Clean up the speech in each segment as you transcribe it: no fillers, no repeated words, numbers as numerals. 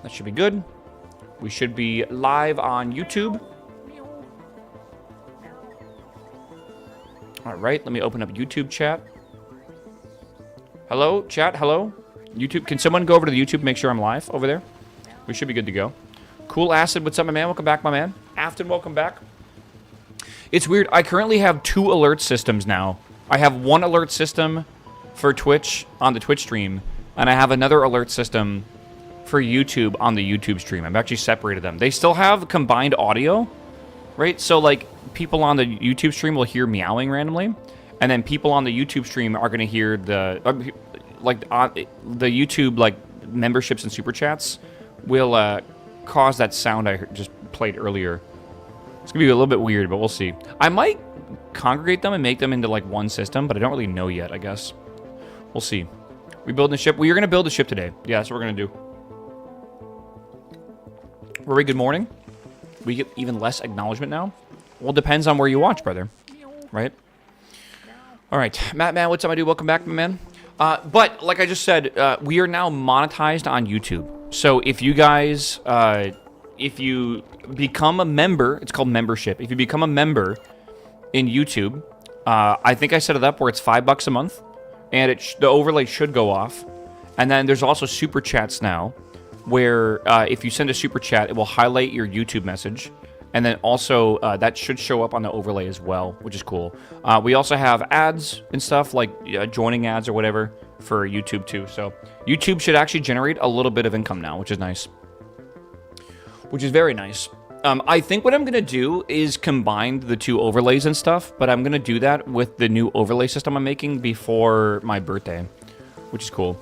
That should be good. We should be live on YouTube. All right, let me open up YouTube chat. Hello, chat, hello. YouTube, can someone go over to the YouTube and make sure I'm live over there? We should be good to go. Cool Acid, what's up, my man? Welcome back, my man. Afton, welcome back. It's weird, I currently have 2 alert systems now. I have one alert system for Twitch on the Twitch stream, and I have another alert system for YouTube on the YouTube stream. I've actually separated them. They still have combined audio, right? So, like, people on the YouTube stream will hear meowing randomly, and then people on the YouTube stream are going to hear the the YouTube like memberships and super chats will cause that sound I just played earlier. It's gonna be a little bit weird, but we'll see. I might congregate them and make them into like one system, but I don't really know yet. I guess we'll see. We building a ship. We are gonna build a ship today. Yeah, that's what we're gonna do. Rory, good morning. We get even less acknowledgement now. Well, it depends on where you watch, brother. Right? All right. Matt, man, what's up, my dude? Welcome back, my man. But, like I just said, we are now monetized on YouTube. So, if you guys, if you become a member, it's called membership. If you become a member in YouTube, I think I set it up where it's $5 a month. And the overlay should go off. And then there's also super chats now, where if you send a super chat, it will highlight your YouTube message. And then also, that should show up on the overlay as well, which is cool. We also have ads and stuff, like joining ads or whatever, for YouTube too. So YouTube should actually generate a little bit of income now, which is nice. Which is very nice. I think what I'm going to do is combine the 2 overlays and stuff, but I'm going to do that with the new overlay system I'm making before my birthday, which is cool.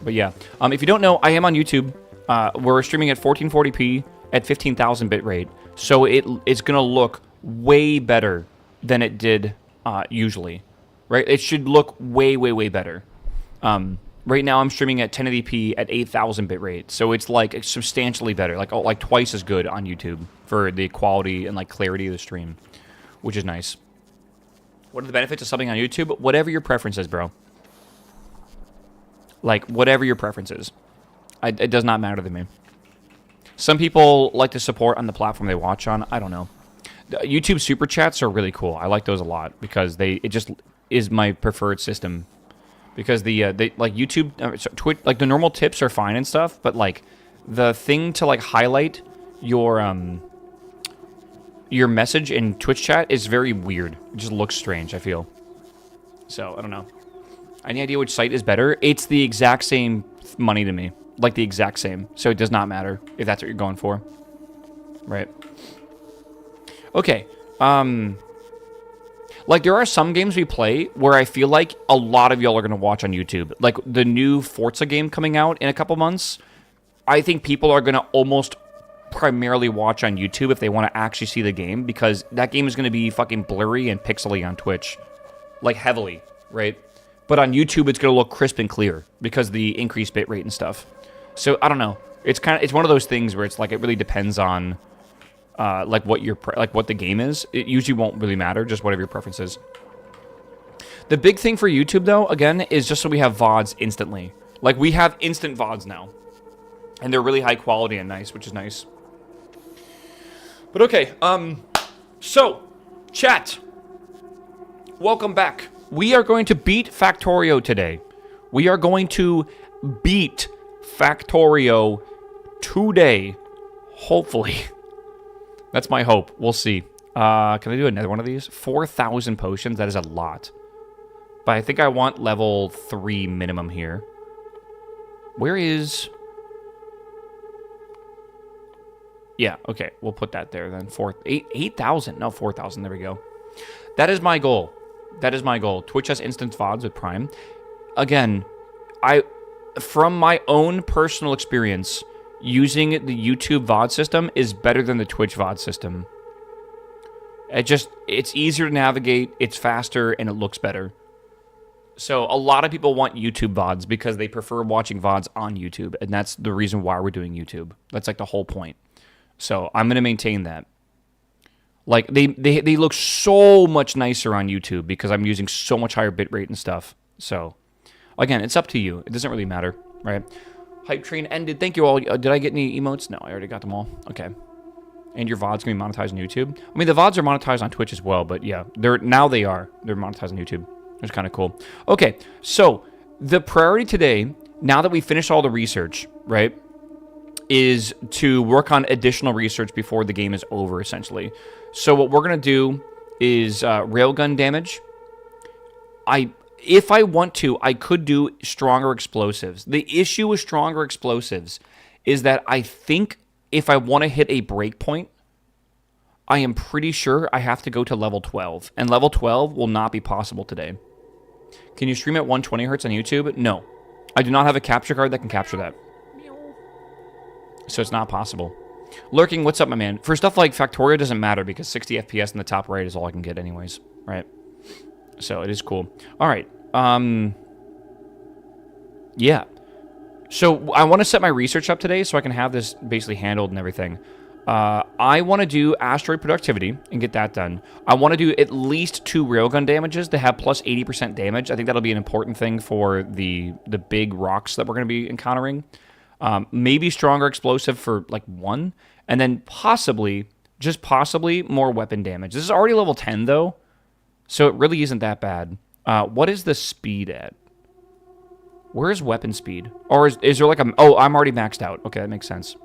But yeah, if you don't know, I am on YouTube. We're streaming at 1440p at 15,000 bit rate. So it's going to look way better than it did usually, right? It should look way, way, way better. Right now I'm streaming at 1080p at 8,000 bit rate. So it's like substantially better, like twice as good on YouTube for the quality and like clarity of the stream, which is nice. What are the benefits of something on YouTube? Whatever your preference is, bro. Like, whatever your preference is. It does not matter to me. Some people like to support on the platform they watch on. I don't know. YouTube super chats are really cool. I like those a lot because it just is my preferred system. Because they like YouTube, Twitch, like the normal tips are fine and stuff, but like the thing to like highlight your message in Twitch chat is very weird. It just looks strange, I feel. So I don't know. Any idea which site is better? It's the exact same money to me. Like the exact same. So it does not matter if that's what you're going for. Right. Okay. Like there are some games we play where I feel like a lot of y'all are going to watch on YouTube. Like the new Forza game coming out in a couple months. I think people are going to almost primarily watch on YouTube if they want to actually see the game. Because that game is going to be fucking blurry and pixely on Twitch. Like heavily. Right? But on YouTube, it's going to look crisp and clear because of the increased bitrate and stuff. So I don't know. It's one of those things where it's like it really depends on like what the game is. It usually won't really matter, just whatever your preference is. The big thing for YouTube though, again, is just so we have VODs instantly. Like we have instant VODs now, and they're really high quality and nice, which is nice. But okay, so chat, welcome back. We are going to beat Factorio today. We are going to beat Factorio today. Hopefully. That's my hope. We'll see. Can I do another one of these? 4,000 potions. That is a lot. But I think I want level 3 minimum here. Where is... Yeah, okay. We'll put that there then. 8,000. No, 4,000. There we go. That is my goal. That is my goal. Twitch has instant VODs with Prime. Again, from my own personal experience, using the YouTube VOD system is better than the Twitch VOD system. It's easier to navigate, it's faster, and it looks better. So a lot of people want YouTube VODs because they prefer watching VODs on YouTube, and that's the reason why we're doing YouTube. That's like the whole point. So I'm going to maintain that. Like, they look so much nicer on YouTube because I'm using so much higher bitrate and stuff. So, again, it's up to you. It doesn't really matter, right? Hype train ended. Thank you all. Did I get any emotes? No, I already got them all. Okay. And your VOD's going to be monetized on YouTube? I mean, the VODs are monetized on Twitch as well, but yeah, they're monetized on YouTube. It's kind of cool. Okay, so the priority today, now that we finished all the research, right, is to work on additional research before the game is over, essentially. So what we're going to do is railgun damage. If I want to, I could do stronger explosives. The issue with stronger explosives is that I think if I want to hit a breakpoint, I am pretty sure I have to go to level 12. And level 12 will not be possible today. Can you stream at 120 hertz on YouTube? No. I do not have a capture card that can capture that. So it's not possible. Lurking, what's up, my man? For stuff like Factorio, doesn't matter because 60 FPS in the top right is all I can get anyways. Right? So it is cool. All right. Yeah. So I want to set my research up today so I can have this basically handled and everything. I want to do asteroid productivity and get that done. I want to do at least 2 railgun damages to have plus 80% damage. I think that'll be an important thing for the big rocks that we're going to be encountering. Maybe stronger explosive for like 1, and then possibly, just possibly, more weapon damage. This is already level 10 though, so it really isn't that bad. What is the speed at? Where is weapon speed? Or is there like a... Oh, I'm already maxed out. Okay, that makes sense.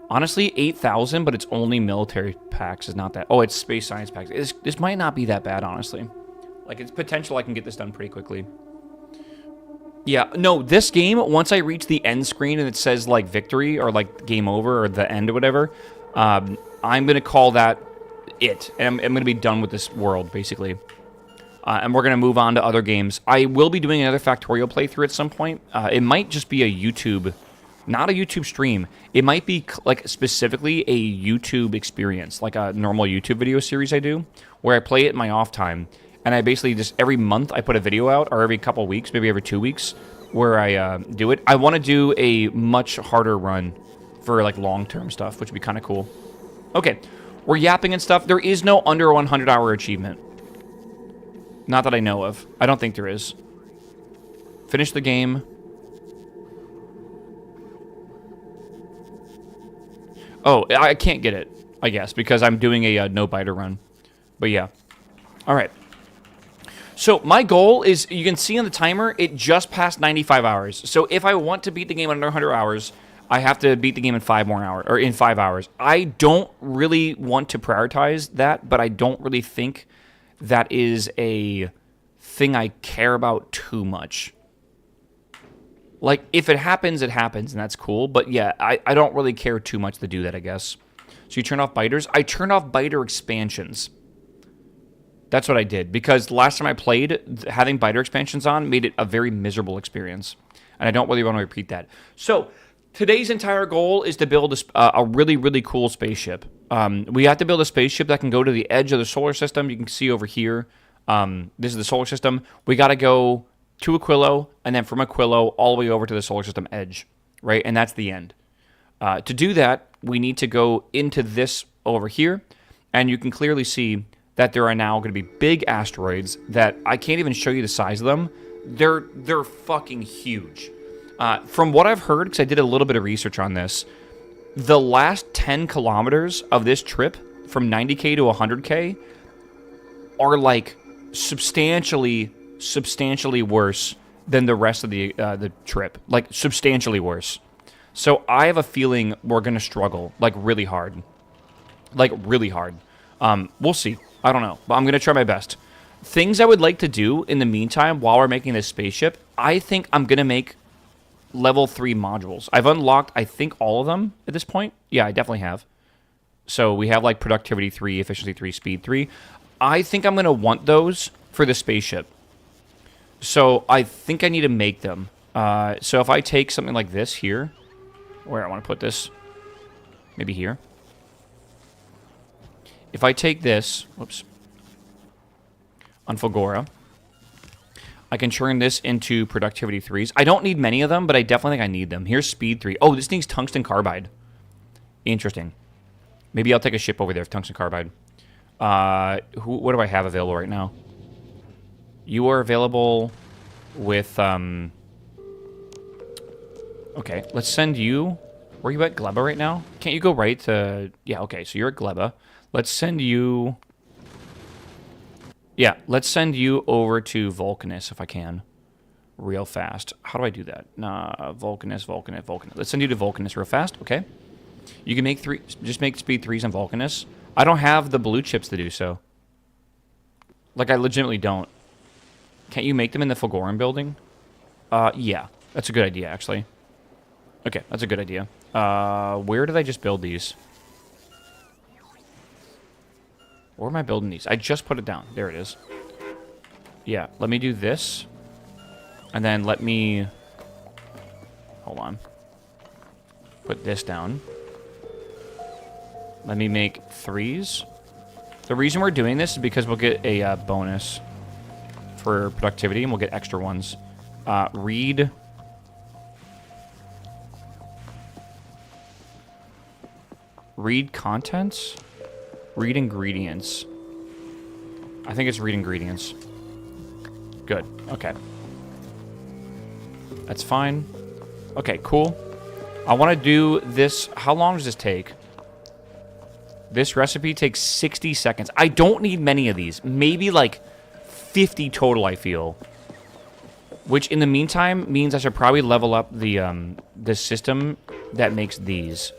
Honestly, 8,000, but it's only military packs. Is not that... Oh, it's space science packs. This might not be that bad, honestly. Like, it's potential I can get this done pretty quickly. Yeah, no, this game, once I reach the end screen and it says, like, victory or, like, game over or the end or whatever, I'm going to call that it. And I'm going to be done with this world, basically. And we're going to move on to other games. I will be doing another Factorio playthrough at some point. It might just be a YouTube, not a YouTube stream. It might be like specifically a YouTube experience, like a normal YouTube video series I do, where I play it in my off time. And I basically just, every month I put a video out, or every couple weeks, maybe every 2 weeks, where I do it. I want to do a much harder run for like long-term stuff, which would be kind of cool. Okay, we're yapping and stuff. There is no under 100-hour achievement. Not that I know of. I don't think there is. Finish the game. Oh, I can't get it, I guess, because I'm doing a no-biter run. But yeah. All right. So my goal is, you can see on the timer, it just passed 95 hours. So if I want to beat the game in under 100 hours, I have to beat the game in 5 more hours, or in 5 hours. I don't really want to prioritize that, but I don't really think that is a thing I care about too much. Like, if it happens, it happens, and that's cool. But yeah, I don't really care too much to do that, I guess. So you turn off biters? I turned off biter expansions. That's what I did. Because last time I played, having biter expansions on made it a very miserable experience. And I don't really want to repeat that. So today's entire goal is to build a really, really cool spaceship. We have to build a spaceship that can go to the edge of the solar system. You can see over here. This is the solar system. We got to go to Aquilo, and then from Aquilo all the way over to the solar system edge, right? And that's the end. To do that, we need to go into this over here, and you can clearly see that there are now going to be big asteroids that I can't even show you the size of them. They're fucking huge. From what I've heard, because I did a little bit of research on this, the last 10 kilometers of this trip, from 90K to 100K, are like substantially worse than the rest of the trip. Like, substantially worse. So I have a feeling we're going to struggle, like, really hard. Like, really hard. We'll see. I don't know. But I'm going to try my best. Things I would like to do in the meantime while we're making this spaceship, I think I'm going to make level 3 modules. I've unlocked, I think, all of them at this point. Yeah, I definitely have. So we have, like, productivity 3, efficiency 3, speed 3. I think I'm going to want those for the spaceship. So I think I need to make them. So if I take something like this here, where I want to put this, maybe here. If I take this, whoops, on Fulgora, I can turn this into productivity 3s. I don't need many of them, but I definitely think I need them. Here's speed 3. Oh, this needs tungsten carbide. Interesting. Maybe I'll take a ship over there for tungsten carbide. What do I have available right now? You are available with Okay, let's send you... Where are you at, Gleba, right now? Can't you go right to... Yeah, okay, so you're at Gleba. Let's send you... Yeah, let's send you over to Vulcanus, if I can. Real fast. How do I do that? Vulcanus. Let's send you to Vulcanus real fast, okay? You can make three... Just make speed 3s on Vulcanus. I don't have the blue chips to do so. Like, I legitimately don't. Can't you make them in the Fulgorum building? Yeah. That's a good idea, actually. Okay, that's a good idea. Where did I just build these? Where am I building these? I just put it down. There it is. Yeah, let me do this. And then let me... Hold on. Put this down. Let me make 3s. The reason we're doing this is because we'll get a bonus for productivity, and we'll get extra ones. Read... Read contents? Read ingredients. I think it's read ingredients. Good. Okay. That's fine. Okay, cool. I want to do this. How long does this take? This recipe takes 60 seconds. I don't need many of these. Maybe like 50 total, I feel. Which in the meantime means I should probably level up the system that makes these.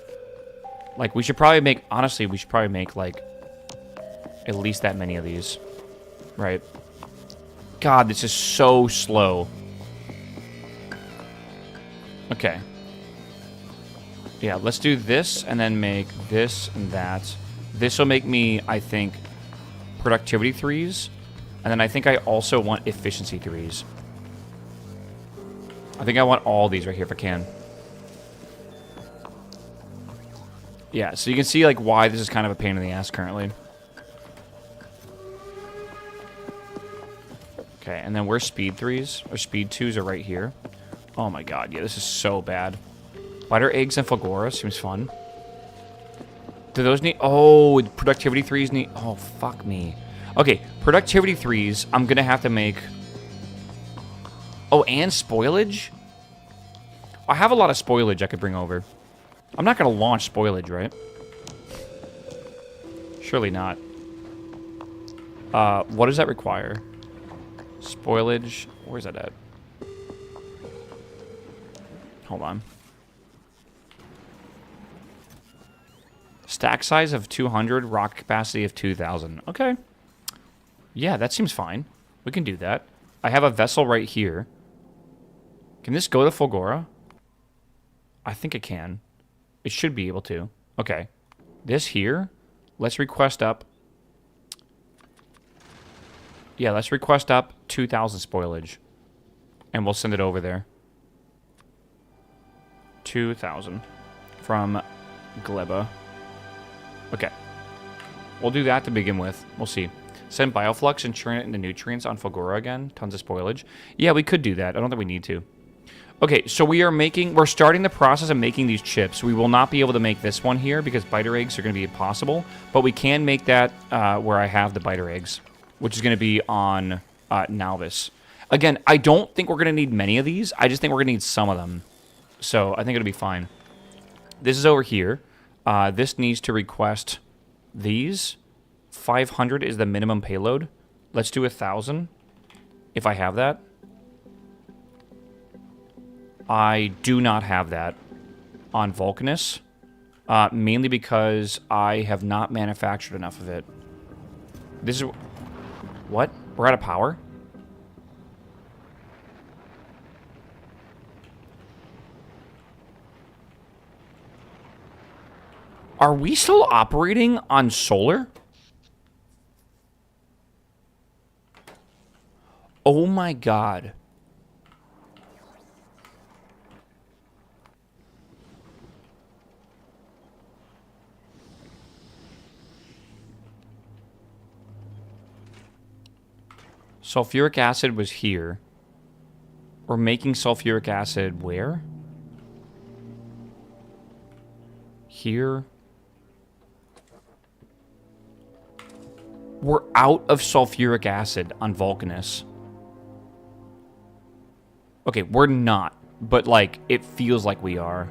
Like, we should probably make... Honestly, we should probably make, like, at least that many of these. Right? God, this is so slow. Okay. Yeah, let's do this, and then make this and that. This will make me, I think, productivity 3s. And then I think I also want efficiency 3s. I think I want all these right here if I can. Yeah, so you can see, like, why this is kind of a pain in the ass currently. Okay, and then where's speed 3s? Or speed 2s are right here. Oh my god, yeah, this is so bad. Spider eggs and Fulgora seems fun. Do those need... Oh, productivity 3s need... Oh, fuck me. Okay, productivity 3s, I'm gonna have to make... Oh, and spoilage? I have a lot of spoilage I could bring over. I'm not going to launch spoilage, right? Surely not. What does that require? Spoilage. Where's that at? Hold on. Stack size of 200, rock capacity of 2,000. Okay. Yeah, that seems fine. We can do that. I have a vessel right here. Can this go to Fulgora? I think it can. It should be able to. Okay. This here, let's request up. Yeah, let's request up 2,000 spoilage. And we'll send it over there. 2,000 from Gleba. Okay. We'll do that to begin with. We'll see. Send Bioflux and churn it into nutrients on Fulgora again. Tons of spoilage. Yeah, we could do that. I don't think we need to. Okay, so we're starting the process of making these chips. We will not be able to make this one here because biter eggs are going to be impossible, but we can make that where I have the biter eggs, which is going to be on Nalvis. Again, I don't think we're going to need many of these. I just think we're going to need some of them. So I think it'll be fine. This is over here. This needs to request these. 500 is the minimum payload. Let's do 1,000 if I have that. I do not have that on Vulcanus, mainly because I have not manufactured enough of it. This is... What? We're out of power? Are we still operating on solar? Oh my god. Sulfuric acid was here. We're making sulfuric acid where? Here. We're out of sulfuric acid on Vulcanus. Okay, we're not. but, like, it feels like we are.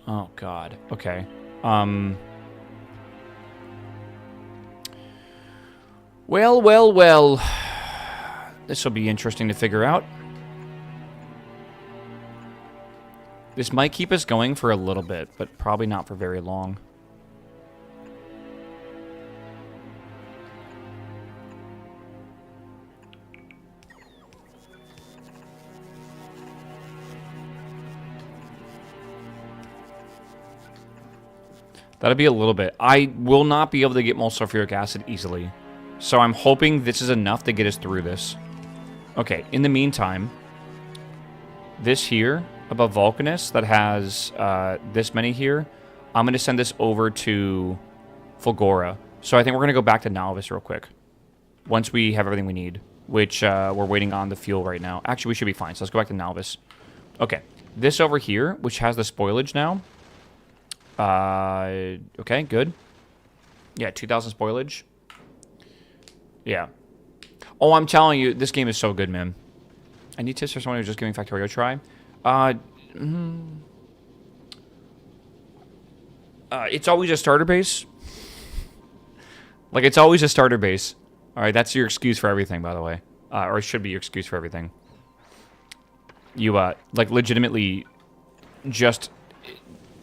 Oh, God. Okay. Well, well, well. This will be interesting to figure out. This might keep us going for a little bit, but probably not for very long. That'll be a little bit. I will not be able to get more sulfuric acid easily. So I'm hoping this is enough to get us through this. Okay, in the meantime, this here, above Vulcanus, that has this many here, I'm going to send this over to Fulgora. So I think we're going to go back to Novice real quick. Once we have everything we need, which we're waiting on the fuel right now. Actually, we should be fine, so let's go back to Novice. Okay, this over here, which has the spoilage now. Okay, good. Yeah, 2,000 spoilage. Yeah. Oh, I'm telling you, this game is so good, man. I need tips for someone who's just giving Factorio a try. It's always a starter base. Like, it's always a starter base. All right, that's your excuse for everything, by the way. Or it should be your excuse for everything. You, like, legitimately just...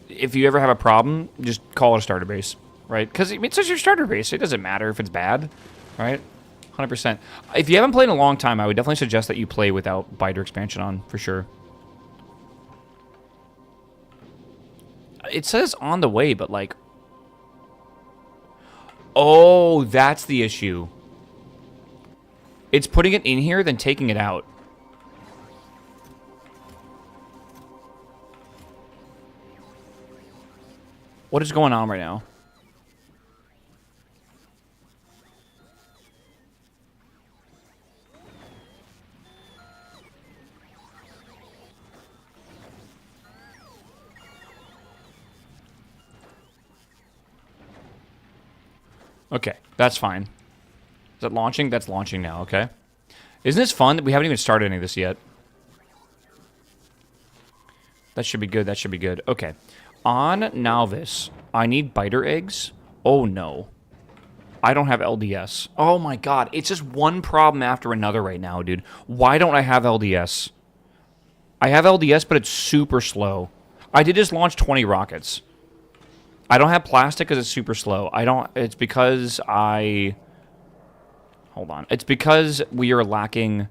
If you ever have a problem, just call it a starter base, right? Because it's just your starter base. It doesn't matter if it's bad, right? 100%. If you haven't played in a long time, I would definitely suggest that you play without biter expansion on, for sure. It says on the way, but like... Oh, that's the issue. It's putting it in here, then taking it out. What is going on right now? Okay, that's fine. Is that launching? That's launching now, okay. Isn't this fun? We haven't even started any of this yet. That should be good, that should be good. Okay. On Nalvis, I need biter eggs. Oh, no. I don't have LDS. Oh, my God. It's just one problem after another right now, dude. Why don't I have LDS? I have LDS, but it's super slow. I did just launch 20 rockets. I don't have plastic because it's super slow. It's because hold on. It's because we are lacking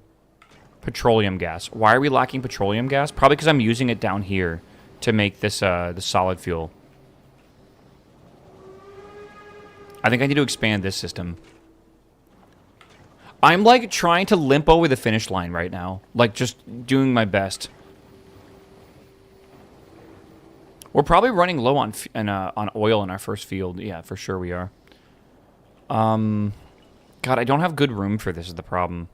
petroleum gas. Why are we lacking petroleum gas? Probably because I'm using it down here to make this the solid fuel. I think I need to expand this system. I'm like trying to limp over the finish line right now. Like just doing my best. We're probably running low on oil in our first field. Yeah, for sure we are. God, I don't have good room for this is the problem.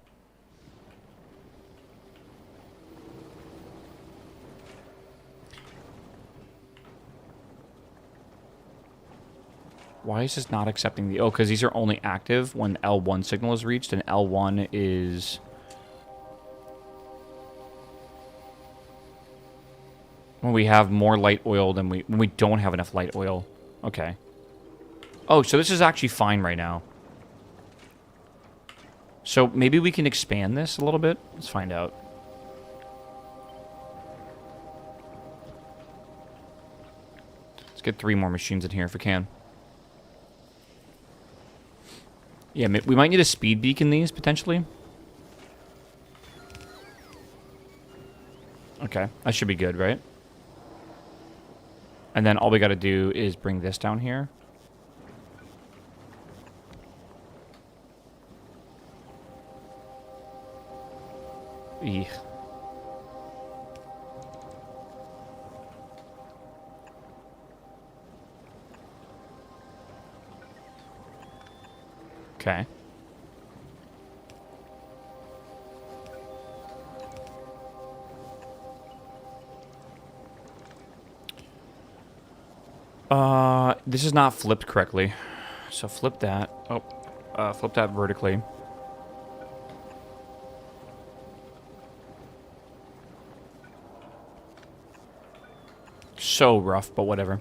Why is this not accepting the... Oh, because these are only active when L1 signal is reached, and L1 is... when we have more light oil than when we don't have enough light oil. Okay. Oh, so this is actually fine right now. So maybe we can expand this a little bit? Let's find out. Let's get 3 more machines in here if we can. Yeah, we might need a speed beacon these, potentially. Okay, that should be good, right? And then all we gotta do is bring this down here. Eek. Okay. This is not flipped correctly. So flip that. Oh, Flip that vertically. So rough, but whatever.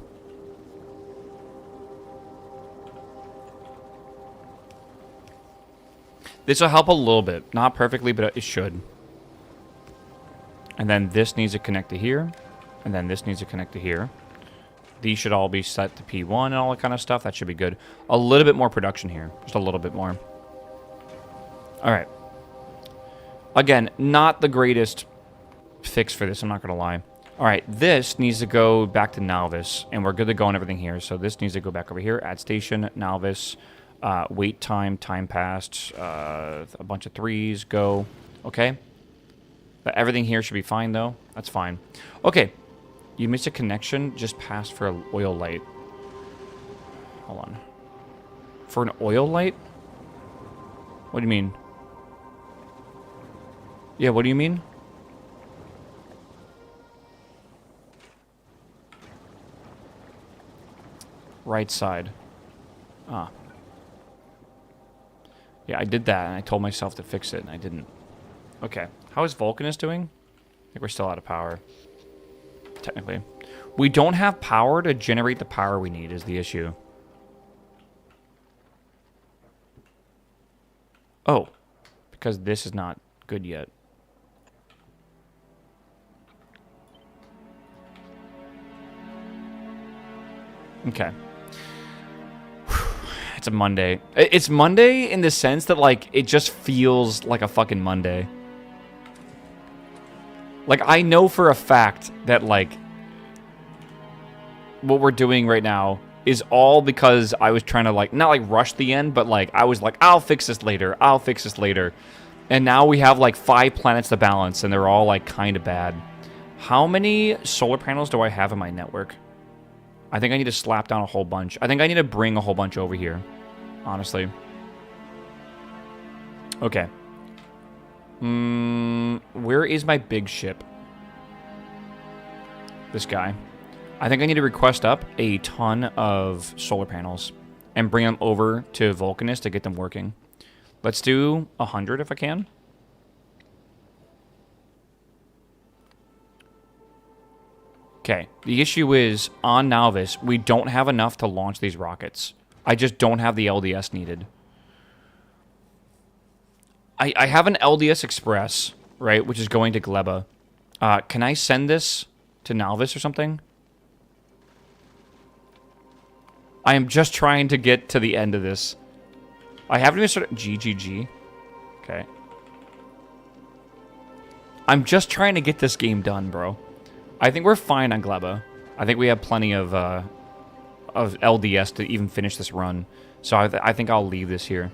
This will help a little bit. Not perfectly, but it should. And then this needs to connect to here. And then this needs to connect to here. These should all be set to P1 and all that kind of stuff. That should be good. A little bit more production here. Just a little bit more. All right. Again, not the greatest fix for this. I'm not going to lie. All right. This needs to go back to Nalvis. And we're good to go on everything here. So this needs to go back over here. Add station, Nalvis. Wait time, time passed. A bunch of 3s. Go. Okay. But everything here should be fine, though. That's fine. Okay. You missed a connection. Just passed for an oil light. Hold on. For an oil light? What do you mean? Yeah, what do you mean? Right side. Ah. Yeah, I did that, and I told myself to fix it, and I didn't. Okay. How is Vulcanus doing? I think we're still out of power. Technically. We don't have power to generate the power we need is the issue. Oh. Because this is not good yet. Okay. It's a Monday. It's Monday in the sense that, like, it just feels like a fucking Monday. Like, I know for a fact that, like, what we're doing right now is all because I was trying to, like, not, like, rush the end, but, like, I was like, I'll fix this later. I'll fix this later. And now we have, like, 5 planets to balance, and they're all, like, kind of bad. How many solar panels do I have in my network? I think I need to slap down a whole bunch. I think I need to bring a whole bunch over here, honestly. Okay. Where is my big ship? This guy. I think I need to request up a ton of solar panels and bring them over to Vulcanus to get them working. Let's do 100 if I can. Okay, the issue is, on Nalvis, we don't have enough to launch these rockets. I just don't have the LDS needed. I have an LDS Express, right, which is going to Gleba. Can I send this to Nalvis or something? I am just trying to get to the end of this. I haven't even started... GGG. Okay. I'm just trying to get this game done, bro. I think we're fine on Gleba. I think we have plenty of LDS to even finish this run. So I think I'll leave this here.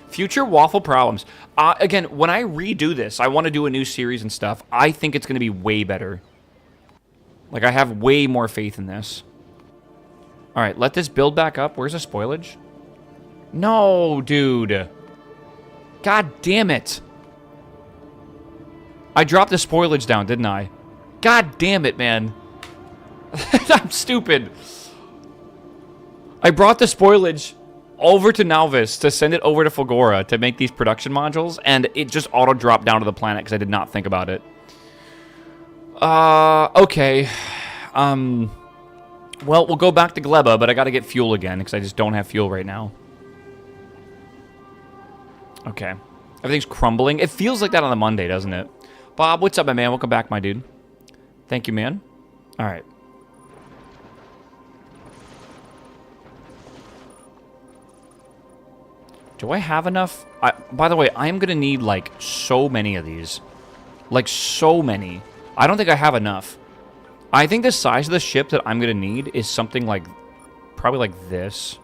Future waffle problems. Again, when I redo this, I want to do a new series and stuff. I think it's going to be way better. Like, I have way more faith in this. All right, let this build back up. Where's the spoilage? No, dude. God damn it. I dropped the spoilage down, didn't I? God damn it, man. I'm stupid. I brought the spoilage over to Nalvis to send it over to Fulgora to make these production modules, and it just auto-dropped down to the planet because I did not think about it. Okay. Well, we'll go back to Gleba, but I gotta get fuel again because I just don't have fuel right now. Okay. Everything's crumbling. It feels like that on a Monday, doesn't it? Bob, what's up, my man? Welcome back, my dude. Thank you, man. All right. Do I have enough? By the way, I am going to need, like, so many of these. Like, so many. I don't think I have enough. I think the size of the ship that I'm going to need is something like... probably like this.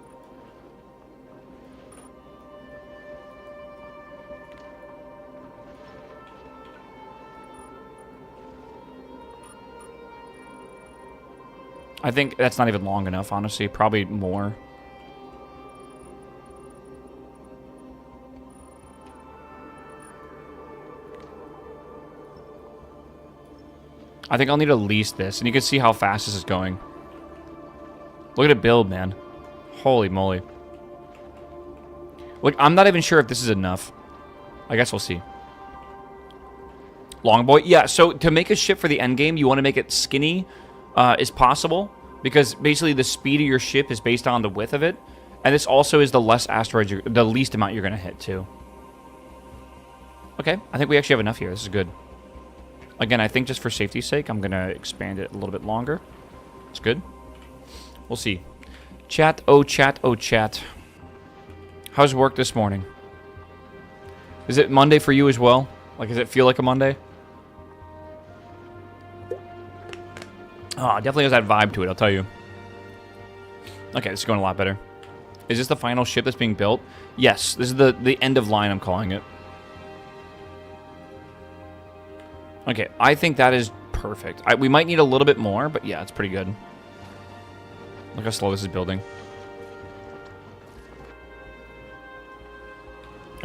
I think that's not even long enough, honestly. Probably more. I think I'll need at least this. And you can see how fast this is going. Look at it build, man. Holy moly. Look, I'm not even sure if this is enough. I guess we'll see. Longboy? Yeah, so to make a ship for the end game, you want to make it skinny as possible. Because basically the speed of your ship is based on the width of it. And this also is the less asteroids, the least amount you're going to hit, too. Okay, I think we actually have enough here. This is good. Again, I think just for safety's sake, I'm going to expand it a little bit longer. It's good. We'll see. Chat, oh chat, oh chat. How's work this morning? Is it Monday for you as well? Like, does it feel like a Monday? Oh, it definitely has that vibe to it, I'll tell you. Okay, this is going a lot better. Is this the final ship that's being built? Yes, this is the end of line, I'm calling it. Okay, I think that is perfect. We might need a little bit more, but yeah, it's pretty good. Look how slow this is building.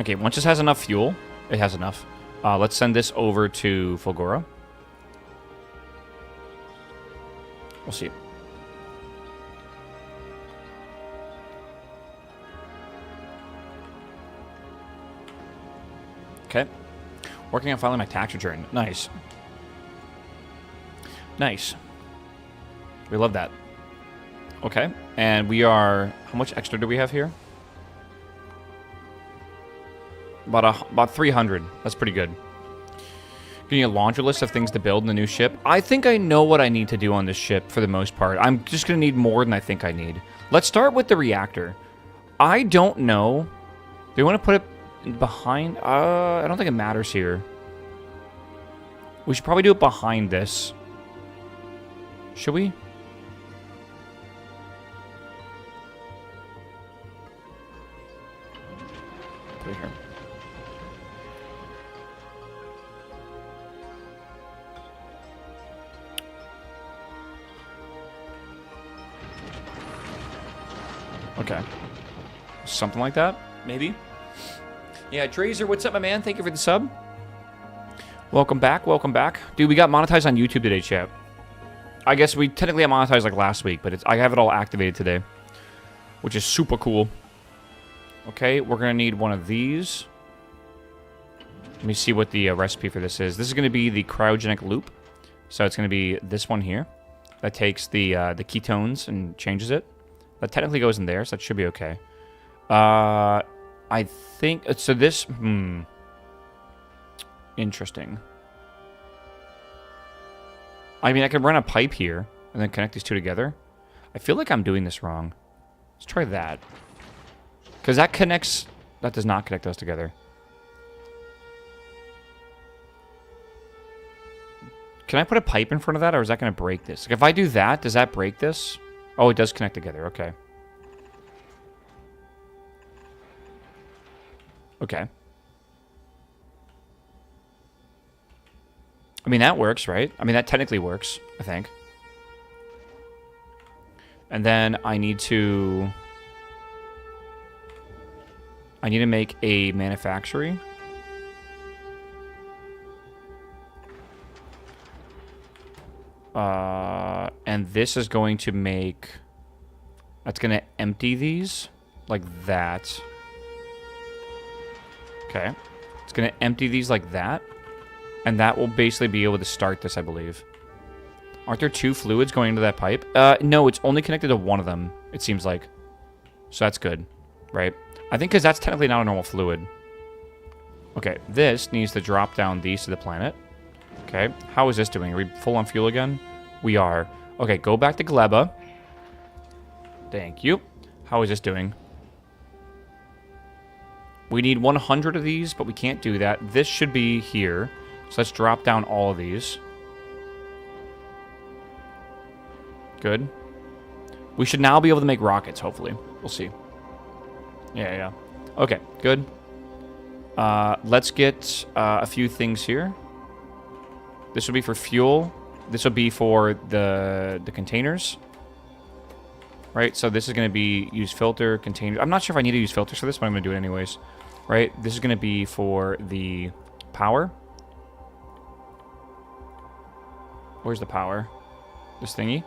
Okay, once this has enough fuel, it has enough. Let's send this over to Fulgora. We'll see. Okay. Working on filing my tax return. Nice. Nice. We love that. Okay. And we are... How much extra do we have here? About 300. That's pretty good. Getting a laundry list of things to build in the new ship. I think I know what I need to do on this ship for the most part. I'm just going to need more than I think I need. Let's start with the reactor. I don't know. Do you want to put it behind? I don't think it matters here. We should probably do it behind this. Should we? Put it here. Okay. Something like that, maybe? Yeah, Drazer, what's up, my man? Thank you for the sub. Welcome back, welcome back. Dude, we got monetized on YouTube today, chat. I guess we technically got monetized like last week, but I have it all activated today, which is super cool. Okay, we're going to need one of these. Let me see what the recipe for this is. This is going to be the cryogenic loop. So it's going to be this one here. That takes the ketones and changes it. That technically goes in there, so that should be okay. I think... So this... Interesting. I mean, I could run a pipe here and then connect these two together. I feel like I'm doing this wrong. Let's try that. Because that connects... That does not connect those together. Can I put a pipe in front of that, or is that going to break this? Like, if I do that, does that break this? Oh, it does connect together. Okay. Okay. I mean, that works, right? I mean, that technically works, I think. And then I need to make a manufactory. And this is going to make... That's going to empty these like that. Okay. It's going to empty these like that. And that will basically be able to start this, I believe. Aren't there two fluids going into that pipe? No, it's only connected to one of them, it seems like. So that's good, right? I think because that's technically not a normal fluid. Okay, this needs to drop down these to the planet. Okay, how is this doing? Are we full on fuel again? We are. Okay, go back to Gleba. Thank you. How is this doing? We need 100 of these, but we can't do that. This should be here. So let's drop down all of these. Good. We should now be able to make rockets, hopefully. We'll see. Yeah. Okay, good. Let's get a few things here. This will be for fuel. This will be for the containers. Right, so this is going to be use filter, container. I'm not sure if I need to use filters for this, but I'm going to do it anyways. Right, this is going to be for the power. Where's the power? This thingy.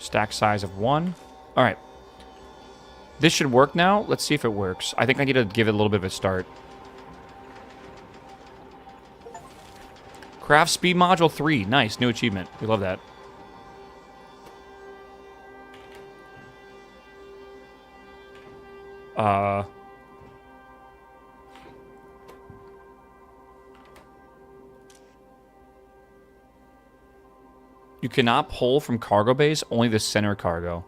Stack size of 1. All right. This should work now. Let's see if it works. I think I need to give it a little bit of a start. Craft speed module 3. Nice. New achievement. We love that. You cannot pull from cargo bays, only the center cargo.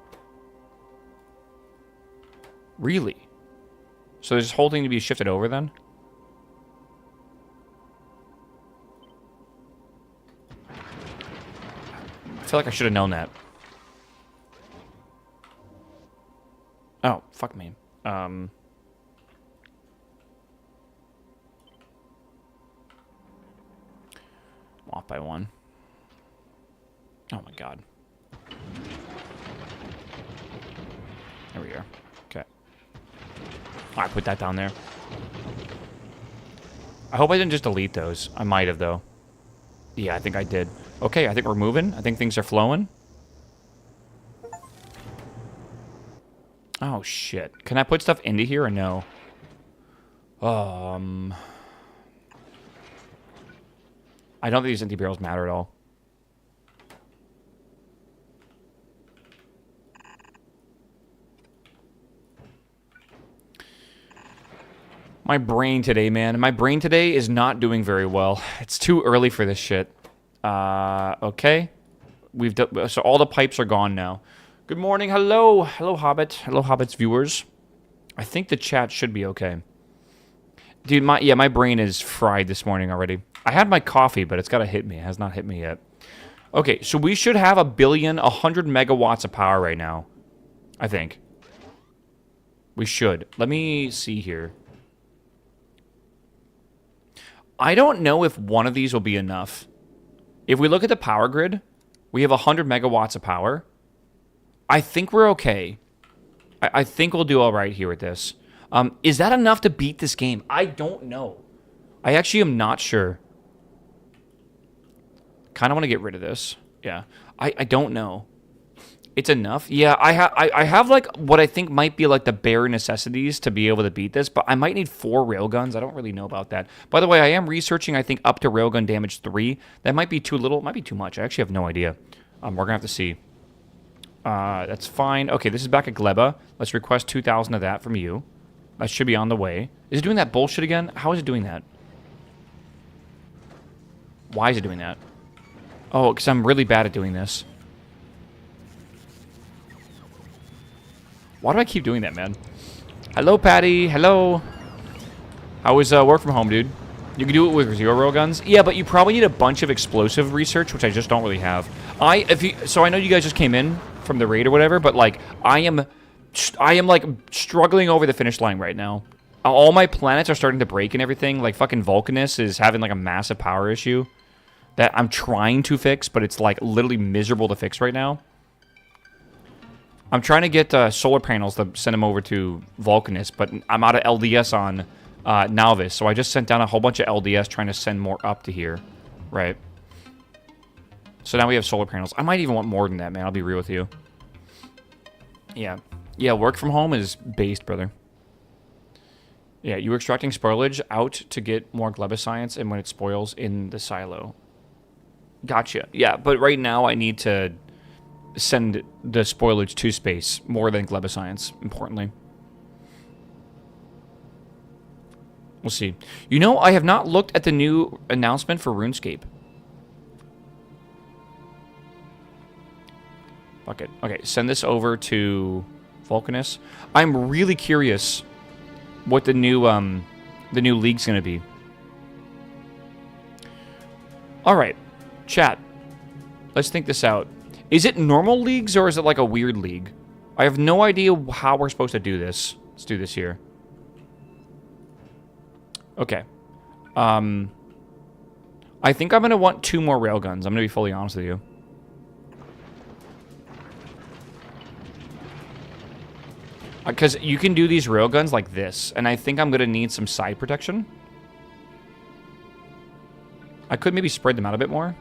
Really? So there's this whole thing to be shifted over then? I feel like I should have known that. Oh, fuck me. Off by 1. Oh my god. There we go. Okay. I put that down there. I hope I didn't just delete those. I might have, though. Yeah, I think I did. Okay, I think we're moving. I think things are flowing. Oh, shit. Can I put stuff into here or no? I don't think these empty barrels matter at all. My brain today, man. My brain today is not doing very well. It's too early for this shit. Okay. So all the pipes are gone now. Good morning. Hello. Hello, Hobbit. Hello, Hobbit's viewers. I think the chat should be okay. Dude, my brain is fried this morning already. I had my coffee, but it's got to hit me. It has not hit me yet. Okay, so we should have 100 megawatts of power right now. I think. We should. Let me see here. I don't know if one of these will be enough. If we look at the power grid, we have 100 megawatts of power. I think we're okay. I think we'll do all right here with this. Is that enough to beat this game? I don't know. I actually am not sure. Kind of want to get rid of this. Yeah. I don't know. It's enough. Yeah, I have like what I think might be like the bare necessities to be able to beat this, but I might need 4 railguns. I don't really know about that. By the way, I am researching, I think, up to railgun damage 3. That might be too little. It might be too much. I actually have no idea. We're going to have to see. That's fine. Okay, this is back at Gleba. Let's request 2,000 of that from you. That should be on the way. Is it doing that bullshit again? How is it doing that? Why is it doing that? Oh, because I'm really bad at doing this. Why do I keep doing that, man? Hello, Patty. Hello. How was work from home, dude? You can do it with 0 railguns. Yeah, but you probably need a bunch of explosive research, which I just don't really have. So I know you guys just came in from the raid or whatever, but like I am like struggling over the finish line right now. All my planets are starting to break and everything. Like fucking Vulcanus is having like a massive power issue that I'm trying to fix, but it's like literally miserable to fix right now. I'm trying to get solar panels to send them over to Vulcanus, but I'm out of LDS on Nauvis, so I just sent down a whole bunch of LDS trying to send more up to here, right? So now we have solar panels. I might even want more than that, man. I'll be real with you. Yeah. Yeah, work from home is based, brother. Yeah, you were extracting spoilage out to get more Gleba science, and when it spoils in the silo. Gotcha. Yeah, but right now I need to send the spoilage to space more than Gleba science, importantly. We'll see. You know, I have not looked at the new announcement for RuneScape. Fuck it. Okay, send this over to Vulcanus. I'm really curious what the new league's gonna be. All right, chat. Let's think this out. Is it normal leagues or is it like a weird league? I have no idea how we're supposed to do this. Let's do this here. Okay. I think I'm gonna want 2 more railguns. I'm gonna be fully honest with you. Because you can do these railguns like this, and I think I'm going to need some side protection. I could maybe spread them out a bit more.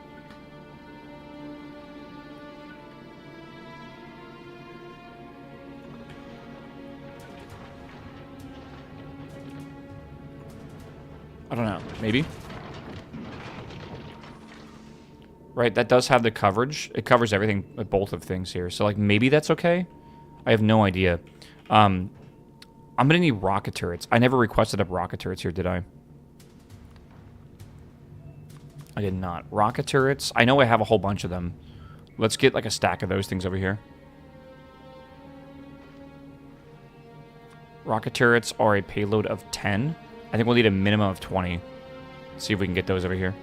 Maybe. Right, that does have the coverage. It covers everything, both of things here. So, like, maybe that's okay? I have no idea. I'm gonna need rocket turrets. I never requested up rocket turrets here, did I? I did not. Rocket turrets. I know I have a whole bunch of them. Let's get, like, a stack of those things over here. Rocket turrets are a payload of 10. I think we'll need a minimum of 20. Let's see if we can get those over here.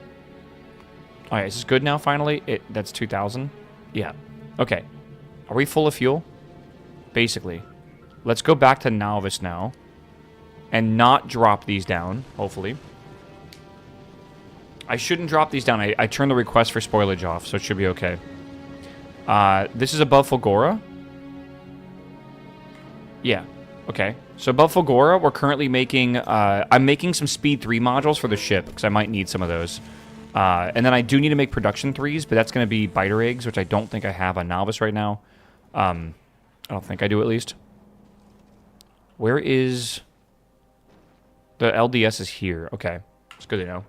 Alright, is this good now, finally? That's 2,000? Yeah. Okay. Are we full of fuel? Basically. Let's go back to Novice now. And not drop these down, hopefully. I shouldn't drop these down. I turned the request for spoilage off, so it should be okay. This is above Fulgora? Yeah. Okay. So above Fulgora, we're currently making... I'm making some Speed 3 modules for the ship, because I might need some of those. And then I do need to make production 3s, but that's going to be biter eggs, which I don't think I have on Novice right now. I don't think I do, at least. Where is... The LDS is here. Okay. It's good to know.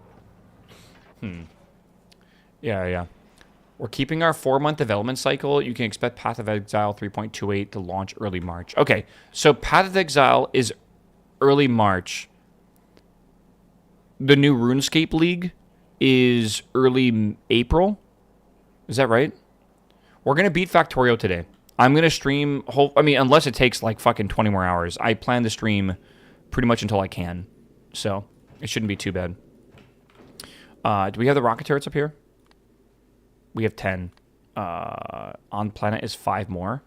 Yeah. We're keeping our 4-month development cycle. You can expect Path of Exile 3.28 to launch early March. Okay, so Path of Exile is early March. The new RuneScape League is early April. Is that right? We're going to beat Factorio today. I'm going to stream... unless it takes like fucking 20 more hours. I plan to stream pretty much until I can. So, it shouldn't be too bad. Do we have the rocket turrets up here? We have 10. On planet is 5 more.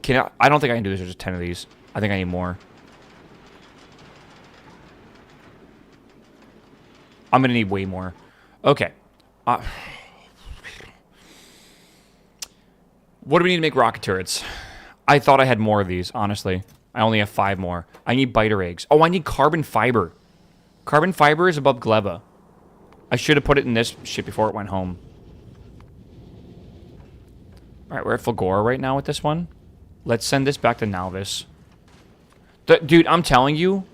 I don't think I can do this. There's just 10 of these. I think I need more. I'm going to need way more. Okay. What do we need to make rocket turrets? I thought I had more of these, honestly. I only have 5 more. I need biter eggs. Oh, I need carbon fiber. Carbon fiber is above Gleba. I should have put it in this shit before it went home. Alright, we're at Fulgora right now with this one. Let's send this back to Novice. Dude, I'm telling you,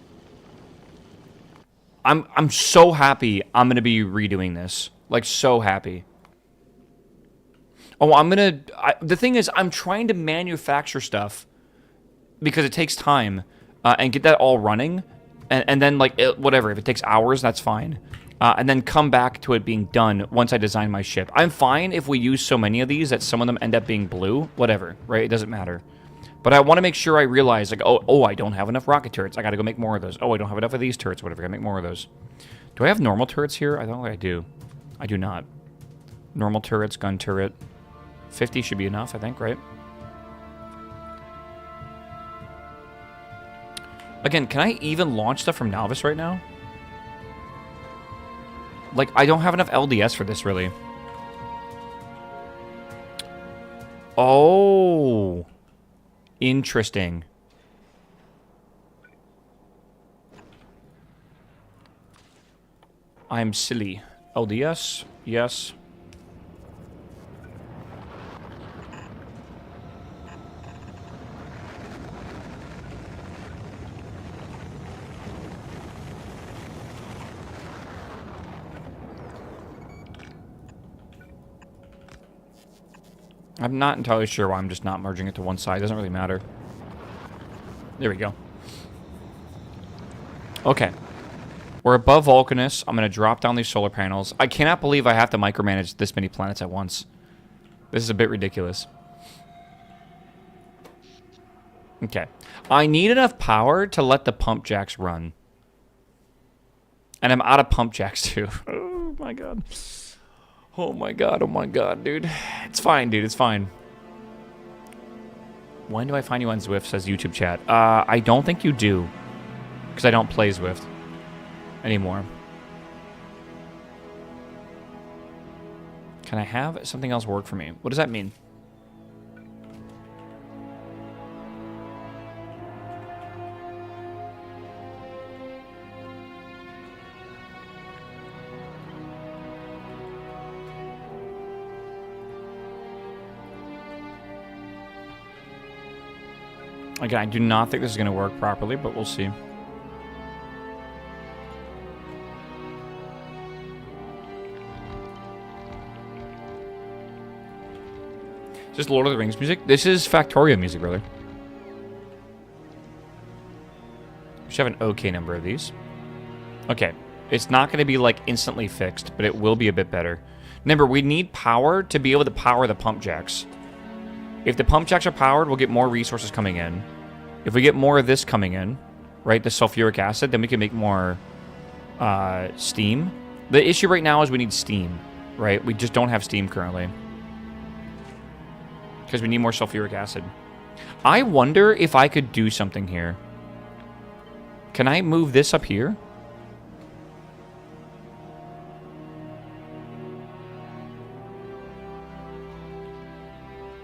I'm so happy I'm going to be redoing this. Like, so happy. Oh, the thing is, I'm trying to manufacture stuff because it takes time and get that all running. And then, like, whatever, if it takes hours, that's fine. And then come back to it being done once I design my ship. I'm fine if we use so many of these that some of them end up being blue. Whatever, right? It doesn't matter. But I want to make sure I realize, like, oh, I don't have enough rocket turrets. I got to go make more of those. Oh, I don't have enough of these turrets. Whatever, I got to make more of those. Do I have normal turrets here? I don't think I do. I do not. Normal turrets, gun turret. 50 should be enough, I think, right? Again, can I even launch stuff from Novice right now? Like, I don't have enough LDS for this, really. Oh. Interesting. I'm silly. LDS? Yes. I'm not entirely sure why I'm just not merging it to one side. It doesn't really matter. There we go. Okay. We're above Vulcanus. I'm going to drop down these solar panels. I cannot believe I have to micromanage this many planets at once. This is a bit ridiculous. Okay. I need enough power to let the pump jacks run. And I'm out of pump jacks, too. Oh, my God. Oh my god, dude. It's fine, dude, it's fine. When do I find you on Zwift, says YouTube chat. I don't think you do. Because I don't play Zwift anymore. Can I have something else work for me? What does that mean? Again, I do not think this is going to work properly, but we'll see. Is this Lord of the Rings music? This is Factorio music, brother. We should have an okay number of these. Okay. It's not going to be, like, instantly fixed, but it will be a bit better. Remember, we need power to be able to power the pump jacks. If the pump jacks are powered, we'll get more resources coming in. If we get more of this coming in, right, the sulfuric acid, then we can make more steam. The issue right now is we need steam, right? We just don't have steam currently. Because we need more sulfuric acid. I wonder if I could do something here. Can I move this up here?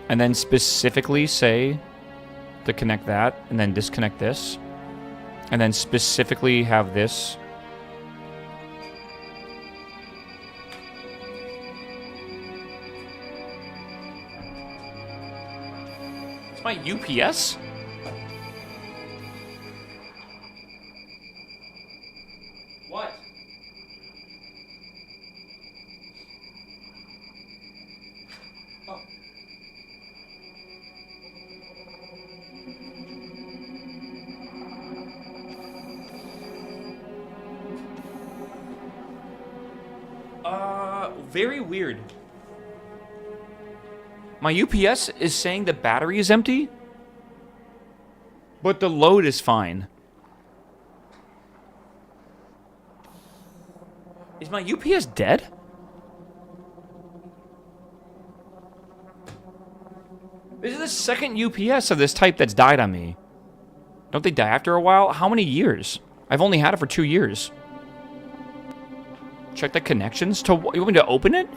And then specifically say to connect that, and then disconnect this. And then specifically have this. It's my UPS? What? Oh. Very weird. My UPS is saying the battery is empty, but the load is fine. Is my UPS dead? This is the second UPS of this type that's died on me. Don't they die after a while? How many years? I've only had it for 2 years. Check the connections to what? You want me to open it?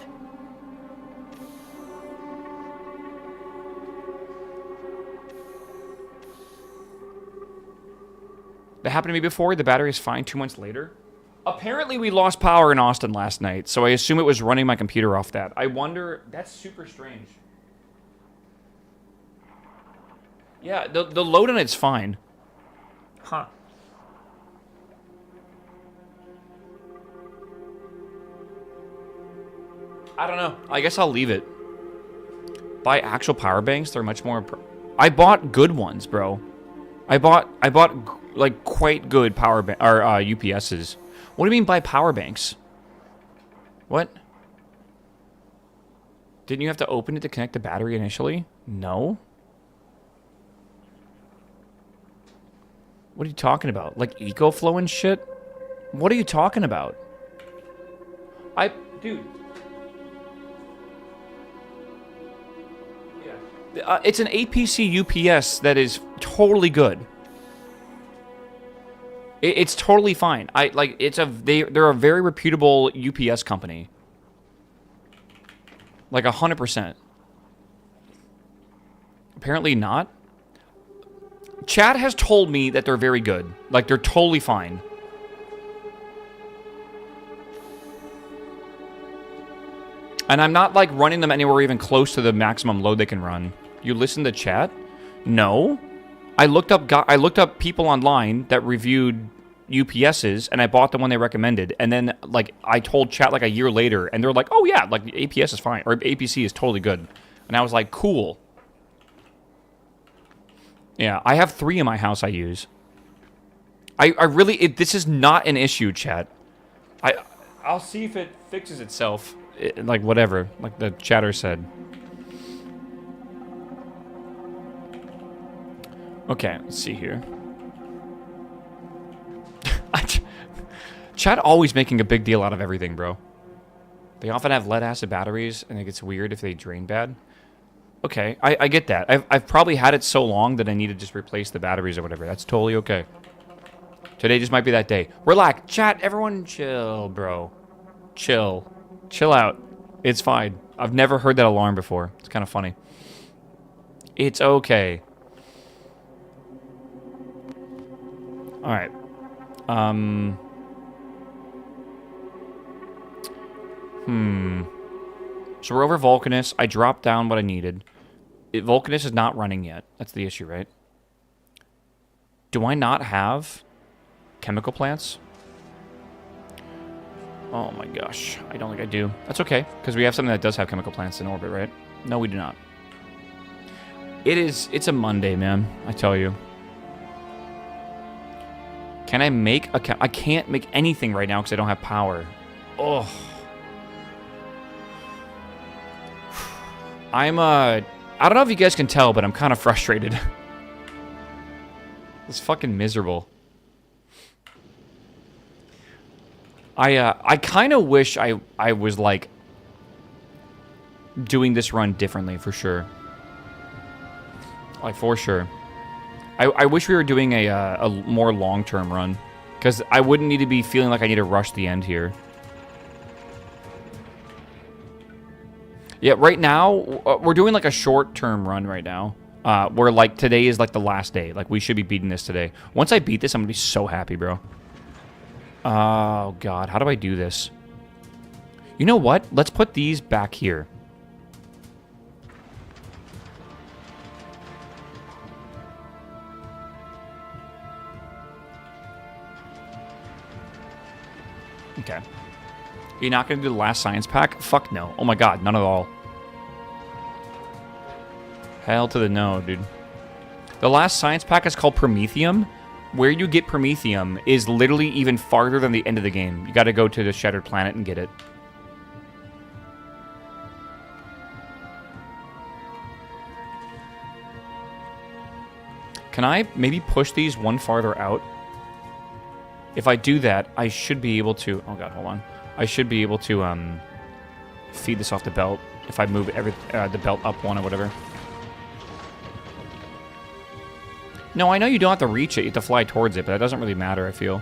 That happened to me before. The battery is fine 2 months later. Apparently we lost power in Austin last night, so I assume it was running my computer off that. I wonder... That's super strange. Yeah, the load on it's fine. Huh. I don't know. I guess I'll leave it. Buy actual power banks. They're much more... I bought good ones, bro. I bought like quite good power bank or UPSs. What do you mean buy power banks? What? Didn't you have to open it to connect the battery initially? No. What are you talking about? Like EcoFlow and shit? What are you talking about? Dude. Yeah. It's an APC UPS that is totally good. It's totally fine. They're a very reputable UPS company. Like 100%. Apparently not. Chad has told me that they're very good. Like, they're totally fine. And I'm not, like, running them anywhere even close to the maximum load they can run. You listen to chat? No. I looked up people online that reviewed UPSs, and I bought the one they recommended. And then, like, I told chat, like, a year later, and they're like, oh, yeah, like, APS is fine. Or APC is totally good. And I was like, cool. Yeah, I have 3 in my house I use. I really... this is not an issue, chat. I'll see if it fixes itself. Like, whatever. Like the chatter said. Okay, let's see here. Chat always making a big deal out of everything, bro. They often have lead-acid batteries, and it gets weird if they drain bad. Okay, I get that. I've probably had it so long that I need to just replace the batteries or whatever. That's totally okay. Today just might be that day. Relax. Chat, everyone chill, bro. Chill. Chill out. It's fine. I've never heard that alarm before. It's kind of funny. It's okay. Alright. So we're over Vulcanus. I dropped down what I needed. Vulcanus is not running yet. That's the issue, right? Do I not have chemical plants? Oh my gosh. I don't think I do. That's okay, because we have something that does have chemical plants in orbit, right? No, we do not. It's a Monday, man. I tell you. Can I make a... I can't make anything right now because I don't have power. Oh. I don't know if you guys can tell, but I'm kind of frustrated. It's fucking miserable. I kind of wish I was, like, doing this run differently, for sure. Like, for sure. I wish we were doing a more long-term run. Because I wouldn't need to be feeling like I need to rush the end here. Yeah, right now, we're doing, like, a short-term run right now. Where, like, today is, like, the last day. Like, we should be beating this today. Once I beat this, I'm gonna be so happy, bro. Oh, God. How do I do this? You know what? Let's put these back here. Okay. You're not going to do the last science pack? Fuck no. Oh my god, none at all. Hell to the no, dude. The last science pack is called Promethium. Where you get Promethium is literally even farther than the end of the game. You got to go to the Shattered Planet and get it. Can I maybe push these one farther out? If I do that, I should be able to... Oh god, hold on. I should be able to feed this off the belt if I move the belt up one or whatever. No, I know you don't have to reach it. You have to fly towards it, but that doesn't really matter, I feel.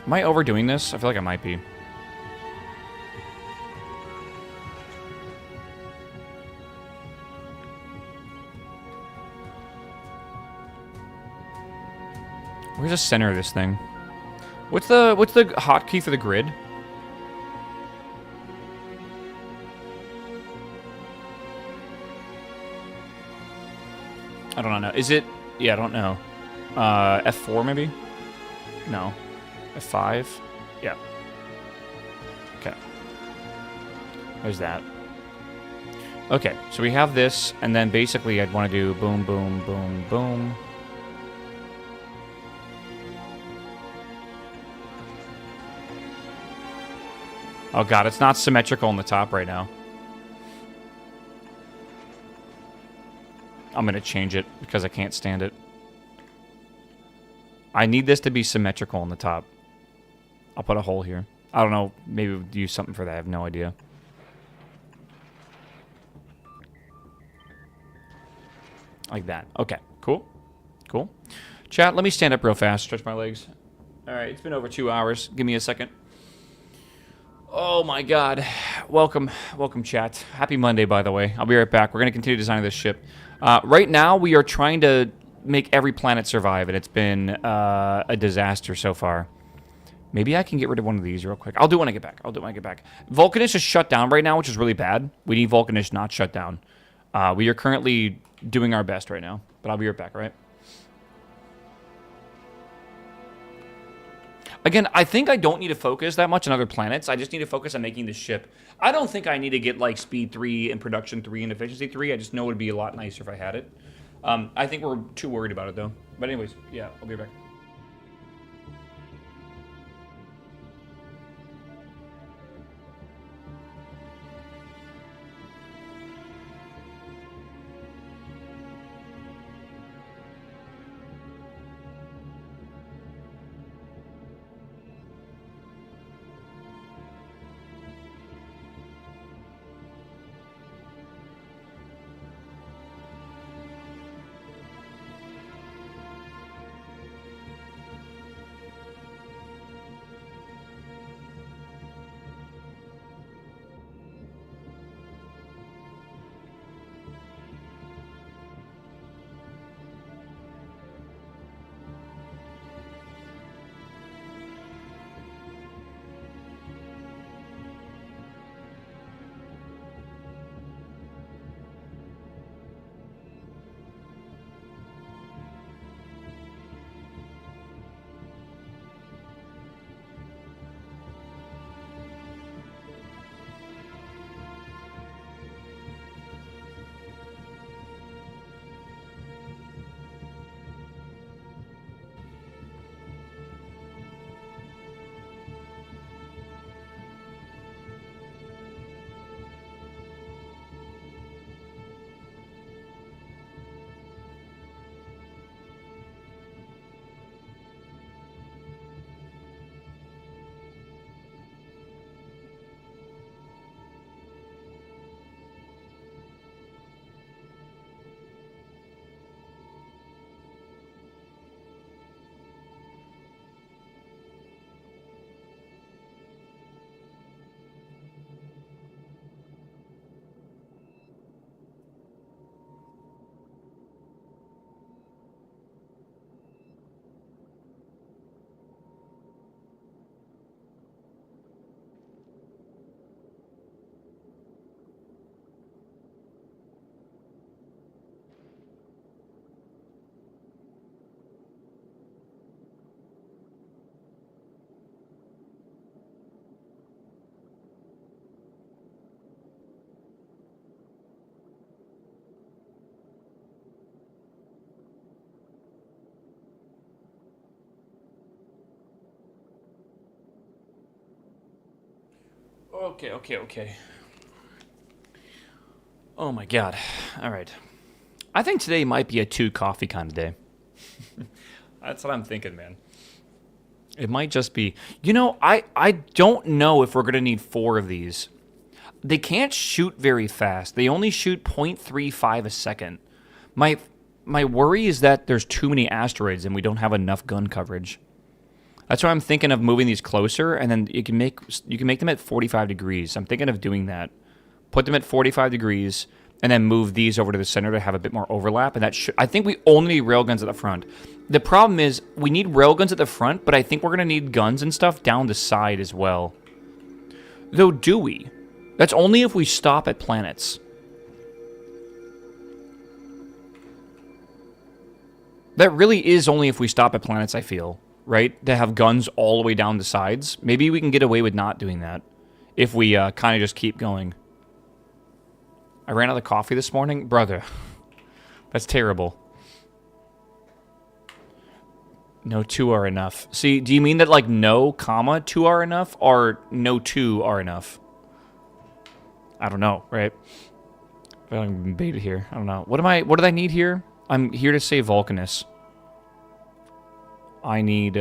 Am I overdoing this? I feel like I might be. Where's the center of this thing? What's the hotkey for the grid? I don't know. Is it? Yeah, I don't know. F4 maybe? No. F5? Yeah. Okay. There's that. Okay, so we have this, and then basically I'd want to do boom, boom, boom, boom. Oh god, it's not symmetrical on the top right now. I'm gonna change it because I can't stand it. I need this to be symmetrical on the top. I'll put a hole here. I don't know, maybe we'll use something for that, I have no idea. Like that. Okay, cool. Cool. Chat, let me stand up real fast, stretch my legs. Alright, it's been over 2 hours. Give me a second. Oh my god. Welcome, chat. Happy Monday, by the way. I'll be right back. We're going to continue designing this ship. Right now, we are trying to make every planet survive, and it's been a disaster so far. Maybe I can get rid of one of these real quick. I'll do it when I get back. Vulcanish is shut down right now, which is really bad. We need Vulcanish not shut down. We are currently doing our best right now, but I'll be right back, all right? Again, I think I don't need to focus that much on other planets. I just need to focus on making this ship. I don't think I need to get, like, Speed 3 and Production 3 and Efficiency 3. I just know it would be a lot nicer if I had it. I think we're too worried about it, though. But anyways, yeah, I'll be right back. Okay. Oh my god. All right. I think today might be a 2 coffee kind of day. That's what I'm thinking, man. It might just be... You know, I don't know if we're going to need 4 of these. They can't shoot very fast. They only shoot 0.35 a second. My worry is that there's too many asteroids and we don't have enough gun coverage. That's why I'm thinking of moving these closer, and then you can make them at 45 degrees. I'm thinking of doing that. Put them at 45 degrees, and then move these over to the center to have a bit more overlap. And I think we only need railguns at the front. The problem is we need railguns at the front, but I think we're gonna need guns and stuff down the side as well. Though, do we? That's only if we stop at planets. That really is only if we stop at planets, I feel. Right? To have guns all the way down the sides. Maybe we can get away with not doing that. If we kind of just keep going. I ran out of coffee this morning. Brother. That's terrible. No 2 are enough. See, do you mean that like no, comma, 2 are enough? Or no 2 are enough? I don't know, right? I haven't been baited here. I don't know. What did I need here? I'm here to save Vulcanus. I need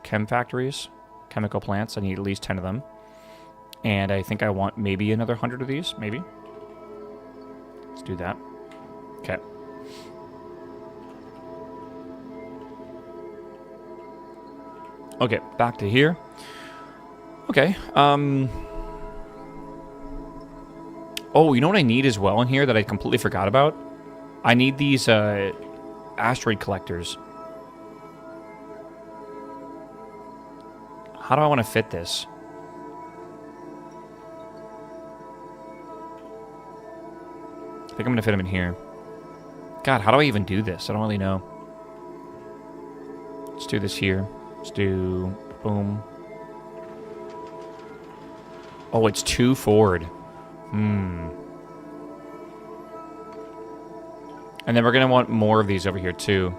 chem factories, chemical plants. I need at least 10 of them. And I think I want maybe another 100 of these, maybe. Let's do that. Okay. Okay, back to here. Okay, oh, you know what I need as well in here that I completely forgot about? I need these asteroid collectors. How do I want to fit this? I think I'm going to fit them in here. God, how do I even do this? I don't really know. Let's do this here. Let's do... boom. Oh, it's 2 forward. And then we're going to want more of these over here, too.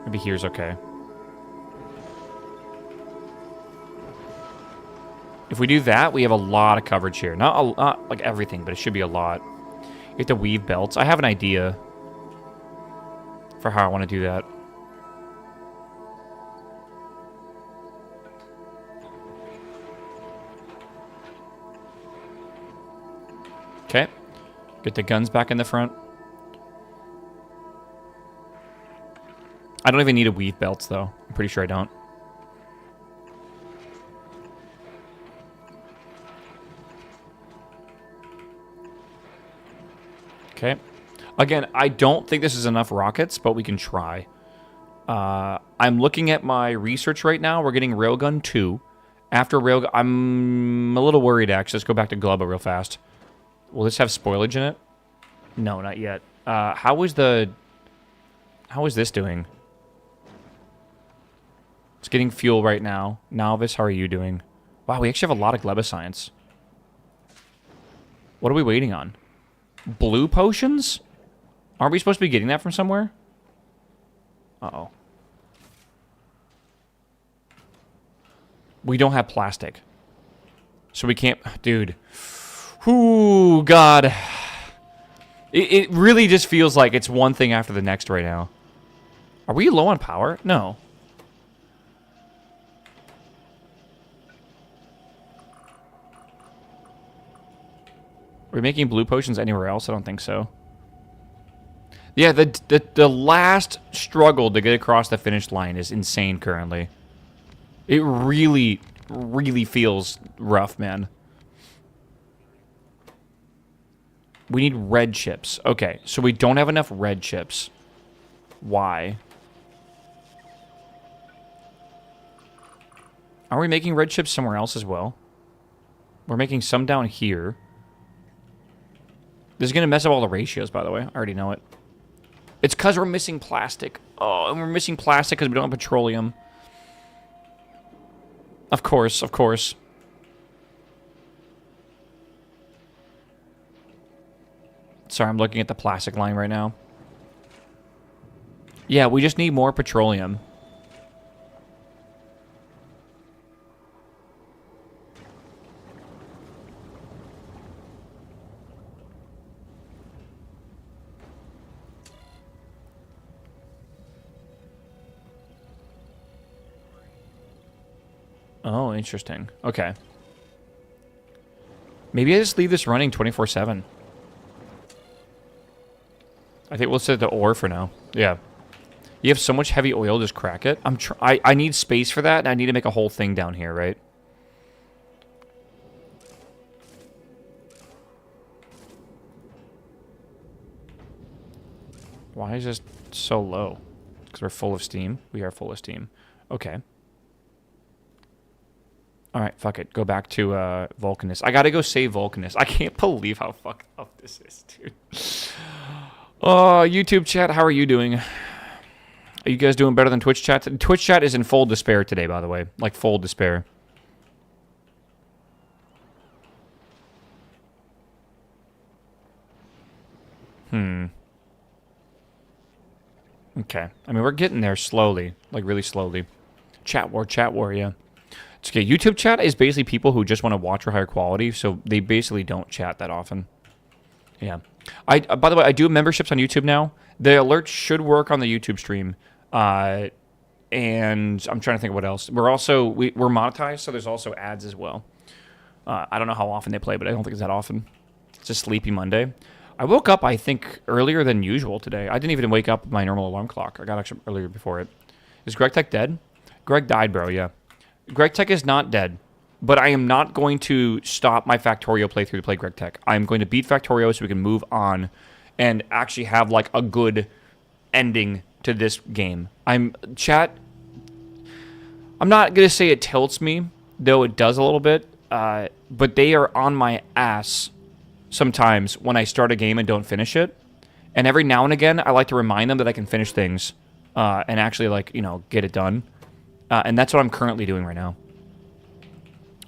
Maybe here's okay. If we do that, we have a lot of coverage here. Not like everything, but it should be a lot. You have to weave belts. I have an idea for how I want to do that. Okay. Get the guns back in the front. I don't even need to weave belts, though. I'm pretty sure I don't. Okay. Again, I don't think this is enough rockets, but we can try. I'm looking at my research right now. We're getting Railgun 2. After Railgun... I'm a little worried, actually. Let's go back to Glubba real fast. Will this have spoilage in it? No, not yet. How is this doing? It's getting fuel right now. Novice, how are you doing? Wow, we actually have a lot of Gleba science. What are we waiting on? Blue potions? Aren't we supposed to be getting that from somewhere? Uh-oh. We don't have plastic. So we can't... Dude. Ooh, God. It really just feels like it's one thing after the next right now. Are we low on power? No. Are we making blue potions anywhere else? I don't think so. Yeah, the last struggle to get across the finish line is insane currently. It really, really feels rough, man. We need red chips. Okay, so we don't have enough red chips. Why? Are we making red chips somewhere else as well? We're making some down here. This is going to mess up all the ratios, by the way. I already know it. It's because we're missing plastic. Oh, and we're missing plastic because we don't have petroleum. Of course, of course. Sorry, I'm looking at the plastic line right now. Yeah, we just need more petroleum. Oh, interesting. Okay. Maybe I just leave this running 24/7. I think we'll set the ore for now. Yeah. You have so much heavy oil, just crack it. I need space for that, and I need to make a whole thing down here, right? Why is this so low? Because we're full of steam. We are full of steam. Okay. Alright, fuck it. Go back to Vulcanus. I gotta go save Vulcanus. I can't believe how fucked up this is, dude. Oh, YouTube chat, how are you doing? Are you guys doing better than Twitch chat? Twitch chat is in full despair today, by the way. Like, full despair. Okay. I mean, we're getting there slowly. Like, really slowly. Chat war, yeah. It's okay. YouTube chat is basically people who just want to watch for higher quality, so they basically don't chat that often. Yeah. By the way, I do have memberships on YouTube now. The alerts should work on the YouTube stream. And I'm trying to think of what else. We're also, we're monetized, so there's also ads as well. I don't know how often they play, but I don't think it's that often. It's a sleepy Monday. I woke up, I think, earlier than usual today. I didn't even wake up with my normal alarm clock. I got actually earlier before it. Is Greg Tech dead? Greg died, bro, yeah. Greg Tech is not dead, but I am not going to stop my Factorio playthrough to play Greg Tech. I'm going to beat Factorio so we can move on and actually have, like, a good ending to this game. Chat, I'm not going to say it tilts me, though it does a little bit, but they are on my ass sometimes when I start a game and don't finish it. And every now and again, I like to remind them that I can finish things and actually, like, you know, get it done. And that's what I'm currently doing right now.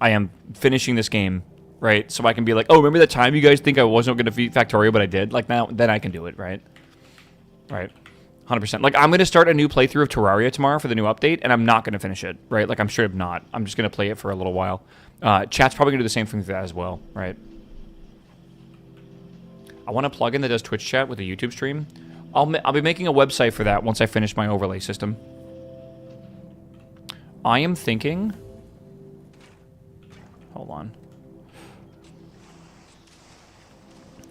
I am finishing this game, right? So I can be like, oh, remember that time you guys think I wasn't going to beat Factorio, but I did? Like, now, then I can do it, right? Right. 100%. Like, I'm going to start a new playthrough of Terraria tomorrow for the new update, and I'm not going to finish it, right? Like, I'm straight up not. I'm just going to play it for a little while. Chat's probably going to do the same thing for that as well, right? I want a plugin that does Twitch chat with a YouTube stream. I'll be making a website for that once I finish my overlay system. I am thinking... Hold on.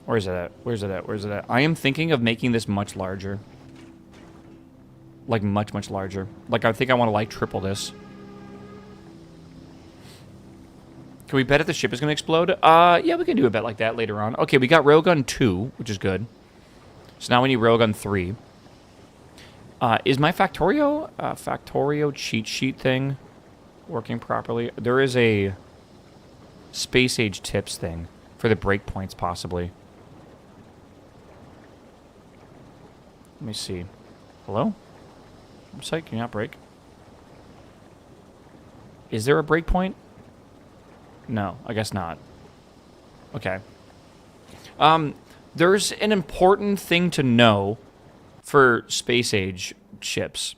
Where's it at? Where's it at? Where's it at? I am thinking of making this much larger. Like, much, much larger. Like, I think I want to, like, triple this. Can we bet if the ship is going to explode? Yeah, we can do a bet like that later on. Okay, we got Railgun 2, which is good. So now we need Railgun 3. Is my Factorio cheat sheet thing working properly? There is a space age tips thing for the breakpoints, possibly. Let me see. Hello? Website, can you not break? Is there a breakpoint? No, I guess not. Okay. There's an important thing to know for space age ships.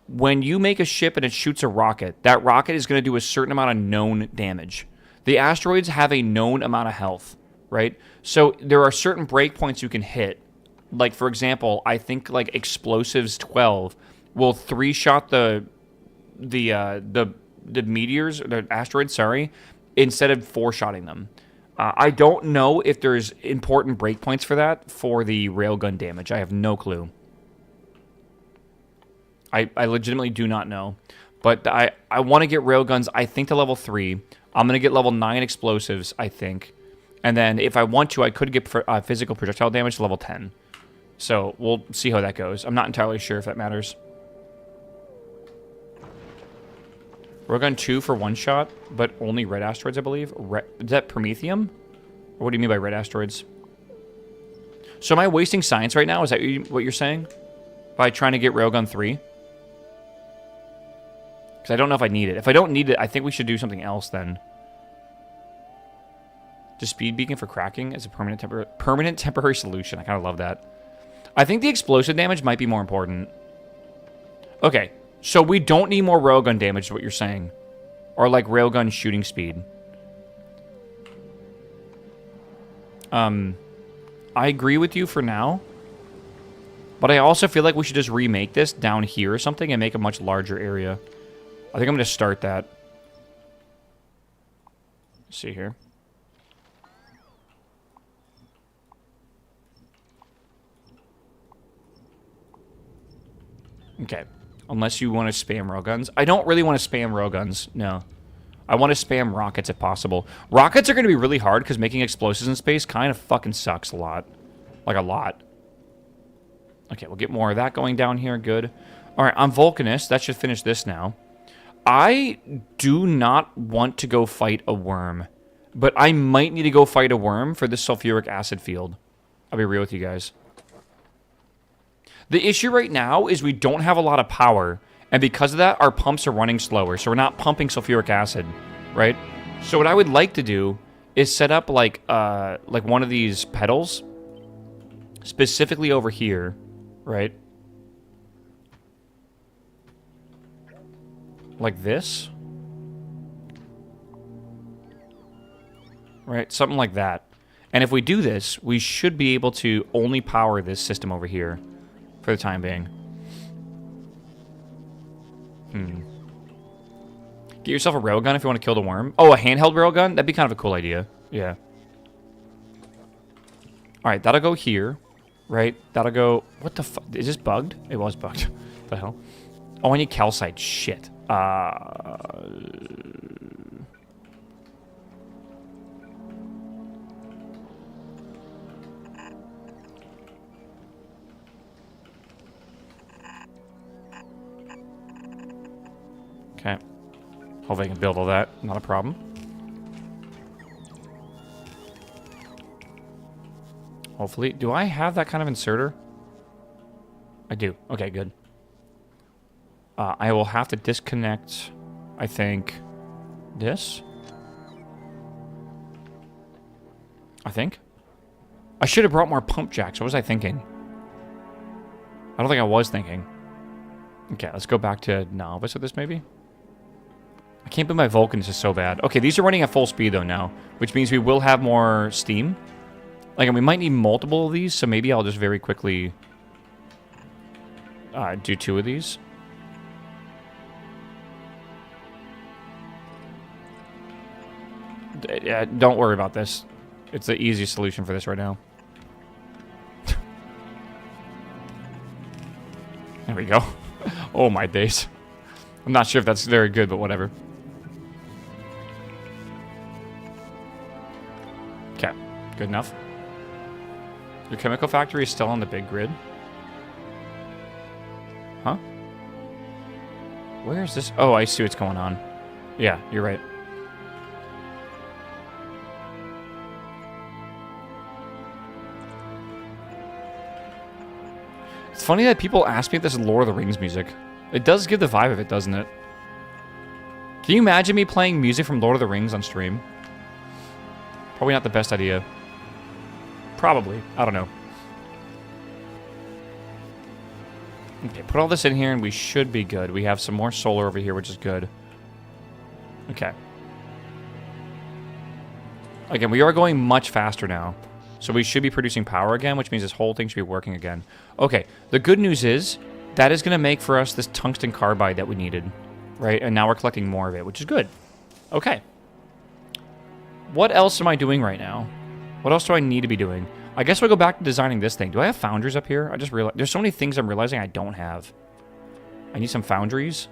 When you make a ship and it shoots a rocket, that rocket is going to do a certain amount of known damage. The asteroids have a known amount of health, right? So there are certain breakpoints you can hit. Like, for example, I think, like, Explosives 12 will 3-shot the meteors, the asteroids, sorry, instead of 4-shotting them. I don't know if there's important breakpoints for that for the railgun damage. I have no clue. I legitimately do not know. But I want to get railguns, I think, to level 3. I'm going to get level 9 explosives, I think. And then if I want to, I could get physical projectile damage to level 10. So we'll see how that goes. I'm not entirely sure if that matters. Railgun 2 for 1-shot, but only red asteroids, I believe. Is that Promethium? Or what do you mean by red asteroids? So am I wasting science right now? Is that what you're saying? By trying to get Railgun 3? Because I don't know if I need it. If I don't need it, I think we should do something else then. Just speed beacon for cracking as a permanent temporary solution. I kind of love that. I think the explosive damage might be more important. Okay. So we don't need more railgun damage, is what you're saying. Or, like, railgun shooting speed. I agree with you for now. But I also feel like we should just remake this down here or something and make a much larger area. I think I'm going to start that. Let's see here. Okay. Unless you want to spam railguns. I don't really want to spam railguns. No. I want to spam rockets if possible. Rockets are going to be really hard because making explosives in space kind of fucking sucks a lot. Like a lot. Okay, we'll get more of that going down here. Good. Alright, I'm Vulcanist. That should finish this now. I do not want to go fight a worm. But I might need to go fight a worm for this sulfuric acid field. I'll be real with you guys. The issue right now is we don't have a lot of power, and because of that, our pumps are running slower, so we're not pumping sulfuric acid, right? So what I would like to do is set up like one of these pedals, specifically over here, right? Like this. Right, something like that. And if we do this, we should be able to only power this system over here. For the time being. Get yourself a railgun if you want to kill the worm. Oh, a handheld railgun? That'd be kind of a cool idea. Yeah. Alright, that'll go here. Right? That'll go... What the fuck? Is this bugged? It was bugged. What the hell? Oh, I need calcite. Shit. Okay. Hopefully I can build all that. Not a problem. Hopefully. Do I have that kind of inserter? I do. Okay, good. I will have to disconnect, I think, this. I think. I should have brought more pump jacks. What was I thinking? I don't think I was thinking. Okay, let's go back to novice with this, maybe? I can't believe my Vulcans is so bad. Okay, these are running at full speed, though, now. Which means we will have more steam. Like, and we might need multiple of these, so maybe I'll just very quickly... do 2 of these. Yeah, don't worry about this. It's the easiest solution for this right now. There we go. Oh, my days. I'm not sure if that's very good, but whatever. Okay, good enough. Your chemical factory is still on the big grid? Huh? Where is this? Oh, I see what's going on. Yeah, you're right. It's funny that people ask me if this is Lord of the Rings music. It does give the vibe of it, doesn't it? Can you imagine me playing music from Lord of the Rings on stream? Probably not the best idea. Probably. I don't know. Okay, put all this in here and we should be good. We have some more solar over here, which is good. Okay. Again, we are going much faster now. So we should be producing power again, which means this whole thing should be working again. Okay, the good news is that is going to make for us this tungsten carbide that we needed. Right? And now we're collecting more of it, which is good. Okay. What else am I doing right now? What else do I need to be doing? I guess we'll go back to designing this thing. Do I have foundries up here? I just realized there's so many things I'm realizing I don't have. I need some foundries.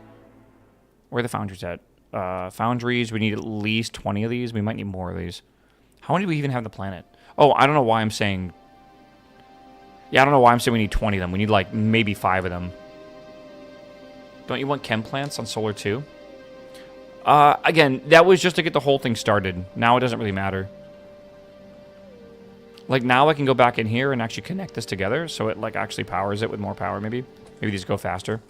Where are the foundries at? Foundries, we need at least 20 of these. We might need more of these. How many do we even have on the planet? Oh, I don't know why I'm saying... Yeah, I don't know why I'm saying we need 20 of them. We need, like, maybe 5 of them. Don't you want chem plants on solar too? Again, that was just to get the whole thing started. Now it doesn't really matter. Like, now I can go back in here and actually connect this together, so it, like, actually powers it with more power, maybe. Maybe these go faster.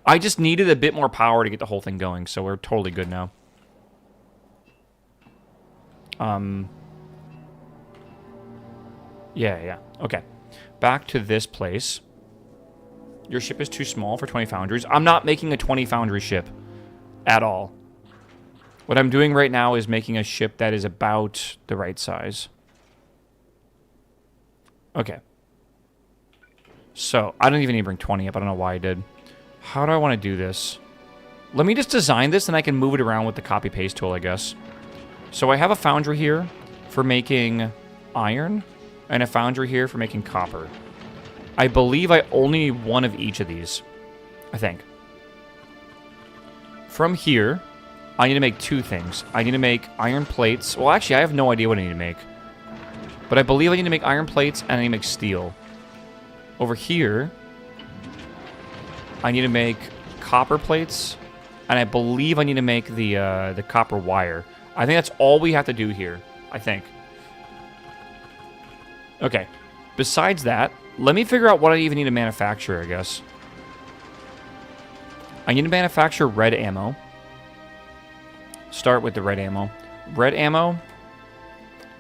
I just needed a bit more power to get the whole thing going, so we're totally good now. Yeah. Okay. Back to this place. Your ship is too small for 20 foundries. I'm not making a 20 foundry ship at all. What I'm doing right now is making a ship that is about the right size. Okay. So, I don't even need to bring 20 up. I don't know why I did. How do I want to do this? Let me just design this, and I can move it around with the copy-paste tool, I guess. So I have a foundry here for making iron and a foundry here for making copper. I believe I only need one of each of these, I think. From here, I need to make two things. I need to make iron plates. Well, actually, I have no idea what I need to make. But I believe I need to make iron plates and I need to make steel. Over here, I need to make copper plates, and I believe I need to make the copper wire. I think that's all we have to do here, I think. Okay. Besides that, let me figure out what I even need to manufacture, I guess. I need to manufacture red ammo. Start with the red ammo. Red ammo.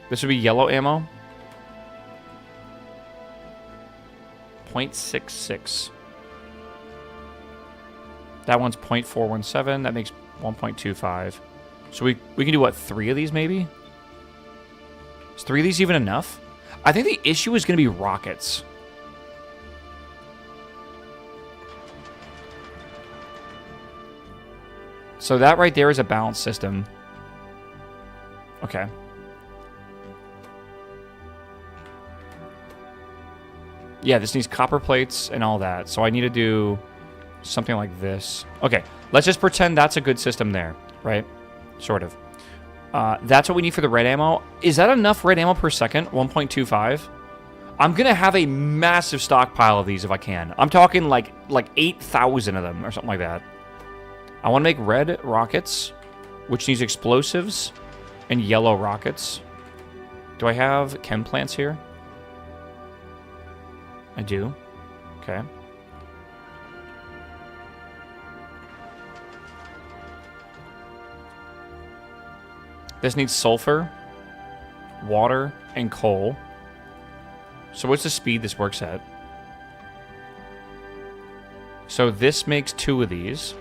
This would be yellow ammo. 0.66. That one's 0.417. That makes 1.25. So we can do, what, 3 of these maybe? Is 3 of these even enough? I think the issue is going to be rockets. So that right there is a balanced system. Okay. Yeah, this needs copper plates and all that. So I need to do something like this. Okay, let's just pretend that's a good system there, right? Sort of. That's what we need for the red ammo. Is that enough red ammo per second? 1.25? I'm going to have a massive stockpile of these if I can. I'm talking like 8,000 of them or something like that. I want to make red rockets, which needs explosives, and yellow rockets. Do I have chem plants here? I do. Okay. This needs sulfur, water, and coal. So what's the speed this works at? So this makes 2 of these.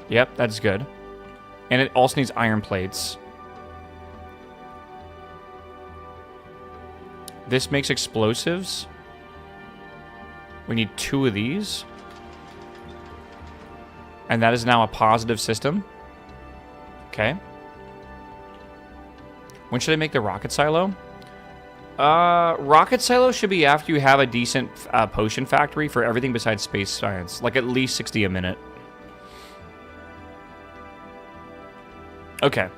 Yep, that's good. And it also needs iron plates. This makes explosives. We need 2 of these. And that is now a positive system. Okay. When should I make the rocket silo? Rocket silo should be after you have a decent potion factory for everything besides space science. Like at least 60 a minute. Okay.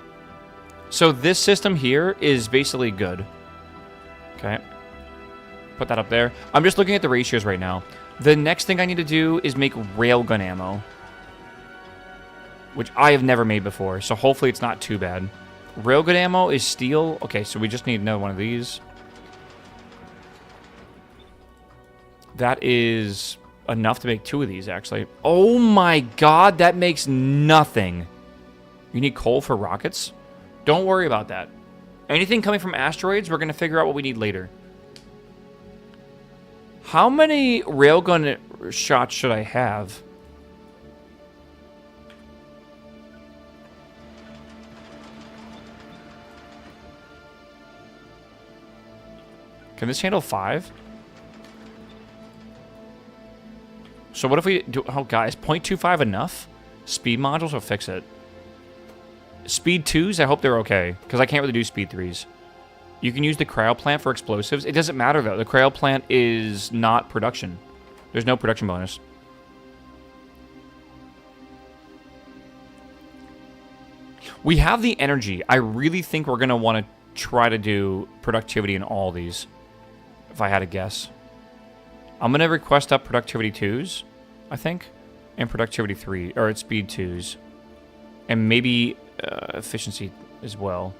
So this system here is basically good. Okay. Put that up there. I'm just looking at the ratios right now. The next thing I need to do is make railgun ammo. Which I have never made before, so hopefully it's not too bad. Railgun ammo is steel. Okay, so we just need another one of these. That is enough to make 2 of these, actually. Oh my god, that makes nothing. You need coal for rockets? Don't worry about that. Anything coming from asteroids, we're going to figure out what we need later. How many railgun shots should I have? Can this handle 5? So what if we do... Oh, guys, 0.25 enough? Speed modules will fix it. Speed 2s, I hope they're okay, because I can't really do speed 3s. You can use the cryo plant for explosives. It doesn't matter, though. The cryo plant is not production. There's no production bonus. We have the energy. I really think we're going to want to try to do productivity in all these, if I had to guess. I'm going to request up productivity 2s, I think, and productivity 3, or at speed 2s. And maybe efficiency as well.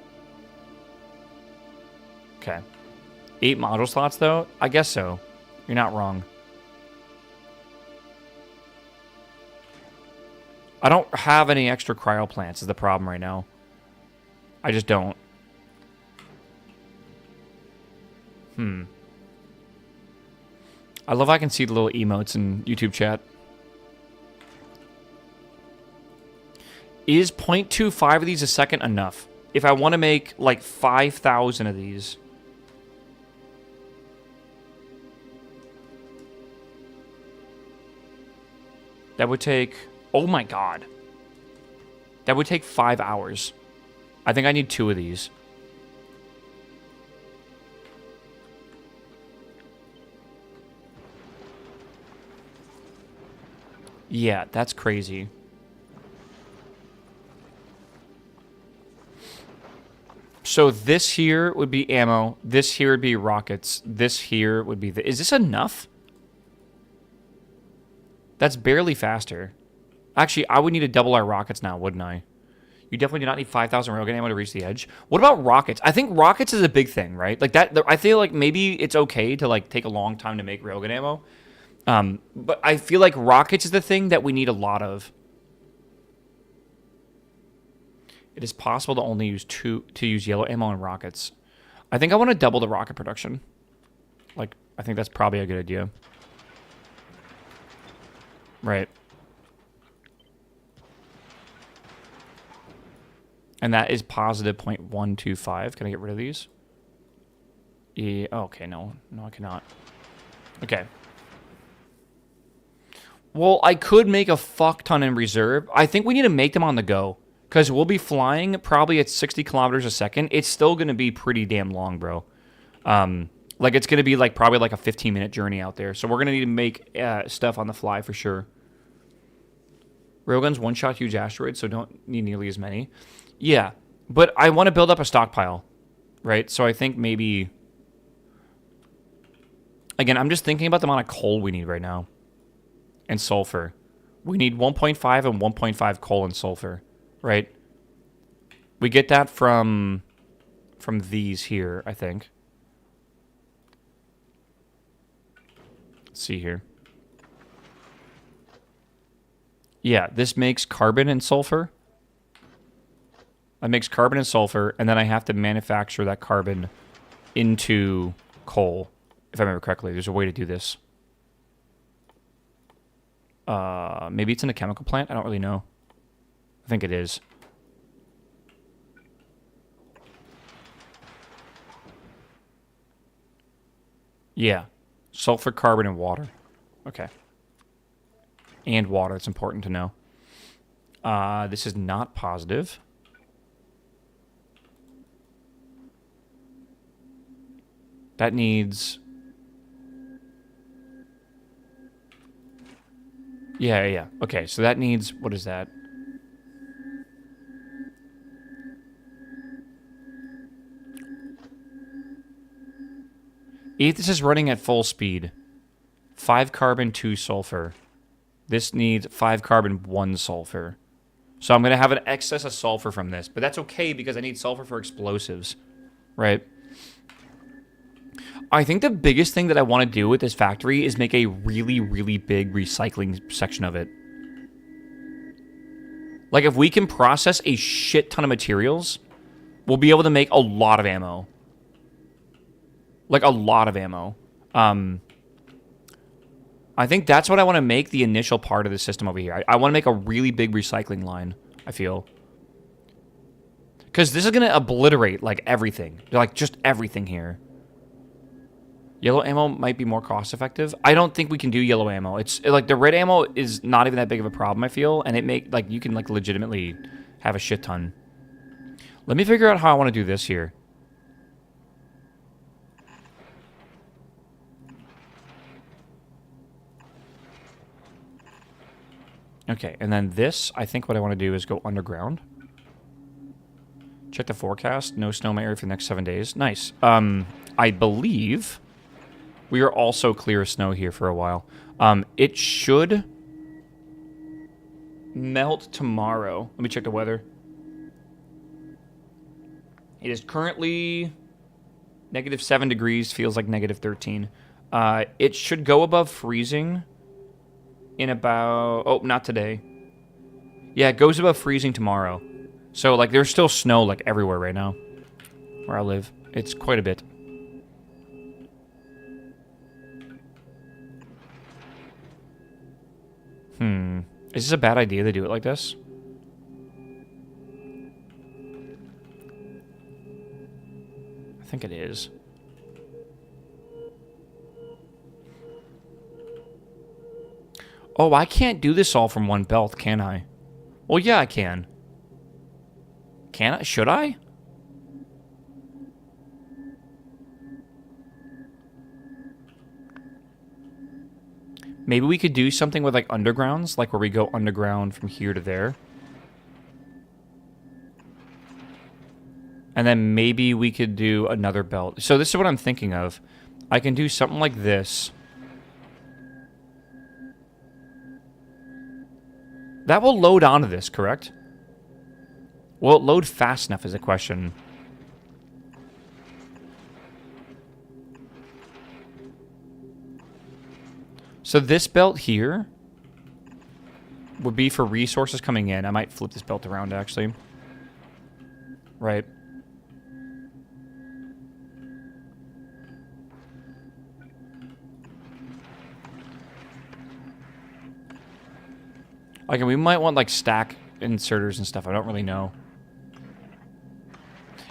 Okay. 8 module slots, though? I guess so. You're not wrong. I don't have any extra cryo plants is the problem right now. I just don't. I love how I can see the little emotes in YouTube chat. Is 0.25 of these a second enough? If I want to make like 5,000 of these. That would take... Oh my god. That would take 5 hours. I think I need 2 of these. Yeah, that's crazy. So this here would be ammo. This here would be rockets. This here would be the... Is this enough? That's barely faster. Actually, I would need to double our rockets now, wouldn't I? You definitely do not need 5,000 railgun ammo to reach the edge. What about rockets? I think rockets is a big thing, right? Like that. I feel like maybe it's okay to like take a long time to make railgun ammo. But I feel like rockets is the thing that we need a lot of. It is possible to only use use yellow ammo and rockets. I think I want to double the rocket production. Like, I think that's probably a good idea. Right. And that is positive 0.125. Can I get rid of these? Yeah. Oh, okay, no. No, I cannot. Okay. Well, I could make a fuck ton in reserve. I think we need to make them on the go. Because we'll be flying probably at 60 kilometers a second. It's still going to be pretty damn long, bro. Like, it's going to be like probably like a 15-minute journey out there. So we're going to need to make stuff on the fly for sure. Railguns one-shot huge asteroids, so don't need nearly as many. Yeah, but I want to build up a stockpile, right? So I think maybe... Again, I'm just thinking about the amount of coal we need right now. And sulfur. We need 1.5 and 1.5 coal and sulfur. Right? We get that from these here, I think. Let's see here. Yeah, this makes carbon and sulfur. That makes carbon and sulfur, and then I have to manufacture that carbon into coal, if I remember correctly. There's a way to do this. Maybe it's in a chemical plant? I don't really know. I think it is. Yeah. Sulfur, carbon, and water. Okay. And water. It's important to know. This is not positive. That needs... Yeah. Okay, so that needs... What is that? This is running at full speed. 5 carbon, 2 sulfur. This needs 5 carbon, 1 sulfur. So I'm going to have an excess of sulfur from this. But that's okay because I need sulfur for explosives. Right? I think the biggest thing that I want to do with this factory is make a really, really big recycling section of it. Like, if we can process a shit ton of materials, we'll be able to make a lot of ammo. Like, a lot of ammo. I think that's what I want to make the initial part of the system over here. I want to make a really big recycling line, I feel. Because this is going to obliterate, like, everything. Like, just everything here. Yellow ammo might be more cost-effective. I don't think we can do yellow ammo. It's, like, the red ammo is not even that big of a problem, I feel. And like, you can, like, legitimately have a shit ton. Let me figure out how I want to do this here. Okay, and then this, I think what I want to do is go underground. Check the forecast. No snow in my area for the next 7 days. Nice. I believe we are also clear of snow here for a while. It should melt tomorrow. Let me check the weather. It is currently -7 degrees. Feels like -13. It should go above freezing in about... Oh, not today. Yeah, it goes above freezing tomorrow. So, like, there's still snow, like, everywhere right now. Where I live. It's quite a bit. Is this a bad idea to do it like this? I think it is. Oh, I can't do this all from one belt, can I? Well, yeah, I can. Can I? Should I? Maybe we could do something with like undergrounds, like where we go underground from here to there. And then maybe we could do another belt. So this is what I'm thinking of. I can do something like this. That will load onto this, correct? Will it load fast enough is a question. So this belt here would be for resources coming in. I might flip this belt around, actually. Right. Okay, we might want, like, stack inserters and stuff. I don't really know.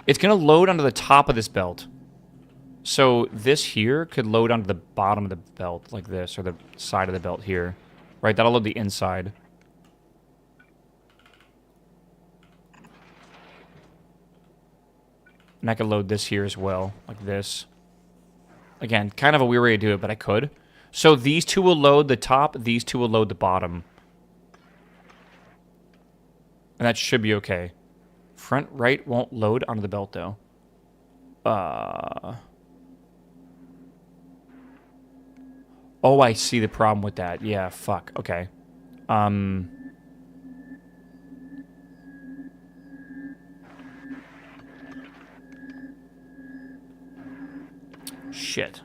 It's going to load onto the top of this belt. So this here could load onto the bottom of the belt, like this, or the side of the belt here. Right, that'll load the inside. And I could load this here as well, like this. Again, kind of a weird way to do it, but I could. So these two will load the top, these two will load the bottom. And that should be okay. Front right won't load onto the belt, though. Oh, I see the problem with that. Yeah, fuck. Okay. Shit.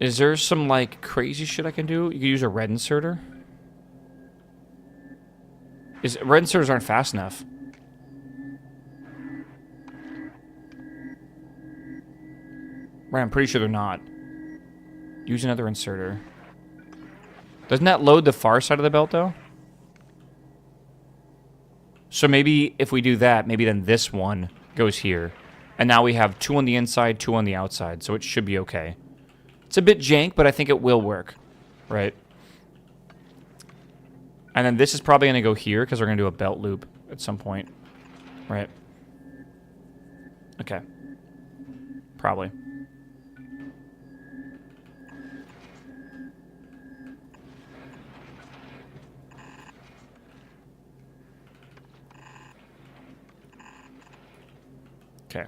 Is there some, like, crazy shit I can do? You can use a red inserter? Red inserters aren't fast enough. Right, I'm pretty sure they're not. Use another inserter. Doesn't that load the far side of the belt, though? So maybe if we do that, maybe then this one goes here. And now we have 2 on the inside, 2 on the outside, so it should be okay. It's a bit jank, but I think it will work. Right? And then this is probably going to go here, because we're going to do a belt loop at some point. Right? Okay. Probably. Okay.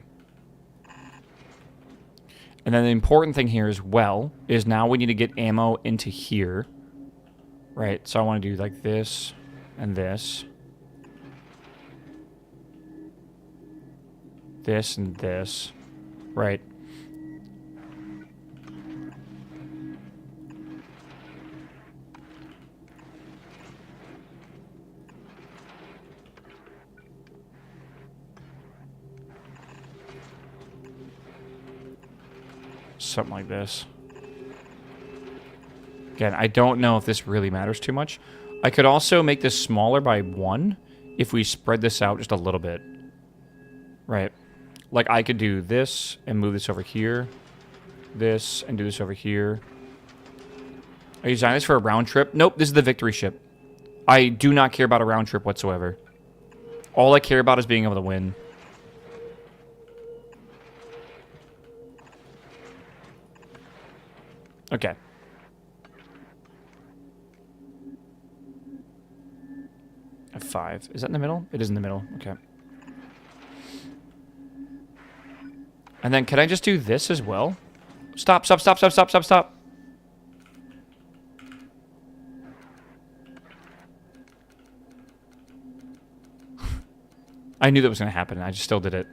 And then the important thing here as well is now we need to get ammo into here. Right, so I want to do like this and this. This and this. Right. Something like this. Again, I don't know if this really matters too much. I could also make this smaller by 1 if we spread this out just a little bit. Right. Like, I could do this and move this over here. This and do this over here. Are you designing this for a round trip? Nope, this is the victory ship. I do not care about a round trip whatsoever. All I care about is being able to win. Okay. F5. Is that in the middle? It is in the middle. Okay. And then can I just do this as well? Stop, stop, stop, stop, stop, stop, stop. I knew that was going to happen, and I just still did it.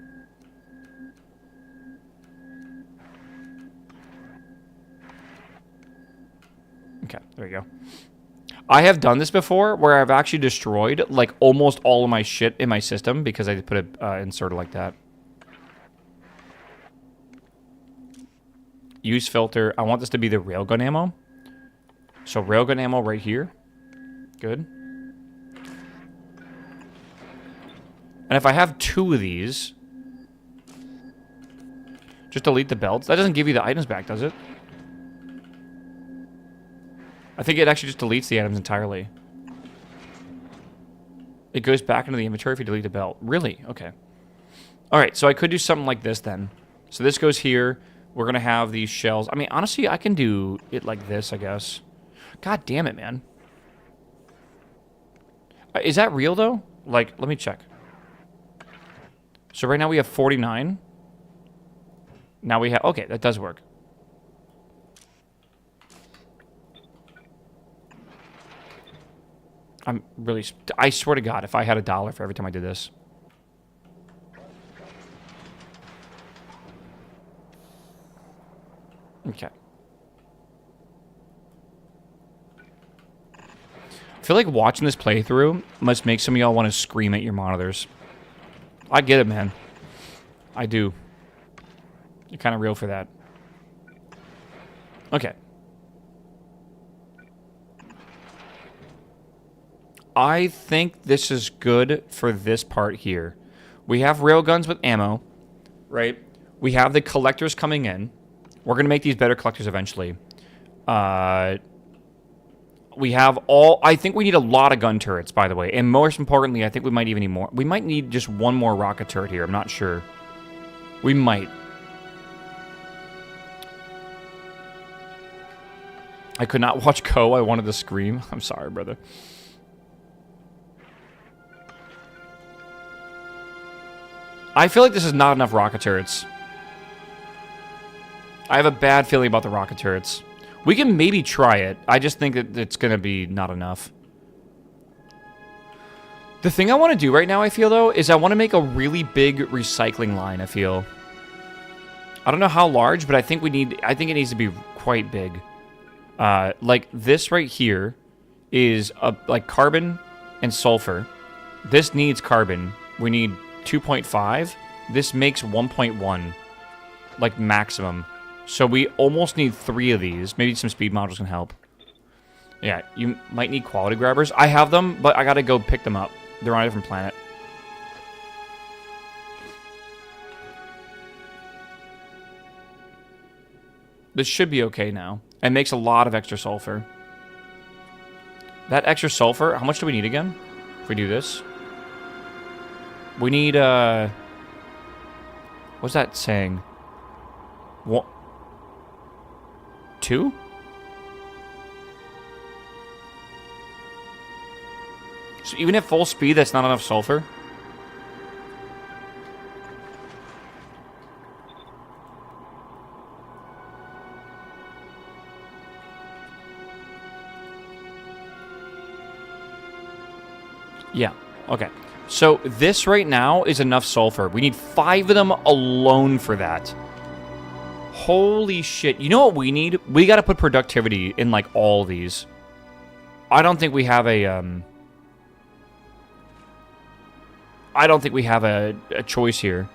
Okay, there we go. I have done this before, where I've actually destroyed, like, almost all of my shit in my system because I put an inserter like that. Use filter. I want this to be the railgun ammo. So railgun ammo right here. Good. And if I have 2 of these, just delete the belts. That doesn't give you the items back, does it? I think it actually just deletes the items entirely. It goes back into the inventory if you delete a belt. Really? Okay. Alright, so I could do something like this then. So this goes here. We're going to have these shells. I mean, honestly, I can do it like this, I guess. God damn it, man. Is that real, though? Like, let me check. So right now we have 49. Now we have... Okay, that does work. I'm really... I swear to God, if I had $1 for every time I did this. Okay. I feel like watching this playthrough must make some of y'all want to scream at your monitors. I get it, man. I do. You're kind of real for that. Okay. I think this is good for this part here. We have railguns with ammo, right? We have the collectors coming in. We're going to make these better collectors eventually. We have all... I think we need a lot of gun turrets, by the way. And most importantly, I think we might even need more. We might need just one more rocket turret here. I'm not sure. We might. I could not watch Ko. I wanted to scream. I'm sorry, brother. I feel like this is not enough rocket turrets. I have a bad feeling about the rocket turrets. We can maybe try it. I just think that it's going to be not enough. The thing I want to do right now, I feel, though, is I want to make a really big recycling line, I feel. I don't know how large, but I think it needs to be quite big. Like, this right here is, like, carbon and sulfur. This needs carbon. We need 2.5. This makes 1.1. Like, maximum. So we almost need 3 of these. Maybe some speed modules can help. Yeah, you might need quality grabbers. I have them, but I gotta go pick them up. They're on a different planet. This should be okay now. It makes a lot of extra sulfur. That extra sulfur, how much do we need again? If we do this? We need, what's that saying? What? 2? So even at full speed, that's not enough sulfur? Yeah, okay. So this right now is enough sulfur. We need 5 of them alone for that. Holy shit. You know what we need? We gotta put productivity in, like, all these. I don't think we have a, I don't think we have a choice here.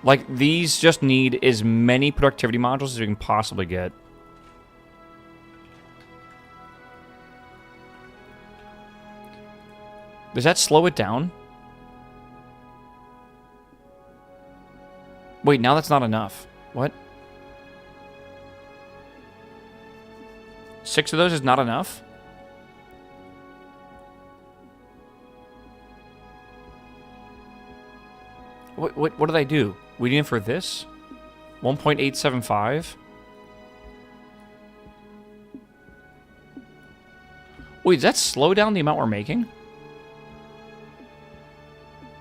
Like, these just need as many productivity modules as we can possibly get. Does that slow it down? Wait, now that's not enough. What? 6 of those is not enough? What did I do? We need it for this? 1.875? Wait, does that slow down the amount we're making?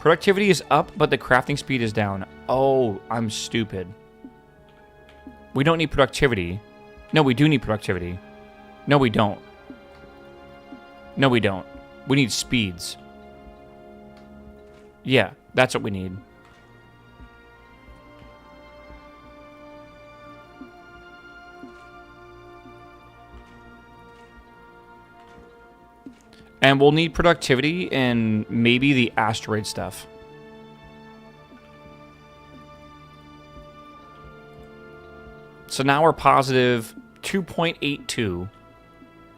Productivity is up, but the crafting speed is down. Oh, I'm stupid. We don't need productivity. No, we do need productivity. No, we don't. No, we don't. We need speeds. Yeah, that's what we need. And we'll need productivity in maybe the asteroid stuff. So now we're positive 2.82,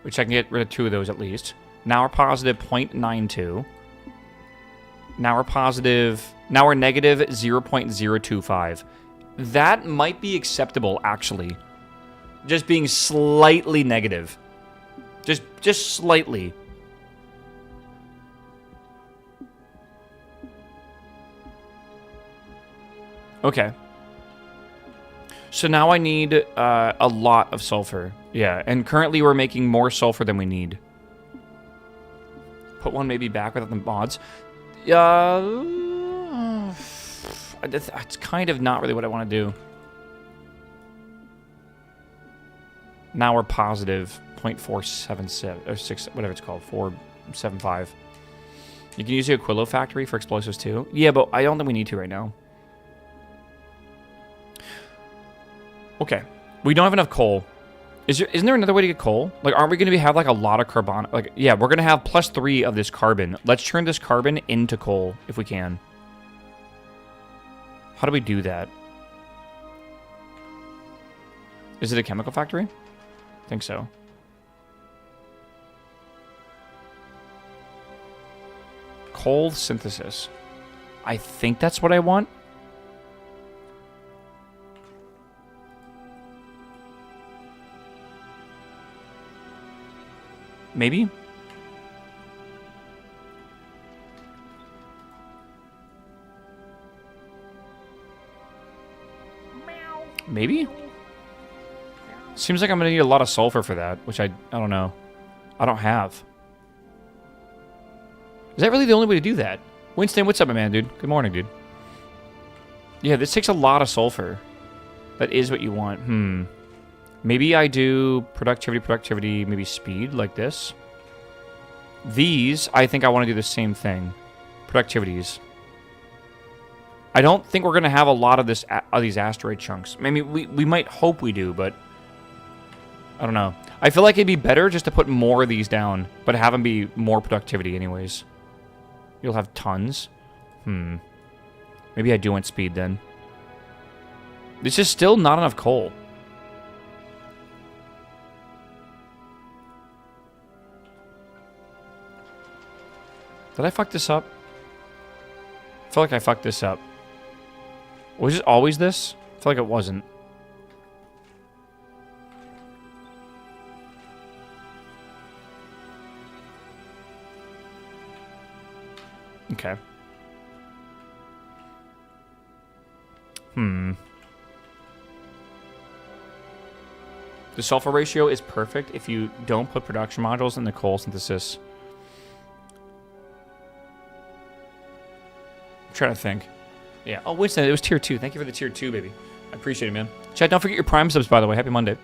which I can get rid of 2 of those at least. Now we're positive 0.92. Now we're positive... Now we're negative 0.025. That might be acceptable, actually. just being slightly negative. Just slightly. Okay. So now I need a lot of sulfur. Yeah, and currently we're making more sulfur than we need. Put one maybe back without the mods. It's kind of not really what I want to do. Now we're positive 0.477 or 6, whatever it's called, 475. You can use the Aquilo factory for explosives too. Yeah, but I don't think we need to right now. Okay, we don't have enough coal. Isn't there another way to get coal? Like, aren't we going to have like a lot of carbon? Like, yeah, we're going to have +3 of this carbon. Let's turn this carbon into coal if we can. How do we do that? Is it a chemical factory? I think so. Coal synthesis. I think that's what I want. Maybe? Maybe? Seems like I'm gonna need a lot of sulfur for that, which I don't know. I don't have. Is that really the only way to do that? Winston, what's up, my man, dude? Good morning, dude. Yeah, this takes a lot of sulfur. That is what you want. Maybe I do productivity, maybe speed, like this. These, I think I want to do the same thing. Productivities. I don't think we're going to have a lot of these asteroid chunks. Maybe we might hope we do, but I don't know. I feel like it'd be better just to put more of these down, but have them be more productivity anyways. You'll have tons. Maybe I do want speed then. This is still not enough coal. Did I fuck this up? I feel like I fucked this up. Was it always this? I feel like it wasn't. Okay. The sulfur ratio is perfect if you don't put production modules in the coal synthesis. I'm trying to think. Yeah. Oh, Winston, it was tier 2. Thank you for the tier 2, baby. I appreciate it, man. Chat, don't forget your Prime subs, by the way. Happy Monday.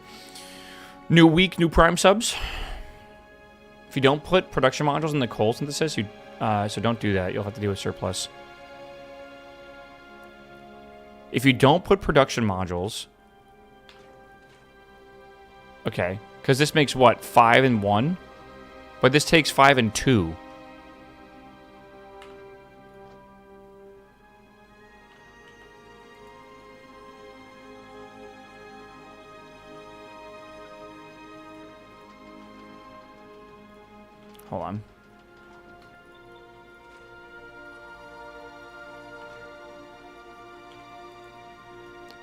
New week, new Prime subs. If you don't put production modules in the coal synthesis, so don't do that. You'll have to do a surplus. If you don't put production modules... Okay. Because this makes, what, 5 and 1? But this takes 5 and 2. Hold on.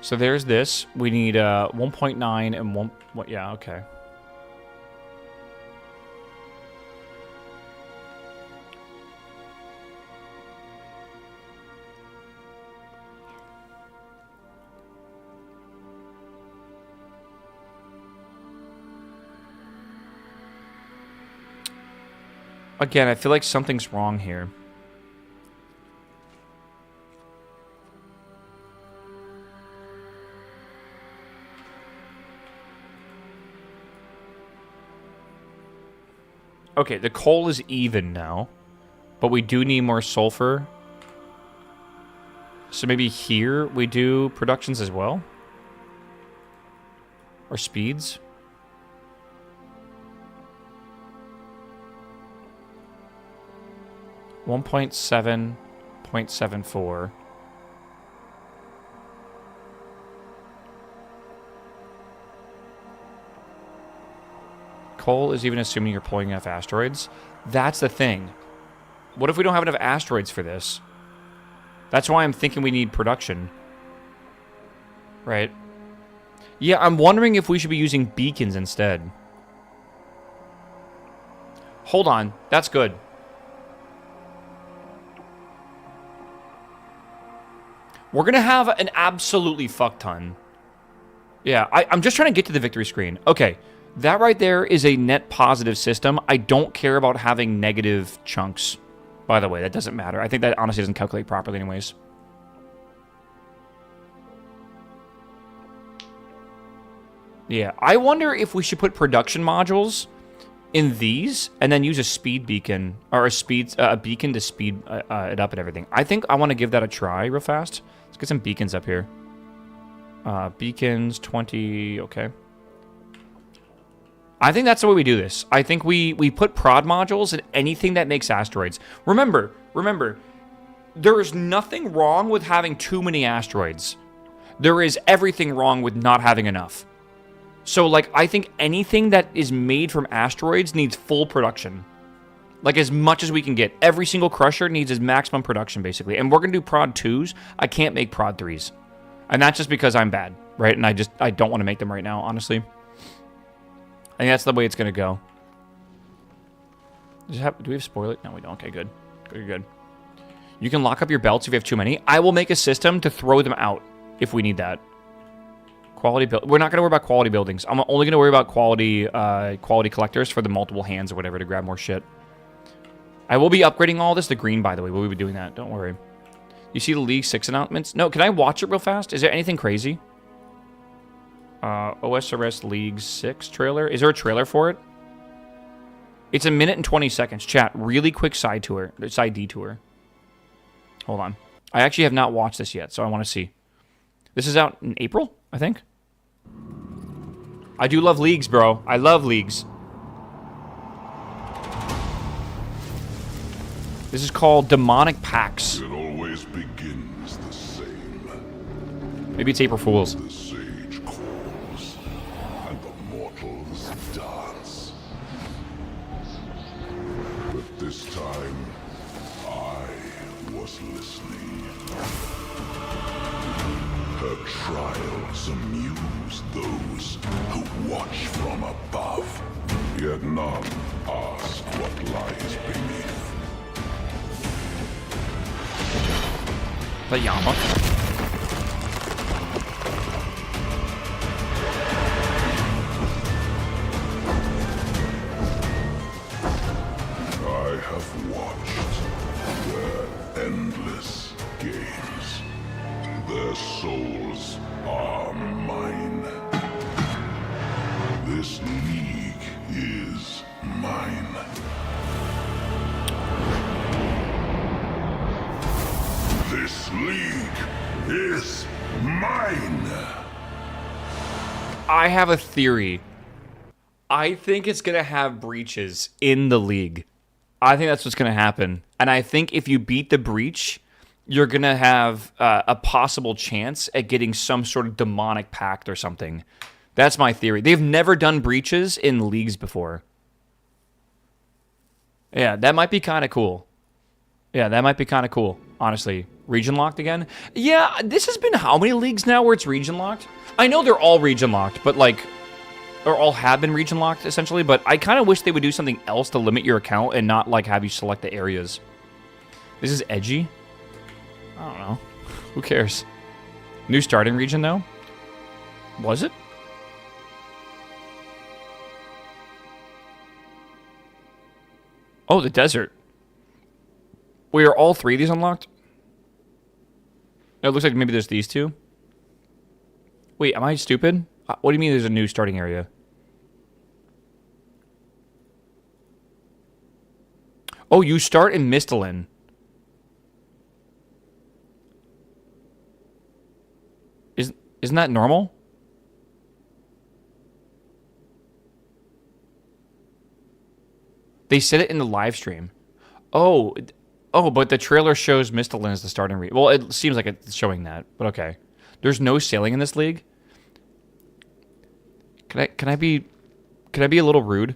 So there's this. We need 1.9 and 1... What? Yeah, okay. Again, I feel like something's wrong here. Okay, the coal is even now, but we do need more sulfur. So maybe here we do productions as well? Or speeds? .7.74. Coal is even assuming you're pulling enough asteroids. That's the thing. What if we don't have enough asteroids for this? That's why I'm thinking we need production. Right? Yeah, I'm wondering if we should be using beacons instead. Hold on. That's good. We're going to have an absolutely fuck ton. Yeah, I'm just trying to get to the victory screen. Okay, that right there is a net positive system. I don't care about having negative chunks. By the way, that doesn't matter. I think that honestly doesn't calculate properly anyways. Yeah, I wonder if we should put production modules in these and then use a speed beacon or a beacon to speed it up and everything. I think I want to give that a try real fast. Let's get some beacons up here. Beacons 20, okay. I think that's the way we do this. I think we put prod modules in anything that makes asteroids. Remember, there is nothing wrong with having too many asteroids. There is everything wrong with not having enough. So, like, I think anything that is made from asteroids needs full production. Like, as much as we can get. Every single crusher needs its maximum production, basically. And we're going to do prod 2s. I can't make prod 3s. And that's just because I'm bad, right? And I don't want to make them right now, honestly. I think that's the way it's going to go. Do we have spoiler? No, we don't. Okay, good. Good. You can lock up your belts if you have too many. I will make a system to throw them out if we need that. Quality build. We're not going to worry about quality buildings. I'm only going to worry about quality collectors for the multiple hands or whatever to grab more shit. I will be upgrading all this to green, by the way. We'll be doing that. Don't worry. You see the League 6 announcements? No, can I watch it real fast? Is there anything crazy? OSRS League 6 trailer. Is there a trailer for it? It's 1 minute and 20 seconds. Chat, really quick side detour. Hold on. I actually have not watched this yet, so I want to see. This is out in April, I think. I do love leagues, bro. I love leagues. This is called Demonic Packs. It always begins the same. Maybe it's April Fool's. The sage calls, and the mortals dance. But this time, I was listening. Her trials amuse those who watch from above. Yet none ask what lies beneath. The Yama. I have watched their endless games. Their souls are mine. This league is mine. This league is mine. I have a theory. I think it's going to have breaches in the league. I think that's what's going to happen. And I think if you beat the breach, you're going to have a possible chance at getting some sort of demonic pact or something. That's my theory. They've never done breaches in leagues before. Yeah, that might be kind of cool. Honestly. Region locked again? Yeah, this has been how many leagues now where it's region locked? I know they're all region locked, but like, or all have been region locked essentially, but I kind of wish they would do something else to limit your account and not like have you select the areas. This is edgy. I don't know. Who cares? New starting region though? Was it? Oh, the desert. Wait, are all 3 of these unlocked? No, it looks like maybe there's these 2. Wait, am I stupid? What do you mean there's a new starting area? Oh, you start in Mistalin. Isn't that normal? They said it in the live stream. Oh, but the trailer shows Mistalin as the starting region. Well, it seems like it's showing that, but okay. There's no sailing in this league. Can I be a little rude?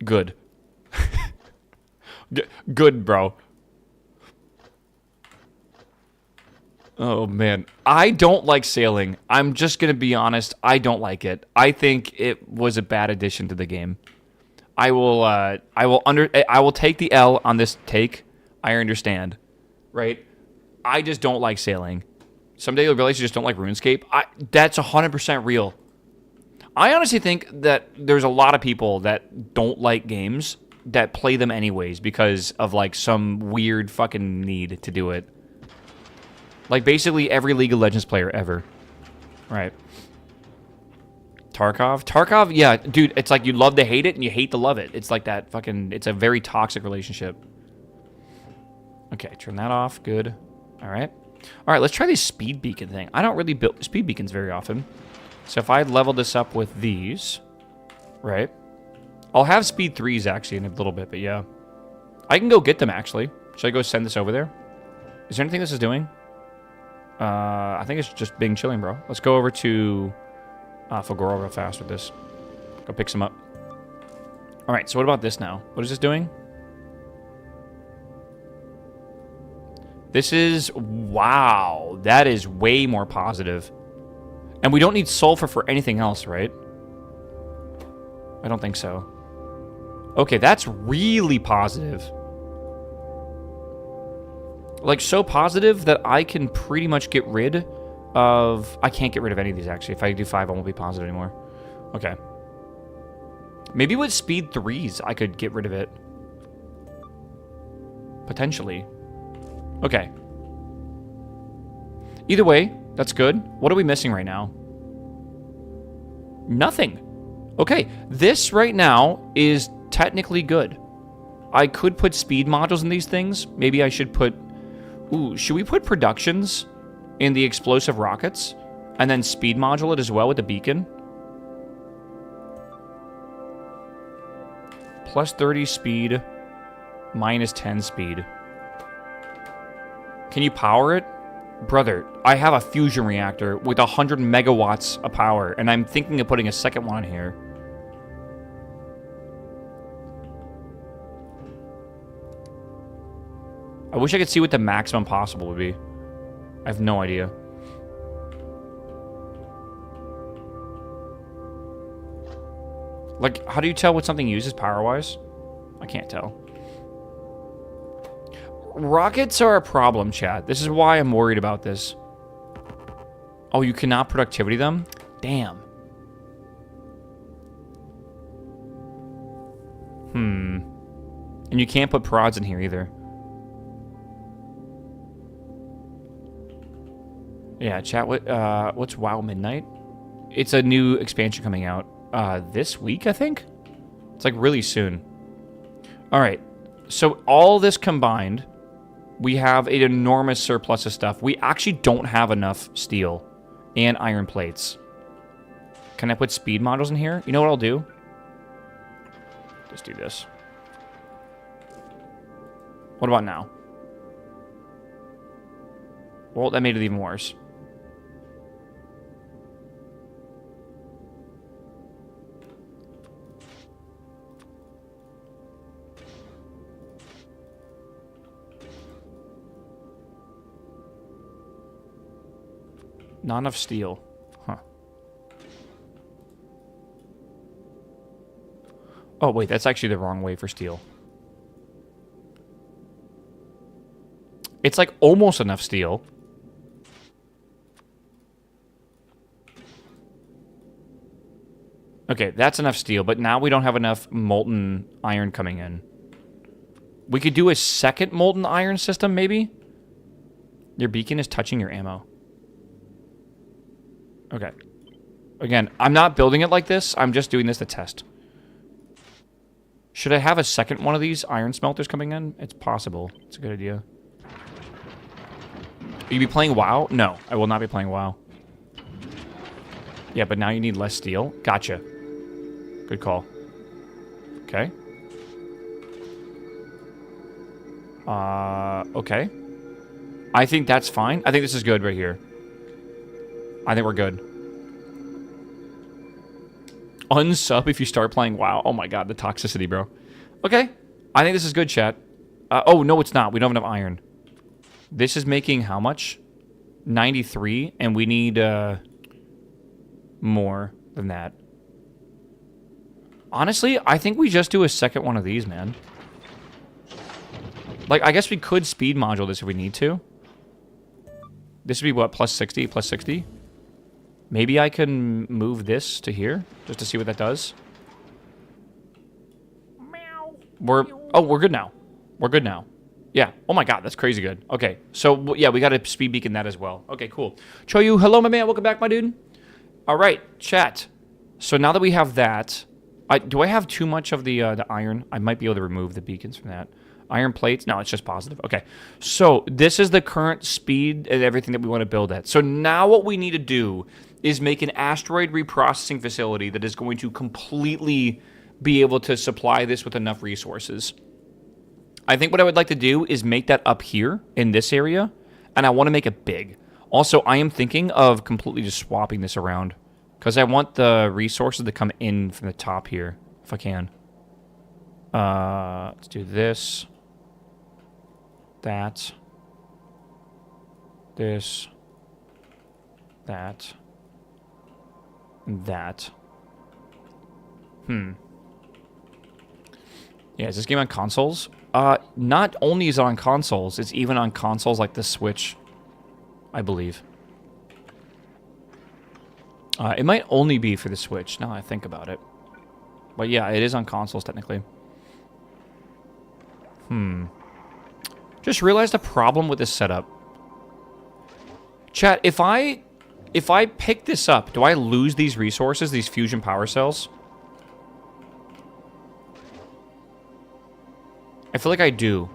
Good. Good, bro. Oh, man. I don't like sailing. I'm just going to be honest. I don't like it. I think it was a bad addition to the game. I will take the L on this take. I understand. Right? I just don't like sailing. Someday you'll realize you just don't like RuneScape. That's 100% real. I honestly think that there's a lot of people that don't like games that play them anyways because of, like, some weird fucking need to do it. Like, basically every League of Legends player ever. Right. Tarkov? Tarkov, yeah, dude, it's like you love to hate it and you hate to love it. It's like that fucking... It's a very toxic relationship. Okay, turn that off. Good. All right. All right, let's try this speed beacon thing. I don't really build speed beacons very often. So if I level this up with these... Right. I'll have speed 3s, actually, in a little bit, but yeah. I can go get them, actually. Should I go send this over there? Is there anything this is doing? I think it's just being chilling, bro. Let's go over to Factorio real fast with this. Go pick some up. All right, so what about this now? What is this doing? This is... Wow. That is way more positive. And we don't need sulfur for anything else, right? I don't think so. Okay, that's really positive. Like, so positive that I can pretty much get rid of... I can't get rid of any of these, actually. If I do 5, I won't be positive anymore. Okay. Maybe with speed 3s, I could get rid of it. Potentially. Okay. Either way, that's good. What are we missing right now? Nothing. Okay, this right now is technically good. I could put speed modules in these things. Maybe I should put... Ooh, should we put productions in the explosive rockets? And then speed module it as well with the beacon? Plus 30 speed, minus 10 speed. Can you power it? Brother, I have a fusion reactor with 100 megawatts of power, and I'm thinking of putting a second one in here. I wish I could see what the maximum possible would be. I have no idea. Like, how do you tell what something uses power-wise? I can't tell. Rockets are a problem, chat. This is why I'm worried about this. Oh, you cannot productivity them? Damn. And you can't put prods in here either. Yeah, chat, what's WoW Midnight? It's a new expansion coming out this week, I think? It's like really soon. Alright, so all this combined, we have an enormous surplus of stuff. We actually don't have enough steel and iron plates. Can I put speed modules in here? You know what I'll do? Just do this. What about now? Well, that made it even worse. Not enough steel. Huh. Oh, wait, that's actually the wrong way for steel. It's like almost enough steel. Okay, that's enough steel, but now we don't have enough molten iron coming in. We could do a second molten iron system, maybe? Your beacon is touching your ammo. Okay. Again, I'm not building it like this. I'm just doing this to test. Should I have a second one of these iron smelters coming in? It's possible. It's a good idea. Will you be playing WoW? No, I will not be playing WoW. Yeah, but now you need less steel. Gotcha. Good call. Okay. Okay. I think that's fine. I think this is good right here. I think we're good. Unsub if you start playing WoW. Oh my god, the toxicity, bro. Okay. I think this is good, chat. Oh, no, it's not. We don't have enough iron. This is making how much? 93, and we need more than that. Honestly, I think we just do a second one of these, man. Like, I guess we could speed module this if we need to. This would be, what, plus 60, plus 60? Maybe I can move this to here, just to see what that does. We're good now. We're good now. Yeah. Oh my god, that's crazy good. Okay, so, yeah, we got a speed beacon that as well. Okay, cool. Choyu, hello, my man. Welcome back, my dude. All right, chat. So now that we have that, do I have too much of the iron? I might be able to remove the beacons from that. Iron plates? No, it's just positive. Okay. So this is the current speed and everything that we want to build at. So now what we need to do is make an asteroid reprocessing facility that is going to completely be able to supply this with enough resources. I think what I would like to do is make that up here in this area, and I want to make it big. Also, I am thinking of completely just swapping this around because I want the resources to come in from the top here, if I can. Let's do this. That. This. That. And that. Yeah, is this game on consoles? Not only is it on consoles, it's even on consoles like the Switch, I believe. It might only be for the Switch, now that I think about it. But yeah, it is on consoles, technically. Just realized a problem with this setup. Chat, if I pick this up, do I lose these resources, these fusion power cells? I feel like I do.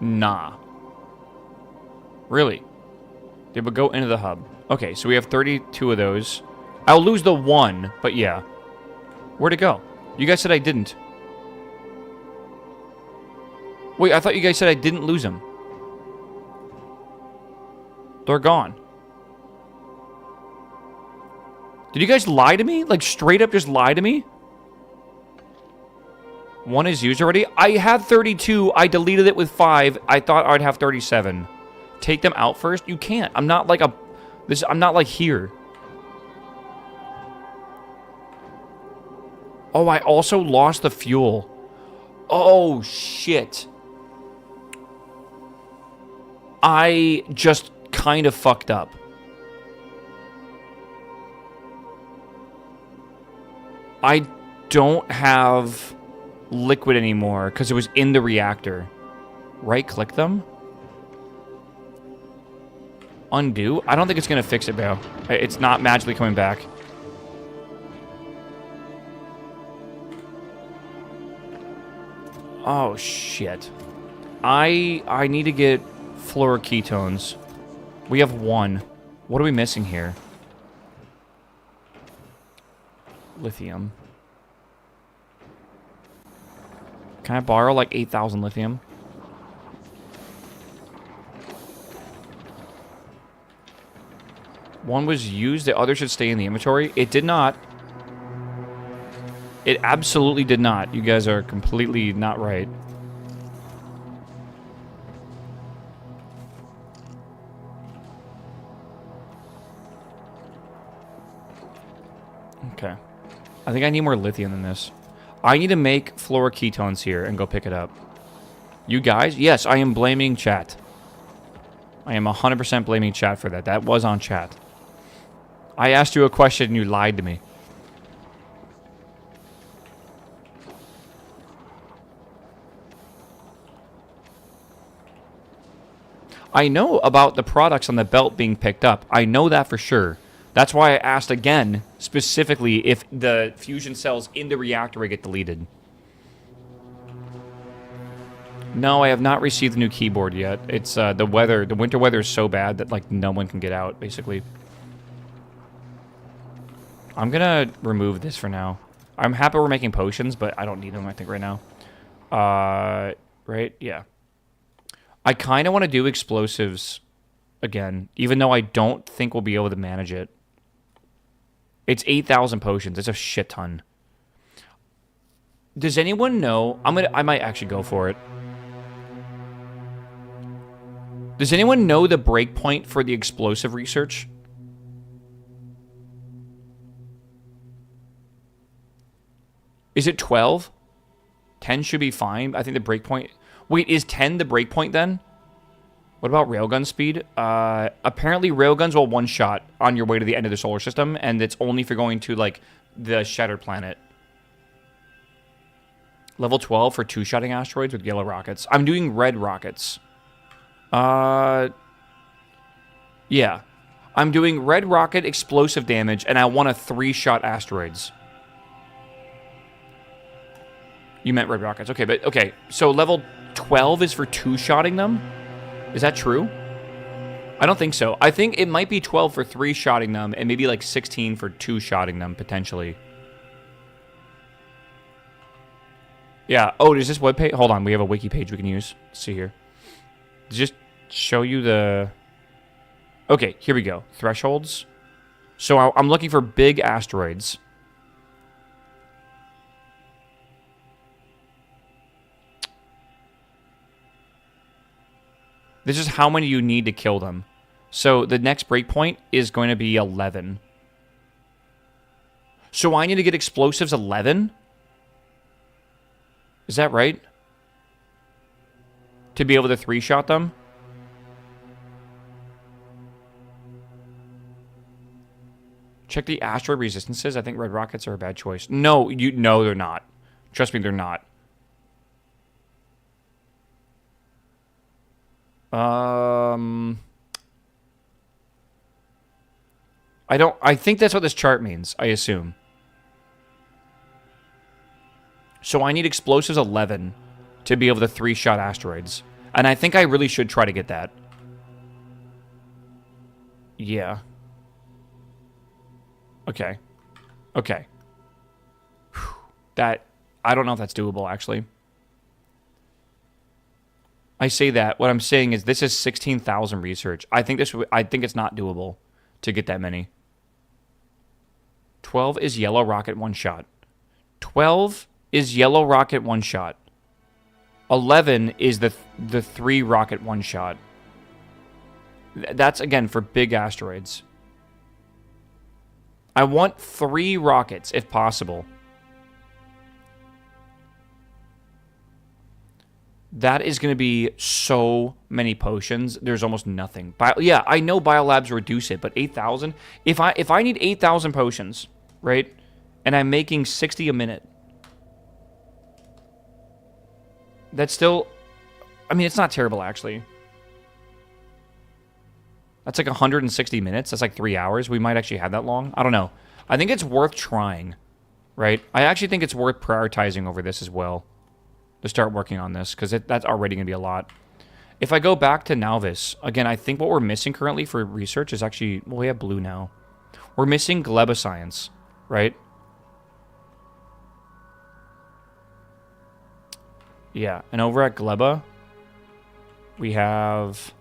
Nah. Really? They would go into the hub. Okay, so we have 32 of those. I'll lose the one, but yeah. Where'd it go? You guys said I didn't. Wait, I thought you guys said I didn't lose them. They're gone. Did you guys lie to me? Like, straight up just lie to me? One is used already? I had 32. I deleted it with 5. I thought I'd have 37. Take them out first? You can't. I'm not like a... I'm not like here. Oh, I also lost the fuel. Oh, shit. I just kind of fucked up. I don't have liquid anymore because it was in the reactor. Right-click them? Undo? I don't think it's going to fix it, bro. It's not magically coming back. Oh, shit. I need to get fluoroketones. We have 1. What are we missing here? Lithium. Can I borrow like 8,000 lithium? One was used, the other should stay in the inventory. It did not. It absolutely did not. You guys are completely not right. Okay. I think I need more lithium than this. I need to make fluoroketones here and go pick it up. You guys? Yes, I am blaming chat. I am 100% blaming chat for that. That was on chat. I asked you a question and you lied to me. I know about the products on the belt being picked up. I know that for sure. That's why I asked again, specifically, if the fusion cells in the reactor would get deleted. No, I have not received the new keyboard yet. It's the weather. The winter weather is so bad that like no one can get out, basically. I'm gonna remove this for now. I'm happy we're making potions, but I don't need them, I think, right now. Right? Yeah. I kind of want to do explosives again, even though I don't think we'll be able to manage it. It's 8,000 potions. It's a shit ton. Does anyone know? I might actually go for it. Does anyone know the breakpoint for the explosive research? Is it 12? 10 should be fine. I think the breakpoint... Wait, is 10 the breakpoint then? What about railgun speed? Apparently railguns will one-shot on your way to the end of the solar system, and it's only if you're going to, like, the Shattered Planet. Level 12 for two-shotting asteroids with yellow rockets. I'm doing red rockets. Yeah. I'm doing red rocket explosive damage, and I want a 3-shot asteroids. You meant red rockets. Okay, but okay. So level 12 is for two-shotting them? Is that true? I don't think so. I think it might be 12 for 3-shotting them, and maybe like 16 for 2-shotting them, potentially. Yeah. Oh, does this webpage... Hold on, we have a wiki page we can use. Let's see here. Just show you the... Okay, here we go. Thresholds. So I'm looking for big asteroids. This is how many you need to kill them. So the next breakpoint is going to be 11. So I need to get explosives 11? Is that right? To be able to 3-shot them? Check the asteroid resistances. I think red rockets are a bad choice. No, no, they're not. Trust me, they're not. I think that's what this chart means, I assume. So I need explosives 11 to be able to 3-shot asteroids. And I think I really should try to get that. Yeah. Okay. Okay. Whew. That, I don't know if that's doable, actually. I say that. What I'm saying is this is 16,000 research. I think it's not doable to get that many. 12 is yellow rocket 1-shot. 12 is yellow rocket 1-shot. 11 is the 3 rocket 1-shot. That's, again, for big asteroids. I want 3 rockets, if possible. That is going to be so many potions. There's almost nothing. Yeah, I know biolabs reduce it, but 8,000? If I need 8,000 potions, right, and I'm making 60 a minute, that's still... I mean, it's not terrible, actually. That's like 160 minutes. That's like 3 hours. We might actually have that long. I don't know. I think it's worth trying, right? I actually think it's worth prioritizing over this as well. To start working on this, because that's already going to be a lot. If I go back to Nalvis, again, I think what we're missing currently for research is actually... Well, we have blue now. We're missing Gleba science, right? Yeah, and over at Gleba, we have...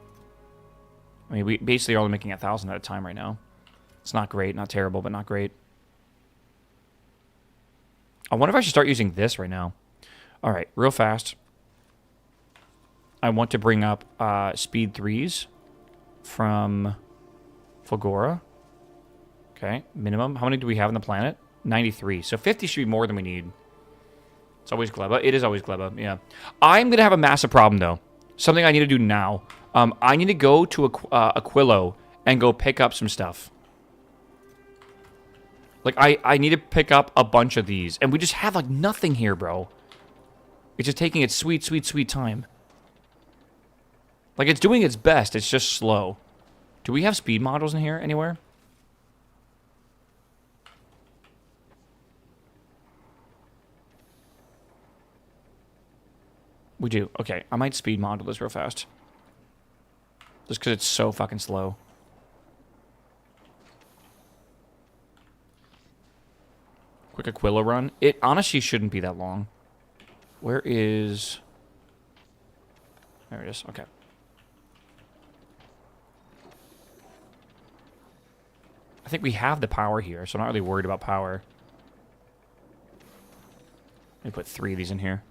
I mean, we basically are only making 1,000 at a time right now. It's not great, not terrible, but not great. I wonder if I should start using this right now. All right, real fast. I want to bring up speed 3s from Fulgora. Okay, minimum. How many do we have on the planet? 93. So 50 should be more than we need. It's always Gleba. It is always Gleba, yeah. I'm going to have a massive problem, though. Something I need to do now. I need to go to Aquilo and go pick up some stuff. Like, I need to pick up a bunch of these. And we just have, like, nothing here, bro. It's just taking its sweet, sweet, sweet time. Like, it's doing its best. It's just slow. Do we have speed models in here anywhere? We do. Okay, I might speed model this real fast. Just because it's so fucking slow. Quick Aquila run. It honestly shouldn't be that long. Where is... There it is. Okay. I think we have the power here, so I'm not really worried about power. Let me put 3 of these in here.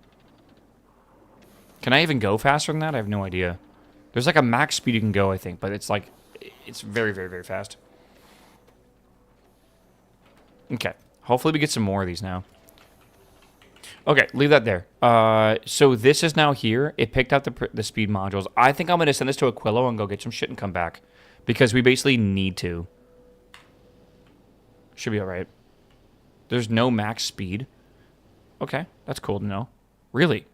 Can I even go faster than that? I have no idea. There's like a max speed you can go, I think, but it's like, it's very, very, very fast. Okay. Hopefully we get some more of these now. Okay, leave that there. So this is now here. It picked up the speed modules. I think I'm going to send this to Aquilo and go get some shit and come back. Because we basically need to. Should be alright. There's no max speed. Okay, that's cool to know. Really?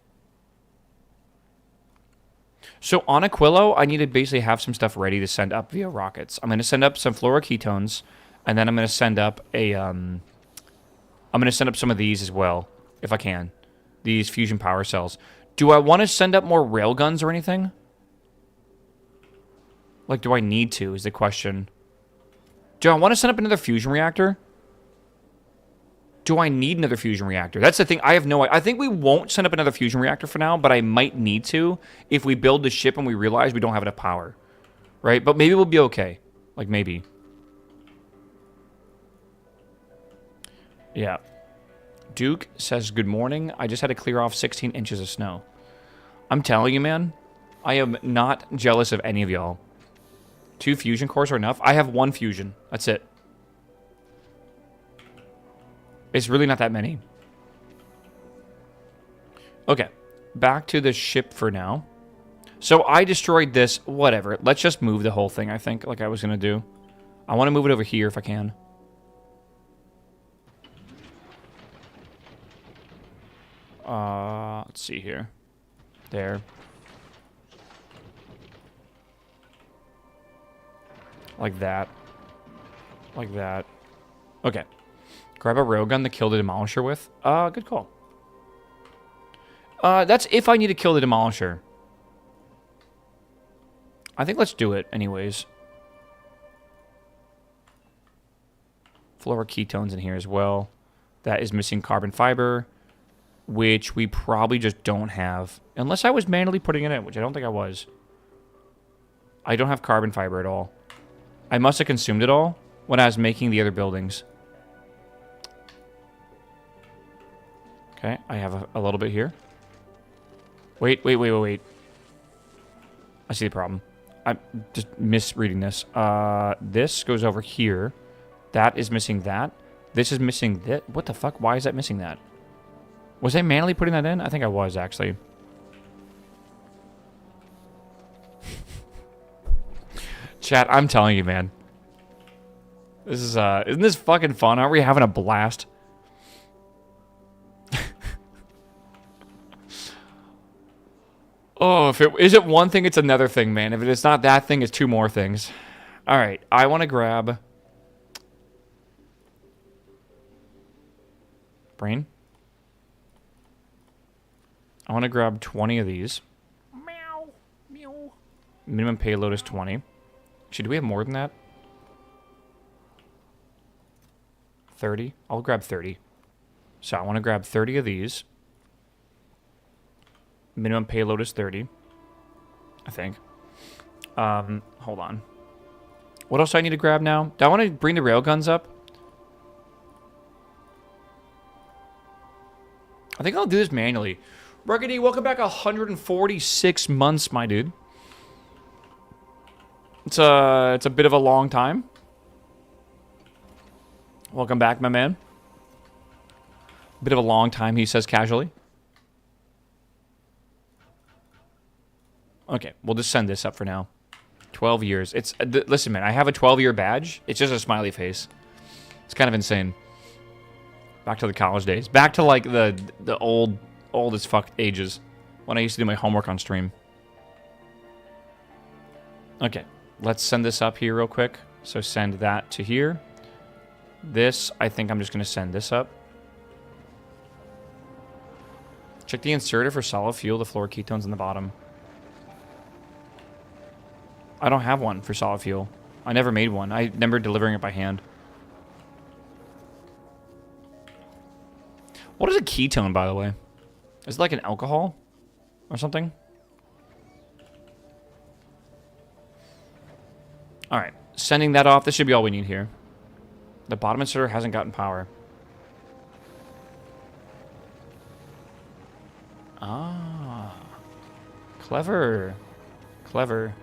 So on Aquilo, I need to basically have some stuff ready to send up via rockets. I'm going to send up some fluoroketones, and then I'm going to send up a, I'm going to send up some of these as well, if I can. These fusion power cells. Do I want to send up more railguns or anything? Like, do I need to, is the question. Do I want to send up another fusion reactor? Do I need another fusion reactor? That's the thing. I have no idea. I think we won't send up another fusion reactor for now, but I might need to if we build the ship and we realize we don't have enough power. Right? But maybe we'll be okay. Like, maybe. Yeah. Duke says, good morning. I just had to clear off 16 inches of snow. I'm telling you, man, I am not jealous of any of y'all. 2 fusion cores are enough. I have 1 fusion. That's it. It's really not that many. Okay. Back to the ship for now. So I destroyed this. Whatever. Let's just move the whole thing, I think, like I was going to do. I want to move it over here if I can. Let's see here. There. Like that. Like that. Okay. Grab a railgun to kill the Demolisher with. Good call. That's if I need to kill the Demolisher. I think let's do it anyways. Fluoroketones in here as well. That is missing carbon fiber, which we probably just don't have. Unless I was manually putting it in, which I don't think I was. I don't have carbon fiber at all. I must have consumed it all when I was making the other buildings. Okay, I have a little bit here. Wait. I see the problem. I'm just misreading this. This goes over here. That is missing that. This is missing that. What the fuck? Why is that missing that? Was I manually putting that in? I think I was, actually. Chat, I'm telling you, man. This is, isn't this fucking fun? Aren't we having a blast? Oh, if it isn't one thing, it's another thing, man. If it's not that thing, it's 2 more things. All right, I want to grab... Brain? I want to grab 20 of these. Meow. Meow. Minimum payload is 20. Actually, do we have more than that? 30? I'll grab 30. So I want to grab 30 of these. Minimum payload is 30. I think. Hold on. What else do I need to grab now? Do I want to bring the railguns up? I think I'll do this manually. Ruggedy, welcome back 146 months, my dude. It's a bit of a long time. Welcome back, my man. Bit of a long time, he says casually. Okay, we'll just send this up for now. 12 years. It's listen, man, I have a 12-year badge. It's just a smiley face. It's kind of insane. Back to the college days. Back to, like, the old as fuck ages. When I used to do my homework on stream. Okay, let's send this up here real quick. So send that to here. This, I think I'm just going to send this up. Check the inserter for solid fuel. The fluoroketones in the bottom. I don't have one for solid fuel. I never made one. I remember delivering it by hand. What is a ketone, by the way? Is it like an alcohol or something? All right, sending that off. This should be all we need here. The bottom inserter hasn't gotten power. Ah, clever. Clever.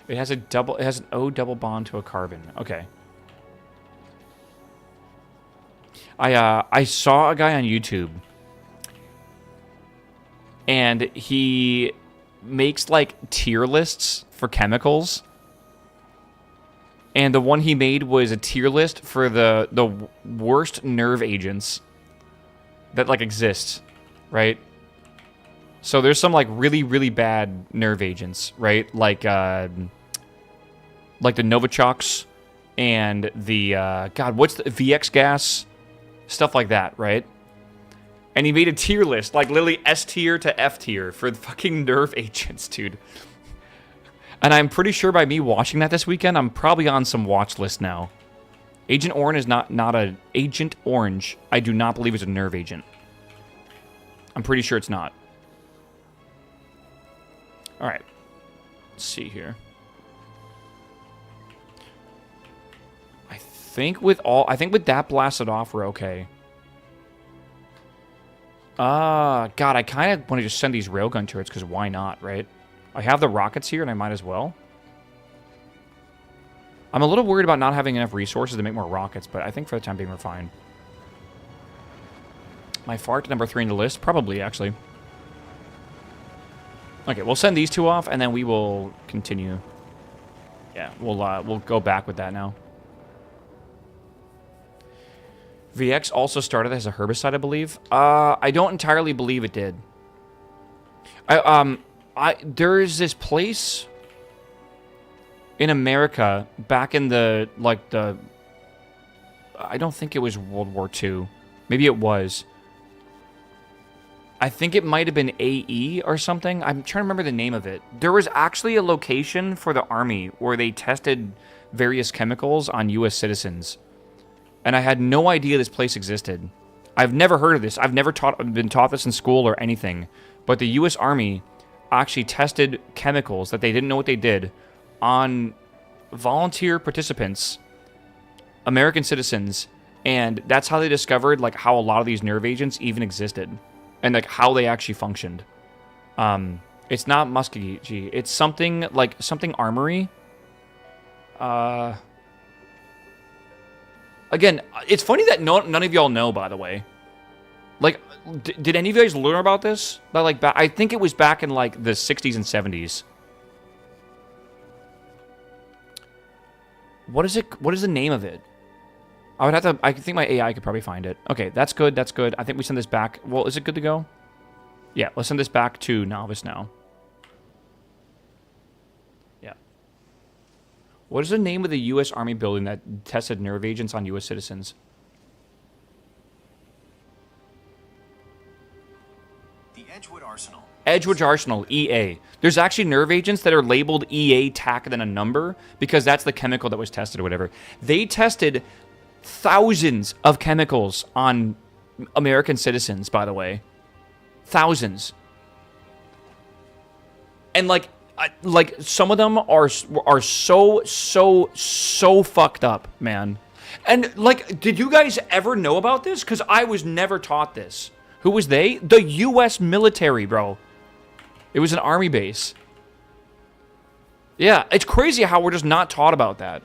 It has an O double bond to a carbon. Okay. I saw a guy on YouTube, and he makes like tier lists for chemicals. And the one he made was a tier list for the worst nerve agents that like exist, right? So there's some like really, really bad nerve agents, right? Like the Novichoks and the God, what's the VX gas? Stuff like that, right? And he made a tier list, like literally S tier to F tier for fucking nerve agents, dude. And I'm pretty sure by me watching that this weekend, I'm probably on some watch list now. Agent Orange is not a Agent Orange. I do not believe is a nerve agent. I'm pretty sure it's not. All right. Let's see here. I think with that blasted off, we're okay. God, I kind of want to just send these railgun turrets because why not, right? I have the rockets here, and I might as well. I'm a little worried about not having enough resources to make more rockets, but I think for the time being, we're fine. My fart number 3 in the list? Probably, actually. Okay, we'll send these two off, and then we will continue. Yeah, we'll go back with that now. VX also started as a herbicide, I believe. I don't entirely believe it did. There is this place in America back in the I don't think it was World War II. Maybe it was. I think it might have been AE or something. I'm trying to remember the name of it. There was actually a location for the Army where they tested various chemicals on U.S. citizens. And I had no idea this place existed. I've never heard of this. I've never been taught this in school or anything. But the U.S. Army actually tested chemicals that they didn't know what they did on volunteer participants, American citizens, and that's how they discovered like how a lot of these nerve agents even existed and like how they actually functioned. It's not Muskegee. It's something like something armory. Again, it's funny that none of y'all know, by the way. Like, did any of you guys learn about this? But like, I think it was back in like the 60s and 70s. What is it? What is the name of it? I would have to. I think my AI could probably find it. Okay, that's good. That's good. I think we send this back. Well, is it good to go? Yeah, let's send this back to Novice now. Yeah. What is the name of the U.S. Army building that tested nerve agents on U.S. citizens? Edgewood Arsenal. Edgewood Arsenal, EA. There's actually nerve agents that are labeled EA tack and then a number because that's the chemical that was tested or whatever. They tested thousands of chemicals on American citizens, by the way. Thousands. And like some of them are so fucked up, man. And like, did you guys ever know about this? Because I was never taught this. Who was they? The U.S. military, bro. It was an army base. Yeah, it's crazy how we're just not taught about that.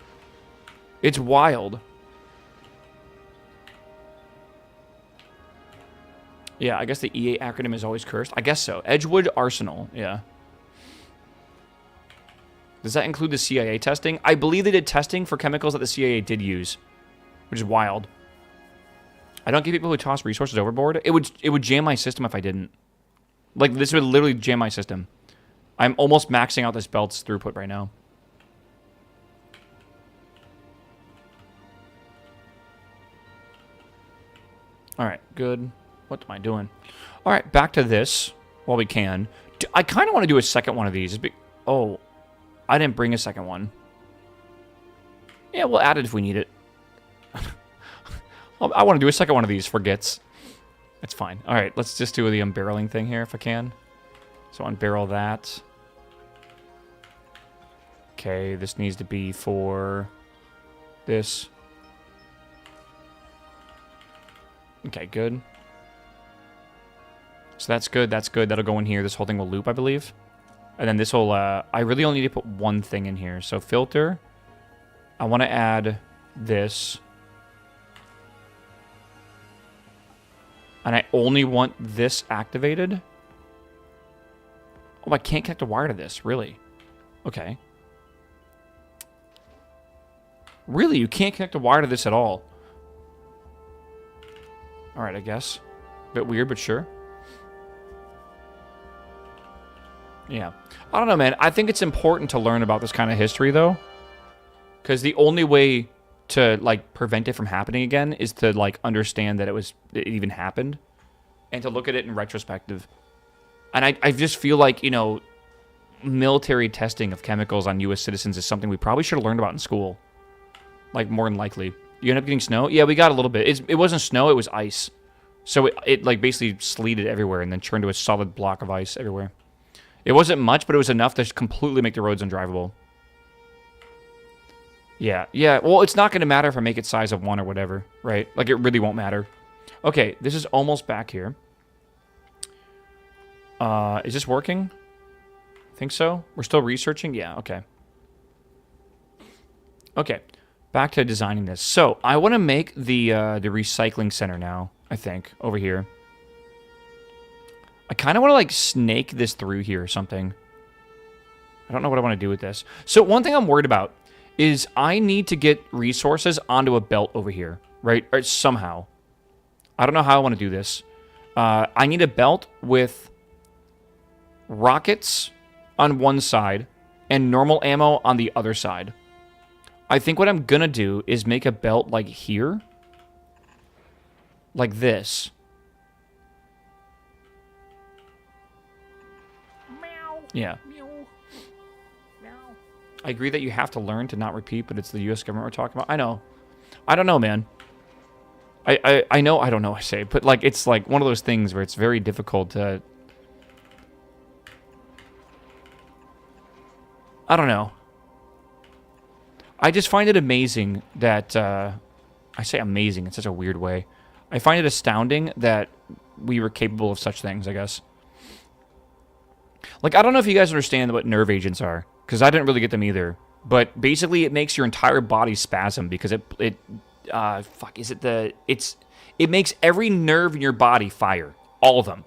It's wild. Yeah, I guess the EA acronym is always cursed. I guess so. Edgewood Arsenal, yeah. Does that include the CIA testing? I believe they did testing for chemicals that the CIA did use, which is wild. I don't get people who toss resources overboard. It would jam my system if I didn't. Like, this would literally jam my system. I'm almost maxing out this belt's throughput right now. Alright, good. What am I doing? Alright, back to this while we can. I kind of want to do a second one of these. Oh, I didn't bring a second one. Yeah, we'll add it if we need it. I want to do a second one of these for gits. It's fine. All right, let's just do the unbarreling thing here if I can. So unbarrel that. Okay, this needs to be for this. Okay, good. So that's good. That's good. That'll go in here. This whole thing will loop, I believe. And then this will... I really only need to put one thing in here. So filter. I want to add this. And I only want this activated. Oh, I can't connect a wire to this. Really? Okay. Really? You can't connect a wire to this at all? Alright, I guess. Bit weird, but sure. Yeah. I don't know, man. I think it's important to learn about this kind of history, though. Because the only way to, like, prevent it from happening again is to, like, understand that it even happened. And to look at it in retrospective. And I just feel like, you know, military testing of chemicals on U.S. citizens is something we probably should have learned about in school. Like, more than likely. You end up getting snow? Yeah, we got a little bit. It wasn't snow, it was ice. So it like, basically sleeted everywhere and then turned to a solid block of ice everywhere. It wasn't much, but it was enough to completely make the roads undrivable. Yeah, well, it's not going to matter if I make it size of 1 or whatever, right? Like, it really won't matter. Okay, this is almost back here. Is this working? I think so. We're still researching? Yeah, okay. Okay, back to designing this. So, I want to make the recycling center now, I think, over here. I kind of want to, like, snake this through here or something. I don't know what I want to do with this. So, one thing I'm worried about is I need to get resources onto a belt over here, right? Or somehow. I don't know how I want to do this. I need a belt with rockets on one side and normal ammo on the other side. I think what I'm going to do is make a belt like here. Like this. Meow. Yeah. Meow. Meow. I agree that you have to learn to not repeat, but it's the U.S. government we're talking about. I know. I don't know, man. I know I don't know, I say. But, like, it's, like, one of those things where it's very difficult to... I don't know. I just find it amazing that... I say amazing in such a weird way. I find it astounding that we were capable of such things, I guess. Like, I don't know if you guys understand what nerve agents are, because I didn't really get them either. But basically, it makes your entire body spasm because it makes every nerve in your body fire, all of them.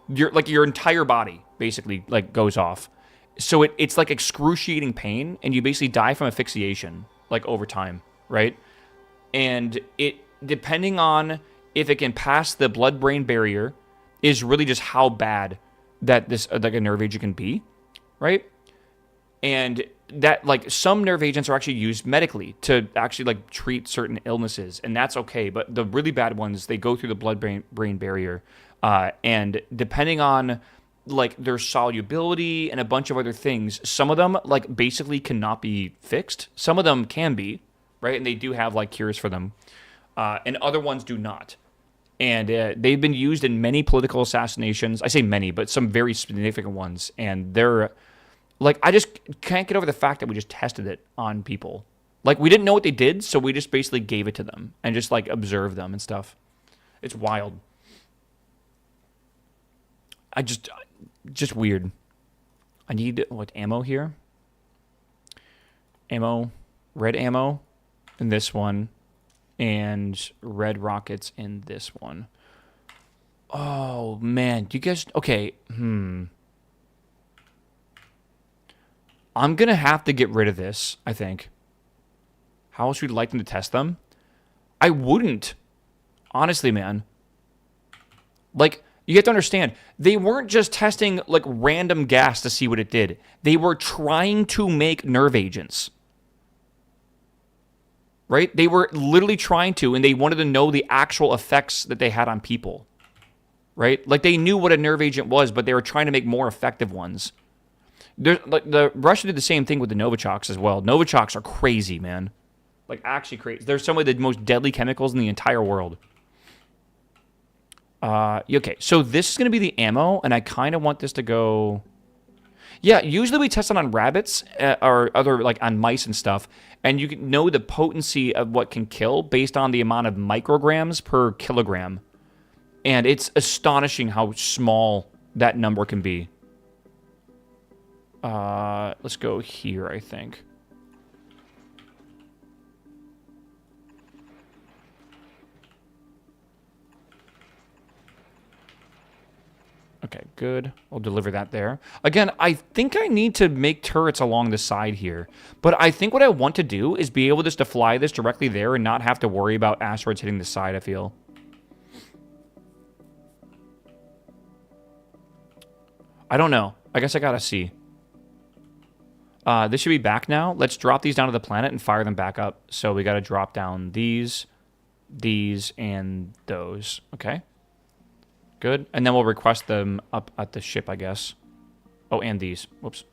Your entire body basically like goes off. So it's like excruciating pain, and you basically die from asphyxiation like over time, right? And it, depending on if it can pass the blood-brain barrier, is really just how bad that this like a nerve agent can be, right? And that, like, some nerve agents are actually used medically to actually, like, treat certain illnesses, and that's okay. But the really bad ones, they go through the blood-brain barrier, and depending on, like, their solubility and a bunch of other things, some of them, like, basically cannot be fixed. Some of them can be, right? And they do have, like, cures for them. And other ones do not. And they've been used in many political assassinations. I say many, but some very significant ones. And they're... Like, I just can't get over the fact that we just tested it on people. Like, we didn't know what they did, so we just basically gave it to them. And just, like, observed them and stuff. It's wild. Just weird. I need, what, ammo here? Ammo. Red ammo in this one. And red rockets in this one. Oh, man. Do you guys... Okay, I'm going to have to get rid of this, I think. How else would you like them to test them? I wouldn't. Honestly, man. Like, you have to understand, they weren't just testing, like, random gas to see what it did. They were trying to make nerve agents. Right? They were literally trying to, and they wanted to know the actual effects that they had on people. Right? Like, they knew what a nerve agent was, but they were trying to make more effective ones. Like, the Russia did the same thing with the Novichoks as well. Novichoks are crazy, man. Like, actually crazy. They're some of the most deadly chemicals in the entire world. Okay, so this is going to be the ammo, and I kind of want this to go... Yeah, usually we test it on rabbits, or other, like, on mice and stuff, and you can know the potency of what can kill based on the amount of micrograms per kilogram. And it's astonishing how small that number can be. Let's go here, I think. Okay, good. We'll deliver that there. Again, I think I need to make turrets along the side here. But I think what I want to do is be able just to fly this directly there and not have to worry about asteroids hitting the side, I feel. I don't know. I guess I gotta see. This should be back now. Let's drop these down to the planet and fire them back up. So we gotta drop down these, and those. Okay. Good. And then we'll request them up at the ship, I guess. Oh, and these. Whoops.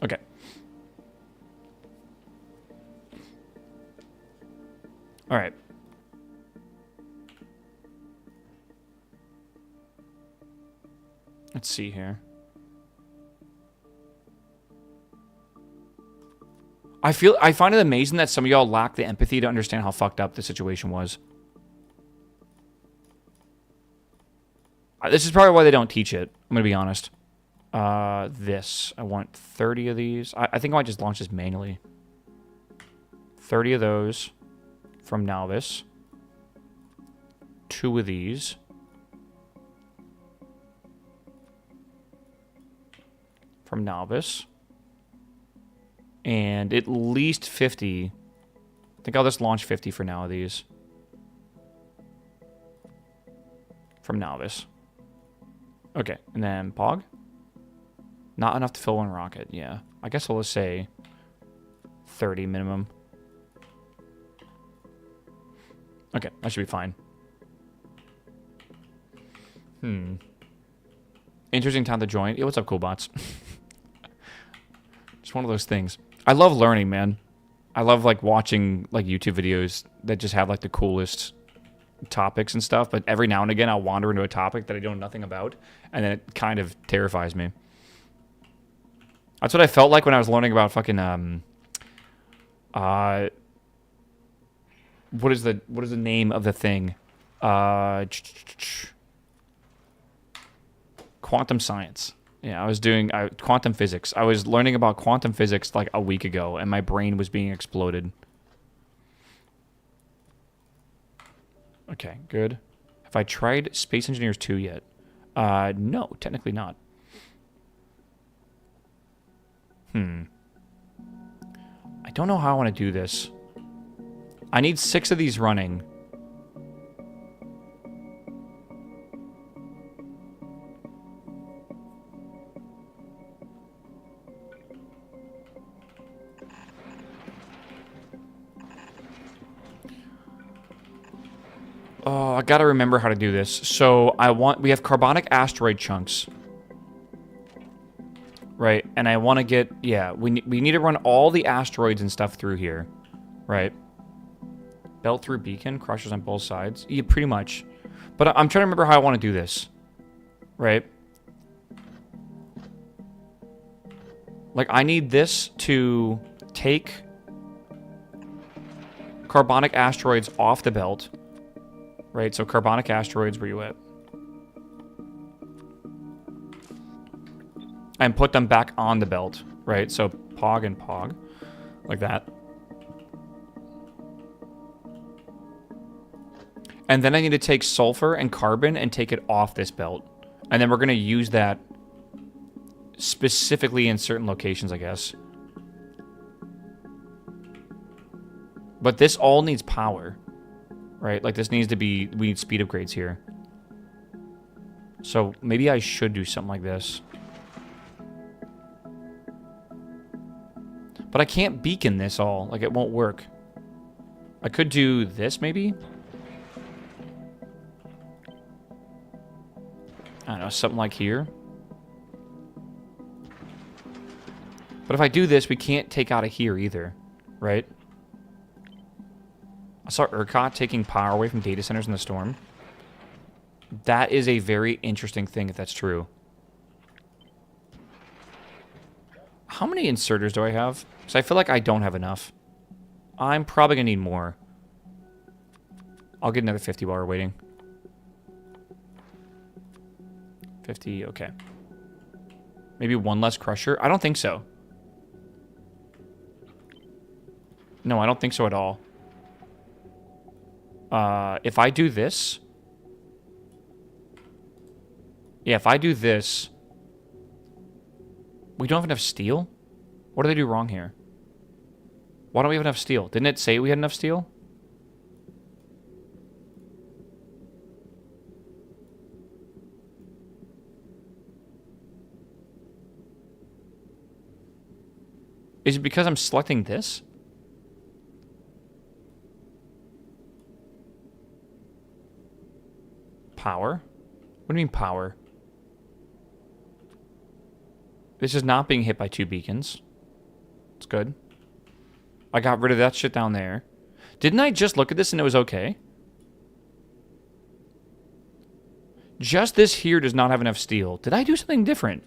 Okay. All right. Let's see here. I find it amazing that some of y'all lack the empathy to understand how fucked up the situation was. This is probably why they don't teach it. I'm going to be honest. This. I want 30 of these. I think I might just launch this manually. 30 of those from Nalvis. 2 of these. From Nalvis. And at least 50. I think I'll just launch 50 for now of these. From Nalvis. Okay, and then Pog. Not enough to fill one rocket, yeah. I guess I'll just say 30 minimum. Okay, that should be fine. Interesting time to join. Yeah, what's up, Coolbots? Just one of those things. I love learning, man. I love, like, watching, like, YouTube videos that just have, like, the coolest topics and stuff, but every now and again I'll wander into a topic that I know nothing about, and then it kind of terrifies me. That's what I felt like when I was learning about fucking what is the name of the thing? Quantum science. Yeah, I was doing quantum physics. I was learning about quantum physics like a week ago, and my brain was being exploded. Okay, good. Have I tried Space Engineers 2 yet? No, technically not. I don't know how I want to do this. I need 6 of these running. Oh, I gotta remember how to do this. So we have carbonic asteroid chunks. Right, and I want to get, yeah, we need to run all the asteroids and stuff through here. Right. Belt through beacon, crushers on both sides. Yeah, pretty much. But I'm trying to remember how I want to do this. Right. Like, I need this to take carbonic asteroids off the belt. Right, so carbonic asteroids, where you at? And put them back on the belt, right? So Pog and Pog, like that. And then I need to take sulfur and carbon and take it off this belt. And then we're going to use that specifically in certain locations, I guess. But this all needs power. Right, like this needs to be, we need speed upgrades here. So maybe I should do something like this. But I can't beacon this all, like it won't work. I could do this maybe? I don't know, something like here. But if I do this, we can't take out of here either, right? I saw ERCOT taking power away from data centers in the storm. That is a very interesting thing if that's true. How many inserters do I have? Because I feel like I don't have enough. I'm probably going to need more. I'll get another 50 while we're waiting. 50, okay. Maybe one less crusher? I don't think so. No, I don't think so at all. If I do this... Yeah, if I do this... We don't have enough steel? What do they do wrong here? Why don't we have enough steel? Didn't it say we had enough steel? Is it because I'm selecting this? Power? What do you mean power? This is not being hit by 2 beacons. It's good. I got rid of that shit down there. Didn't I just look at this and it was okay? Just this here does not have enough steel. Did I do something different?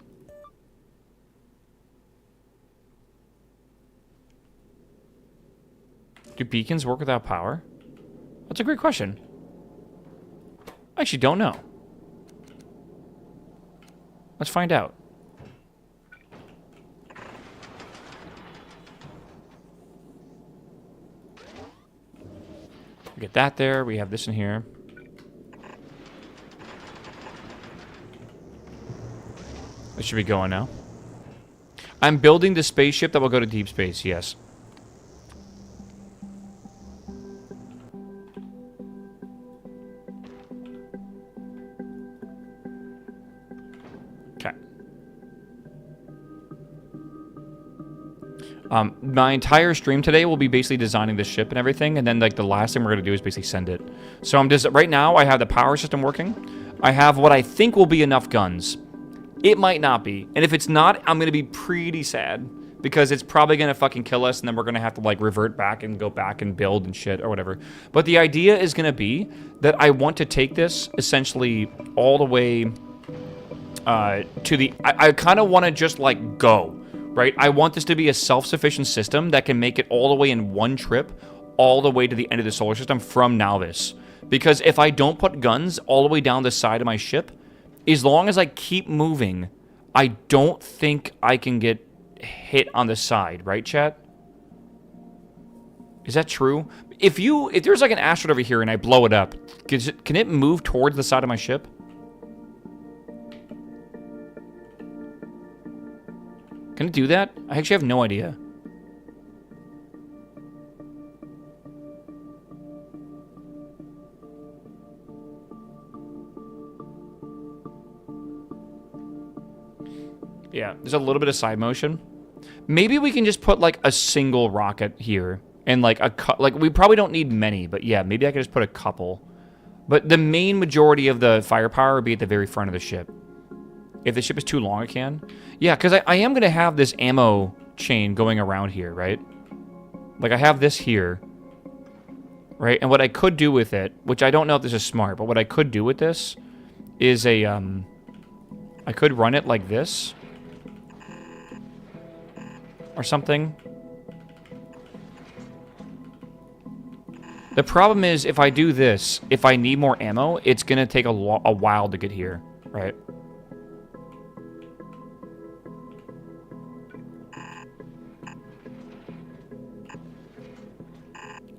Do beacons work without power? That's a great question. I actually don't know. Let's find out. We get that there. We have this in here. This should be going now. I'm building the spaceship that will go to deep space, yes. Okay. My entire stream today will be basically designing the ship and everything, and then like the last thing we're gonna do is basically send it. So I'm just right now. I have the power system working. I have what I think will be enough guns. It might not be, and if it's not, I'm gonna be pretty sad because it's probably gonna fucking kill us, and then we're gonna have to like revert back and go back and build and shit or whatever. But the idea is gonna be that I want to take this essentially all the way to the. I kind of want to just like go. Right? I want this to be a self-sufficient system that can make it all the way in one trip, all the way to the end of the solar system from Nauvis. Because if I don't put guns all the way down the side of my ship, as long as I keep moving, I don't think I can get hit on the side. Right, chat? Is that true? If there's like an asteroid over here and I blow it up, can it move towards the side of my ship? Can it do that? I actually have no idea. Yeah, there's a little bit of side motion. Maybe we can just put like a single rocket here and like we probably don't need many, but yeah, maybe I could just put a couple. But the main majority of the firepower would be at the very front of the ship. If the ship is too long, it can. Yeah, because I am going to have this ammo chain going around here, right? Like, I have this here. Right? And what I could do with it, which I don't know if this is smart, but what I could do with this is a, I could run it like this. Or something. The problem is, if I do this, if I need more ammo, it's going to take a while to get here, right?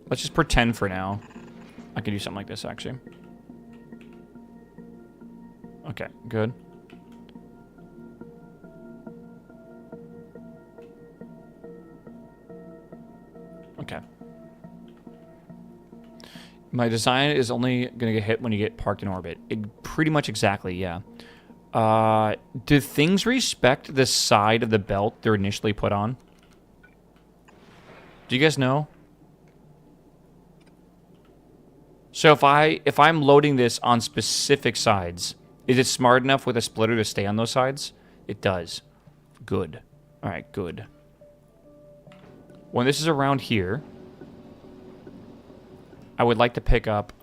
Let's just pretend for now. I can do something like this, actually. Okay, good. Okay. My design is only going to get hit when you get parked in orbit. Pretty much exactly, yeah. Do things respect the side of the belt they're initially put on? Do you guys know? So if I'm loading this on specific sides, is it smart enough with a splitter to stay on those sides? It does. Good. All right, good. When this is around here, I would like to pick up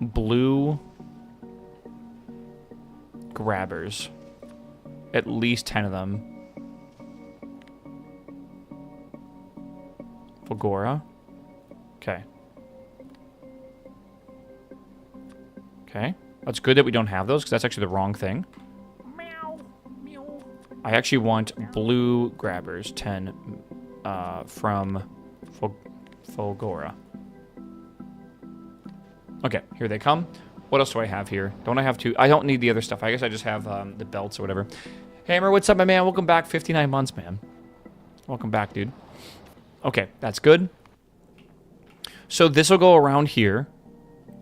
blue grabbers. At least 10 of them. Fulgora. Okay. Okay. That's good that we don't have those, because that's actually the wrong thing. Meow. Meow. I actually want blue grabbers, 10 from Fulgora. Okay, here they come. What else do I have here? Don't I have two? I don't need the other stuff. I guess I just have the belts or whatever. Hammer, what's up, my man? Welcome back. 59 months, man. Welcome back, dude. Okay, that's good. So this will go around here.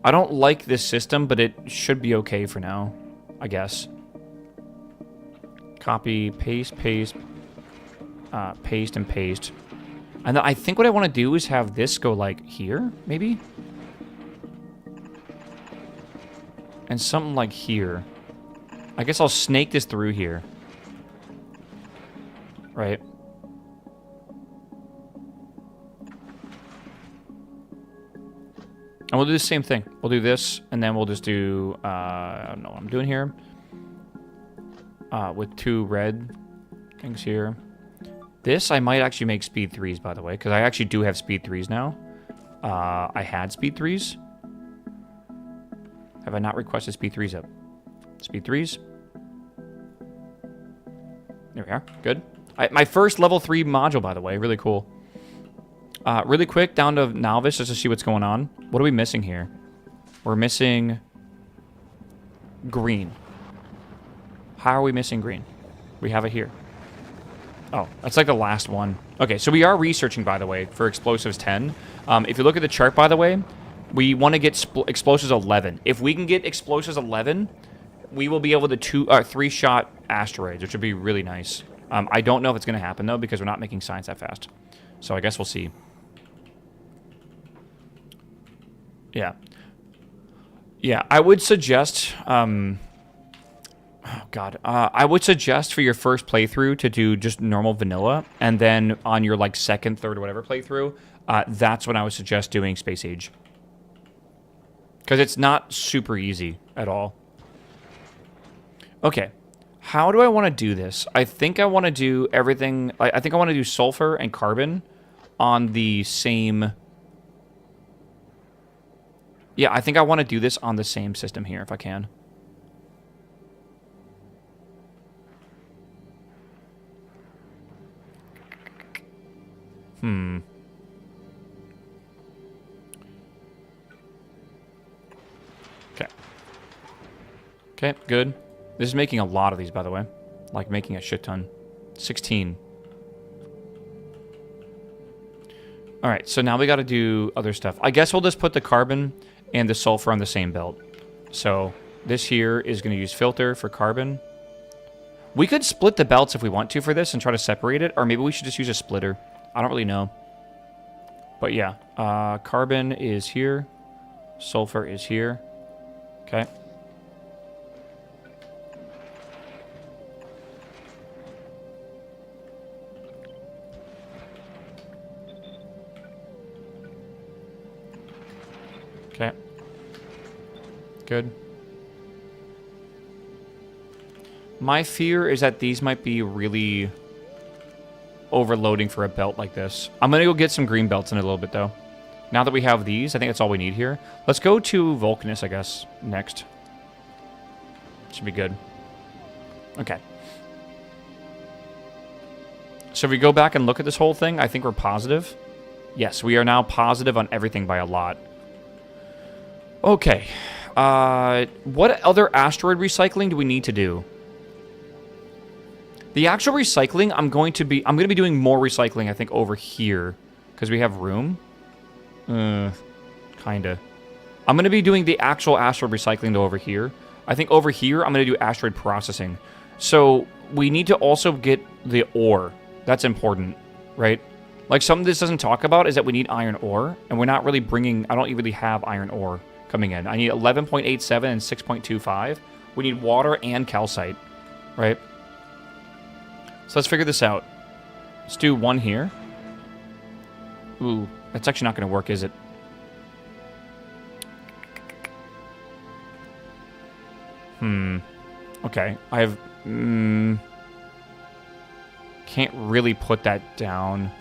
I don't like this system, but it should be okay for now, I guess. Copy, paste, paste, paste, and paste. And then I think what I want to do is have this go like here, maybe? And something like here. I guess I'll snake this through here. Right? And we'll do the same thing. We'll do this, and then we'll just do, I don't know what I'm doing here. With 2 red things here. This, I might actually make speed 3s, by the way, because I actually do have speed 3s now. I had speed 3s. Have I not requested speed 3s up? Speed 3s. There we are. Good. My first level 3 module, by the way. Really cool. Really quick, down to novice, just to see what's going on. What are we missing here? We're missing green. How are we missing green? We have it here. Oh, that's like the last one. Okay, so we are researching, by the way, for explosives 10. If you look at the chart, by the way, we want to get explosives 11. If we can get explosives 11, we will be able to 3-shot asteroids, which would be really nice. I don't know if it's going to happen, though, because we're not making science that fast. So I guess we'll see. Yeah. Yeah, I would suggest... oh, God. I would suggest for your first playthrough to do just normal vanilla, and then on your, like, second, third, or whatever playthrough, that's when I would suggest doing Space Age. Because it's not super easy at all. Okay. How do I want to do this? I think I want to do everything... I think I want to do sulfur and carbon on the same... Yeah, I think I want to do this on the same system here, if I can. Okay. Okay, good. This is making a lot of these, by the way. Like, making a shit ton. 16. Alright, so now we gotta do other stuff. I guess we'll just put the carbon and the sulfur on the same belt. So, this here is gonna use filter for carbon. We could split the belts if we want to for this and try to separate it, or maybe we should just use a splitter. I don't really know. But yeah, carbon is here. Sulfur is here. Okay. Okay. Good. My fear is that these might be really overloading for a belt like this. I'm going to go get some green belts in a little bit, though. Now that we have these, I think that's all we need here. Let's go to Vulcanus, I guess, next. Should be good. Okay. So if we go back and look at this whole thing, I think we're positive. Yes, we are now positive on everything by a lot. Okay. What other asteroid recycling do we need to do? The actual recycling, I'm going to be doing more recycling, I think, over here. Because we have room. Kinda. I'm going to be doing the actual asteroid recycling to over here. I think over here, I'm going to do asteroid processing. So, we need to also get the ore. That's important, right? Like, something this doesn't talk about is that we need iron ore. And we're not really bringing... I don't really have iron ore coming in. I need 11.87 and 6.25. We need water and calcite, right? So let's figure this out. Let's do one here. Ooh, that's actually not going to work, is it? Okay, I have... can't really put that down.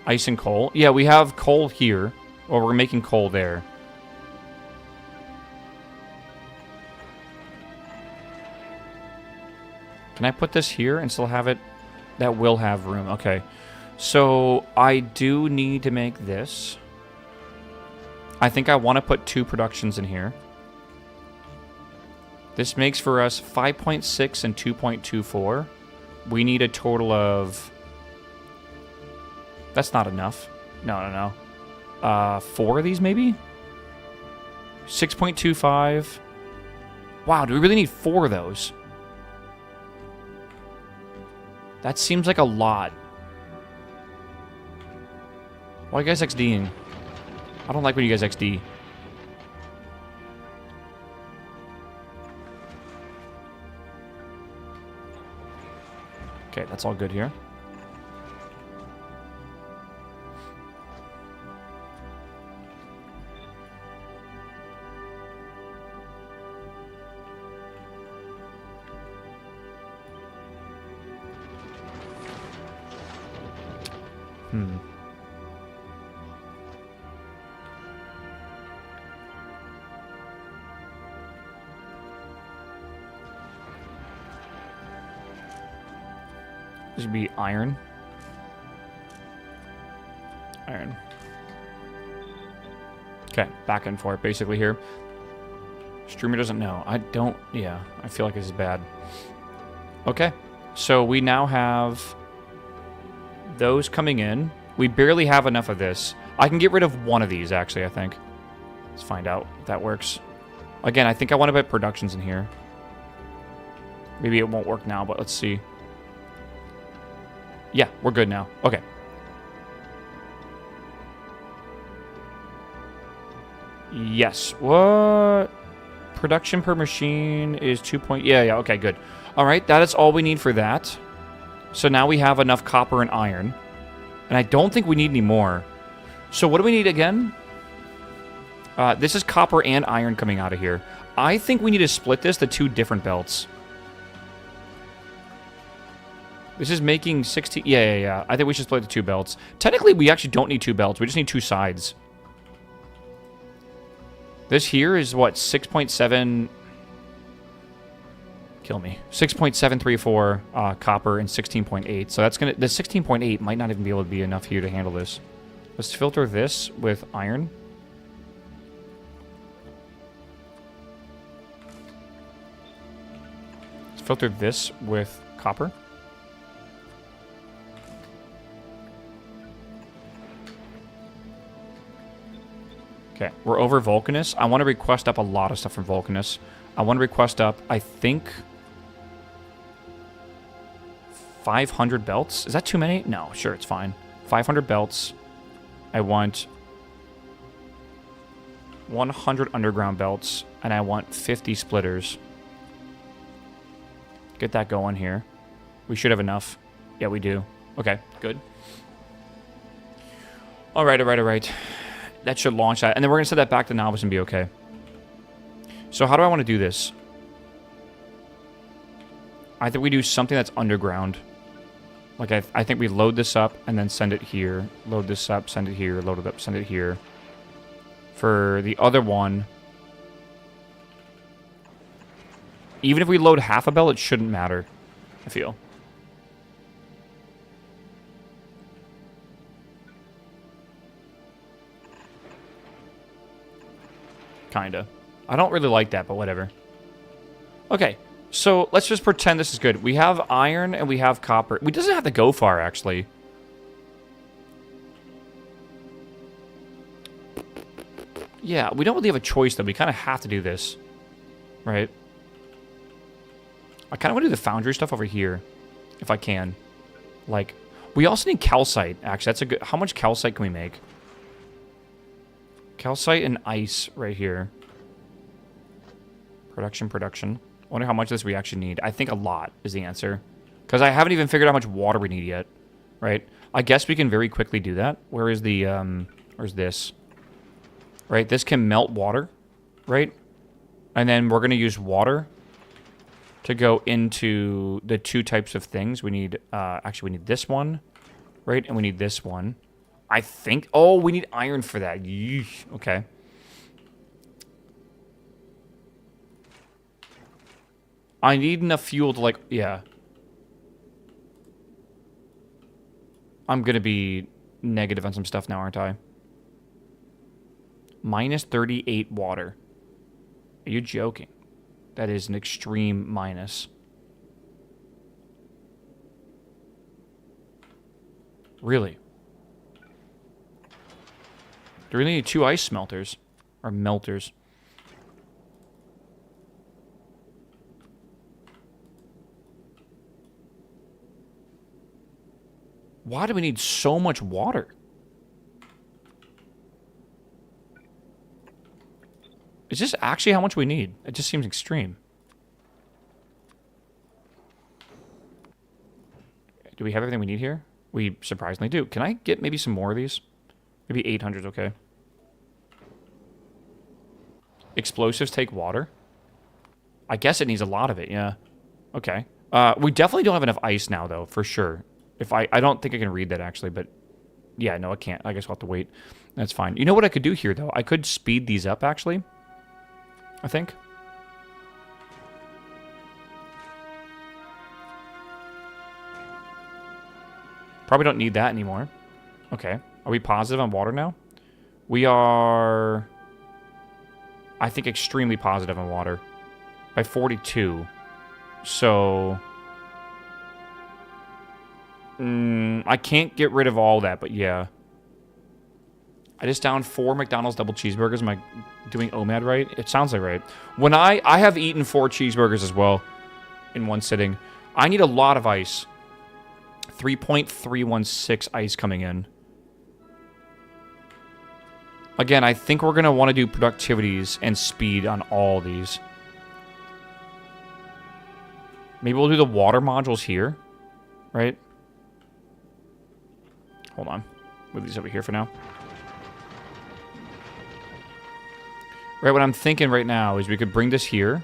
Ice and coal. Yeah, we have coal here. Or we're making coal there. Can I put this here and still have it? That will have room. Okay. So I do need to make this. I think I want to put 2 productions in here. This makes for us 5.6 and 2.24. We need a total of... That's not enough. No. 4 of these, maybe? 6.25. Wow, do we really need 4 of those? That seems like a lot. Why are you guys XDing? I don't like when you guys XD. Okay, that's all good here. This would be iron. Iron. Okay, back and forth basically here. Streamer doesn't know. I don't... Yeah, I feel like this is bad. Okay, so we now have those coming in. We barely have enough of this. I can get rid of one of these, actually, I think. Let's find out if that works. Again, I think I want to put productions in here. Maybe it won't work now, but let's see. Yeah, we're good now. Okay. Yes. What? Production per machine is 2 point... Yeah, okay, good. All right, that is all we need for that. So now we have enough copper and iron. And I don't think we need any more. So what do we need again? This is copper and iron coming out of here. I think we need to split this to 2 different belts. This is making 16... Yeah. I think we should split the 2 belts. Technically, we actually don't need 2 belts. We just need 2 sides. This here is, what, 6.7... Kill me. 6.734 copper and 16.8. So that's going to... The 16.8 might not even be able to be enough here to handle this. Let's filter this with iron. Let's filter this with copper. Okay, we're over Vulcanus. I want to request up a lot of stuff from Vulcanus. I want to request up, I think, 500 belts. Is that too many? No, sure, it's fine. 500 belts. I want 100 underground belts, and I want 50 splitters. Get that going here. We should have enough. Yeah, we do. Okay, good. All right. That should launch that. And then we're going to set that back to novice and be okay. So how do I want to do this? I think we do something that's underground. Like, I think we load this up and then send it here. Load this up, send it here. Load it up, send it here. For the other one, even if we load half a belt, it shouldn't matter, I feel. Kinda. I don't really like that, but whatever. Okay, so let's just pretend this is good. We have iron and we have copper. We doesn't have to go far, actually. Yeah, we don't really have a choice, though. We kind of have to do this. Right? I kind of want to do the foundry stuff over here. If I can. Like, we also need calcite, actually. That's a good... How much calcite can we make? Calcite and ice right here. Production. I wonder how much of this we actually need. I think a lot is the answer. Because I haven't even figured out how much water we need yet. Right? I guess we can very quickly do that. Where is the, where's this? Right? This can melt water. Right? And then we're going to use water to go into the 2 types of things. We need, actually, we need this one. Right? And we need this one. I think... Oh, we need iron for that. Yeesh. Okay. I need enough fuel to, like... Yeah. I'm going to be negative on some stuff now, aren't I? Minus 38 water. Are you joking? That is an extreme minus. Really? Do we really need 2 ice smelters? Or melters? Why do we need so much water? Is this actually how much we need? It just seems extreme. Do we have everything we need here? We surprisingly do. Can I get maybe some more of these? Maybe 800 is okay. Explosives take water? I guess it needs a lot of it, yeah. Okay. We definitely don't have enough ice now, though, for sure. If I don't think I can read that, actually, but... Yeah, no, I can't. I guess we'll have to wait. That's fine. You know what I could do here, though? I could speed these up, actually. I think. Probably don't need that anymore. Okay. Are we positive on water now? We are... I think extremely positive on water. By 42. So... I can't get rid of all that, but yeah. I just downed 4 McDonald's double cheeseburgers. Am I doing OMAD right? It sounds like right. When I have eaten 4 cheeseburgers as well in one sitting. I need a lot of ice. 3.316 ice coming in. Again, I think we're going to want to do productivities and speed on all these. Maybe we'll do the water modules here, right? Hold on. Move these over here for now. Right, what I'm thinking right now is we could bring this here.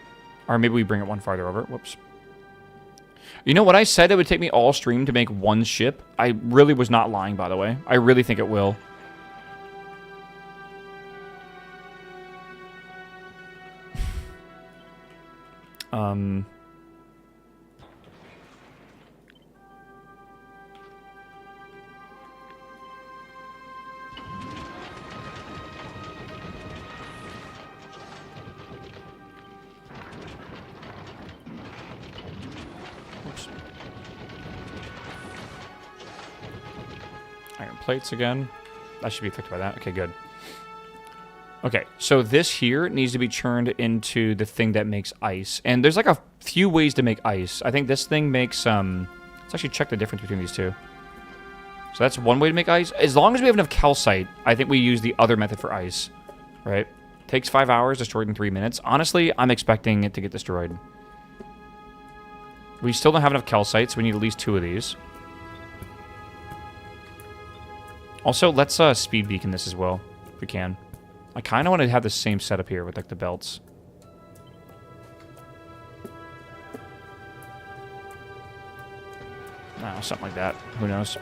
Or maybe we bring it one farther over. Whoops. You know what I said it would take me all stream to make one ship? I really was not lying, by the way. I really think it will. Oops. Iron plates again. That should be affected by that. Okay, good. Okay, so this here needs to be churned into the thing that makes ice. And there's like a few ways to make ice. I think this thing makes, let's actually check the difference between these two. So that's one way to make ice. As long as we have enough calcite, I think we use the other method for ice. Right? Takes 5 hours, destroyed in 3 minutes. Honestly, I'm expecting it to get destroyed. We still don't have enough calcite, so we need at least 2 of these. Also, let's speed beacon this as well, if we can. I kind of want to have the same setup here with, like, the belts. Oh, something like that. Who knows?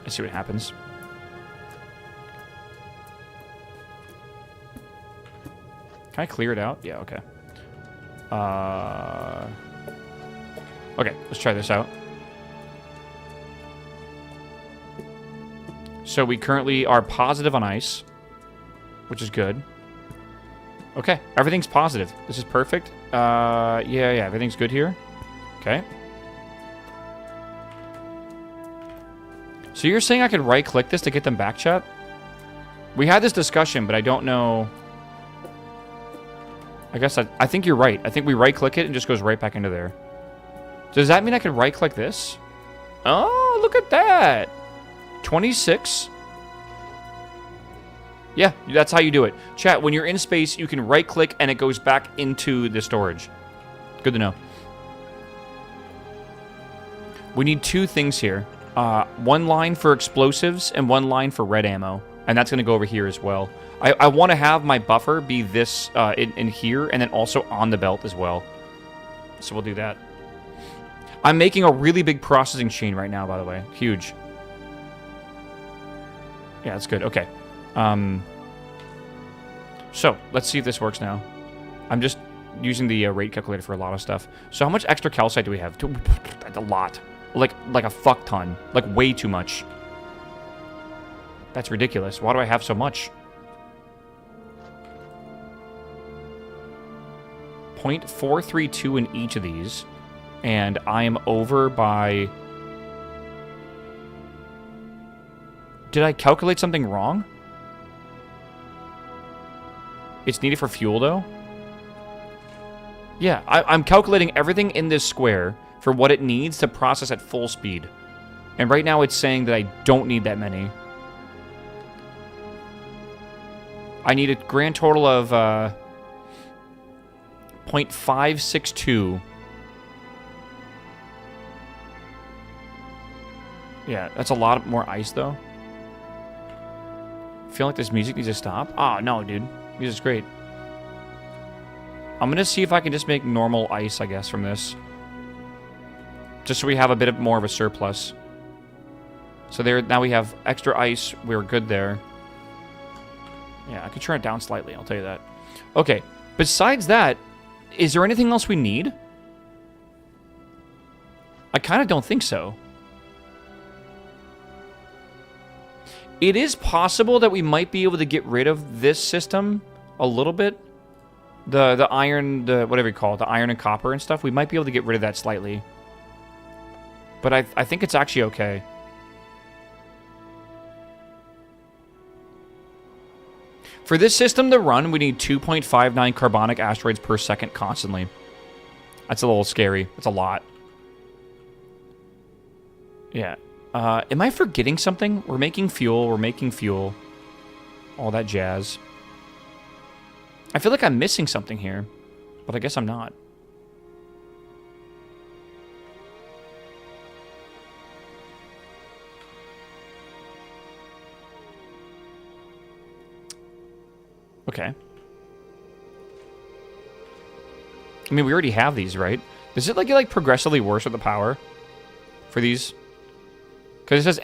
Let's see what happens. Can I clear it out? Yeah, okay. Okay, let's try this out. So we currently are positive on ice, which is good. Okay, everything's positive. This is perfect. Yeah, everything's good here. Okay. So you're saying I could right-click this to get them back, chat? We had this discussion, but I don't know... I guess I think you're right. I think we right-click it and it just goes right back into there. Does that mean I could right-click this? Oh, look at that. 26. Yeah, that's how you do it. Chat, when you're in space, you can right-click and it goes back into the storage. Good to know. We need 2 things here. 1 line for explosives and 1 line for red ammo. And that's going to go over here as well. I want to have my buffer be this in here and then also on the belt as well. So we'll do that. I'm making a really big processing chain right now, by the way. Huge. Yeah, that's good. Okay. So, let's see if this works now. I'm just using the rate calculator for a lot of stuff. So how much extra calcite do we have? That's a lot. Like a fuck ton. Like way too much. That's ridiculous. Why do I have so much? 0.432 in each of these. And I am over by... Did I calculate something wrong? It's needed for fuel, though? Yeah, I'm calculating everything in this square for what it needs to process at full speed. And right now it's saying that I don't need that many. I need a grand total of 0.562. Yeah, that's a lot more ice, though. I feel like this music needs to stop. Oh, no, dude. Music's great. I'm going to see if I can just make normal ice, I guess, from this. Just so we have a bit more of a surplus. So there, now we have extra ice. We're good there. Yeah, I could turn it down slightly, I'll tell you that. Okay, besides that, is there anything else we need? I kind of don't think so. It is possible that we might be able to get rid of this system a little bit. The iron, whatever you call it, the iron and copper and stuff. We might be able to get rid of that slightly. But I think it's actually okay. For this system to run, we need 2.59 carbonic asteroids per second constantly. That's a little scary. That's a lot. Yeah. Am I forgetting something? We're making fuel. We're making fuel. All that jazz. I feel like I'm missing something here, but I guess I'm not. Okay. I mean, we already have these, right? Does it get progressively worse with the power for these? Because it says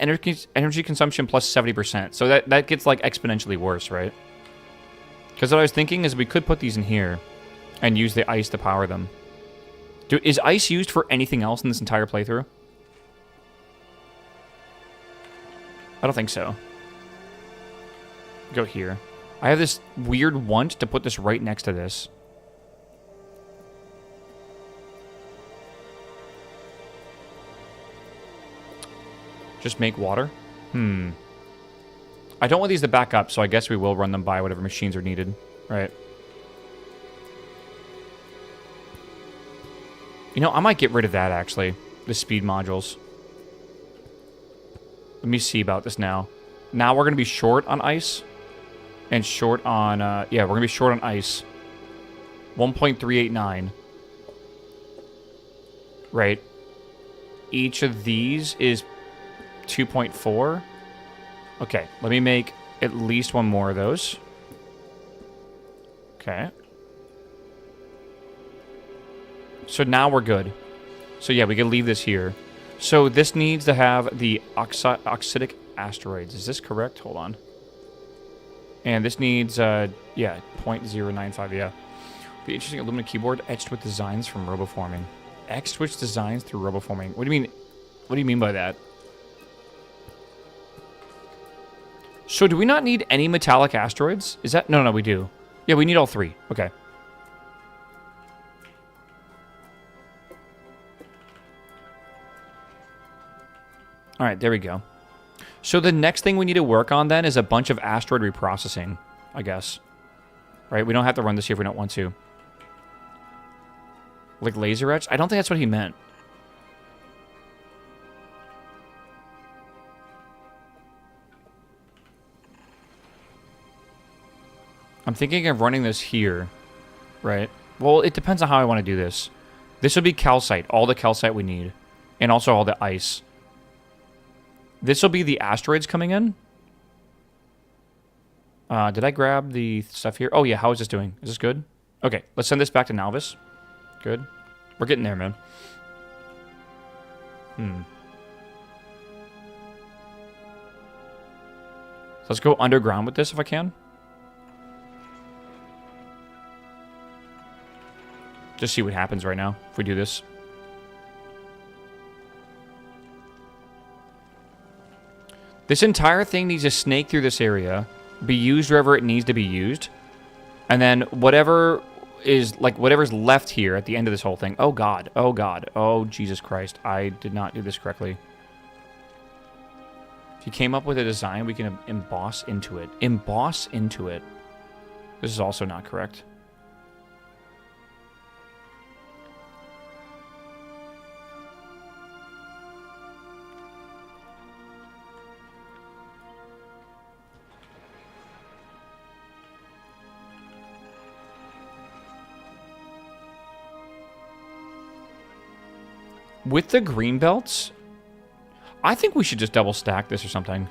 energy consumption plus 70%. So that gets exponentially worse, right? Because what I was thinking is we could put these in here and use the ice to power them. Is ice used for anything else in this entire playthrough? I don't think so. Go here. I have this weird want to put this right next to this. Just make water? I don't want these to back up, so I guess we will run them by whatever machines are needed. Right. You know, I might get rid of that, actually. The speed modules. Let me see about this now. Now we're going to be short on ice. And short on... yeah, we're going to be short on ice. 1.389. Right. Each of these is 2.4. Okay, let me make at least one more of those. Okay. So now we're good. So yeah, we can leave this here. So this needs to have the oxidic asteroids. Is this correct? Hold on. And this needs, yeah, 0.095, yeah. The interesting aluminum keyboard etched with designs from roboforming. Etched with designs through roboforming. What do you mean? What do you mean by that? So do we not need any metallic asteroids? Is that... No, we do. Yeah, we need all three. Okay. All right, there we go. So the next thing we need to work on then is a bunch of asteroid reprocessing, I guess. Right? We don't have to run this here if we don't want to. Like laser etch? I don't think that's what he meant. I'm thinking of running this here, right? Well, it depends on how I want to do this. This would be calcite, all the calcite we need, and also all the ice. This will be the asteroids coming in. Did I grab the stuff here? Oh, yeah, how is this doing? Is this good? Okay, let's send this back to Nalvis. Good. We're getting there, man. Let's go underground with this if I can. Just see what happens right now if we do this. This entire thing needs to snake through this area, be used wherever it needs to be used, and then whatever is, like, whatever's left here at the end of this whole thing. Oh, God. Oh, God. Oh, Jesus Christ. I did not do this correctly. If you came up with a design, we can emboss into it. Emboss into it. This is also not correct. With the green belts, I think we should just double stack this or something.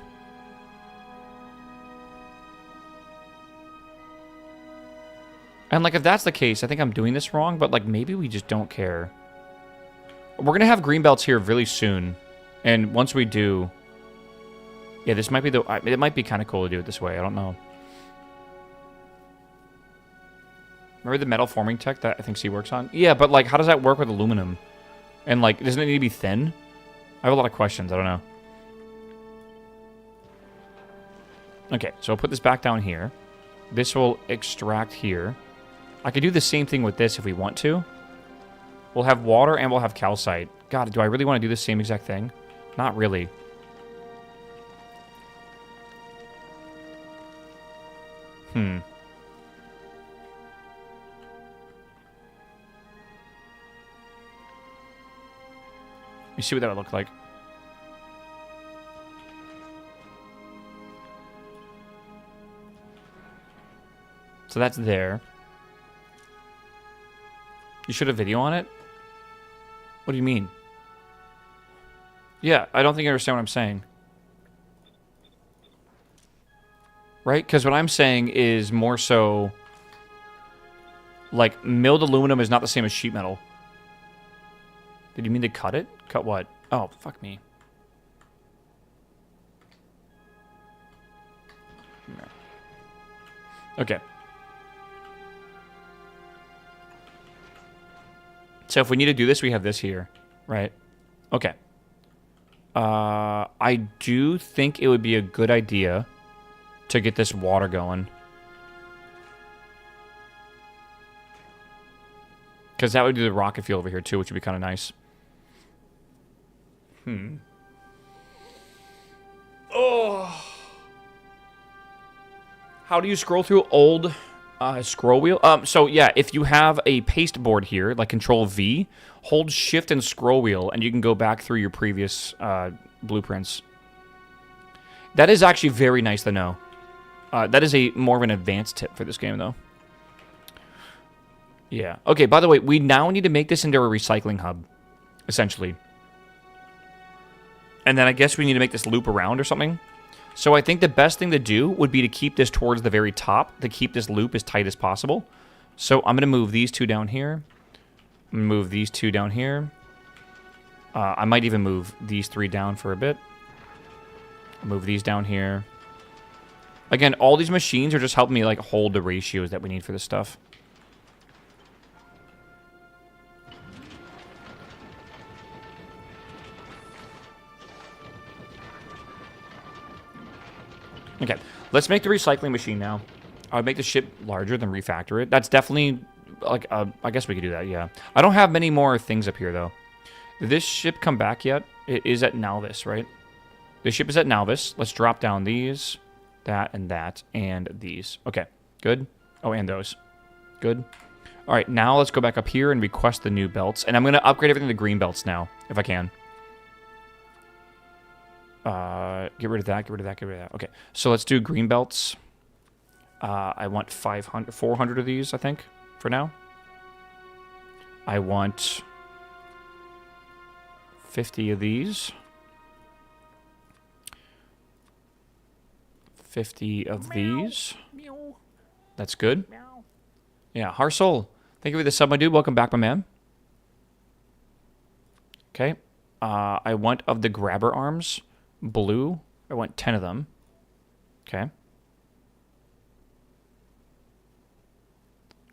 And, like, if that's the case, I think I'm doing this wrong, but, like, maybe we just don't care. We're going to have green belts here really soon. And once we do... Yeah, this might be the... It might be kind of cool to do it this way. I don't know. Remember the metal forming tech that I think C works on? Yeah, but, like, how does that work with aluminum? And, like, doesn't it need to be thin? I have a lot of questions. I don't know. Okay, so I'll put this back down here. This will extract here. I could do the same thing with this if we want to. We'll have water and we'll have calcite. God, do I really want to do the same exact thing? Not really. You see what that would look like. So that's there. You should have video on it? What do you mean? Yeah, I don't think you understand what I'm saying. Right? Because what I'm saying is more so... Like, milled aluminum is not the same as sheet metal. Did you mean to cut it? Cut what? Oh, fuck me. Okay. So if we need to do this, we have this here, right? Okay. I do think it would be a good idea to get this water going. Because that would do the rocket fuel over here too, which would be kind of nice. Oh. How do you scroll through old scroll wheel? So yeah, if you have a paste board here, like Control V, hold Shift and scroll wheel, and you can go back through your previous blueprints. That is actually very nice to know. That is a more of an advanced tip for this game, though. Yeah. Okay, by the way, we now need to make this into a recycling hub, essentially. And then I guess we need to make this loop around or something. So I think the best thing to do would be to keep this towards the very top, to keep this loop as tight as possible. So I'm going to move these two down here. I'm going to move these two down here. I might even move these three down for a bit. Move these down here. Again, all these machines are just helping me like hold the ratios that we need for this stuff. Okay, let's make the recycling machine now. I would make the ship larger than refactor it. That's definitely, like, I guess we could do that, yeah. I don't have many more things up here, though. Did this ship come back yet? It is at Nalvis, right? This ship is at Nalvis. Let's drop down these, that, and these. Okay, good. Oh, and those. Good. All right, now let's go back up here and request the new belts. And I'm going to upgrade everything to green belts now, if I can. Get rid of that, get rid of that, get rid of that. Okay, so let's do green belts. I want 400 of these, I think, for now. I want 50 of these. 50 of these. That's good. Yeah, Harsol, thank you for the sub, my dude. Welcome back, my man. Okay. I want of the grabber arms. Blue. I want 10 of them. Okay.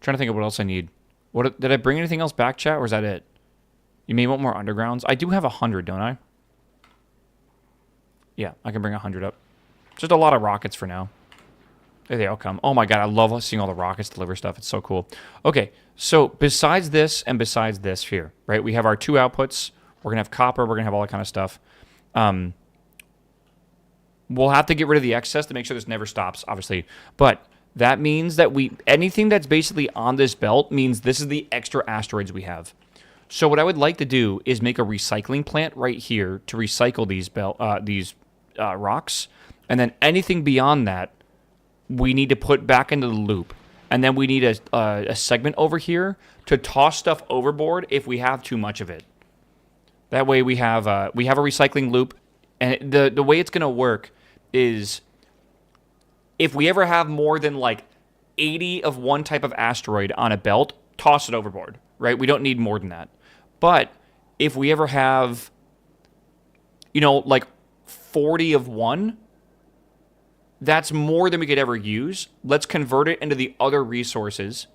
Trying to think of what else I need. What did I bring anything else back, chat, or is that it? You may want more undergrounds. I do have 100, don't I? Yeah, I can bring 100 up. Just a lot of rockets for now. There they all come. Oh my god, I love seeing all the rockets deliver stuff. It's so cool. Okay, so besides this and besides this here, right? We have our 2 outputs. We're going to have copper. We're going to have all that kind of stuff. We'll have to get rid of the excess to make sure this never stops, obviously. But that means that anything that's basically on this belt means this is the extra asteroids we have. So what I would like to do is make a recycling plant right here to recycle these rocks. And then anything beyond that, we need to put back into the loop. And then we need a segment over here to toss stuff overboard if we have too much of it. That way we have a recycling loop. And the way it's going to work is if we ever have more than like 80 of one type of asteroid on a belt, toss it overboard, right? We don't need more than that. But if we ever have, like 40 of one, that's more than we could ever use. Let's convert it into the other resources,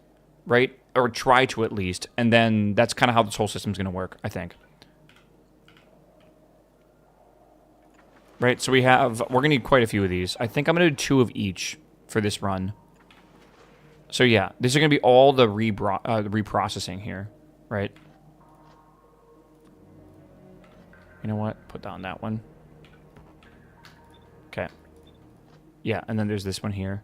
right? Or try to at least. And then that's kind of how this whole system's going to work, I think. Right, so we're going to need quite a few of these. I think I'm going to do 2 of each for this run. So yeah, these are going to be all the reprocessing here, right? You know what? Put down that one. Okay. Yeah, and then there's this one here.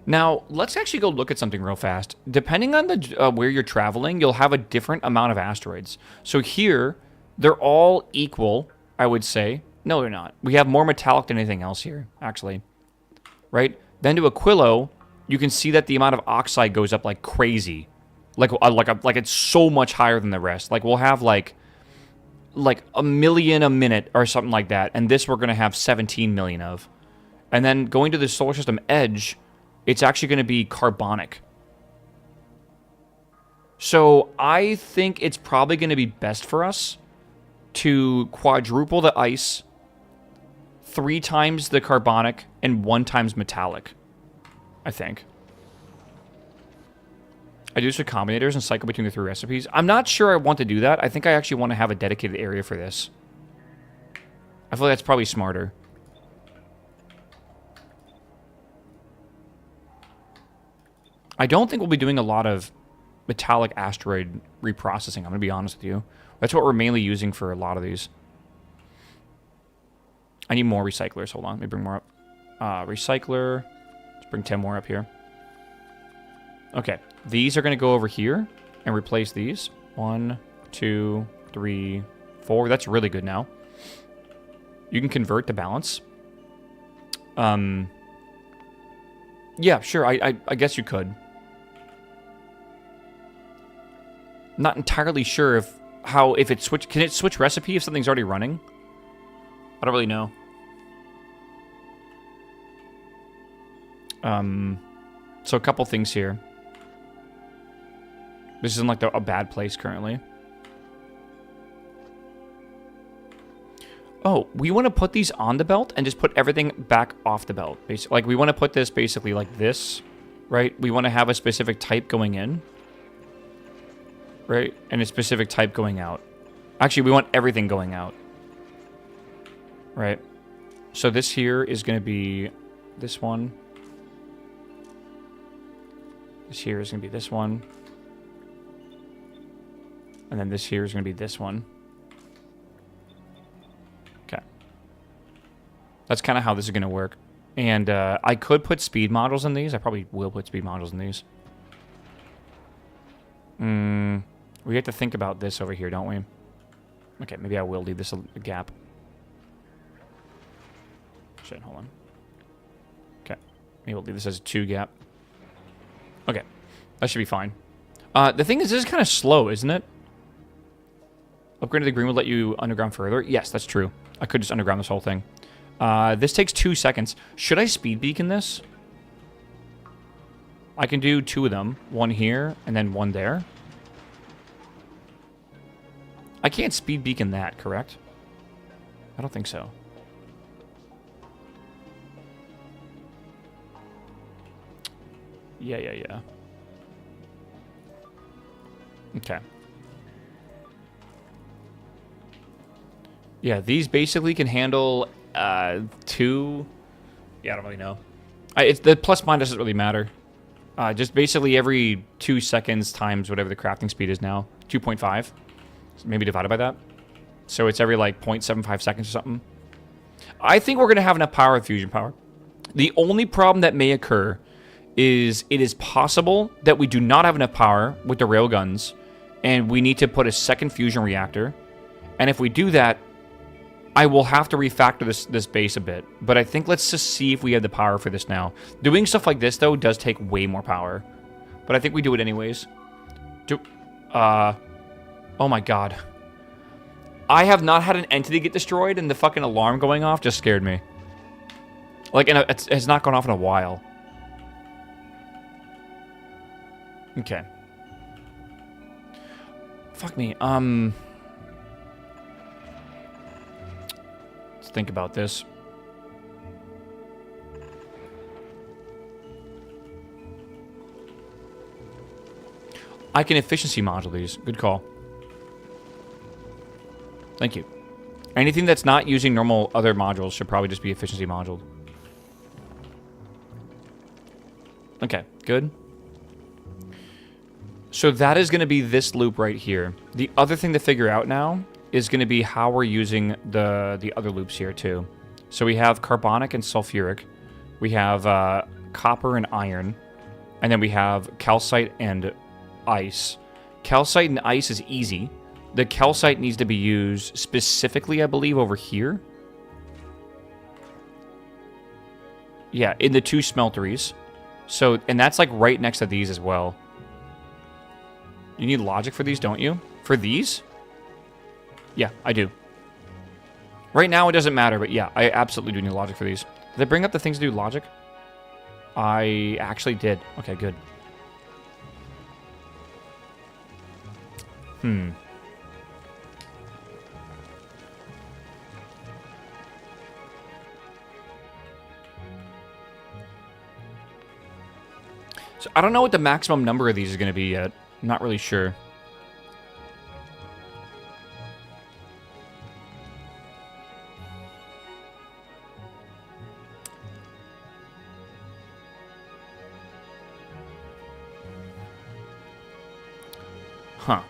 Now, let's actually go look at something real fast. Depending on the where you're traveling, you'll have a different amount of asteroids. So here, they're all equal, I would say. No, they're not. We have more metallic than anything else here, actually. Right? Then to Aquilo, you can see that the amount of oxide goes up like crazy. Like it's so much higher than the rest. Like, we'll have like a million a minute or something like that. And this we're going to have 17 million of. And then going to the solar system edge, it's actually going to be carbonic. So I think it's probably going to be best for us to quadruple the ice, 3 times the carbonic, and 1 times metallic, I think. I do some combinators and cycle between the 3 recipes. I'm not sure I want to do that. I think I actually want to have a dedicated area for this. I feel like that's probably smarter. I don't think we'll be doing a lot of metallic asteroid reprocessing, I'm going to be honest with you. That's what we're mainly using for a lot of these. I need more recyclers. Hold on, let me bring more up. Recycler. Let's bring 10 more up here. Okay, these are going to go over here and replace these. 1, 2, 3, 4. That's really good now. You can convert to balance. Yeah, sure, I guess you could. Not entirely sure if it switch. Can it switch recipe if something's already running? I don't really know. So a couple things here. This isn't like a bad place currently. Oh, we want to put these on the belt and just put everything back off the belt. Basically, like we want to put this basically like this, right? We want to have a specific type going in. Right? And a specific type going out. Actually, we want everything going out. Right? So this here is going to be this one. This here is going to be this one. And then this here is going to be this one. Okay. That's kind of how this is going to work. And I could put speed modules in these. I probably will put speed modules in these. We have to think about this over here, don't we? Okay, maybe I will leave this a gap. Shit, hold on. Okay. Maybe we'll leave this as a 2 gap. Okay. That should be fine. The thing is, this is kind of slow, isn't it? Upgrade to the green will let you underground further. Yes, that's true. I could just underground this whole thing. This takes 2 seconds. Should I speed beacon this? I can do 2 of them. 1 here, and then 1 there. I can't speed beacon that, correct? I don't think so. Yeah. Okay. Yeah, these basically can handle 2... Yeah, I don't really know. It's the plus minus doesn't really matter. Just basically every 2 seconds times whatever the crafting speed is now. 2.5. Maybe divided by that. So it's every like 0.75 seconds or something. I think we're going to have enough power with fusion power. The only problem that may occur is it is possible that we do not have enough power with the railguns, and we need to put a second fusion reactor. And if we do that, I will have to refactor this base a bit. But I think let's just see if we have the power for this now. Doing stuff like this, though, does take way more power. But I think we do it anyways. Oh my god. I have not had an entity get destroyed, and the fucking alarm going off just scared me. Like, it has not gone off in a while. Okay. Fuck me. Let's think about this. I can efficiency module these. Good call. Thank you. Anything that's not using normal other modules should probably just be efficiency moduled. Okay, good. So that is going to be this loop right here. The other thing to figure out now is going to be how we're using the other loops here too. So we have carbonic and sulfuric. We have copper and iron. And then we have calcite and ice. Calcite and ice is easy. The calcite needs to be used specifically, I believe, over here. Yeah, in the 2 smelteries. So, and that's like right next to these as well. You need logic for these, don't you? For these? Yeah, I do. Right now it doesn't matter, but yeah, I absolutely do need logic for these. Did I bring up the things to do logic? I actually did. Okay, good. So I don't know what the maximum number of these is going to be yet. I'm not really sure. Huh.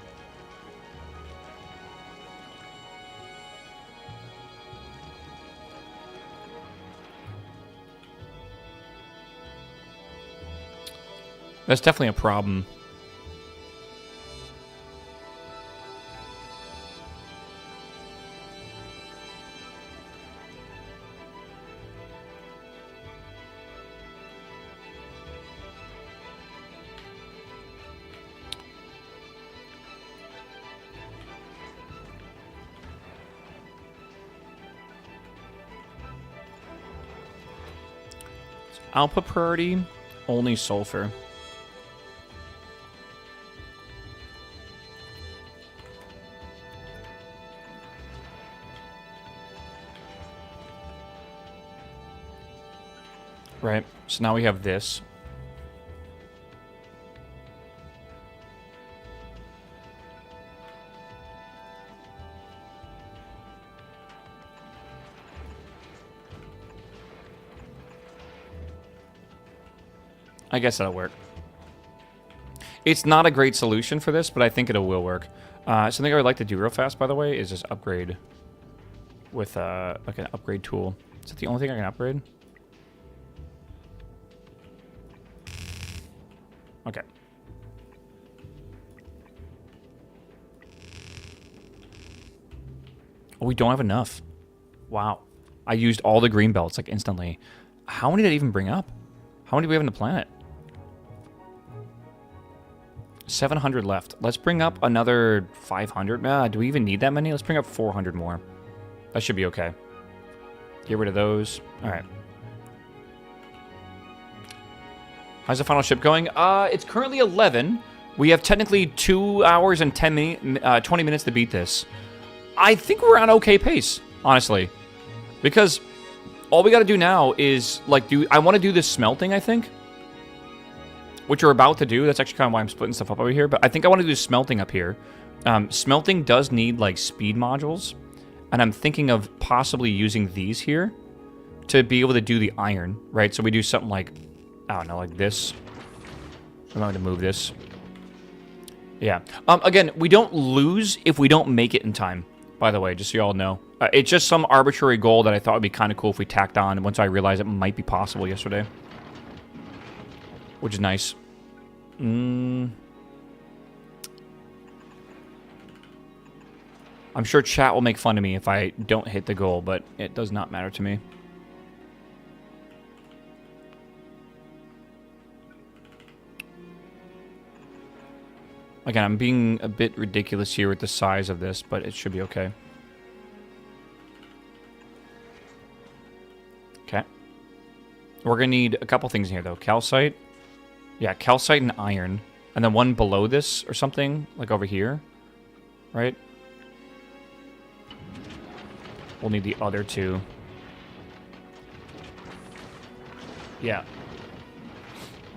That's definitely a problem. Output priority, only sulfur. Right, so now we have this. I guess that'll work. It's not a great solution for this, but I think it will work. Something I would like to do real fast, by the way, is just upgrade with like an upgrade tool. Is that the only thing I can upgrade? Okay. Oh, we don't have enough. Wow. I used all the green belts, like, instantly. How many did it even bring up? How many do we have on the planet? 700 left. Let's bring up another 500. Do we even need that many? Let's bring up 400 more. That should be okay. Get rid of those. All right. How's the final ship going? It's currently 11. We have technically 2 hours and 20 minutes to beat this. I think we're on okay pace, honestly. Because all we got to do now is, like, I want to do this smelting, I think. which we're about to do. That's actually kind of why I'm splitting stuff up over here. But I think I want to do smelting up here. Smelting does need, like, speed modules. And I'm thinking of possibly using these here to be able to do the iron, right? So we do something like, I don't know, like this. I'm going to move this. Yeah. Again, we don't lose if we don't make it in time, by the way, just so you all know. It's just some arbitrary goal that I thought would be kind of cool if we tacked on once I realized it might be possible yesterday. Which is nice. I'm sure chat will make fun of me if I don't hit the goal, but it does not matter to me. Again, I'm being a bit ridiculous here with the size of this, but it should be okay. Okay. We're going to need a couple things in here, though. Calcite. Yeah, calcite and iron. And then one below this or something, like over here. Right? We'll need the other two. Yeah.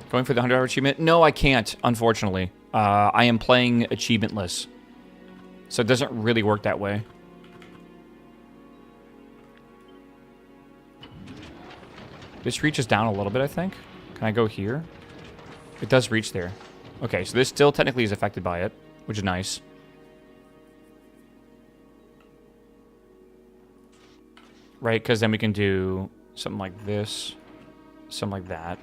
Going for the $100 achievement? No, I can't, unfortunately. I am playing achievementless. So it doesn't really work that way. This reaches down a little bit, I think. Can I go here? It does reach there. Okay, so this still technically is affected by it, which is nice. Right, because then we can do something like this. Something like that.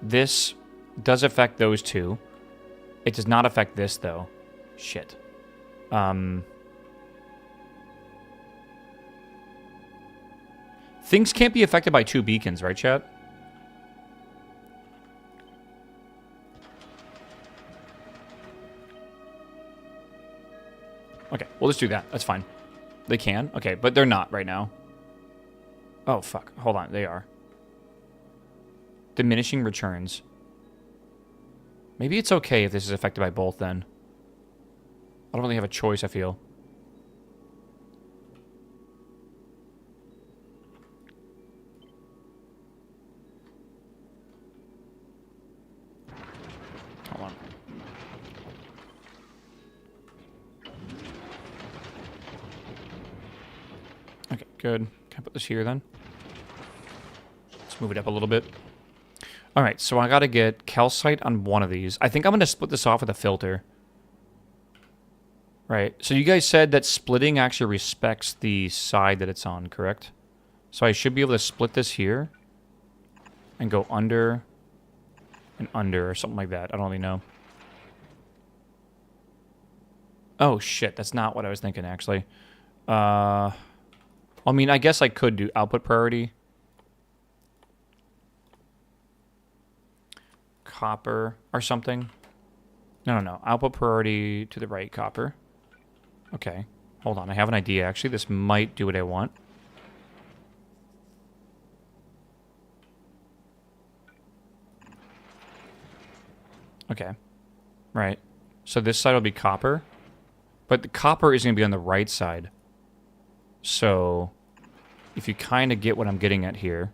This does affect those two. It does not affect this, though. Shit. Things can't be affected by two beacons, right, chat? Okay, we'll just do that. That's fine. They can? Okay, but they're not right now. Oh, fuck. Hold on. They are. Diminishing returns. Maybe it's okay if this is affected by both, then. I don't really have a choice, I feel. Hold on. Okay, good. Can I put this here, then? Let's move it up a little bit. Alright, so I gotta get calcite on one of these. I think I'm gonna split this off with a filter. Right, so you guys said that splitting actually respects the side that it's on, correct? So I should be able to split this here. And go under. And under, or something like that. I don't really know. Oh, shit, that's not what I was thinking, actually. I mean, I guess I could do output priority. Copper or something. No. Output priority to the right, copper. Okay. Hold on. I have an idea. Actually, this might do what I want. Okay. Right. So this side will be copper. But the copper is going to be on the right side. So if you kind of get what I'm getting at here.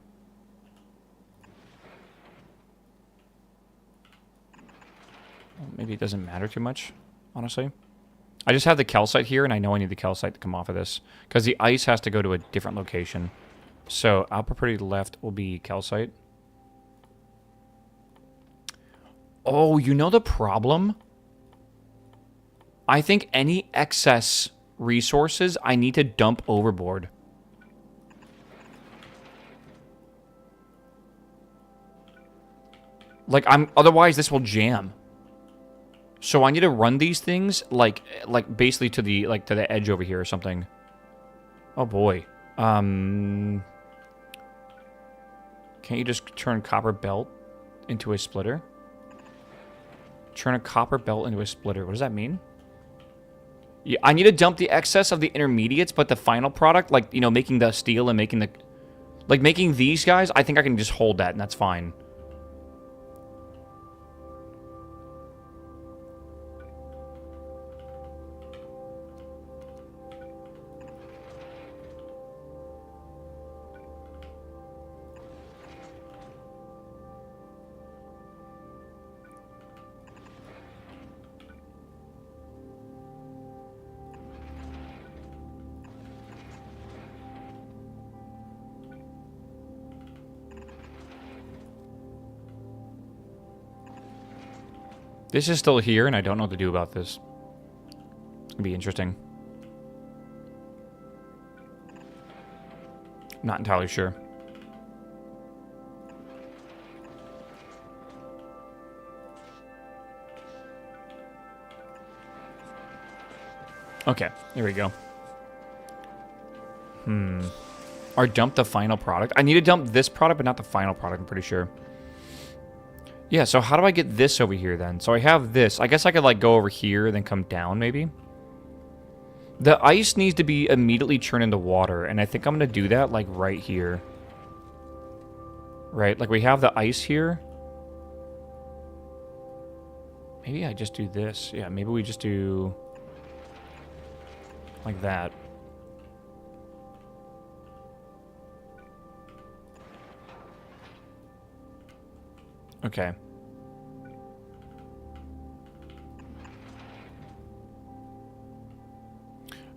Maybe it doesn't matter too much, honestly. I just have the calcite here, and I know I need the calcite to come off of this. Because the ice has to go to a different location. So output priority to the left will be calcite. Oh, you know the problem? I think any excess resources I need to dump overboard. Like, otherwise this will jam. So I need to run these things like basically to the edge over here or something. Oh boy. Can't you just turn copper belt into a splitter? Turn a copper belt into a splitter. What does that mean? Yeah, I need to dump the excess of the intermediates, but the final product, like, you know, making the steel and making the... Like, making these guys, I think I can just hold that, and that's fine. This is still here, and I don't know what to do about this. It's gonna be interesting. Not entirely sure. Okay, there we go. Or dump the final product. I need to dump this product, but not the final product, I'm pretty sure. Yeah, so how do I get this over here then? So I have this. I guess I could like go over here, then come down maybe. The ice needs to be immediately turned into water, and I think I'm going to do that like right here. Right, like we have the ice here. Maybe I just do this. Yeah, maybe we just do like that. Okay.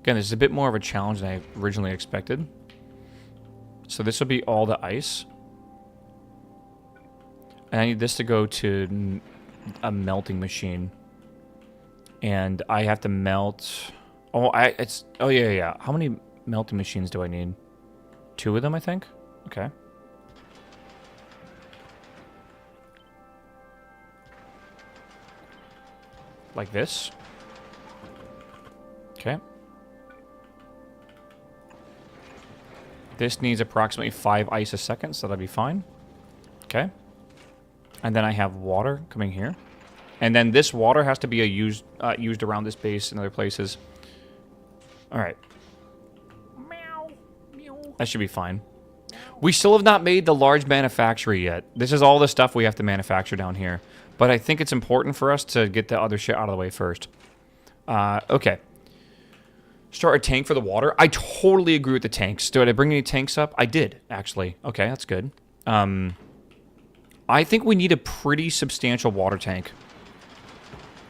Again, this is a bit more of a challenge than I originally expected. So this will be all the ice. And I need this to go to a melting machine. And I have to melt... Oh, oh yeah. How many melting machines do I need? 2 of them, I think? Okay. Like this. Okay. This needs approximately 5 ice a second, so that'll be fine. Okay. And then I have water coming here. And then this water has to be used around this base and other places. Alright. Meow. Meow. That should be fine. We still have not made the large manufacturer yet. This is all the stuff we have to manufacture down here. But I think it's important for us to get the other shit out of the way first. Okay. Start a tank for the water. I totally agree with the tanks. Did I bring any tanks up? I did, actually. Okay, that's good. I think we need a pretty substantial water tank.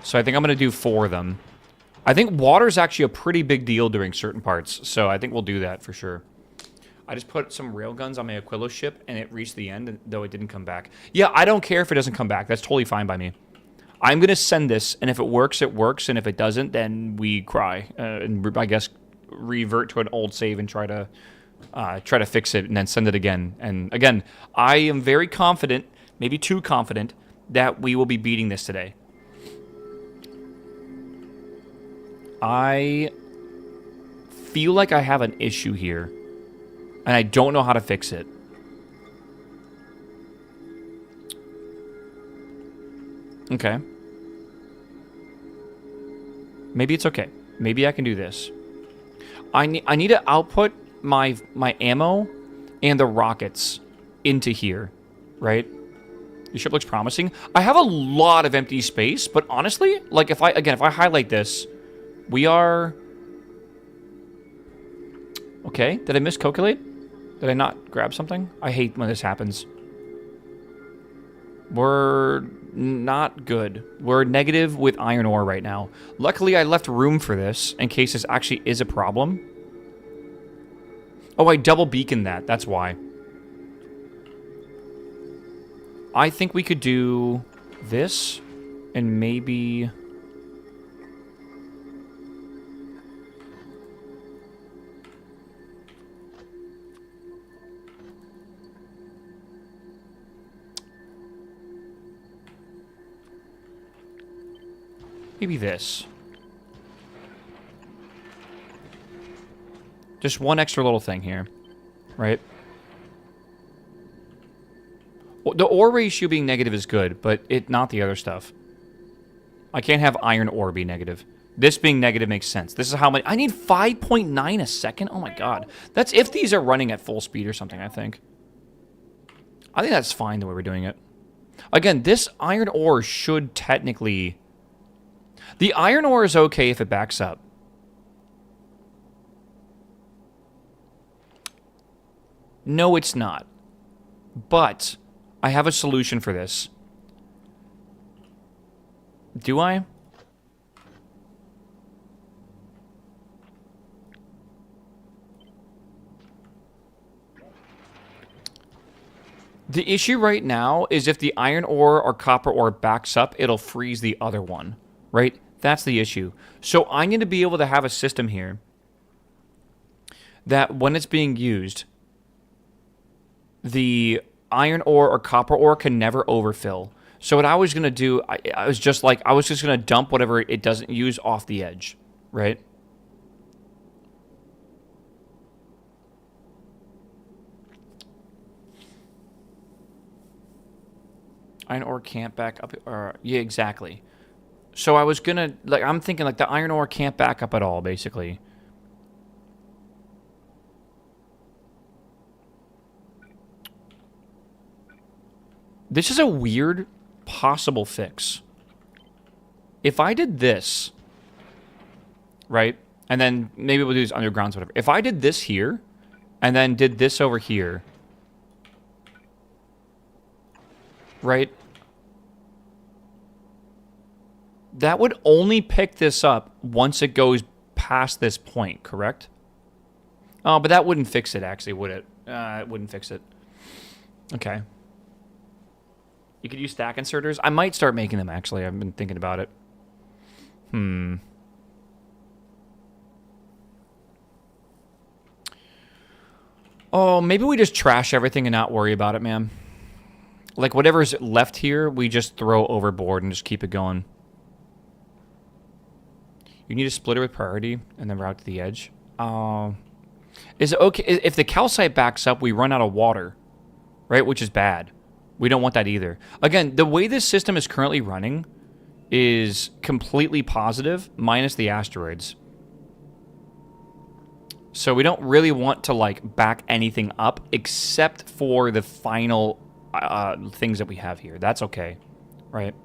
So I think I'm going to do 4 of them. I think water is actually a pretty big deal during certain parts. So I think we'll do that for sure. I just put some railguns on my Aquilo ship, and it reached the end, though it didn't come back. Yeah, I don't care if it doesn't come back. That's totally fine by me. I'm going to send this, and if it works, it works. And if it doesn't, then we cry. And I guess revert to an old save and try to fix it, and then send it again. And again, I am very confident, maybe too confident, that we will be beating this today. I feel like I have an issue here. And I don't know how to fix it. Okay. Maybe it's okay. Maybe I can do this. I need to output my ammo and the rockets into here, right? The ship looks promising. I have a lot of empty space, but honestly, like if I highlight this, we are... Okay, did I miscalculate? Did I not grab something? I hate when this happens. We're not good. We're negative with iron ore right now. Luckily, I left room for this in case this actually is a problem. Oh, I double beaconed that. That's why. I think we could do this and maybe... Maybe this. Just one extra little thing here, right? Well, the ore ratio being negative is good, but not the other stuff. I can't have iron ore be negative. This being negative makes sense. This is how much... I need 5.9 a second? Oh my god. That's if these are running at full speed or something, I think. I think that's fine the way we're doing it. Again, this iron ore should technically... The iron ore is okay if it backs up. No, it's not. But I have a solution for this. Do I? The issue right now is if the iron ore or copper ore backs up, it'll freeze the other one, right? That's the issue. So I need to be able to have a system here that when it's being used, the iron ore or copper ore can never overfill. So what I was going to do, I was just going to dump whatever it doesn't use off the edge, right? Iron ore can't back up. Yeah, exactly. So I was gonna I'm thinking like the iron ore can't back up at all, basically. This is a weird possible fix. If I did this, right, and then maybe we'll do these undergrounds, whatever. If I did this here, and then did this over here, right? That would only pick this up once it goes past this point, correct? Oh, but that wouldn't fix it, actually, would it? It wouldn't fix it. Okay. You could use stack inserters. I might start making them, actually. I've been thinking about it. Oh, maybe we just trash everything and not worry about it, man. Like, whatever's left here, we just throw overboard and just keep it going. You need a splitter with priority and then route to the edge. Is it okay if the calcite backs up? We run out of water, right? Which is bad. We don't want that either. Again, the way this system is currently running is completely positive, minus the asteroids. So we don't really want to like back anything up except for the final things that we have here. That's okay, right?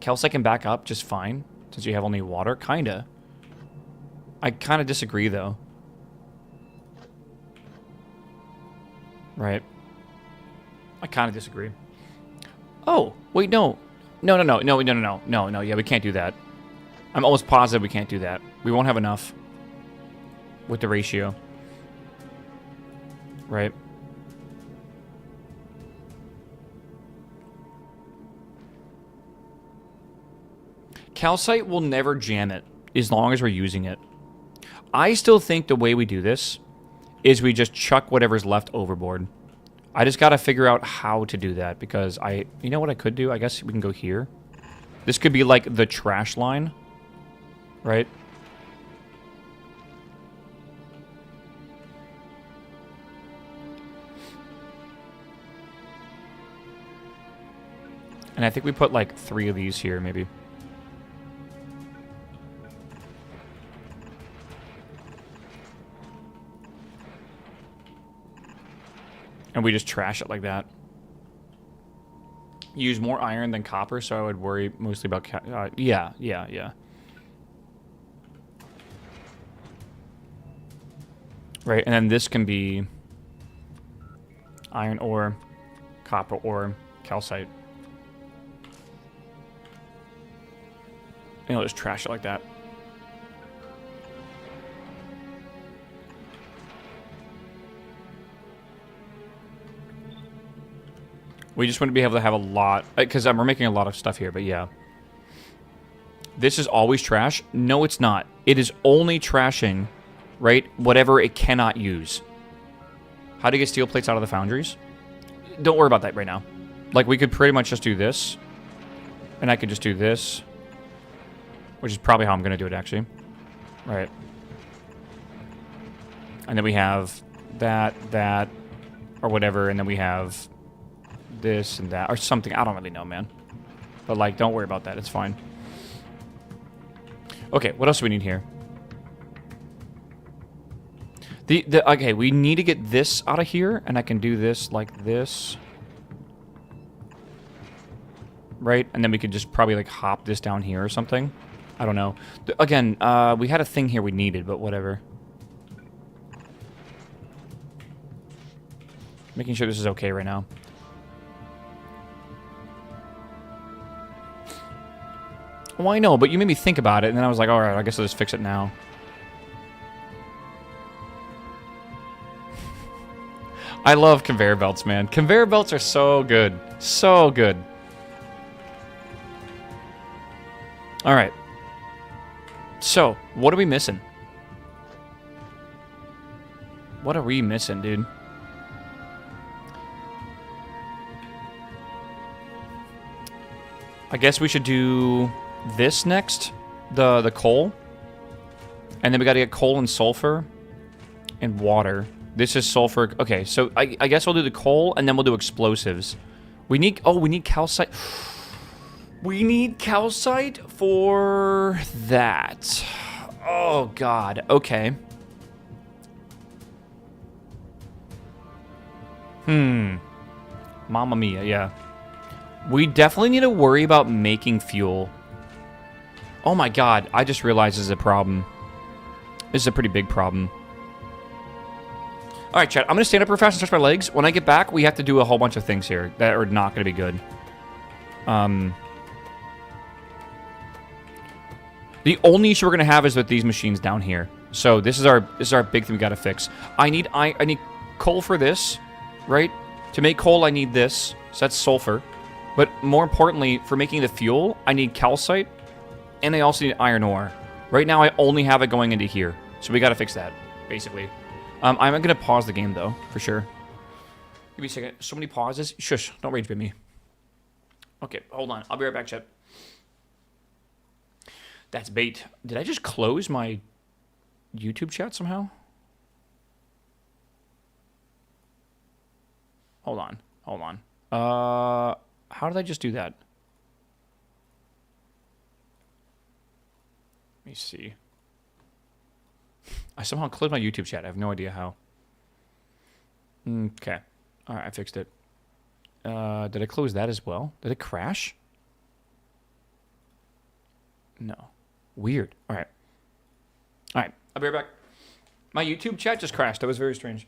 Calcite can back up just fine. Since you have only water? Kinda. I kinda disagree, though. Right. I kinda disagree. Oh, wait, no. No, yeah, we can't do that. I'm almost positive we can't do that. We won't have enough with the ratio. Right. Calcite will never jam it as long as we're using it. I still think the way we do this is we just chuck whatever's left overboard. I just got to figure out how to do that because you know what I could do? I guess we can go here. This could be like the trash line, right? And I think we put like 3 of these here, maybe. And we just trash it like that. Use more iron than copper, so I would worry mostly about... yeah. Right, and then this can be iron ore, copper ore, calcite. And I'll just trash it like that. We just want to be able to have a lot, because we're making a lot of stuff here, but yeah. This is always trash? No, it's not. It is only trashing, right, whatever it cannot use. How to get steel plates out of the foundries? Don't worry about that right now. Like, we could pretty much just do this. And I could just do this. Which is probably how I'm going to do it, actually. Right. And then we have that, or whatever, and then we have... this and that, or something. I don't really know, man. But, like, don't worry about that. It's fine. Okay, what else do we need here? Okay, we need to get this out of here, and I can do this like this. Right? And then we could just probably, like, hop this down here or something. I don't know. Again, we had a thing here we needed, but whatever. Making sure this is okay right now. Well, I know, but you made me think about it, and then I was like, alright, I guess I'll just fix it now. I love conveyor belts, man. Conveyor belts are so good. So good. All right. So, what are we missing? What are we missing, dude? I guess we should do this next. The coal. And then we gotta get coal and sulfur. And water. This is sulfur. Okay, so I guess we'll do the coal, and then we'll do explosives. We need... Oh, we need calcite. We need calcite for that. Oh, God. Okay. Mamma mia, yeah. We definitely need to worry about making fuel. Oh, my God. I just realized this is a problem. This is a pretty big problem. All right, chat. I'm going to stand up real fast and stretch my legs. When I get back, we have to do a whole bunch of things here that are not going to be good. The only issue we're going to have is with these machines down here. So this is our big thing we got to fix. I need coal for this, right? To make coal, I need this. So that's sulfur. But more importantly, for making the fuel, I need calcite, and I also need iron ore. Right now, I only have it going into here. So we got to fix that, basically. I'm going to pause the game, though, for sure. Give me a second. So many pauses. Shush. Don't rage bait me. Okay, hold on. I'll be right back, chat. That's bait. Did I just close my YouTube chat somehow? Hold on. Hold on. How did I just do that? Let me see. I somehow closed my YouTube chat. I have no idea how. Okay. All right, I fixed it. Did I close that as well? Did it crash? No. Weird. All right. All right. I'll be right back. My YouTube chat just crashed. That was very strange.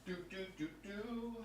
Do, do, do, do.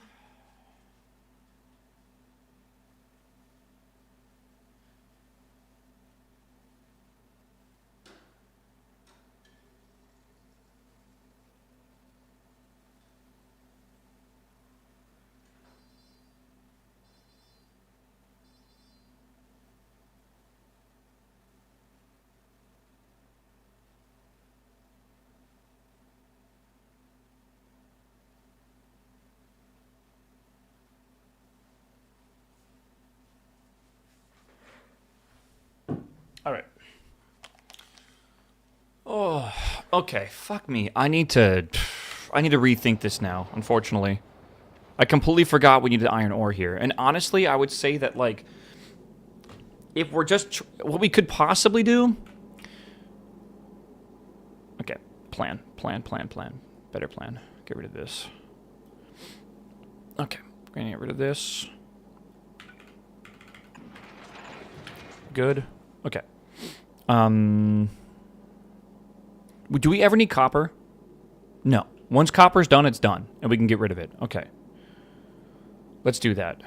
Oh, okay. Fuck me. I need to rethink this now, unfortunately. I completely forgot we needed iron ore here. And honestly, I would say that, like, if we're just... what we could possibly do... Okay. Plan. Better plan. Get rid of this. Okay. We're gonna get rid of this. Good. Okay. Do we ever need copper? No. Once copper's done, it's done. And we can get rid of it. Okay. Let's do that.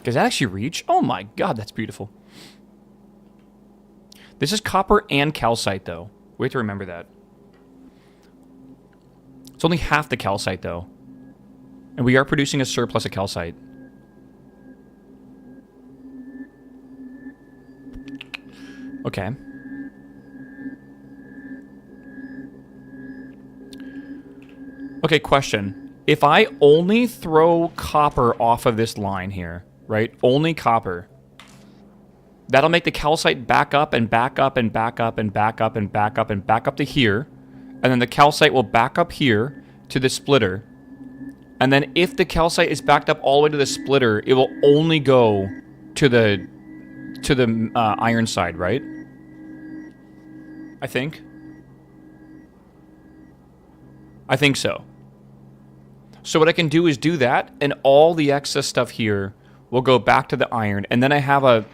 Does that actually reach? Oh my god, that's beautiful. This is copper and calcite, though. We have to remember that. It's only half the calcite, though. And we are producing a surplus of calcite. Okay. Okay, question. If I only throw copper off of this line here, right? Only copper. That'll make the calcite back up and back up and back up and back up and back up and back up to here. And then the calcite will back up here to the splitter. And then if the calcite is backed up all the way to the splitter, it will only go to the iron side, right? I think so. So what I can do is do that, and all the excess stuff here will go back to the iron, and then I have a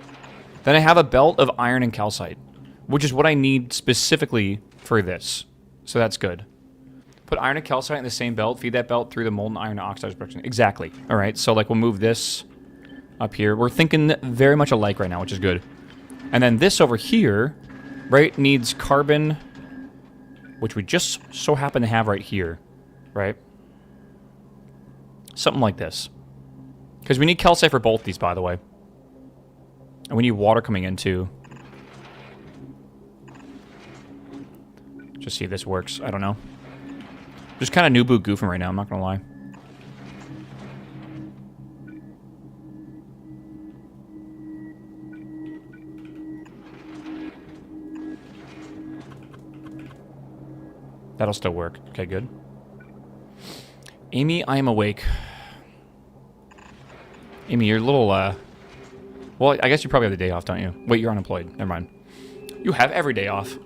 belt of iron and calcite, which is what I need specifically for this. So that's good. Put iron and calcite in the same belt, feed that belt through the molten iron oxide production. Exactly. All right, so like we'll move this up here. We're thinking very much alike right now, which is good. And then this over here, right, needs carbon, which we just so happen to have right here, right? Something like this. Because we need calcite for both these, by the way. And we need water coming in, too. Just see if this works. I don't know. Just kind of noob goofing right now, I'm not going to lie. That'll still work. Okay, good. Amy, I am awake. Amy, you're a little, well, I guess you probably have the day off, don't you? Wait, you're unemployed. Never mind. You have every day off.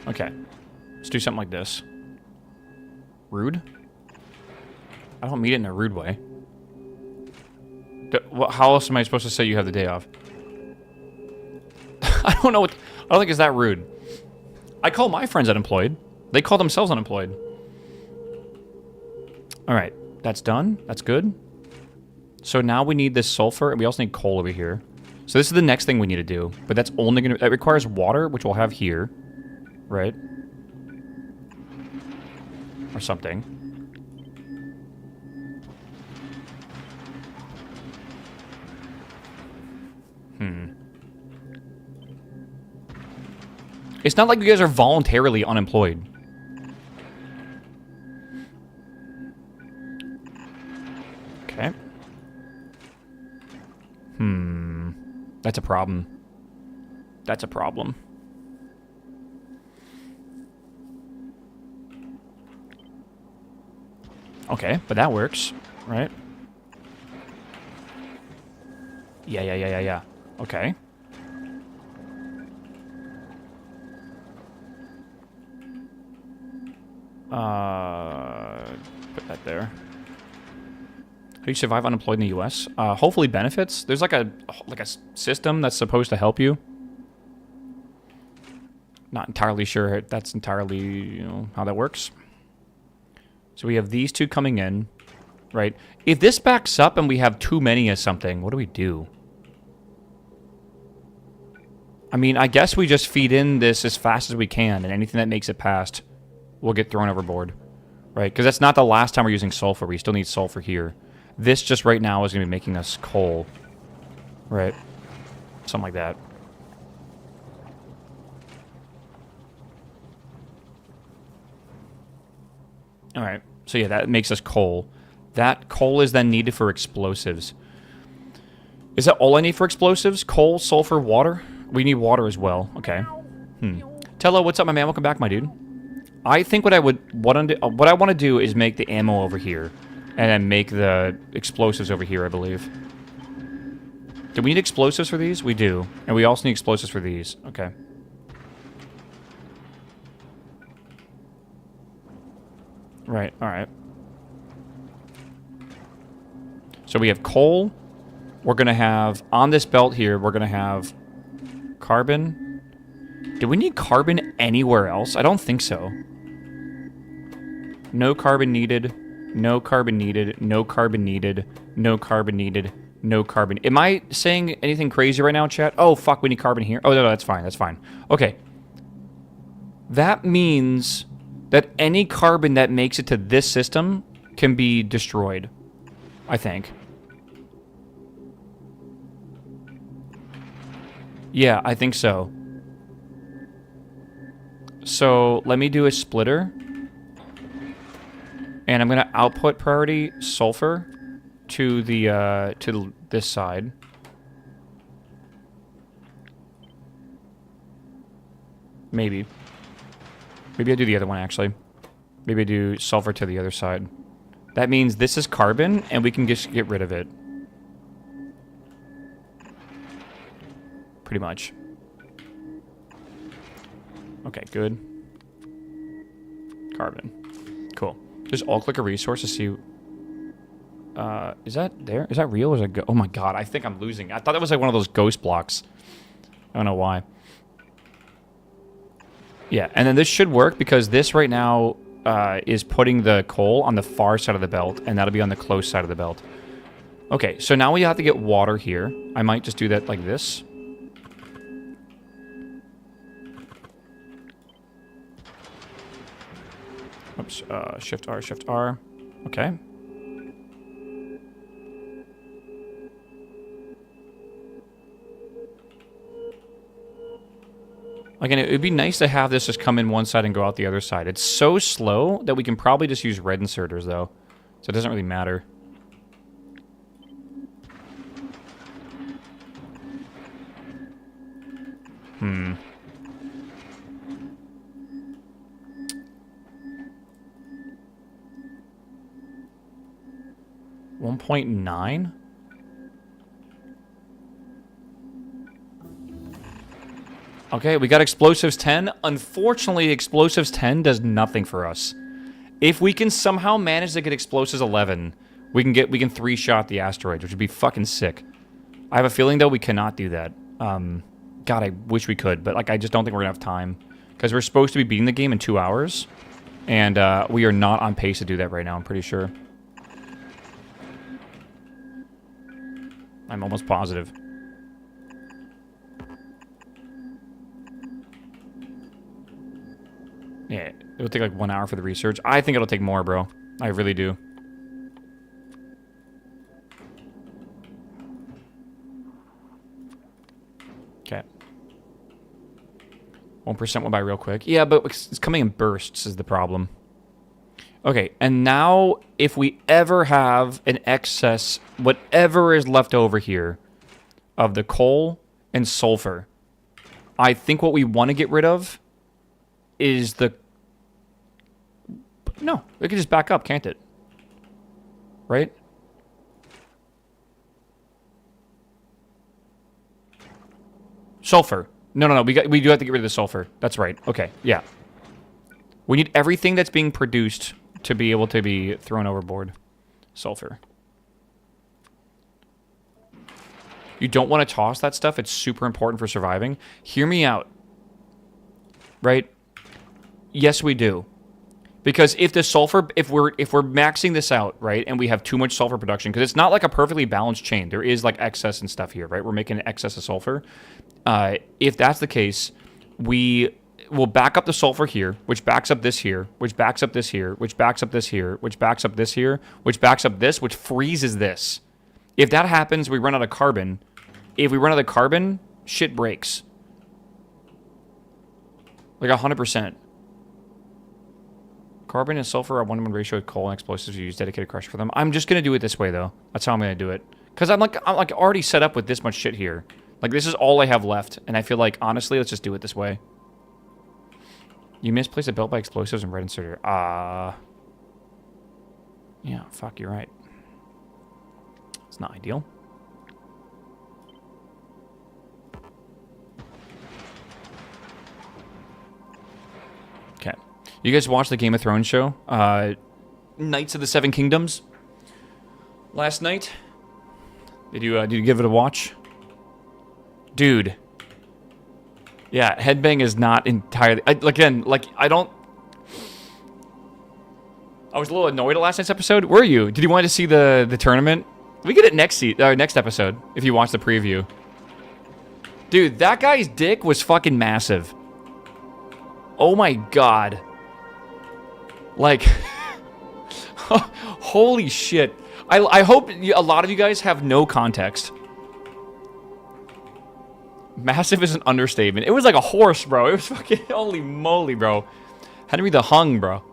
Okay. Let's do something like this. Rude? I don't mean it in a rude way. How else am I supposed to say you have the day off? I don't know what... I don't think it's that rude. I call my friends unemployed. They call themselves unemployed. Alright. That's done. That's good. So now we need this sulfur, and we also need coal over here. So this is the next thing we need to do. But that's only going to... That requires water, which we'll have here. Right? Or something. It's not like you guys are voluntarily unemployed. Okay. That's a problem. That's a problem. Okay, but that works, right? Yeah. Okay. Put that there. How do you survive unemployed in the U.S.? Hopefully benefits. There's like a system that's supposed to help you. Not entirely sure that's entirely, you know, how that works. So we have these two coming in, right? If this backs up and we have too many of something, what do we do? I mean, I guess we just feed in this as fast as we can, and anything that makes it past will get thrown overboard, right? Because that's not the last time we're using sulfur. We still need sulfur here. This just right now is going to be making us coal, right? Something like that. All right. So yeah, that makes us coal. That coal is then needed for explosives. Is that all I need for explosives? Coal, sulfur, water? We need water as well. Okay. Tello, what's up, my man? Welcome back, my dude. I think what I want to do is make the ammo over here, and then make the explosives over here, I believe. Do we need explosives for these? We do. And we also need explosives for these. Okay. Right, alright. So we have coal. We're going to have, on this belt here, we're going to have carbon. Do we need carbon anywhere else? I don't think so. No carbon needed. No carbon needed. No carbon needed. No carbon needed. No carbon. Am I saying anything crazy right now, chat? Oh, fuck, we need carbon here. Oh, no, that's fine. That's fine. Okay. That means that any carbon that makes it to this system can be destroyed, I think. Yeah, I think so. So, let me do a splitter. And I'm going to output priority sulfur to the to this side. Maybe. Maybe I do the other one, actually. Maybe I do sulfur to the other side. That means this is carbon, and we can just get rid of it. Pretty much. Okay, good. Carbon. Cool. Just all-click a resource to see... is that there? Is that real or is that... Oh my god, I think I'm losing. I thought that was like one of those ghost blocks. I don't know why. Yeah, and then this should work because this right now is putting the coal on the far side of the belt, and that'll be on the close side of the belt. Okay, so now we have to get water here. I might just do that like this. Oops, Shift R, Shift R. Okay. Again, it would be nice to have this just come in one side and go out the other side. It's so slow that we can probably just use red inserters, though. So it doesn't really matter. Hmm. $1.9? Okay, we got Explosives 10. Unfortunately, Explosives 10 does nothing for us. If we can somehow manage to get Explosives 11, we can three-shot the asteroids, which would be fucking sick. I have a feeling, though, we cannot do that. God, I wish we could, but like I just don't think we're gonna have time. Because we're supposed to be beating the game in 2 hours, and we are not on pace to do that right now, I'm pretty sure. I'm almost positive. Yeah, it'll take like 1 hour for the research. I think it'll take more, bro. I really do. Okay. 1% went by real quick. Yeah, but it's coming in bursts is the problem. Okay, and now if we ever have an excess, whatever is left over here of the coal and sulfur, I think what we want to get rid of is the... No, it can just back up, can't it? Right? Sulfur. No, we do have to get rid of the sulfur. That's right. Okay, yeah. We need everything that's being produced to be able to be thrown overboard. Sulfur. You don't want to toss that stuff. It's super important for surviving. Hear me out. Right? Yes, we do. Because if the sulfur, if we're maxing this out, right, and we have too much sulfur production, because it's not like a perfectly balanced chain. There is like excess and stuff here, right? We're making an excess of sulfur. If that's the case, we will back up the sulfur here, which backs up this here, which backs up this here, which backs up this here, which backs up this here, which backs up this, which freezes this. If that happens, we run out of carbon. If we run out of carbon, shit breaks. Like 100%. Carbon and sulfur are 1-to-1 ratio with coal and explosives. You use dedicated crusher for them. I'm just gonna do it this way though. That's how I'm gonna do it. Cause I'm like already set up with this much shit here. Like this is all I have left, and I feel like honestly, let's just do it this way. You misplaced a belt by explosives and red inserter. Yeah, fuck, you're right. It's not ideal. Okay. You guys watched the Game of Thrones show? Knights of the Seven Kingdoms? Last night? Did you give it a watch? Dude. Yeah, headbang is not entirely... I was a little annoyed at last night's episode. Were you? Did you want to see the tournament? We get it next episode, if you watch the preview. Dude, that guy's dick was fucking massive. Oh my god. Like... holy shit. I hope a lot of you guys have no context. Massive is an understatement. It was like a horse, bro. It was fucking... Holy moly, bro. Henry the Hung, bro.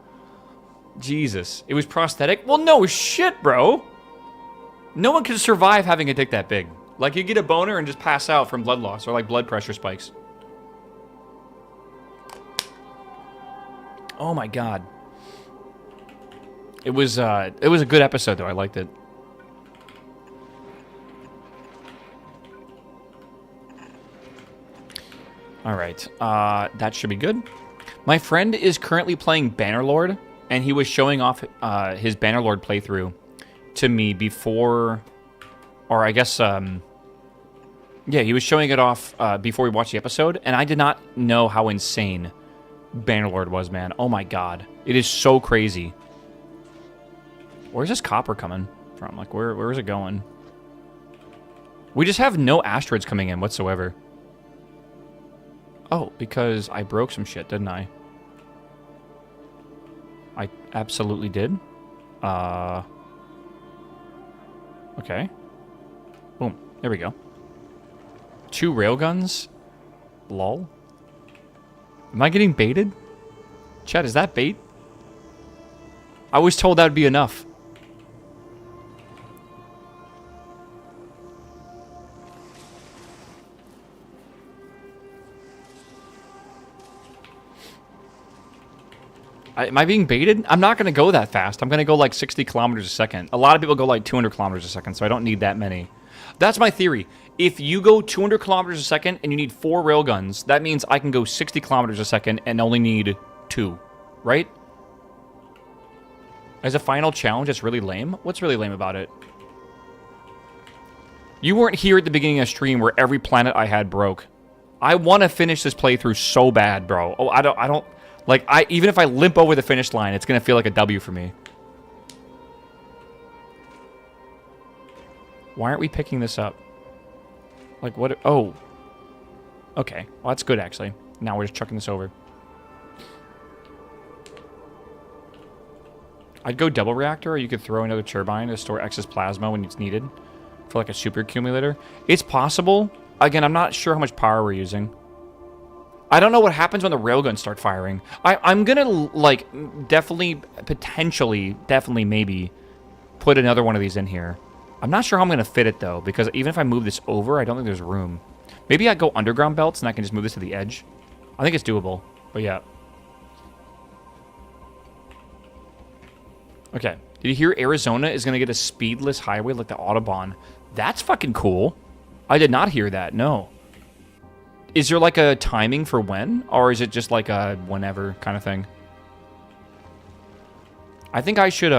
Jesus. It was prosthetic? Well, no shit, bro. No one can survive having a dick that big. Like, you get a boner and just pass out from blood loss or, like, blood pressure spikes. Oh, my God. It was a good episode, though. I liked it. All right. That should be good. My friend is currently playing Bannerlord, and he was showing off his Bannerlord playthrough to me before... Or I guess... yeah, he was showing it off before we watched the episode, and I did not know how insane Bannerlord was, man. Oh my god. It is so crazy. Where's this copper coming from? Like, where is it going? We just have no asteroids coming in whatsoever. Oh, because I broke some shit, didn't I? I absolutely did. Okay. Boom. There we go. 2 railguns? Lol. Am I getting baited? Chat, is that bait? I was told that would be enough. Am I being baited? I'm not going to go that fast. I'm going to go like 60 kilometers a second. A lot of people go like 200 kilometers a second, so I don't need that many. That's my theory. If you go 200 kilometers a second and you need 4 railguns, that means I can go 60 kilometers a second and only need 2, right? As a final challenge, it's really lame. What's really lame about it? You weren't here at the beginning of stream where every planet I had broke. I want to finish this playthrough so bad, bro. Oh, I don't... Like, even if I limp over the finish line, it's going to feel like a W for me. Why aren't we picking this up? Like, what? Oh. Okay. Well, that's good, actually. Now we're just chucking this over. I'd go double reactor, or you could throw another turbine to store excess plasma when it's needed for, like, a super accumulator. It's possible. Again, I'm not sure how much power we're using. I don't know what happens when the railguns start firing. I'm gonna, like, definitely, potentially, maybe, put another one of these in here. I'm not sure how I'm gonna fit it, though, because even if I move this over, I don't think there's room. Maybe I go underground belts, and I can just move this to the edge. I think it's doable, but yeah. Okay. Did you hear Arizona is gonna get a speedless highway like the Autobahn? That's fucking cool. I did not hear that, no. Is there, like, a timing for when? Or is it just, like, a whenever kind of thing? I think I should,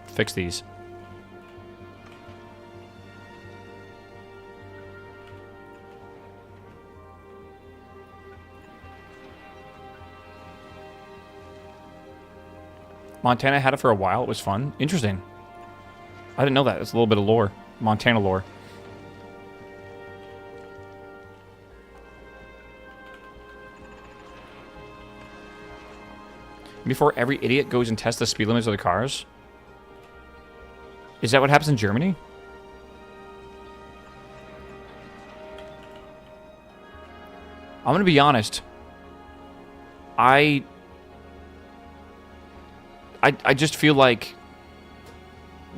fix these. Montana had it for a while. It was fun. Interesting. I didn't know that. It's a little bit of lore. Montana lore. Before every idiot goes and tests the speed limits of the cars? Is that what happens in Germany? I'm gonna be honest. I just feel like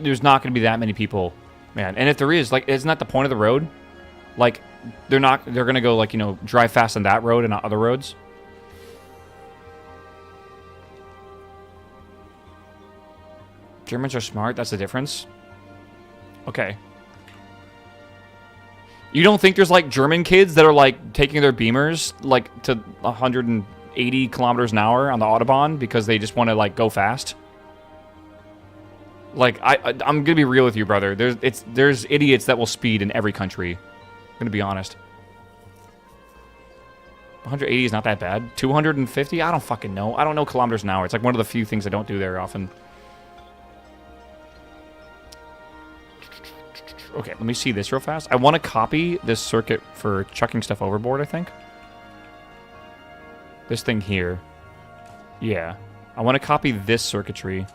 there's not going to be that many people, man. And if there is, like, isn't that the point of the road? Like, they're going to go, like, you know, drive fast on that road and not other roads. Germans are smart, that's the difference. Okay. You don't think there's, like, German kids that are, like, taking their Beamers, like, to 180 kilometers an hour on the Autobahn because they just want to, like, go fast? Like, I'm gonna be real with you, brother. There's idiots that will speed in every country. I'm gonna be honest. 180 is not that bad. 250? I don't fucking know. I don't know kilometers an hour. It's like one of the few things I don't do very often. Okay, let me see this real fast. I want to copy this circuit for chucking stuff overboard, I think. This thing here. Yeah. I want to copy this circuitry.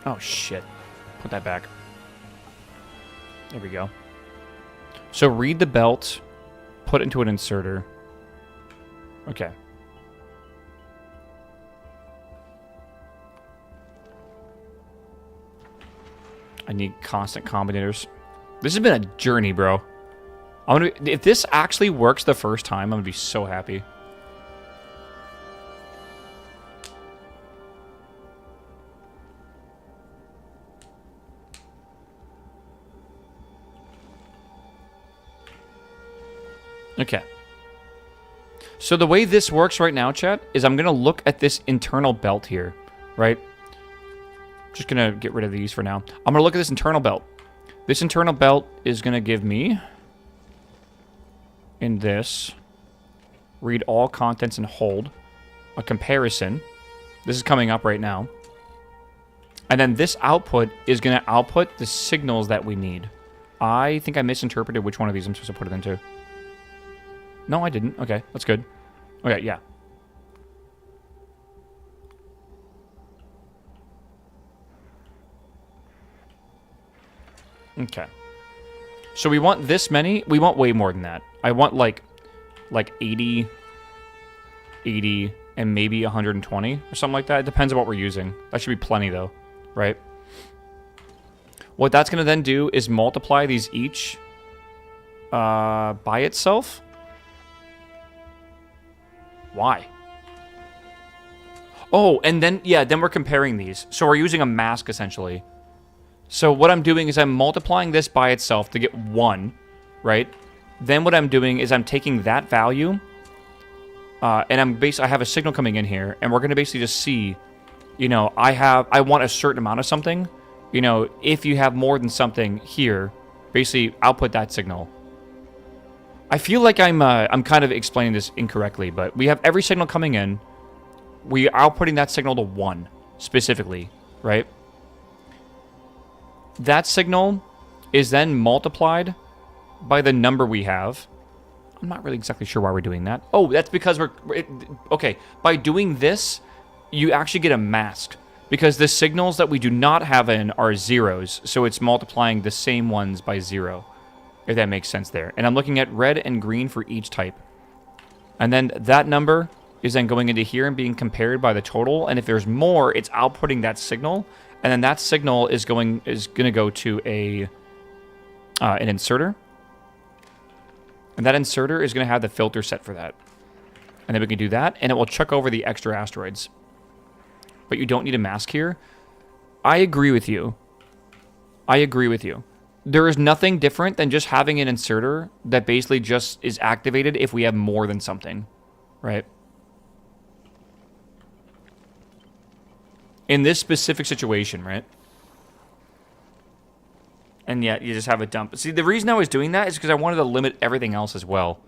Oh, shit. Put that back. There we go. So read the belt, put it into an inserter. Okay. I need constant combinators. This has been a journey, bro. If this actually works the first time, I'm gonna be so happy. Okay. So the way this works right now, chat, is I'm gonna look at this internal belt here, right? Just gonna get rid of these for now. I'm gonna look at this internal belt. This internal belt is gonna give me, in this, read all contents and hold, a comparison. This is coming up right now. And then this output is gonna output the signals that we need. I think I misinterpreted which one of these I'm supposed to put it into. No, I didn't. Okay, that's good. Okay, yeah. Okay. So we want this many. We want way more than that. I want like 80, 80, and maybe 120 or something like that. It depends on what we're using. That should be plenty though, right? What that's going to then do is multiply these each by itself. Why? Oh, and then, yeah, then we're comparing these. So we're using a mask essentially. So what I'm doing is I'm multiplying this by itself to get 1, right? Then what I'm doing is I'm taking that value, and I have a signal coming in here, and we're going to basically just see, you know, I want a certain amount of something. You know, if you have more than something here, basically output that signal. I feel like I'm kind of explaining this incorrectly, but we have every signal coming in. We are outputting that signal to 1 specifically, right? That signal is then multiplied by the number we have. I'm not really exactly sure why we're doing that. Oh, that's because okay, by doing this, you actually get a mask. Because the signals that we do not have in are zeros, so it's multiplying the same ones by 0. If that makes sense there. And I'm looking at red and green for each type. And then that number is then going into here and being compared by the total. And if there's more, it's outputting that signal. And then that signal is going to go to an inserter. And that inserter is going to have the filter set for that. And then we can do that, and it will chuck over the extra asteroids. But you don't need a mask here. I agree with you. I agree with you. There is nothing different than just having an inserter that basically just is activated if we have more than something, right? In this specific situation, right? And yet you just have a dump. See, the reason I was doing that is because I wanted to limit everything else as well.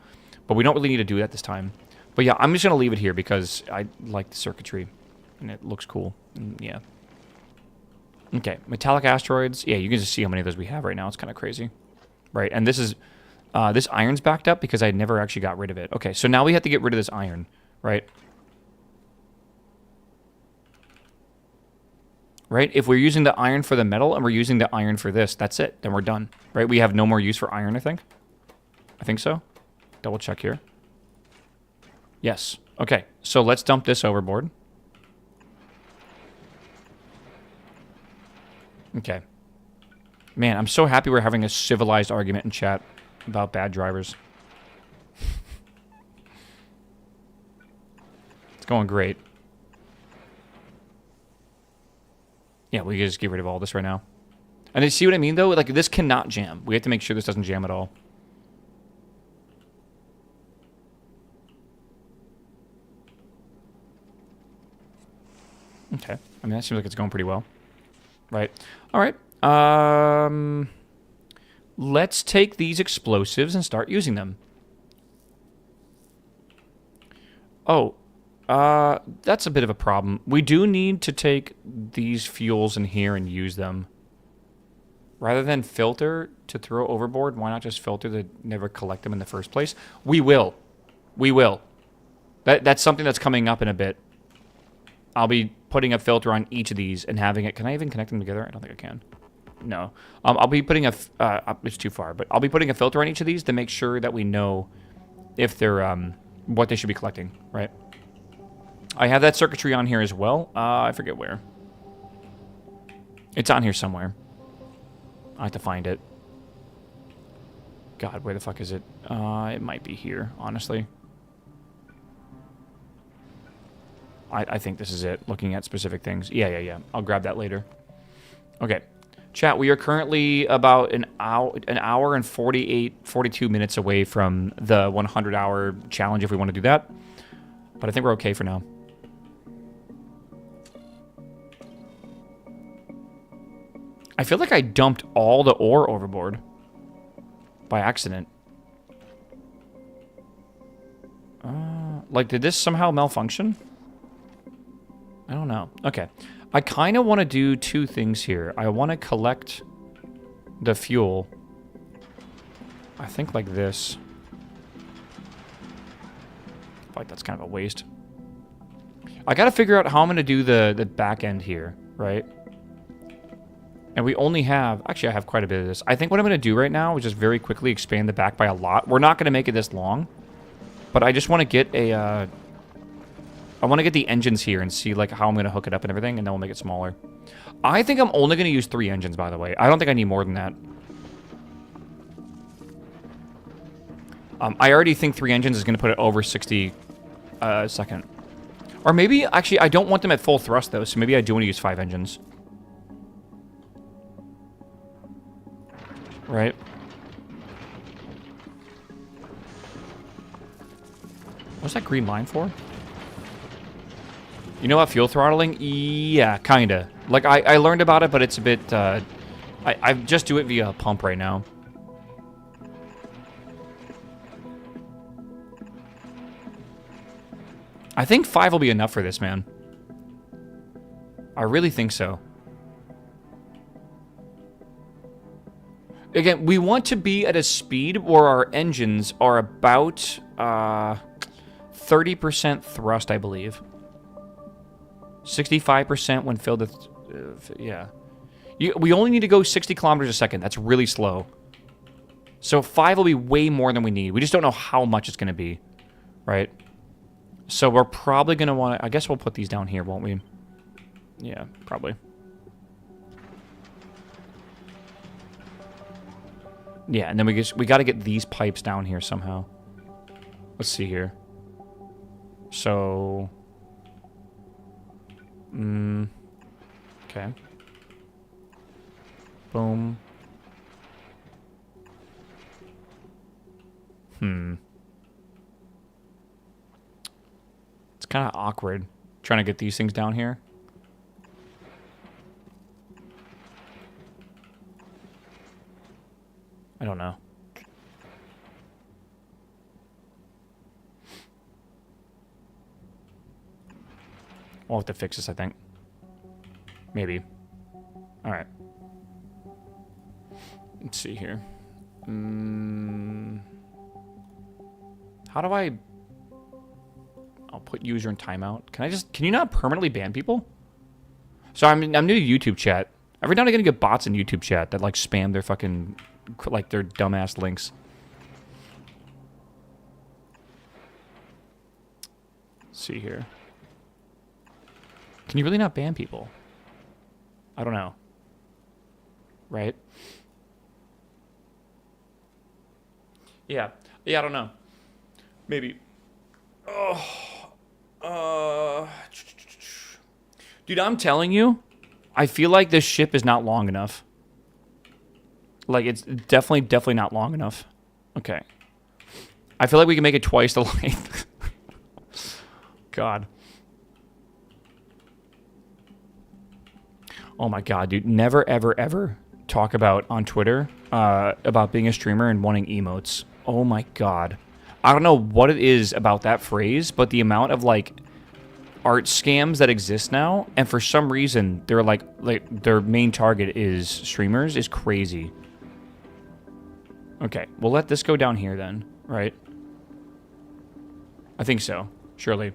But we don't really need to do that this time. But yeah, I'm just going to leave it here because I like the circuitry. And it looks cool. And yeah. Okay, metallic asteroids. Yeah, you can just see how many of those we have right now. It's kind of crazy. Right, and this is... this iron's backed up because I never actually got rid of it. Okay, so now we have to get rid of this iron, right? Right? If we're using the iron for the metal and we're using the iron for this, that's it. Then we're done. Right? We have no more use for iron, I think. I think so. Double check here. Yes. Okay, so let's dump this overboard. Okay. Man, I'm so happy we're having a civilized argument in chat about bad drivers. It's going great. Yeah, we can just get rid of all this right now. And you see what I mean, though? Like, this cannot jam. We have to make sure this doesn't jam at all. Okay. I mean, that seems like it's going pretty well. Right. All right. Let's take these explosives and start using them. Oh. That's a bit of a problem. We do need to take these fuels in here and use them. Rather than filter to throw overboard, why not just filter to never collect them in the first place? We will. We will. That's something that's coming up in a bit. I'll be putting a filter on each of these and having it... Can I even connect them together? I don't think I can. No. I'll be putting a... it's too far, but I'll be putting a filter on each of these to make sure that we know if they're... what they should be collecting, right? I have that circuitry on here as well. I forget where. It's on here somewhere. I have to find it. God, where the fuck is it? It might be here, honestly. I think this is it, looking at specific things. Yeah. I'll grab that later. Okay. Chat, we are currently about an hour and 42 minutes away from the 100-hour challenge if we want to do that. But I think we're okay for now. I feel like I dumped all the ore overboard by accident. Like, did this somehow malfunction? I don't know. Okay. I kind of want to do two things here. I want to collect the fuel. I think like this. Like, that's kind of a waste. I got to figure out how I'm going to do the back end here, right? And we only have... Actually, I have quite a bit of this. I think what I'm going to do right now is just very quickly expand the back by a lot. We're not going to make it this long. But I just want to get a... I want to get the engines here and see like how I'm going to hook it up and everything, and then we'll make it smaller. I think I'm only going to use 3 engines, by the way. I don't think I need more than that. I already think 3 engines is going to put it over 60 a second. Or maybe... Actually, I don't want them at full thrust, though, so maybe I do want to use 5 engines. Right? What's that green line for? You know what, fuel throttling? Yeah, kinda. Like, I learned about it, but it's a bit, I just do it via a pump right now. I think 5 will be enough for this, man. I really think so. Again, we want to be at a speed where our engines are about 30% thrust, I believe. 65% when filled with... yeah. We only need to go 60 kilometers a second. That's really slow. So 5 will be way more than we need. We just don't know how much it's going to be. Right? So we're probably going to want to... I guess we'll put these down here, won't we? Yeah, probably. Yeah, and then we got to get these pipes down here somehow. Let's see here. So... okay. Boom. It's kind of awkward trying to get these things down here. I don't know. We'll have to fix this, I think. Maybe. Alright. Let's see here. How do I... I'll put user in timeout. Can you not permanently ban people? So I'm new to YouTube chat. Every now and again I get bots in YouTube chat that like spam their fucking... like their dumbass links. Let's see here. Can you really not ban people? I don't know. Right? Yeah. Yeah, I don't know. Maybe. Dude, I'm telling you, I feel like this ship is not long enough. Like, it's definitely not long enough. Okay. I feel like we can make it twice the length. God. Oh my God, dude. Never, ever, ever talk about on Twitter about being a streamer and wanting emotes. Oh my God. I don't know what it is about that phrase, but the amount of, like, art scams that exist now, and for some reason, they're like their main target is streamers, is crazy. Okay, we'll let this go down here then, right? I think so, surely.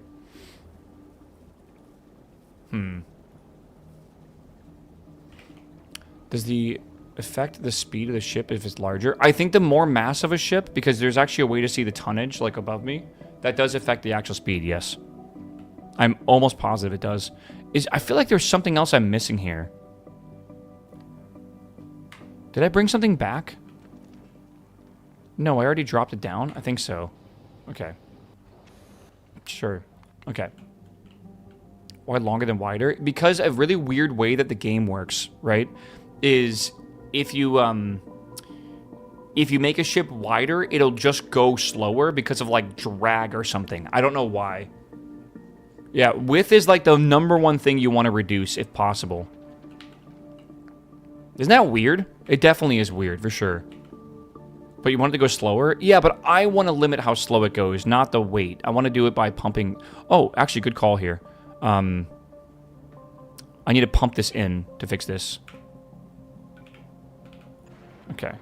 Does the affect the speed of the ship if it's larger? I think the more mass of a ship, because there's actually a way to see the tonnage, like above me, that does affect the actual speed, yes. I'm almost positive it does. I feel like there's something else I'm missing here. Did I bring something back? No, I already dropped it down. I think so. Okay. Sure. Okay. Why longer than wider? Because a really weird way that the game works, right, is if you make a ship wider, it'll just go slower because of, like, drag or something. I don't know why. Yeah, width is, like, the #1 thing you want to reduce, if possible. Isn't that weird? It definitely is weird, for sure. But you want it to go slower? Yeah, but I want to limit how slow it goes, not the weight. I want to do it by pumping... Oh, actually, good call here. I need to pump this in to fix this. Okay.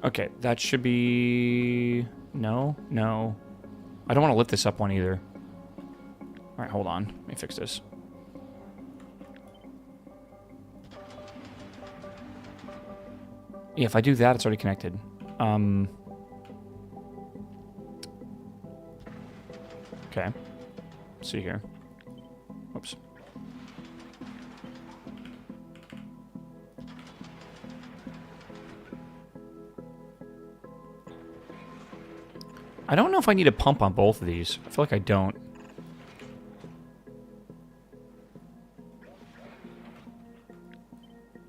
Okay, that should be... No, no. I don't want to lift this up one either. Alright, hold on. Let me fix this. Yeah, if I do that, it's already connected. Okay. Let's see here. Oops. I don't know if I need a pump on both of these. I feel like I don't.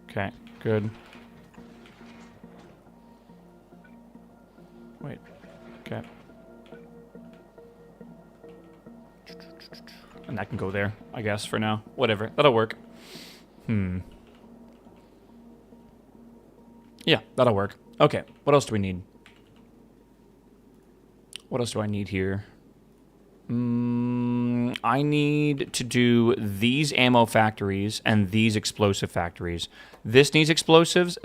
Okay, good. Wait. Okay. And that can go there, I guess, for now. Whatever. That'll work. Yeah, that'll work. Okay, what else do we need? What else do I need here? I need to do these ammo factories and these explosive factories. This needs explosives,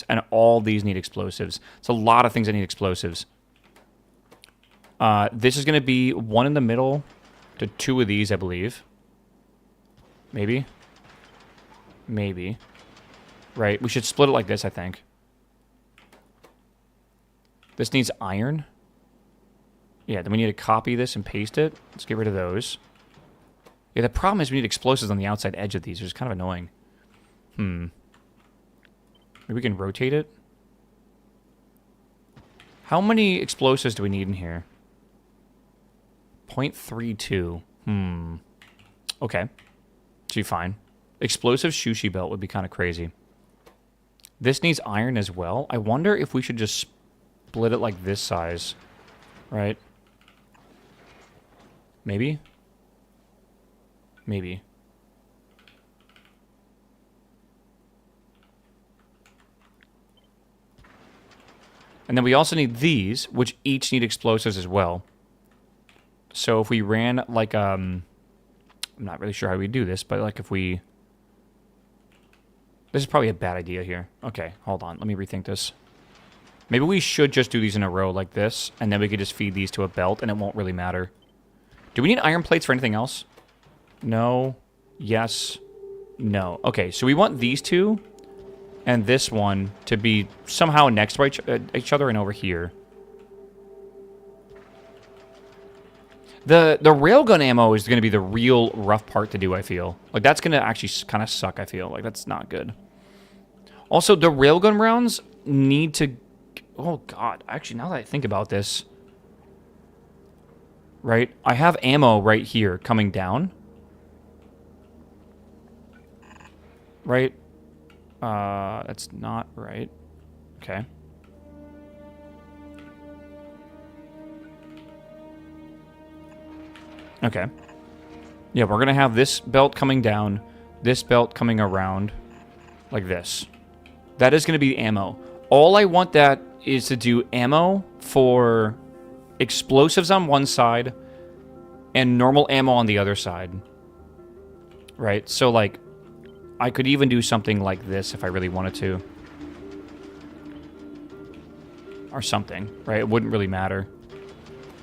and all these need explosives. It's a lot of things that need explosives. This is going to be one in the middle to 2 of these, I believe. Maybe. Maybe. Right, we should split it like this, I think. This needs iron. Yeah, then we need to copy this and paste it. Let's get rid of those. Yeah, the problem is we need explosives on the outside edge of these, which is kind of annoying. Maybe we can rotate it. How many explosives do we need in here? 0.32. Okay. Should be fine. Explosive sushi belt would be kind of crazy. This needs iron as well. I wonder if we should just split it like this size. Right? Maybe? Maybe. And then we also need these, which each need explosives as well. So if we ran like, I'm not really sure how we do this, but like if we... This is probably a bad idea here. Okay, hold on. Let me rethink this. Maybe we should just do these in a row like this, and then we could just feed these to a belt, and it won't really matter. Do we need iron plates for anything else? No. Yes. No. Okay, so we want these two and this one to be somehow next to each other and over here. The railgun ammo is going to be the real rough part to do, I feel. Like, that's going to actually kind of suck, I feel. Like, that's not good. Also, the railgun rounds need to... Oh, God. Actually, now that I think about this... Right? I have ammo right here coming down. Right? That's not right. Okay. Okay. Yeah, we're going to have this belt coming down, this belt coming around, like this. That is going to be ammo. All I want that is to do ammo for explosives on one side and normal ammo on the other side. Right? So, like, I could even do something like this if I really wanted to. Or something, right? It wouldn't really matter.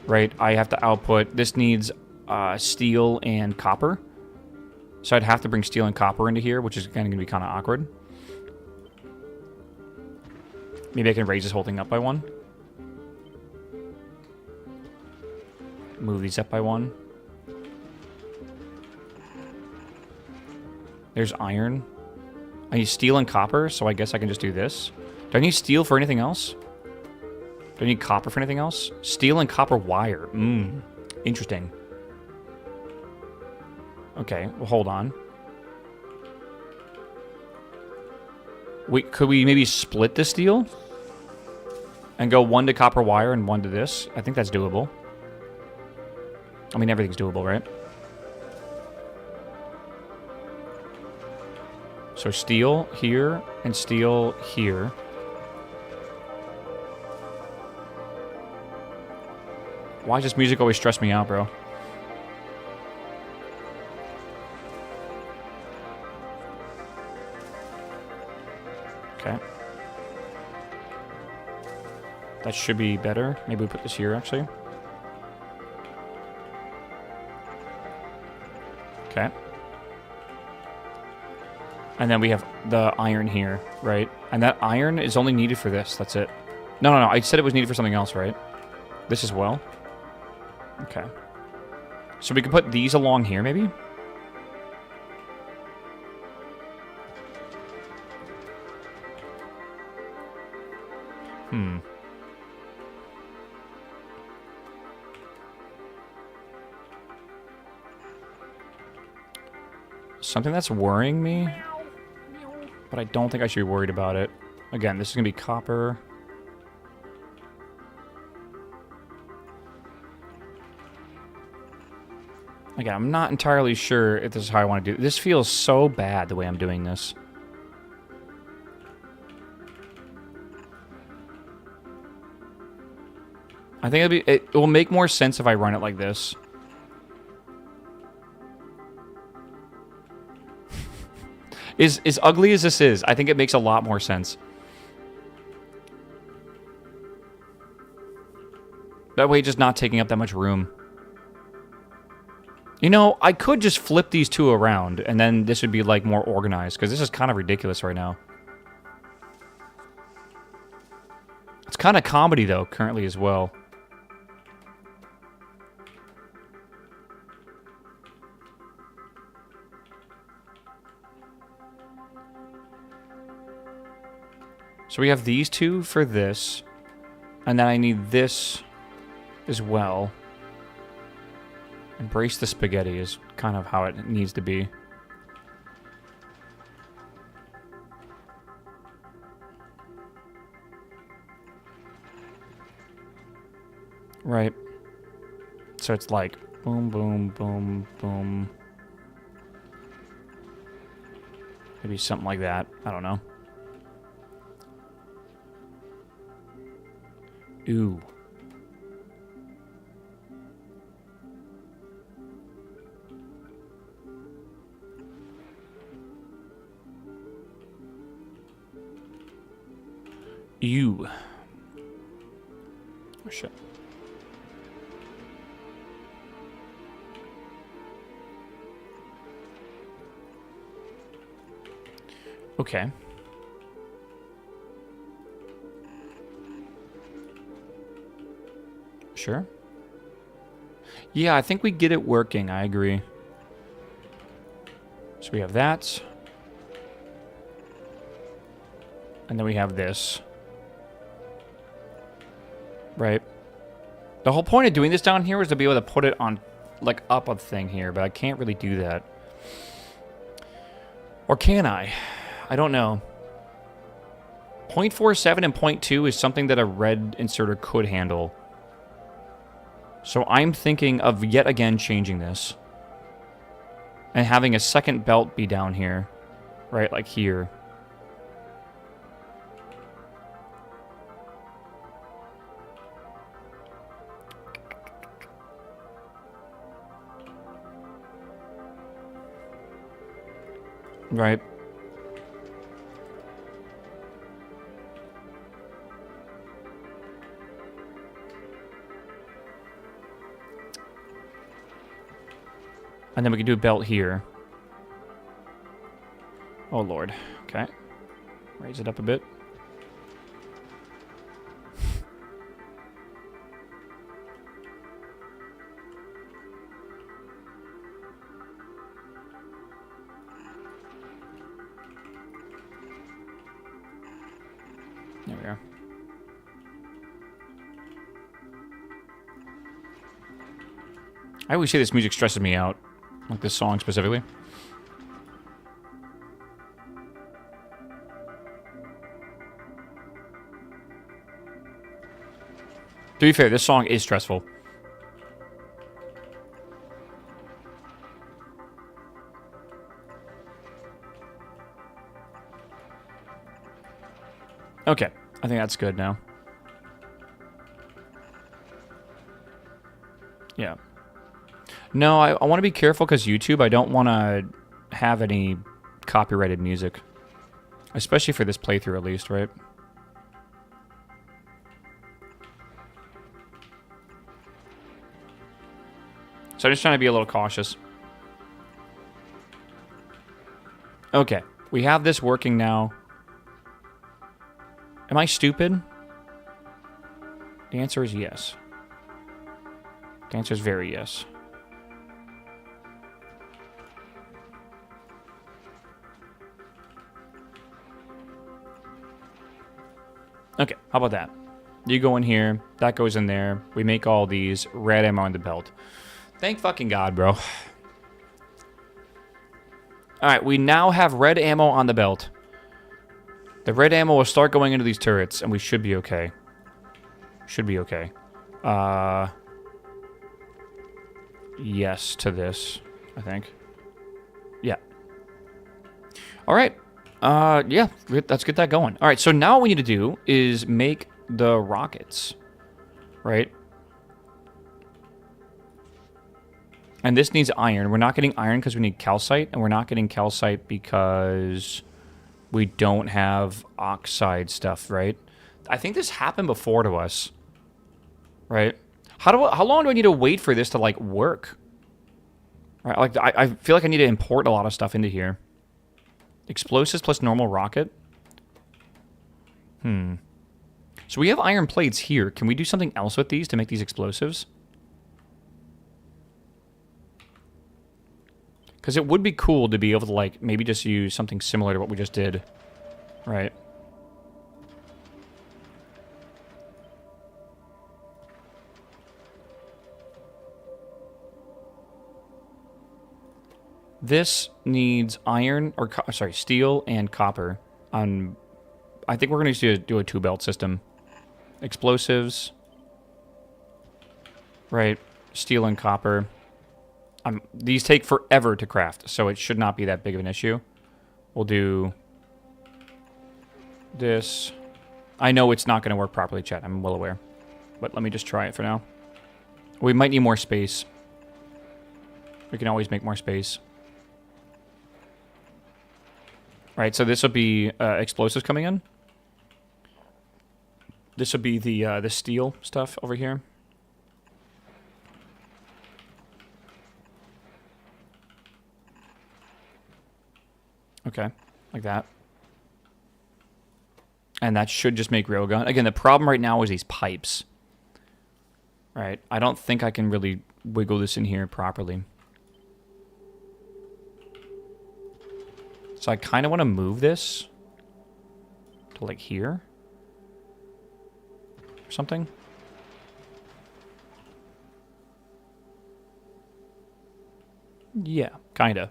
Right? I have to output... This needs... steel and copper. So I'd have to bring steel and copper into here, which is going to be kind of awkward. Maybe I can raise this whole thing up by one. Move these up by one. There's iron. I need steel and copper, so I guess I can just do this. Do I need steel for anything else? Do I need copper for anything else? Steel and copper wire. Interesting. Okay, well, hold on. Could we maybe split the steel? And go one to copper wire and one to this? I think that's doable. I mean, everything's doable, right? So steel here and steel here. Why does this music always stress me out, bro? Okay. That should be better. Maybe we put this here, actually. Okay. And then we have the iron here, right? And that iron is only needed for this. That's it. No. I said it was needed for something else, right? This as well? Okay. So we can put these along here, maybe? Something that's worrying me, but I don't think I should be worried about it. Again, this is going to be copper. Again, I'm not entirely sure if this is how I want to do it. This feels so bad the way I'm doing this. I think it will make more sense if I run it like this. As ugly as this is, I think it makes a lot more sense. That way, just not taking up that much room. You know, I could just flip these two around, and then this would be, like, more organized, because this is kind of ridiculous right now. It's kind of comedy, though, currently as well. So we have these two for this, and then I need this as well. Embrace the spaghetti is kind of how it needs to be. Right. So it's like boom, boom, boom, boom. Maybe something like that. I don't know. Ooh. Ew. Oh, shit. Okay. Sure. Yeah, I think we get it working. I agree. So we have that. And then we have this. Right? The whole point of doing this down here was to be able to put it on, like, up a thing here, but I can't really do that. Or can I? I don't know. 0.47 and 0.2 is something that a red inserter could handle. So I'm thinking of yet again changing this. And having a second belt be down here. Right, like here. Right. And then we can do a belt here. Oh, Lord. Okay. Raise it up a bit. There we are. I always say this music stresses me out. Like this song specifically. To be fair, this song is stressful. Okay, I think that's good now. Yeah. No, I want to be careful because YouTube, I don't want to have any copyrighted music. Especially for this playthrough, at least, right? So I'm just trying to be a little cautious. Okay, we have this working now. Am I stupid? The answer is yes. The answer is very yes. Okay, how about that? You go in here, that goes in there. We make all these red ammo in the belt. Thank fucking God, bro. Alright, we now have red ammo on the belt. The red ammo will start going into these turrets, and we should be okay. Should be okay. Yes to this, I think. Yeah. Alright. Yeah, let's get that going. Alright, so now what we need to do is make the rockets. Right? And this needs iron. We're not getting iron because we need calcite, and we're not getting calcite because we don't have oxide stuff, right? I think this happened before to us. Right? How long do I need to wait for this to, like, work? Right, like, I feel like I need to import a lot of stuff into here. Explosives plus normal rocket? So we have iron plates here. Can we do something else with these to make these explosives? Because it would be cool to be able to, like, maybe just use something similar to what we just did. Right? This needs iron, or sorry, steel and copper. I think we're going to do a two-belt system. Explosives. Right. Steel and copper. These take forever to craft, so it should not be that big of an issue. We'll do this. I know it's not going to work properly, chat. I'm well aware. But let me just try it for now. We might need more space. We can always make more space. Right, so this will be explosives coming in. This will be the steel stuff over here. Okay, like that. And that should just make railgun. Again, the problem right now is these pipes. Right, I don't think I can really wiggle this in here properly. So I kind of want to move this to like here or something. Yeah, kind of.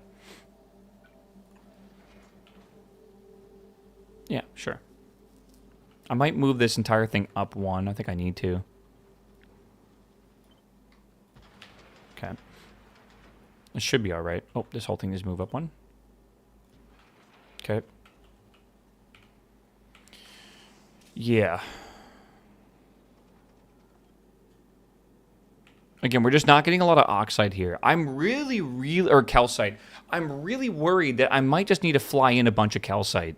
Yeah, sure. I might move this entire thing up one. I think I need to. Okay. It should be all right. Oh, this whole thing is move up one. Okay. Yeah. Again, we're just not getting a lot of oxide here. I'm really, or calcite. I'm really worried that I might just need to fly in a bunch of calcite.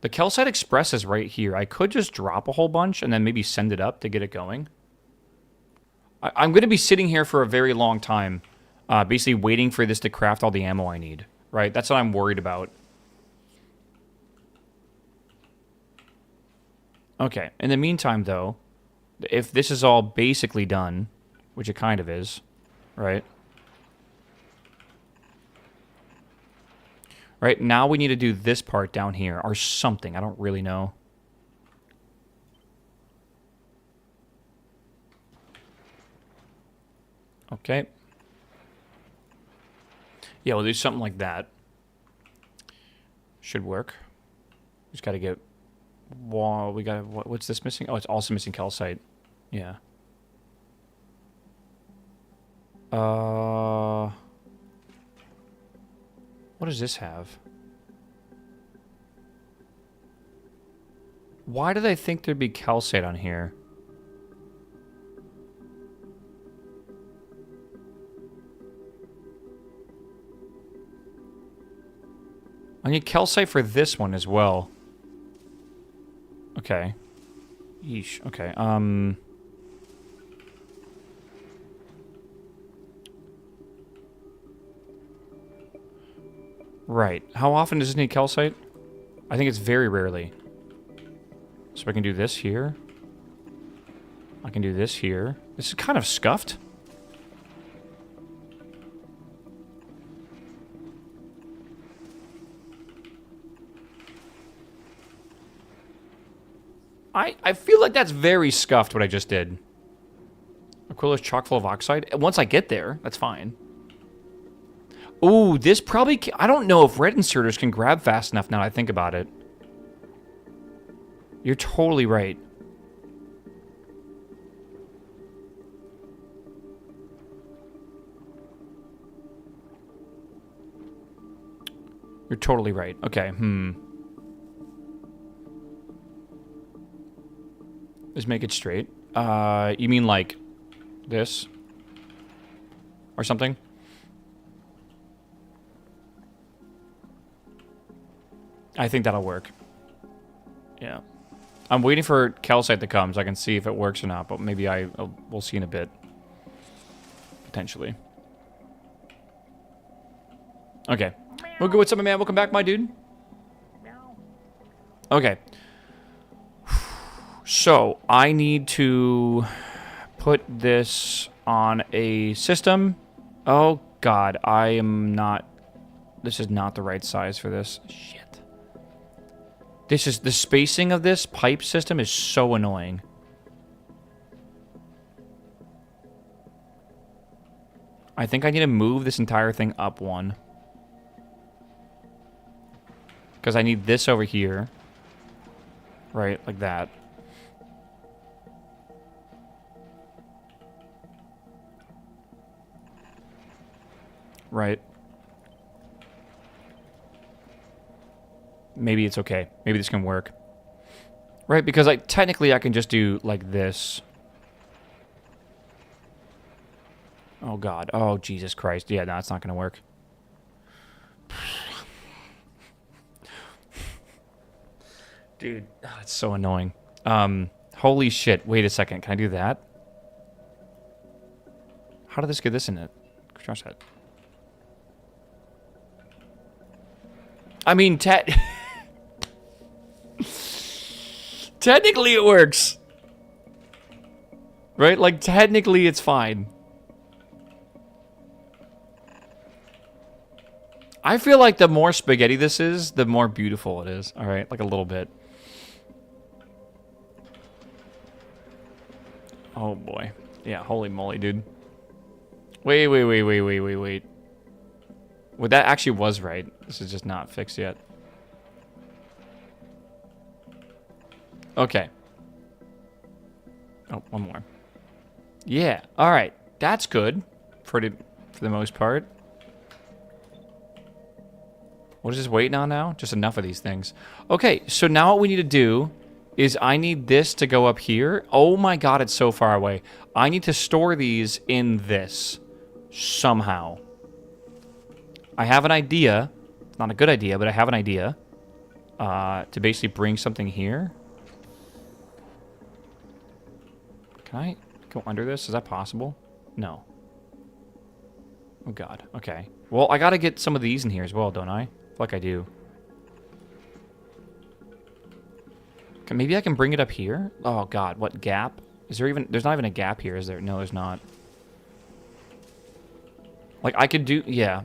The calcite express is right here. I could just drop a whole bunch and then maybe send it up to get it going. I'm going to be sitting here for a very long time, basically waiting for this to craft all the ammo I need, right? That's what I'm worried about. Okay, in the meantime, though, if this is all basically done, which it kind of is, right? Right, now we need to do this part down here, or something. I don't really know. Okay. Yeah, we'll do something like that. Should work. Just gotta get... Wall. We got... What's this missing? Oh, it's also missing calcite. Yeah. What does this have? Why do they think there'd be calcite on here? I need calcite for this one as well. Okay. Yeesh. Okay. Right. How often does this need calcite? I think it's very rarely. So I can do this here. I can do this here. This is kind of scuffed. I feel like that's very scuffed what I just did. Aquila is chock full of oxide. Once I get there, that's fine. Ooh, this probably... I don't know if red inserters can grab fast enough now that I think about it. You're totally right. You're totally right. Okay, Let's make it straight. You mean like this? Or something? I think that'll work. Yeah. I'm waiting for calcite to come so I can see if it works or not, but maybe we'll see in a bit. Potentially. Okay. Well, good. What's up, man? Welcome back, my dude. Okay. So, I need to put this on a system. Oh, God. I am not... This is not the right size for this. Shit. This is... The spacing of this pipe system is so annoying. I think I need to move this entire thing up one. Because I need this over here. Right, like that. Right. Maybe it's okay. Maybe this can work. Right, because technically I can just do like this. Oh God. Oh Jesus Christ. Yeah, no, it's not gonna work. Dude, it's so annoying. Holy shit. Wait a second. Can I do that? How did this get this in it? Trash that. I mean, technically it works. Right? Like, technically it's fine. I feel like the more spaghetti this is, the more beautiful it is. All right, like a little bit. Oh boy. Yeah, holy moly, dude. Wait. Well, that actually was right. This is just not fixed yet. Okay. Oh, one more. Yeah. All right. That's good for the most part. What is this waiting on now? Just enough of these things. Okay, so now what we need to do is I need this to go up here. Oh my god, it's so far away. I need to store these in this somehow. I have an idea. It's not a good idea, but I have an idea. To basically bring something here. Can I go under this? Is that possible? No. Oh god, okay. Well, I gotta get some of these in here as well, don't I? I feel like I do. Okay, maybe I can bring it up here? Oh god, what gap? Is there even... There's not even a gap here, is there? No, there's not. Like, I could do... Yeah,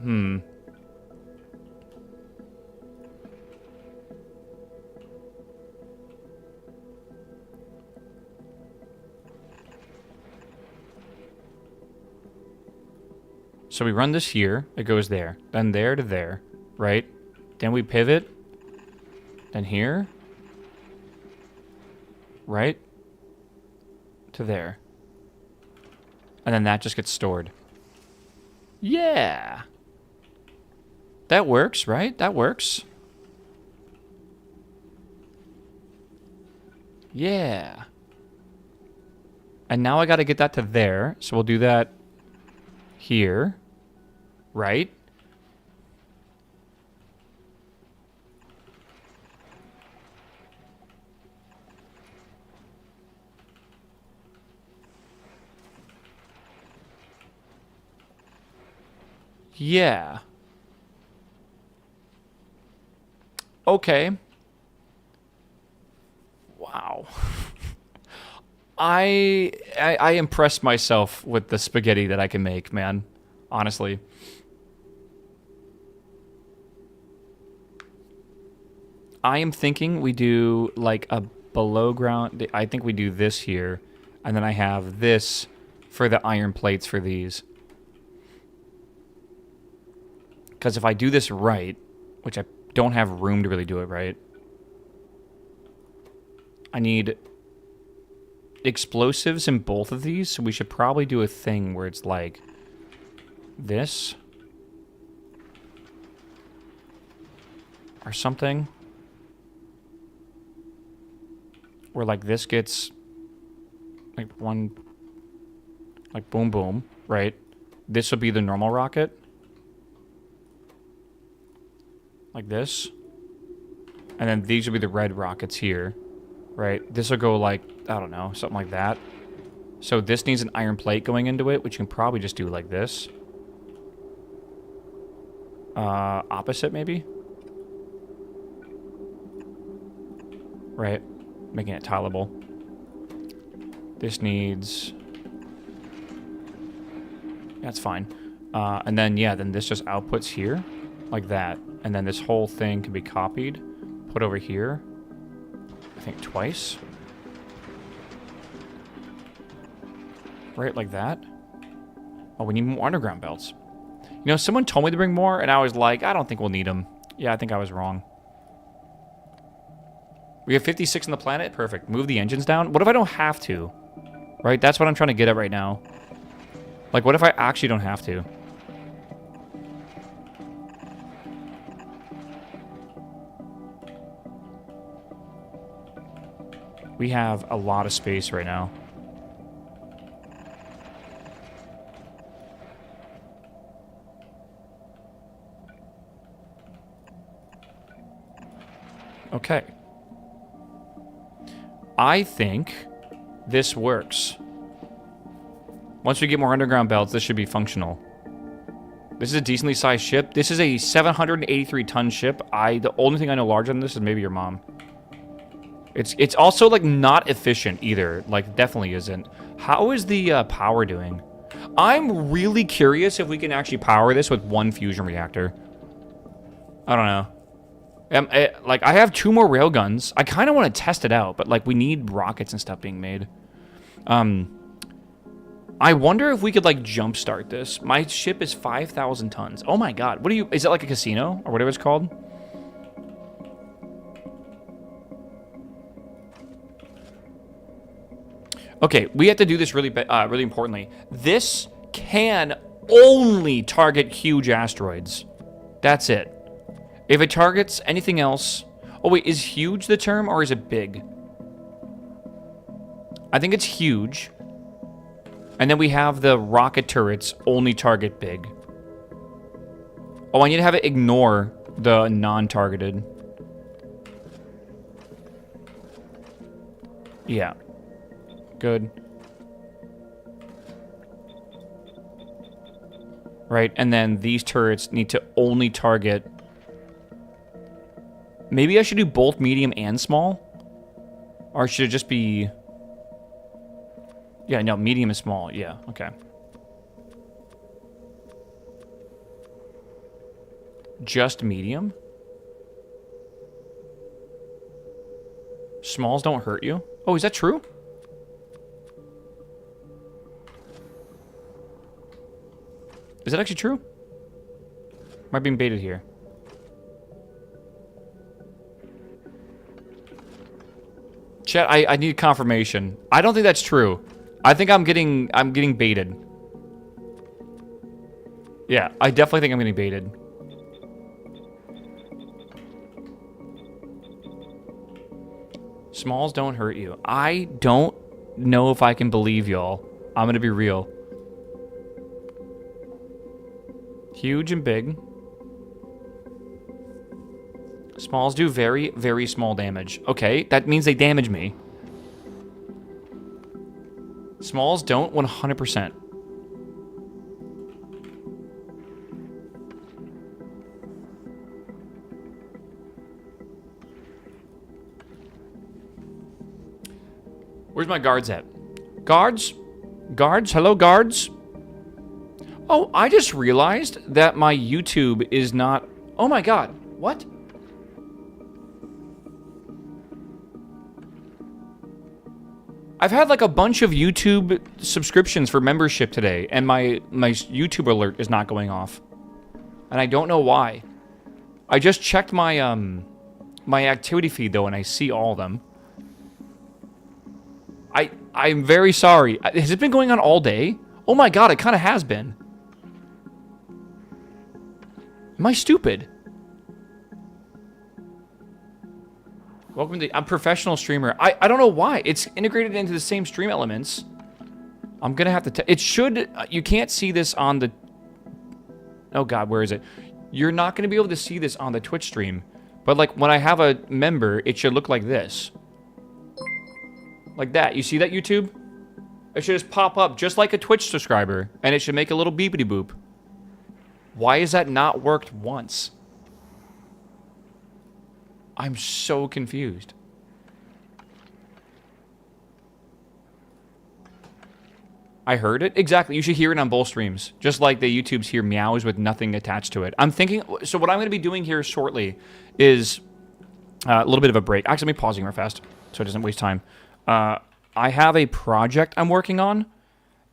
So we run this here, it goes there, then there to there, right? Then we pivot, then here, right? To there. And then that just gets stored. Yeah! That works, right? That works. Yeah. And now I gotta get that to there, so we'll do that here, right? Yeah. Okay. Wow. I impressed myself with the spaghetti that I can make, man. Honestly. I am thinking we do like a below ground. I think we do this here. And then I have this for the iron plates for these. Because if I do this right, which I don't have room to really do it right, I need explosives in both of these, so we should probably do a thing where it's like this or something, where like this gets like one, like boom boom, right? This would be the normal rocket, like this, and then these would be the red rockets here. Right, this will go like, I don't know, something like that. So this needs an iron plate going into it, which you can probably just do like this. Opposite, maybe? Right, making it tileable. This needs... That's fine. And then, yeah, then this just outputs here, like that. And then this whole thing can be copied, put over here. I think twice. Right, like that. Oh, we need more underground belts. You know, someone told me to bring more, and I was like, I don't think we'll need them. Yeah, I think I was wrong. We have 56 on the planet? Perfect. Move the engines down? What if I don't have to? Right, that's what I'm trying to get at right now. Like, what if I actually don't have to? We have a lot of space right now. Okay. I think this works. Once we get more underground belts, this should be functional. This is a decently sized ship. This is a 783-ton ship. The only thing I know larger than this is maybe your mom. It's also, like, not efficient either. Like, definitely isn't. How is the power doing? I'm really curious if we can actually power this with one fusion reactor. I don't know. Like, I have 2 more railguns. I kind of want to test it out, but, like, we need rockets and stuff being made. I wonder if we could, like, jumpstart this. My ship is 5,000 tons. Oh, my God. What do you... Is it like a casino? Or whatever it's called? Okay, we have to do this really, really importantly. This can only target huge asteroids. That's it. If it targets anything else... Oh, wait, is huge the term, or is it big? I think it's huge. And then we have the rocket turrets only target big. Oh, I need to have it ignore the non-targeted. Yeah. Good. Right, and then these turrets need to only target... Maybe I should do both medium and small? Or should it just be... Yeah, no, medium and small. Yeah, okay. Just medium? Smalls don't hurt you? Oh, is that true? Is that actually true? Am I being baited here? Chat, I need confirmation. I don't think that's true. I think I'm getting baited. Yeah, I definitely think I'm getting baited. Smalls don't hurt you. I don't know if I can believe y'all. I'm gonna be real. Huge and big. Smalls do very, very small damage. Okay, that means they damage me. Smalls don't 100%. Where's my guards at? Guards? Guards? Hello, guards? Oh, I just realized that my YouTube is not... Oh my god. What? I've had like a bunch of YouTube subscriptions for membership today, and my YouTube alert is not going off. And I don't know why. I just checked my my activity feed though, and I see all of them. I'm very sorry. Has it been going on all day? Oh my god, it kind of has been. Am I stupid? Welcome to... I'm a professional streamer. I don't know why. It's integrated into the same stream elements. I'm gonna have to... It should... You can't see this on the... Oh god, where is it? You're not gonna be able to see this on the Twitch stream. But like, when I have a member, it should look like this. Like that. You see that, YouTube? It should just pop up just like a Twitch subscriber. And it should make a little beepity boop. Why has that not worked once? I'm so confused. I heard it? Exactly. You should hear it on both streams. Just like the YouTubes hear meows with nothing attached to it. I'm thinking... So what I'm going to be doing here shortly is a little bit of a break. Actually, let me pause real fast so it doesn't waste time. I have a project I'm working on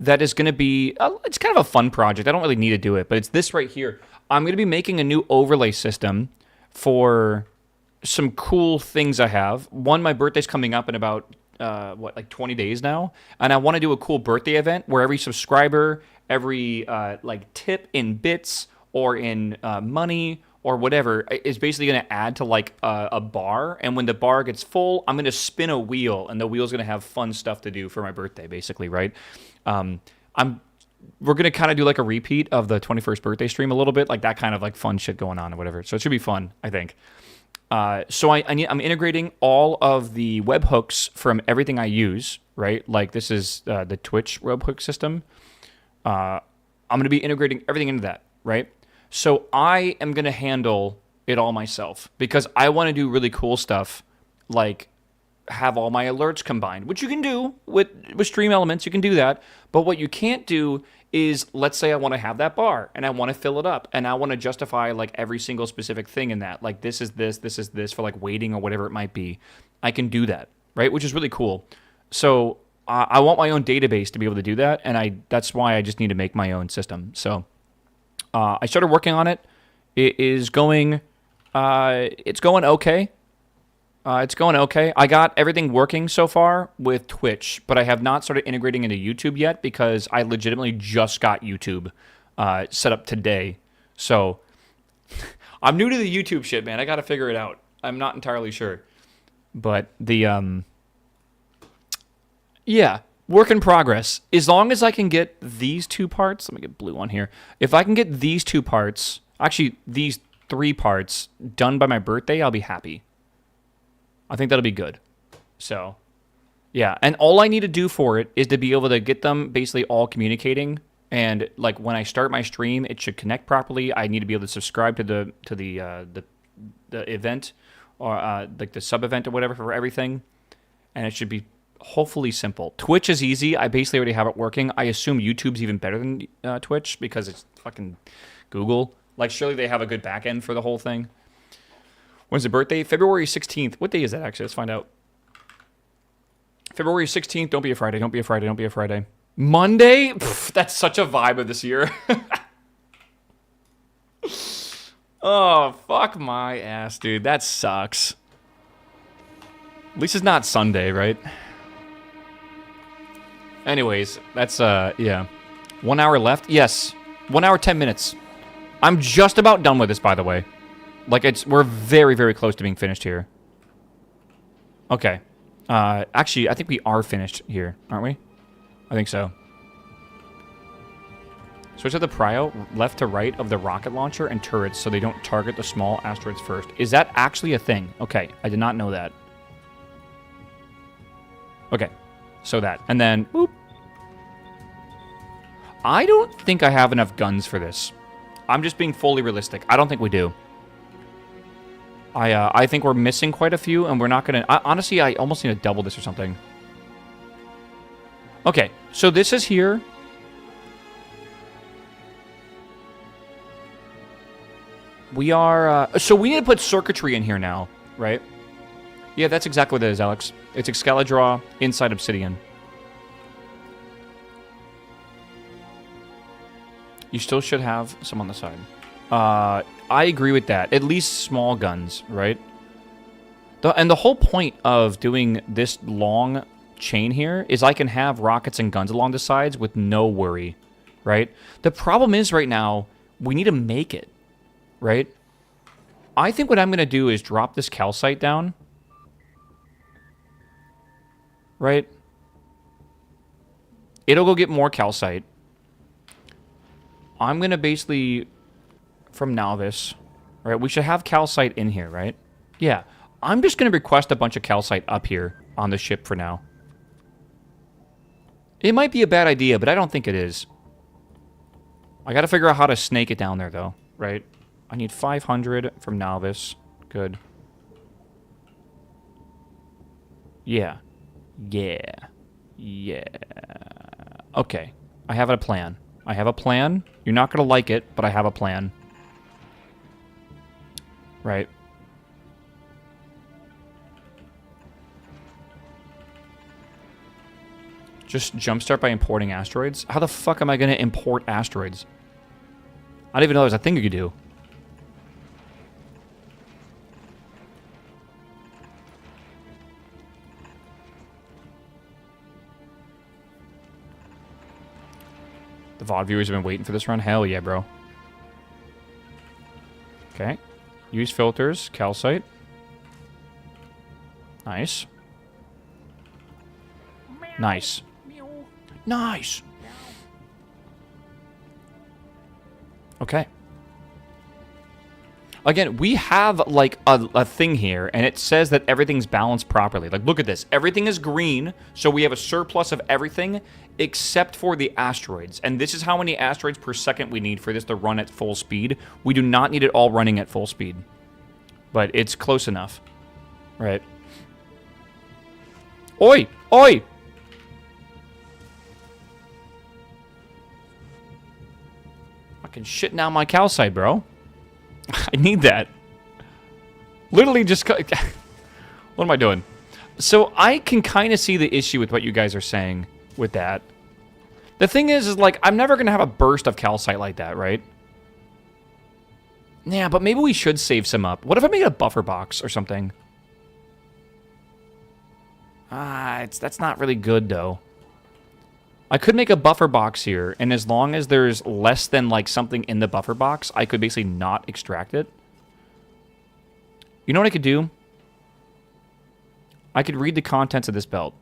that is going to be... it's kind of a fun project. I don't really need to do it, but it's this right here. I'm going to be making a new overlay system for... some cool things I have. One, my birthday's coming up in about, like 20 days now. And I want to do a cool birthday event where every subscriber, every, like, tip in bits or in money or whatever is basically going to add to, like, a bar. And when the bar gets full, I'm going to spin a wheel. And the wheel's going to have fun stuff to do for my birthday, basically, right? We're going to kind of do, like, a repeat of the 21st birthday stream a little bit. Like, that kind of, like, fun shit going on or whatever. So it should be fun, I think. So I'm integrating all of the webhooks from everything I use, right? Like this is the Twitch webhook system. I'm going to be integrating everything into that, right? So I am going to handle it all myself because I want to do really cool stuff like have all my alerts combined, which you can do with Stream Elements. You can do that. But what you can't do is, let's say I want to have that bar and I want to fill it up and I want to justify like every single specific thing in that. Like this is this for like weighting or whatever it might be. I can do that, right? Which is really cool. So I want my own database to be able to do that, and that's why I just need to make my own system. So I started working on it. It is going, it's going okay. It's going okay. I got everything working so far with Twitch, but I have not started integrating into YouTube yet because I legitimately just got YouTube set up today. So I'm new to the YouTube shit, man. I got to figure it out. I'm not entirely sure. But the, yeah, work in progress. As long as I can get these 2 parts, let me get blue on here. If I can get these 2 parts, actually these 3 parts done by my birthday, I'll be happy. I think that'll be good. So, yeah. And all I need to do for it is to be able to get them basically all communicating. And like when I start my stream, it should connect properly. I need to be able to subscribe to the event or like the sub event or whatever for everything. And it should be hopefully simple. Twitch is easy. I basically already have it working. I assume YouTube's even better than Twitch because it's fucking Google. Like surely they have a good back end for the whole thing. When's the birthday? February 16th. What day is that, actually? Let's find out. February 16th. Don't be a Friday. Don't be a Friday. Don't be a Friday. Monday? Pff, that's such a vibe of this year. Oh, fuck my ass, dude. That sucks. At least it's not Sunday, right? Anyways, that's, yeah. 1 hour left? Yes. 1 hour, 10 minutes. I'm just about done with this, by the way. Like, we're very, very close to being finished here. Okay. Actually, I think we are finished here, aren't we? I think so. Switch to the prio left to right of the rocket launcher and turrets so they don't target the small asteroids first. Is that actually a thing? Okay, I did not know that. Okay, so that. And then, boop. I don't think I have enough guns for this. I'm just being fully realistic. I don't think we do. I think we're missing quite a few, and we're not going to... Honestly, I almost need to double this or something. Okay, so this is here. We are... so we need to put circuitry in here now, right? Yeah, that's exactly what it is, Alex. It's Excalibur inside Obsidian. You still should have some on the side. I agree with that. At least small guns, right? And the whole point of doing this long chain here is I can have rockets and guns along the sides with no worry, right? The problem is right now, we need to make it, right? I think what I'm going to do is drop this calcite down, right? It'll go get more calcite. I'm going to basically... from Novice, right? We should have calcite in here, right? Yeah. I'm just going to request a bunch of calcite up here on the ship for now. It might be a bad idea, but I don't think it is. I got to figure out how to snake it down there, though, right? I need 500 from Novice. Good. Yeah. Yeah. Yeah. Okay. I have a plan. I have a plan. You're not going to like it, but I have a plan. Right. Just jumpstart by importing asteroids? How the fuck am I going to import asteroids? I don't even know there's a thing you could do. The VOD viewers have been waiting for this run? Hell yeah, bro. Okay. Use filters, calcite. Nice. Nice. Nice. Okay. Again, we have, like, a thing here, and it says that everything's balanced properly. Like, look at this. Everything is green, so we have a surplus of everything except for the asteroids. And this is how many asteroids per second we need for this to run at full speed. We do not need it all running at full speed. But it's close enough. Right. Oi! Oi! fucking shitting out my calcite, bro. I need that. Literally just... What am I doing? So I can kind of see the issue with what you guys are saying with that. The thing is like, I'm never going to have a burst of calcite like that, right? Yeah, but maybe we should save some up. What if I make a buffer box or something? That's not really good, though. I could make a buffer box here, and as long as there's less than, like, something in the buffer box, I could basically not extract it. You know what I could do? I could read the contents of this belt.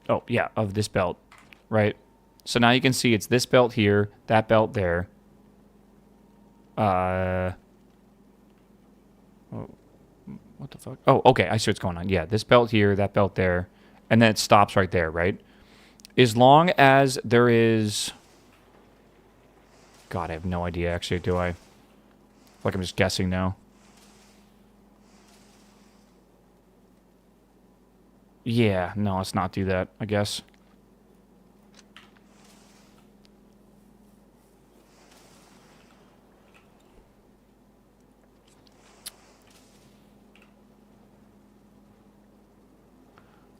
Oh, yeah, of this belt, right? So now you can see it's this belt here, that belt there. Oh, what the fuck? Oh, okay, I see what's going on. Yeah, this belt here, that belt there, and then it stops right there, right? As long as there is... God, I have no idea, actually, do I? Like I'm just guessing now. Yeah, no, let's not do that, I guess.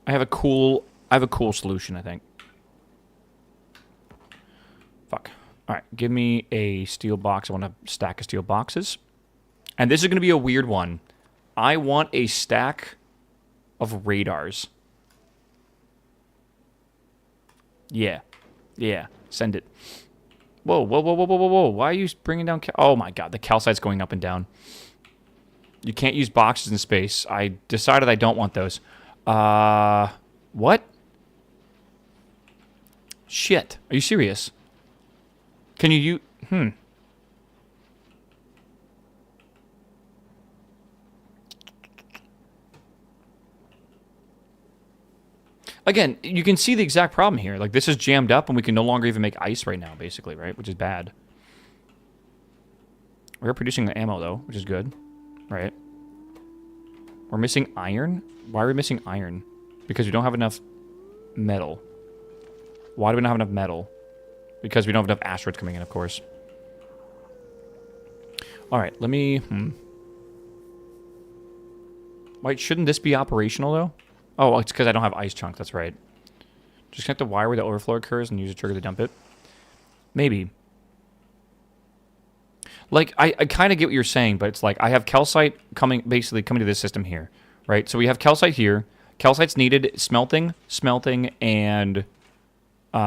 I have a cool solution, I think. Fuck. Alright, give me a steel box. I want a stack of steel boxes. And this is going to be a weird one. I want a stack of radars. Yeah. Yeah. Send it. Whoa, whoa, whoa, whoa, whoa, whoa, whoa. Why are you bringing down... Oh my god, the calcite's going up and down. You can't use boxes in space. I decided I don't want those. What? Shit. Are you serious? Can you Again, you can see the exact problem here. Like, this is jammed up, and we can no longer even make ice right now, basically, right? Which is bad. We're producing the ammo, though, which is good. Right? We're missing iron? Why are we missing iron? Because we don't have enough metal. Why do we not have enough metal? Because we don't have enough asteroids coming in, of course. Alright, let me... Wait, shouldn't this be operational, though? Oh, it's because I don't have ice chunk, that's right. Just connect the wire where the overflow occurs and use a trigger to dump it. Maybe. Like, I kind of get what you're saying, but it's like, I have calcite basically coming to this system here, right? So we have calcite here. Calcite's needed smelting, and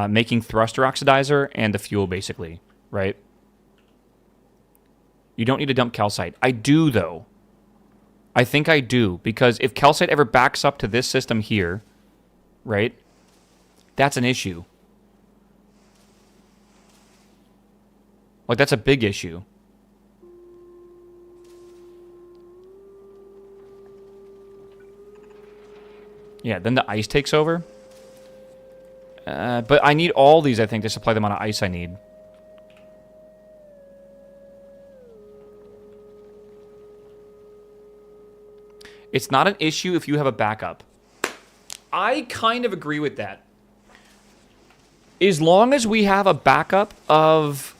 making thruster oxidizer and the fuel, basically, right? You don't need to dump calcite. I do, though. I think I do, because if calcite ever backs up to this system here, right, that's an issue. Like, that's a big issue. Yeah, then the ice takes over. But I need all these, I think, to supply the amount of ice I need. It's not an issue if you have a backup. I kind of agree with that. As long as we have a backup of,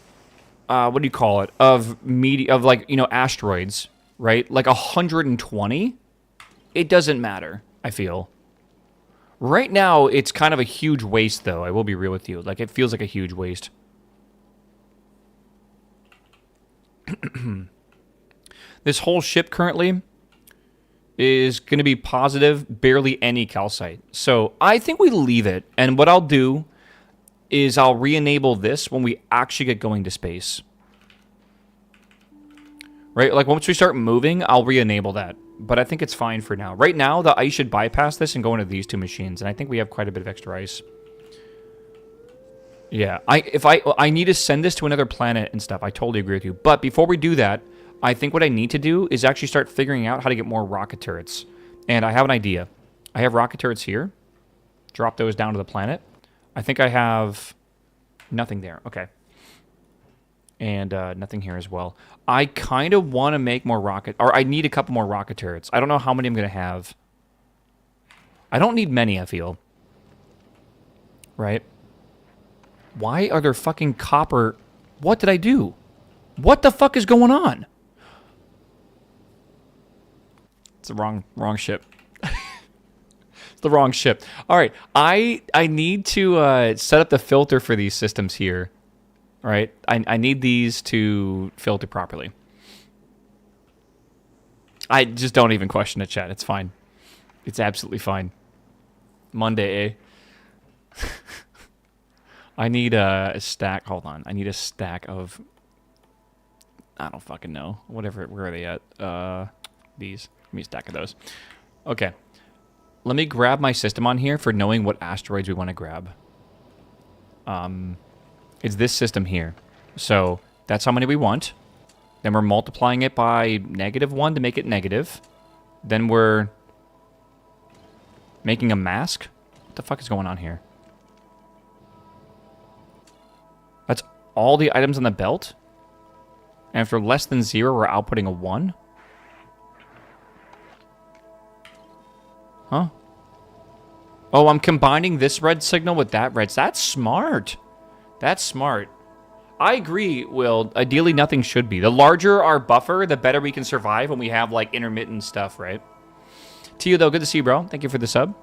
what do you call it? Of like, you know, asteroids, right? Like 120, it doesn't matter, I feel. Right now, it's kind of a huge waste, though. I will be real with you. Like, it feels like a huge waste. This whole ship currently is going to be positive, barely any calcite. So I think we leave it. And what I'll do is I'll re-enable this when we actually get going to space. Right? Like, once we start moving, I'll re-enable that. But I think it's fine for now. Right now, the ice should bypass this and go into these two machines. And I think we have quite a bit of extra ice. Yeah, I need to send this to another planet and stuff. I totally agree with you. But before we do that, I think what I need to do is actually start figuring out how to get more rocket turrets. And I have an idea. I have rocket turrets here. Drop those down to the planet. I think I have nothing there. Okay. And nothing here as well. I kind of want to make more rocket... Or I need a couple more rocket turrets. I don't know how many I'm going to have. I don't need many, I feel. Right? Why are there fucking copper... What did I do? What the fuck is going on? It's the wrong ship. It's the wrong ship. All right, I need to set up the filter for these systems here. All right, I need these to filter properly. I just don't even question it, chat. It's fine. It's absolutely fine. Monday, eh? I need a stack. Hold on. I need a stack of... I don't fucking know. Whatever. Where are they at? These. Give me a stack of those. Okay. Let me grab my system on here for knowing what asteroids we want to grab. It's this system here. So that's how many we want. Then we're multiplying it by -1 to make it negative. Then we're making a mask. What the fuck is going on here? That's all the items on the belt? And if they're less than 0, we're outputting a 1? Huh? Oh, I'm combining this red signal with that red. That's smart. That's smart. I agree, Will. Ideally, nothing should be. The larger our buffer, the better we can survive when we have, like, intermittent stuff, right? To you, though. Good to see you, bro. Thank you for the sub.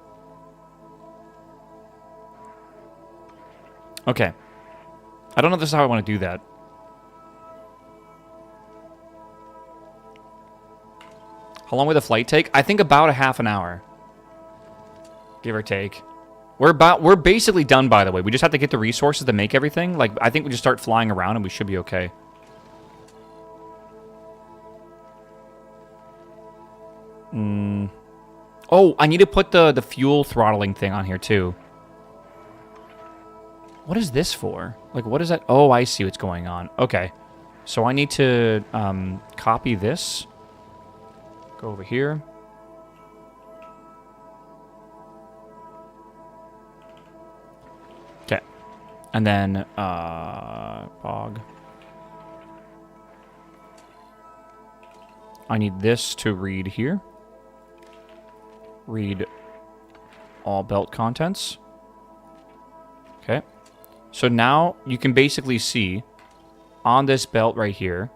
Okay. I don't know if this is how I want to do that. How long would the flight take? I think about a half an hour. Give or take. We're basically done, by the way. We just have to get the resources to make everything. Like, I think we just start flying around and we should be okay. Oh, I need to put the fuel throttling thing on here, too. What is this for? Like, what is that? Oh, I see what's going on. Okay. So I need to copy this. Go over here. Okay. And then, bog. I need this to read here. Read all belt contents. Okay. So now you can basically see on this belt right here,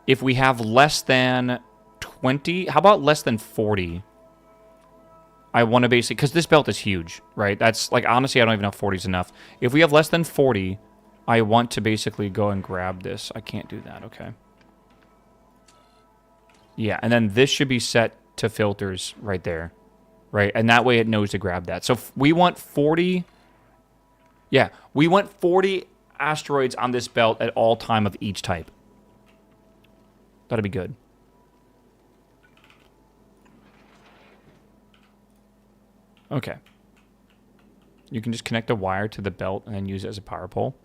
if we have less than 20, how about less than 40? I want to basically, because this belt is huge, right? That's like, honestly, I don't even know if 40 is enough. If we have less than 40, I want to basically go and grab this. I can't do that, okay. Yeah, and then this should be set to filters right there, right? And that way it knows to grab that. So we want 40... Yeah, we want 40 asteroids on this belt at all time of each type. That'd be good. Okay. You can just connect a wire to the belt and then use it as a power pole.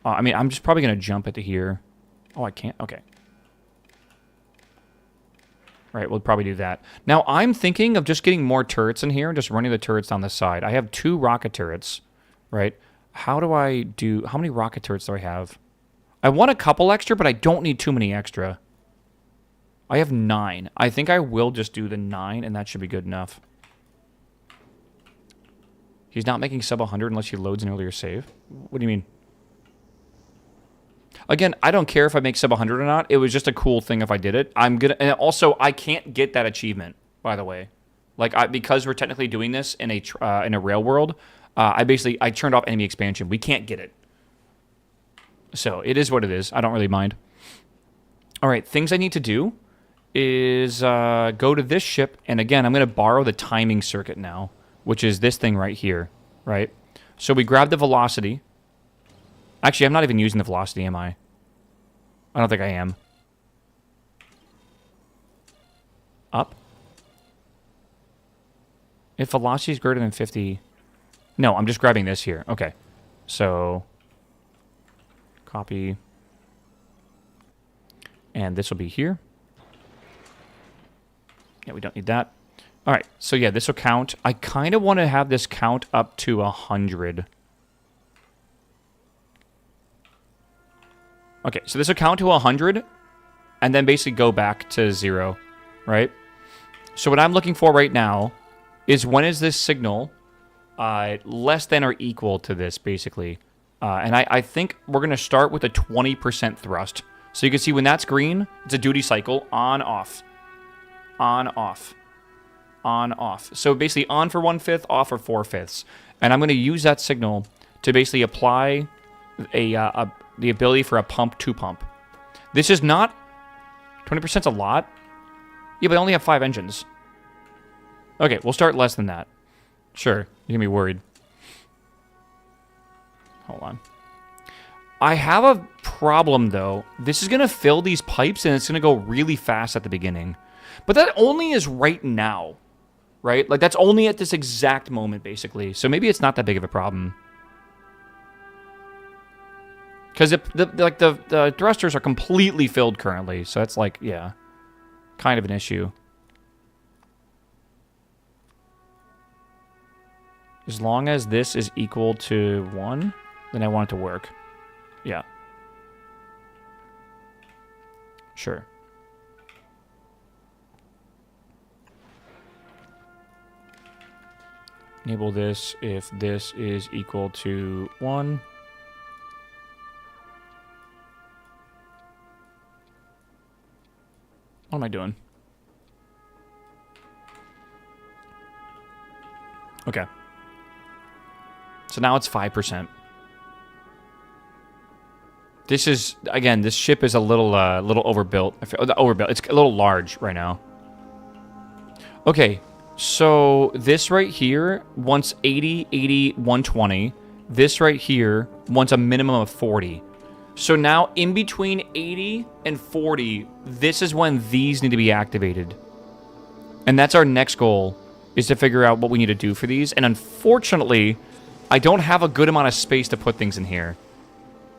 I mean, I'm just probably going to jump it to here. Oh, I can't? Okay. Right, we'll probably do that. Now, I'm thinking of just getting more turrets in here and just running the turrets down the side. I have 2 rocket turrets, right? How many rocket turrets do I have? I want a couple extra, but I don't need too many extra. I have 9. I think I will just do the 9, and that should be good enough. He's not making sub 100 unless he loads an earlier save. What do you mean? Again, I don't care if I make sub 100 or not. It was just a cool thing if I did it. I'm gonna, and also I can't get that achievement, by the way. Like because we're technically doing this in a rail world, I turned off enemy expansion. We can't get it. So it is what it is. I don't really mind. All right, things I need to do is go to this ship, and again, I'm going to borrow the timing circuit now, which is this thing right here, right? So we grab the velocity. Actually, I'm not even using the velocity, am I? I don't think I am. Up. If velocity is greater than 50... No, I'm just grabbing this here. Okay. So... Copy. And this will be here. Yeah, we don't need that. All right. So, yeah, this will count. I kind of want to have this count up to 100. Okay, so this will count to 100, and then basically go back to 0, right? So what I'm looking for right now is when is this signal less than or equal to this, basically. And I think we're going to start with a 20% thrust. So you can see when that's green, it's a duty cycle, on, off. On, off. On, off. So basically on for 1/5, off for 4/5. And I'm going to use that signal to basically apply the ability for a pump to pump. This is not... 20%'s a lot. Yeah, but I only have 5 engines. Okay, we'll start less than that. Sure, you're going to be worried. Hold on. I have a problem, though. This is going to fill these pipes, and it's going to go really fast at the beginning. But that only is right now, right? Like, that's only at this exact moment, basically. So maybe it's not that big of a problem. Because the thrusters are completely filled currently. So that's like, yeah, kind of an issue. As long as this is equal to 1, then I want it to work. Yeah. Sure. Enable this if this is equal to 1. What am I doing? Okay. So now it's 5%. This is, again, this ship is a little overbuilt. Overbuilt. It's a little large right now. Okay, so this right here wants 80, 80, 120. This right here wants a minimum of 40. So now, in between 80 and 40, this is when these need to be activated. And that's our next goal, is to figure out what we need to do for these. And unfortunately, I don't have a good amount of space to put things in here.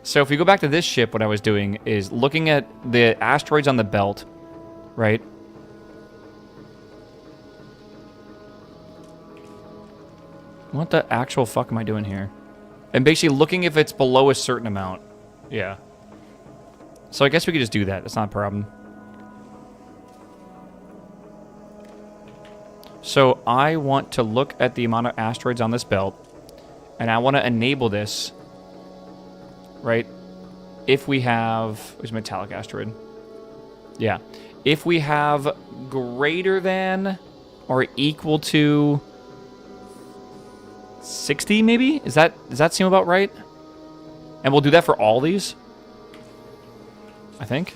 So if we go back to this ship, what I was doing is looking at the asteroids on the belt, right? What the actual fuck am I doing here? And basically looking if it's below a certain amount. Yeah. So I guess we could just do that. That's not a problem. So I want to look at the amount of asteroids on this belt. And I want to enable this. Right? If we have... Where's metallic asteroid? Yeah. If we have greater than or equal to 60, maybe? Does that seem about right? And we'll do that for all these? I think.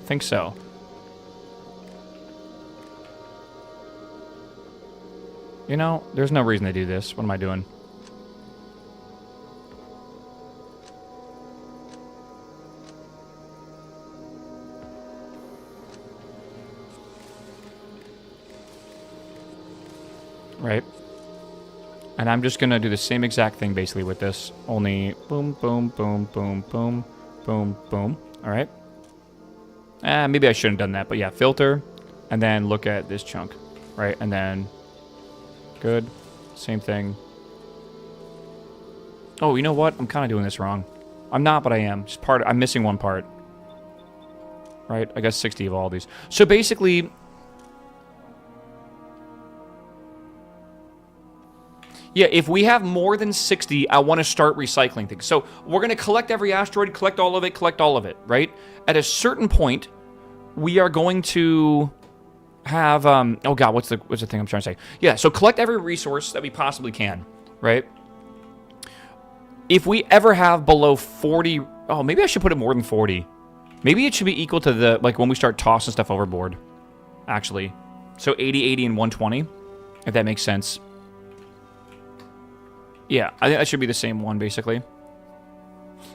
I think so. You know, there's no reason to do this. What am I doing? Right. And I'm just going to do the same exact thing basically with this. Only boom, boom, boom, boom, boom, boom, boom. All right. Maybe I shouldn't have done that. But yeah, filter. And then look at this chunk. Right. And then... Good. Same thing. Oh, you know what? I'm kind of doing this wrong. I'm not, but I am. Just I'm missing one part. Right? I got 60 of all these. So basically... Yeah, if we have more than 60, I want to start recycling things. So we're going to collect every asteroid, collect all of it, right? At a certain point, we are going to have... oh, God, what's the thing I'm trying to say? Yeah, so collect every resource that we possibly can, right? If we ever have below 40... Oh, maybe I should put it more than 40. Maybe it should be equal to the... Like, when we start tossing stuff overboard, actually. So 80, 80, and 120, if that makes sense. Yeah, I think that should be the same one, basically.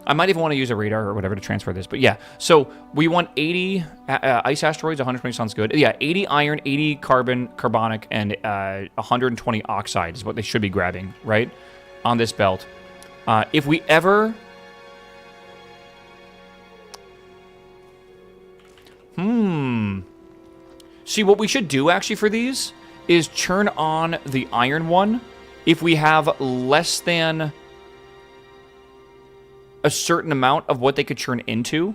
I might even want to use a radar or whatever to transfer this. But yeah, so we want 80 ice asteroids. 120 sounds good. Yeah, 80 iron, 80 carbonic, and 120 oxide is what they should be grabbing, right? On this belt. If we ever... See, what we should do, actually, for these is turn on the iron one if we have less than a certain amount of what they could turn into.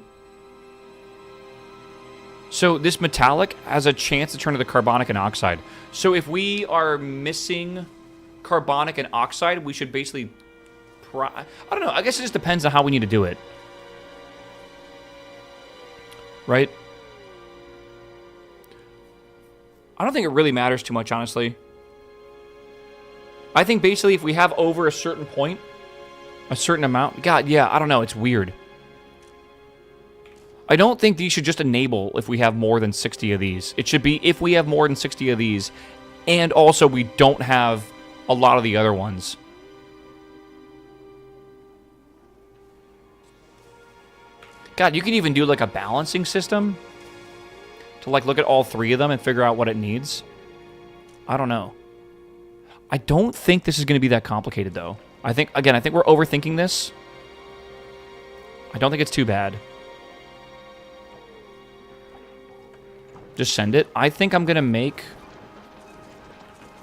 So this metallic has a chance to turn to the carbonic and oxide. So if we are missing carbonic and oxide, we should basically... I don't know. I guess it just depends on how we need to do it. Right? I don't think it really matters too much, honestly. I think basically if we have over a certain point, a certain amount... God, yeah, I don't know. It's weird. I don't think these should just enable if we have more than 60 of these. It should be if we have more than 60 of these, and also we don't have a lot of the other ones. God, you can even do like a balancing system to like look at all three of them and figure out what it needs. I don't know. I don't think this is going to be that complicated though. I think we're overthinking this. I don't think it's too bad. Just send it. I think I'm going to make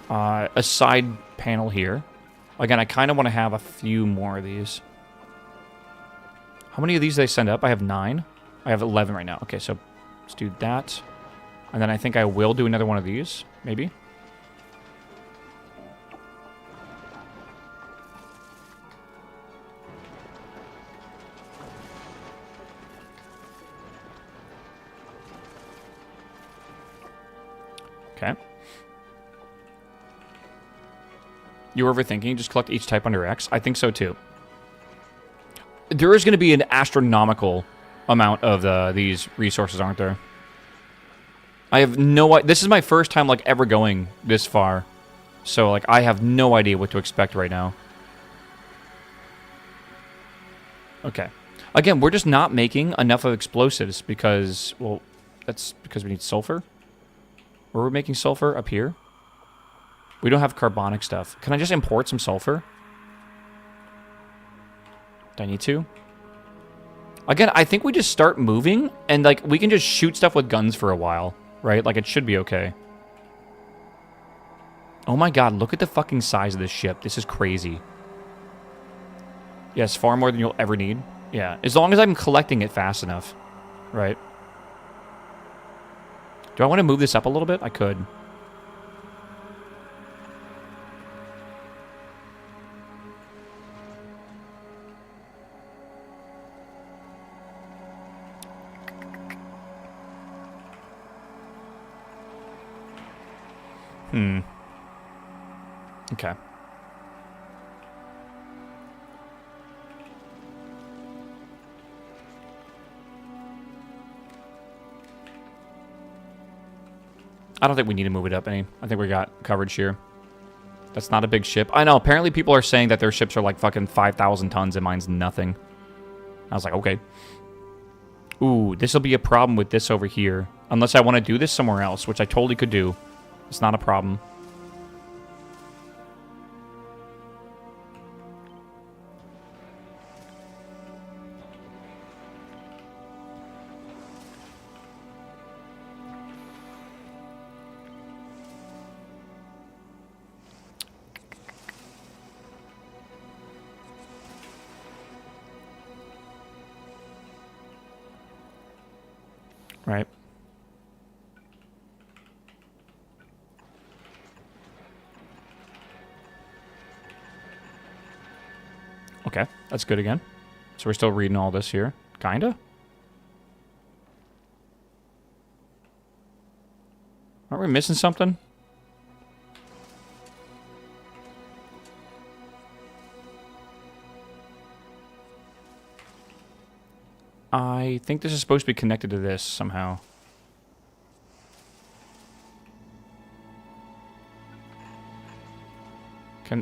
a side panel here. Again, I kind of want to have a few more of these. How many of these did I send up? I have 9. I have 11 right now. Okay, so let's do that. And then I think I will do another one of these, maybe. Okay. You were overthinking, just collect each type under X? I think so too. There is going to be an astronomical amount of these resources, aren't there? I have no idea. This is my first time like ever going this far. So like I have no idea what to expect right now. Okay. Again, we're just not making enough of explosives because, well, that's because we need sulfur. Where we're making sulfur? Up here? We don't have carbonic stuff. Can I just import some sulfur? Do I need to? Again, I think we just start moving, and like we can just shoot stuff with guns for a while, right? Like it should be okay. Oh my god, look at the fucking size of this ship. This is crazy. Yes, far more than you'll ever need. Yeah, as long as I'm collecting it fast enough, right? Do I want to move this up a little bit? I could. Okay. I don't think we need to move it up any. I think we got coverage here. That's not a big ship. I know, apparently people are saying that their ships are like fucking 5,000 tons and mine's nothing. I was like, okay. Ooh, this will be a problem with this over here. Unless I want to do this somewhere else, which I totally could do. It's not a problem. Right. Okay, that's good again. So we're still reading all this here. Kinda? Aren't we missing something? I think this is supposed to be connected to this somehow.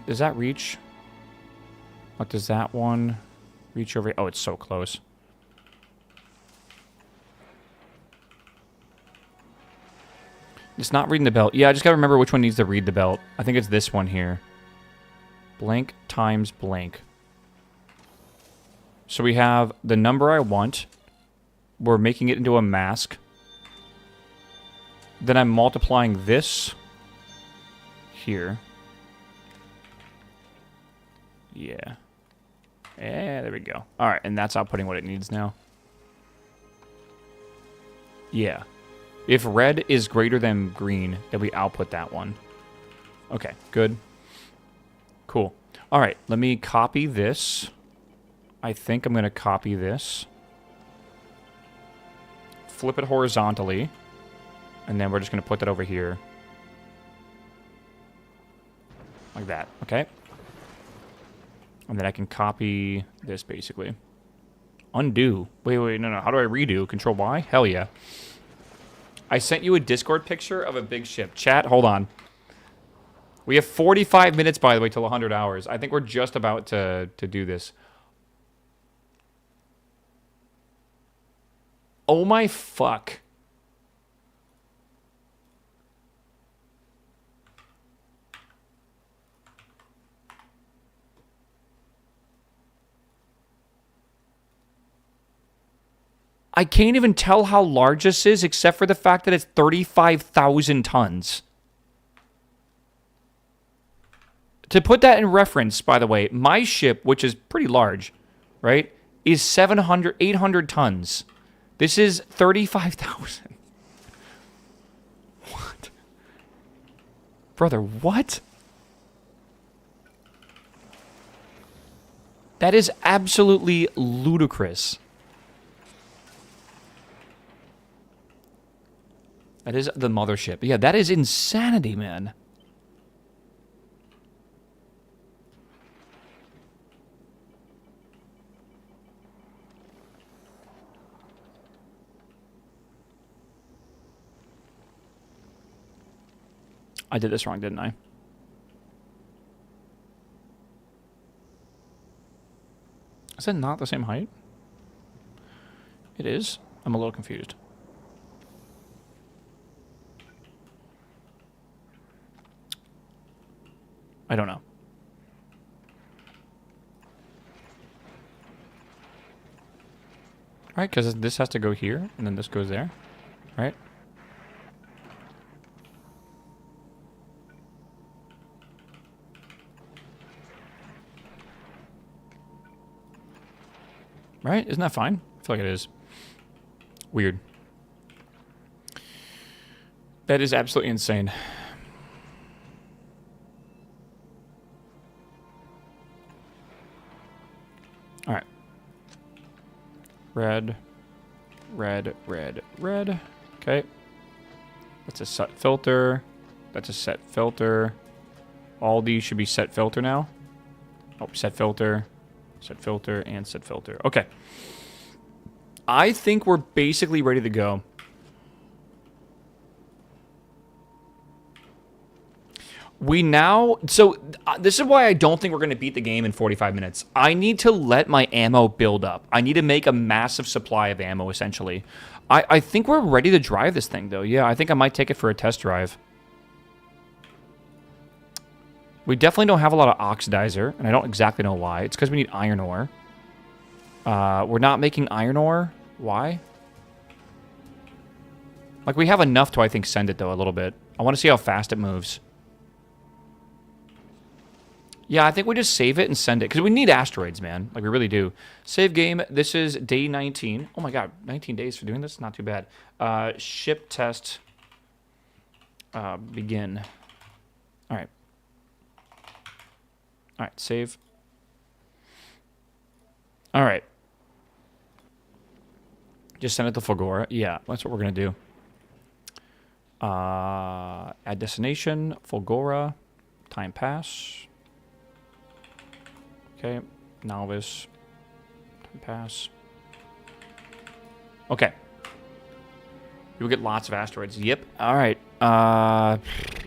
Does that reach? What does that one reach over? Oh, it's so close. It's not reading the belt. Yeah, I just gotta remember which one needs to read the belt. I think it's this one here. Blank times blank. So we have the number I want. We're making it into a mask. Then I'm multiplying this here. Yeah. Yeah, there we go. Alright, and that's outputting what it needs now. Yeah. If red is greater than green, then we output that one. Okay, good. Cool. All right, let me copy this. I think I'm going to copy this. Flip it horizontally. And then we're just going to put that over here. Like that, okay? And then I can copy this, basically. Undo. Wait, no. How do I redo? Control Y? Hell yeah. I sent you a Discord picture of a big ship. Chat, hold on. We have 45 minutes, by the way, till 100 hours. I think we're just about to do this. Oh my fuck. I can't even tell how large this is except for the fact that it's 35,000 tons. To put that in reference, by the way, my ship, which is pretty large, right, is 800 tons. This is 35,000. What? Brother, what? That is absolutely ludicrous. That is the mothership. Yeah, that is insanity, man. I did this wrong, didn't I? Is it not the same height? It is. I'm a little confused. I don't know. Right, because this has to go here, and then this goes there, right? Right? Isn't that fine? I feel like it is. Weird. That is absolutely insane. All right. Red, red, red, red. Okay. That's a set filter. That's a set filter. All these should be set filter now. Oh, set filter, and set filter. Okay. I think we're basically ready to go. We now... So, this is why I don't think we're going to beat the game in 45 minutes. I need to let my ammo build up. I need to make a massive supply of ammo, essentially. I think we're ready to drive this thing, though. Yeah, I think I might take it for a test drive. We definitely don't have a lot of oxidizer, and I don't exactly know why. It's because we need iron ore. We're not making iron ore. Why? Like, we have enough to, I think, send it, though, a little bit. I want to see how fast it moves. Yeah, I think we just save it and send it. Because we need asteroids, man. Like, we really do. Save game. This is day 19. Oh, my God. 19 days for doing this? Not too bad. Ship test. Begin. All right. All right, save. All right. Just send it to Fulgora. Yeah, that's what we're going to do. Add destination, Fulgora, time pass. Okay, novice, time pass. Okay. You'll get lots of asteroids. Yep. All right.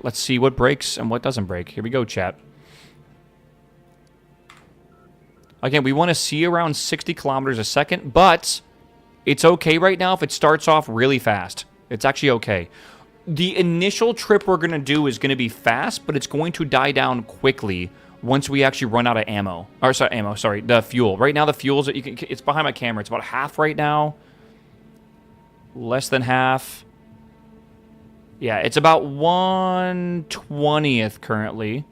Let's see what breaks and what doesn't break. Here we go, chat. Again, we want to see around 60 kilometers a second, but it's okay right now if it starts off really fast. It's actually okay. The initial trip we're going to do is going to be fast, but it's going to die down quickly once we actually run out of ammo. Or, sorry, the fuel. Right now, the fuel's... it's behind my camera. It's about half right now. Less than half. Yeah, it's about 1/20th currently.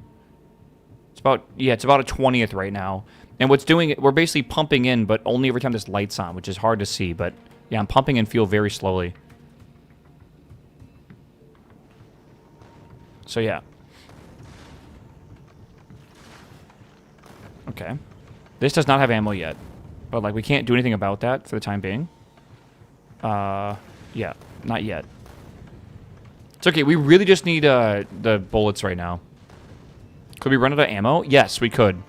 It's about a 20th right now. And what's doing it, we're basically pumping in, but only every time this light's on, which is hard to see. But yeah, I'm pumping in fuel very slowly. So, yeah. Okay. This does not have ammo yet. But, like, we can't do anything about that for the time being. Yeah. Not yet. It's okay. We really just need, the bullets right now. Could we run out of ammo? Yes, we could.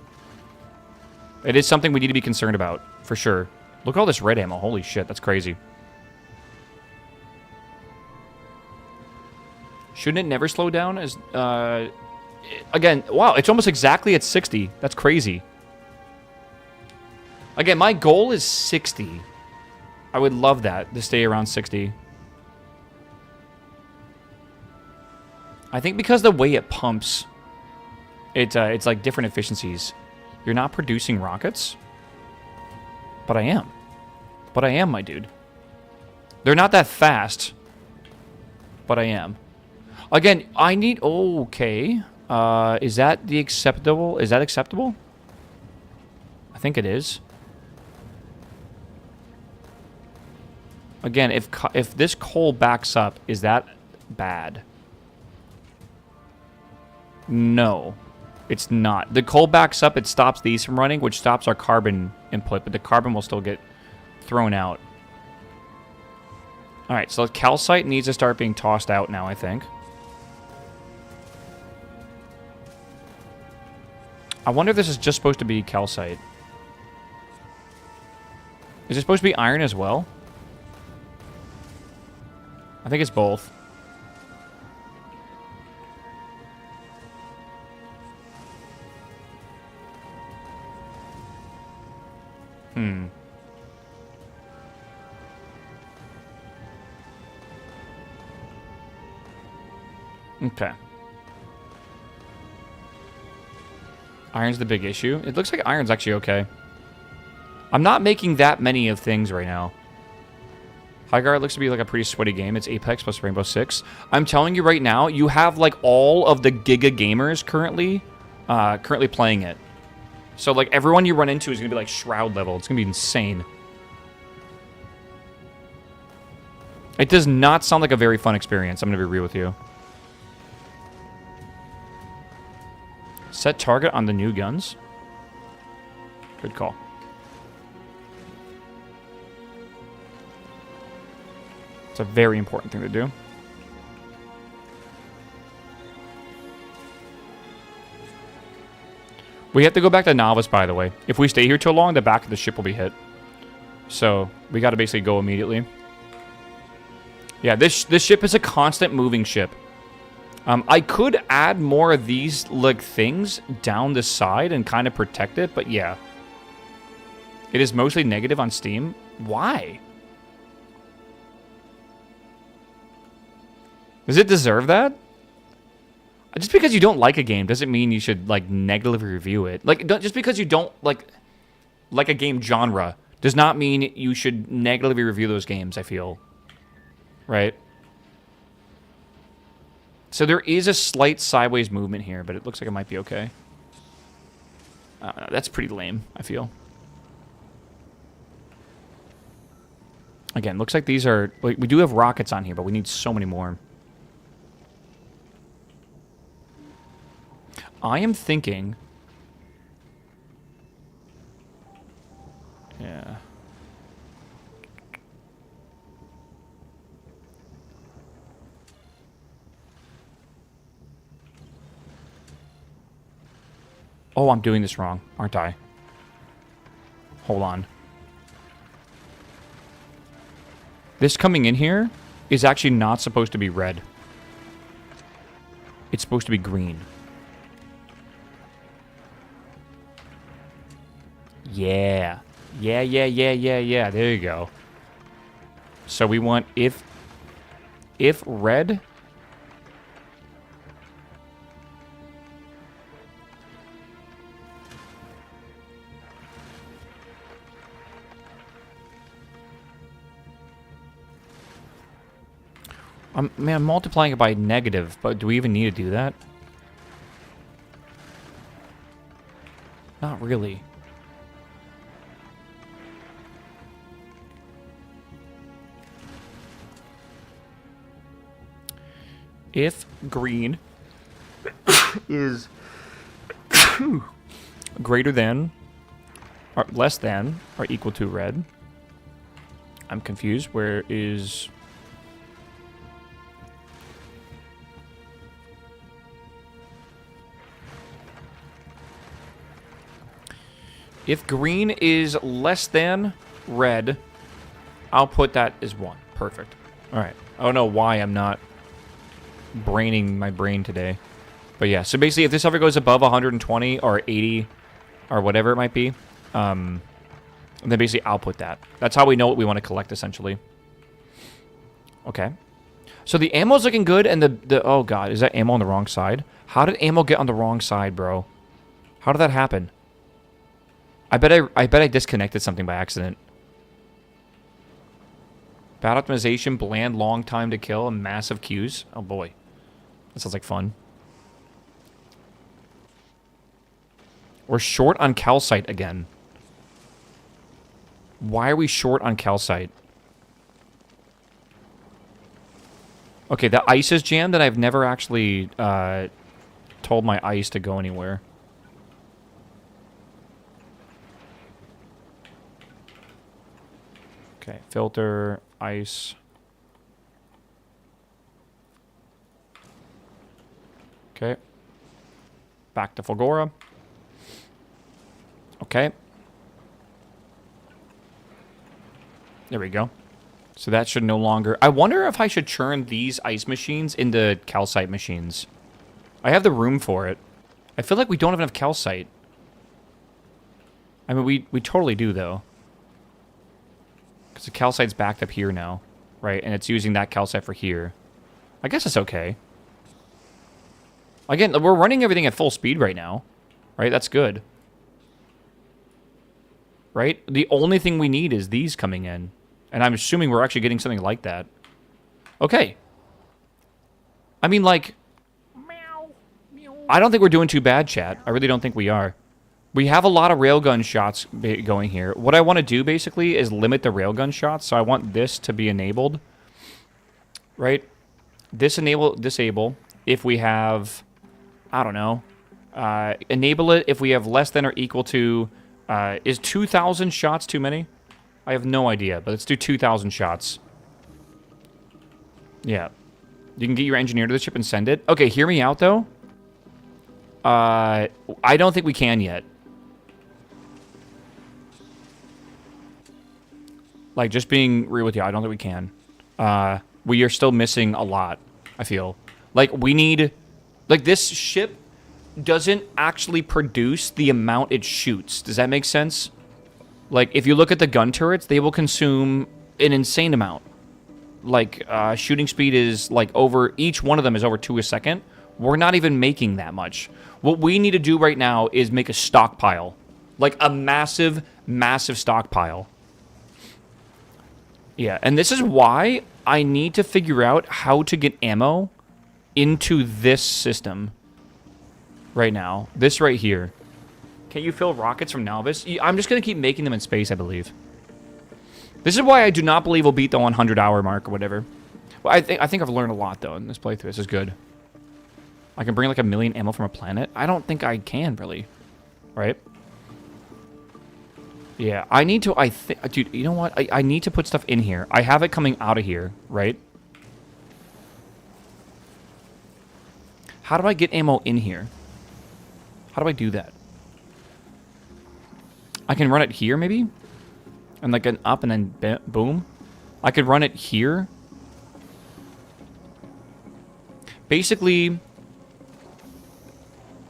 It is something we need to be concerned about, for sure. Look at all this red ammo. Holy shit, that's crazy. Shouldn't it never slow down? As again, wow, it's almost exactly at 60. That's crazy. Again, my goal is 60. I would love that, to stay around 60. I think because the way it pumps, it's like different efficiencies. You're not producing rockets? But I am. But I am, my dude. They're not that fast. But I am. Again, I need... Okay. Is that the acceptable? Is that acceptable? I think it is. Again, if this coal backs up, is that bad? No. It's not. The coal backs up, it stops these from running, which stops our carbon input, but the carbon will still get thrown out. Alright, so calcite needs to start being tossed out now, I think. I wonder if this is just supposed to be calcite. Is it supposed to be iron as well? I think it's both. Okay. Iron's the big issue. It looks like iron's actually okay. I'm not making that many of things right now. Highguard looks to be like a pretty sweaty game. It's Apex plus Rainbow Six. I'm telling you right now, you have like all of the Giga gamers currently playing it. So like everyone you run into is gonna be like Shroud level. It's gonna be insane. It does not sound like a very fun experience. I'm gonna be real with you. Set target on the new guns. Good call. It's a very important thing to do. We have to go back to Novice, by the way. If we stay here too long, the back of the ship will be hit. So, we got to basically go immediately. Yeah, this ship is a constant moving ship. I could add more of these, like, things down the side and kind of protect it, but yeah. It is mostly negative on Steam. Why? Does it deserve that? Just because you don't like a game doesn't mean you should, like, negatively review it. Like, just because you don't like a game genre does not mean you should negatively review those games, I feel. Right? So there is a slight sideways movement here, but it looks like it might be okay. That's pretty lame, I feel. Again, looks like these are... We do have rockets on here, but we need so many more. I am thinking... Yeah. Oh, I'm doing this wrong, aren't I? Hold on. This coming in here is actually not supposed to be red. It's supposed to be green. Yeah. Yeah. There you go. So we want if red... Man, I'm multiplying it by negative, but do we even need to do that? Not really. If green is greater than, or less than, or equal to red. I'm confused. Where is... If green is less than red, I'll put that as 1. Perfect. All right. I don't know why I'm not braining my brain today. But yeah, so basically if this ever goes above 120 or 80 or whatever it might be, then basically I'll put that. That's how we know what we want to collect, essentially. Okay. So the ammo's looking good, and the oh god, is that ammo on the wrong side? How did ammo get on the wrong side, bro? How did that happen? I bet I disconnected something by accident. Bad optimization, bland, long time to kill, and massive queues. Oh boy. That sounds like fun. We're short on calcite again. Why are we short on calcite? Okay, the ice is jammed, and I've never actually told my ice to go anywhere. Okay, filter, ice. Okay. Back to Fulgora. Okay. There we go. So that should no longer... I wonder if I should churn these ice machines into calcite machines. I have the room for it. I feel like we don't have enough calcite. I mean, we totally do, though. Because the calcite's backed up here now, right? And it's using that calcite for here. I guess it's okay. Again, we're running everything at full speed right now, right? That's good. Right? The only thing we need is these coming in. And I'm assuming we're actually getting something like that. Okay. I mean, like... I don't think we're doing too bad, chat. I really don't think we are. We have a lot of railgun shots going here. What I want to do, basically, is limit the railgun shots. So I want this to be enabled. Right? Disable. If we have... I don't know. Enable it if we have less than or equal to... is 2,000 shots too many? I have no idea, but let's do 2,000 shots. Yeah. You can get your engineer to the ship and send it. Okay, hear me out, though. I don't think we can yet. Like, just being real with you, I don't think we can. We are still missing a lot, I feel. Like, we need... Like, this ship doesn't actually produce the amount it shoots. Does that make sense? Like, if you look at the gun turrets, they will consume an insane amount. Like, shooting speed is, like, over... Each one of them is over 2 a second. We're not even making that much. What we need to do right now is make a stockpile. Like, a massive, massive stockpile. Yeah, and this is why I need to figure out how to get ammo into this system right now. This right here. Can you fill rockets from Novice? I'm just going to keep making them in space, I believe. This is why I do not believe we'll beat the 100-hour mark or whatever. Well, I think I've learned a lot, though, in this playthrough. This is good. I can bring, like, 1 million ammo from a planet? I don't think I can, really. Right? Yeah, I need to... Dude, you know what? I need to put stuff in here. I have it coming out of here, right? How do I get ammo in here? How do I do that? I can run it here, maybe? And, like, an up and then boom? I could run it here. Basically...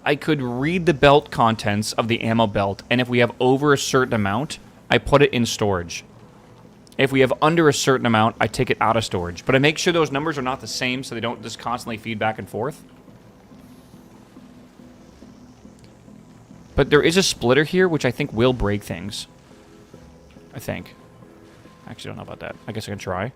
I could read the belt contents of the ammo belt, and if we have over a certain amount, I put it in storage. If we have under a certain amount, I take it out of storage. But I make sure those numbers are not the same so they don't just constantly feed back and forth. But there is a splitter here, which I think will break things. I think. I actually don't know about that. I guess I can try.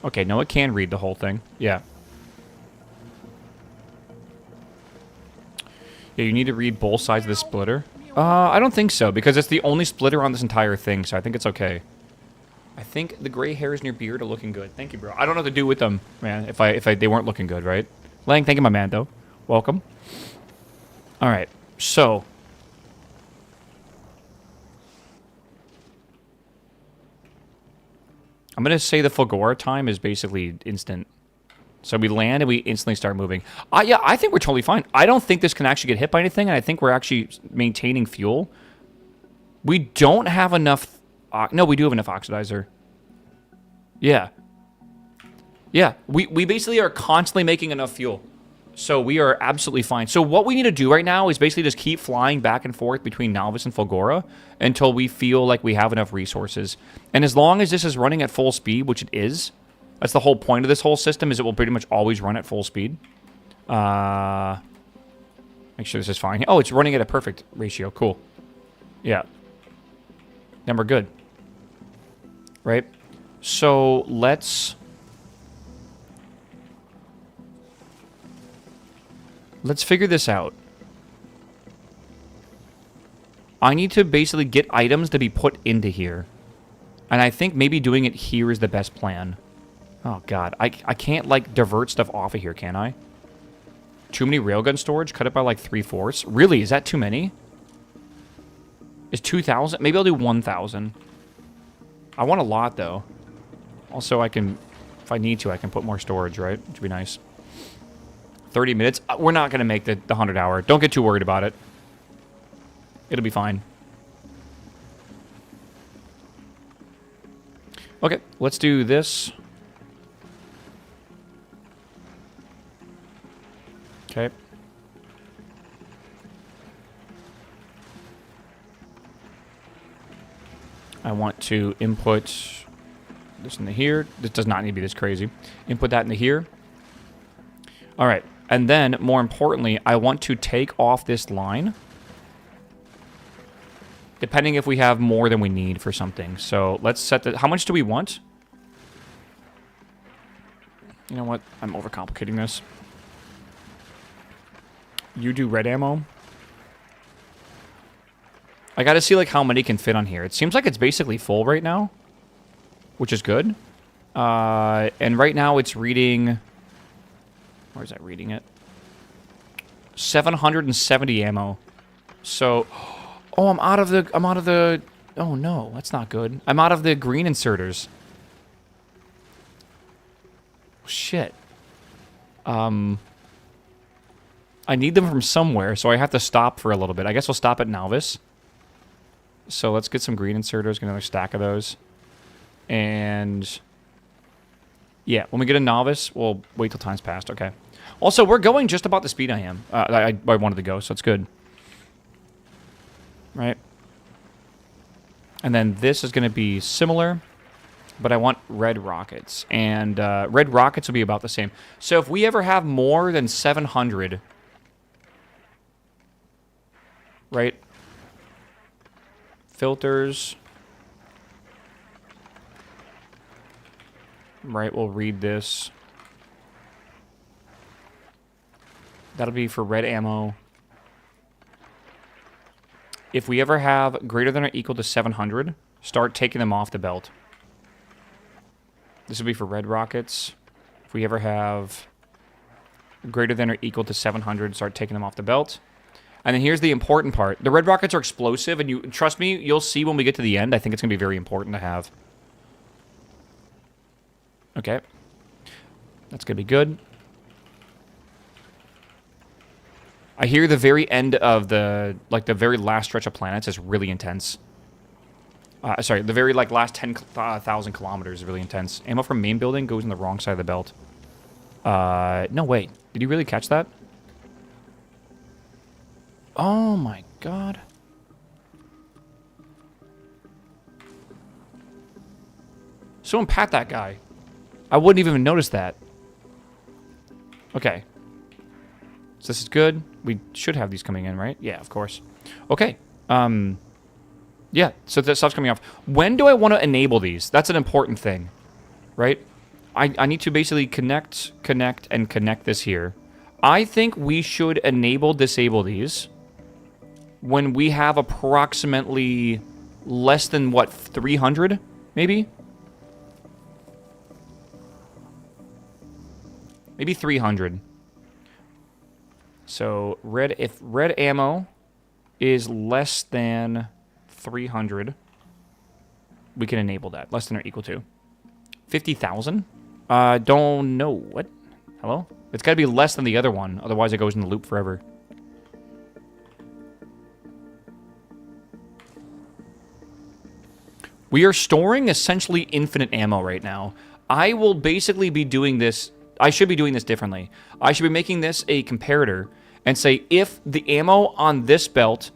Okay, no, it can read the whole thing. Yeah. Yeah, you need to read both sides of the splitter. I don't think so, because it's the only splitter on this entire thing, so I think it's okay. I think the gray hairs in your beard are looking good. Thank you, bro. I don't know what to do with them, man, if they weren't looking good, right? Lang, thank you, my man, though. Welcome. All right, so... I'm going to say the Fulgora time is basically instant. So we land and we instantly start moving. Yeah, I think we're totally fine. I don't think this can actually get hit by anything, and I think we're actually maintaining fuel. We don't have enough... no, we do have enough oxidizer. Yeah. Yeah, we basically are constantly making enough fuel. So we are absolutely fine. So what we need to do right now is basically just keep flying back and forth between Nalvis and Fulgora until we feel like we have enough resources. And as long as this is running at full speed, which it is, that's the whole point of this whole system, is it will pretty much always run at full speed. Make sure this is fine. Oh, it's running at a perfect ratio. Cool. Yeah. Then we're good. Right? So let's figure this out. I need to basically get items to be put into here. And I think maybe doing it here is the best plan. Oh, God. I can't, like, divert stuff off of here, can I? Too many railgun storage? Cut it by, like, 3/4? Really? Is that too many? Is 2,000? Maybe I'll do 1,000. I want a lot, though. Also, I can... If I need to, I can put more storage, right? Which would be nice. 30 minutes? We're not going to make the 100 hour. Don't get too worried about it. It'll be fine. Okay, let's do this. Okay. I want to input this into here. This does not need to be this crazy. Input that into here. All right. And then, more importantly, I want to take off this line. Depending if we have more than we need for something. So let's set the... How much do we want? You know what? I'm overcomplicating this. You do red ammo. I gotta see, like, how many can fit on here. It seems like it's basically full right now. Which is good. And right now it's reading... Where's that reading it? 770 ammo. So... Oh, I'm out of the... Oh, no. That's not good. I'm out of the green inserters. Shit. I need them from somewhere, so I have to stop for a little bit. I guess we'll stop at Nalvis. So let's get some green inserters. Get another stack of those. And... Yeah, when we get a Nalvis, we'll wait till time's passed. Okay. Also, we're going just about the speed I am. I wanted to go, so it's good. Right? And then this is going to be similar, but I want red rockets. And red rockets will be about the same. So if we ever have more than 700... Right? Filters. Right, we'll read this. That'll be for red ammo. If we ever have greater than or equal to 700, start taking them off the belt. This will be for red rockets. If we ever have greater than or equal to 700, start taking them off the belt. And then here's the important part. The red rockets are explosive, and you trust me, you'll see when we get to the end. I think it's going to be very important to have. Okay. That's going to be good. I hear the very end of the, like, the very last stretch of planets is really intense. Sorry, the very, like, last 10,000 kilometers is really intense. Ammo from main building goes in the wrong side of the belt. No, wait. Did you really catch that? Oh, my God. Someone pat that guy. I wouldn't even notice that. Okay. So this is good. We should have these coming in, right? Yeah, of course. Okay. Yeah, so that stuff's coming off. When do I want to enable these? That's an important thing, right? I need to basically connect, and connect this here. I think we should enable, disable these when we have approximately less than, what, 300, maybe? Maybe 300. So, if red ammo is less than 300, we can enable that. Less than or equal to. 50,000? Don't know. What? Hello? It's got to be less than the other one. Otherwise, it goes in the loop forever. We are storing essentially infinite ammo right now. I will basically be doing this. I should be doing this differently. I should be making this a comparator and say if the ammo on this belt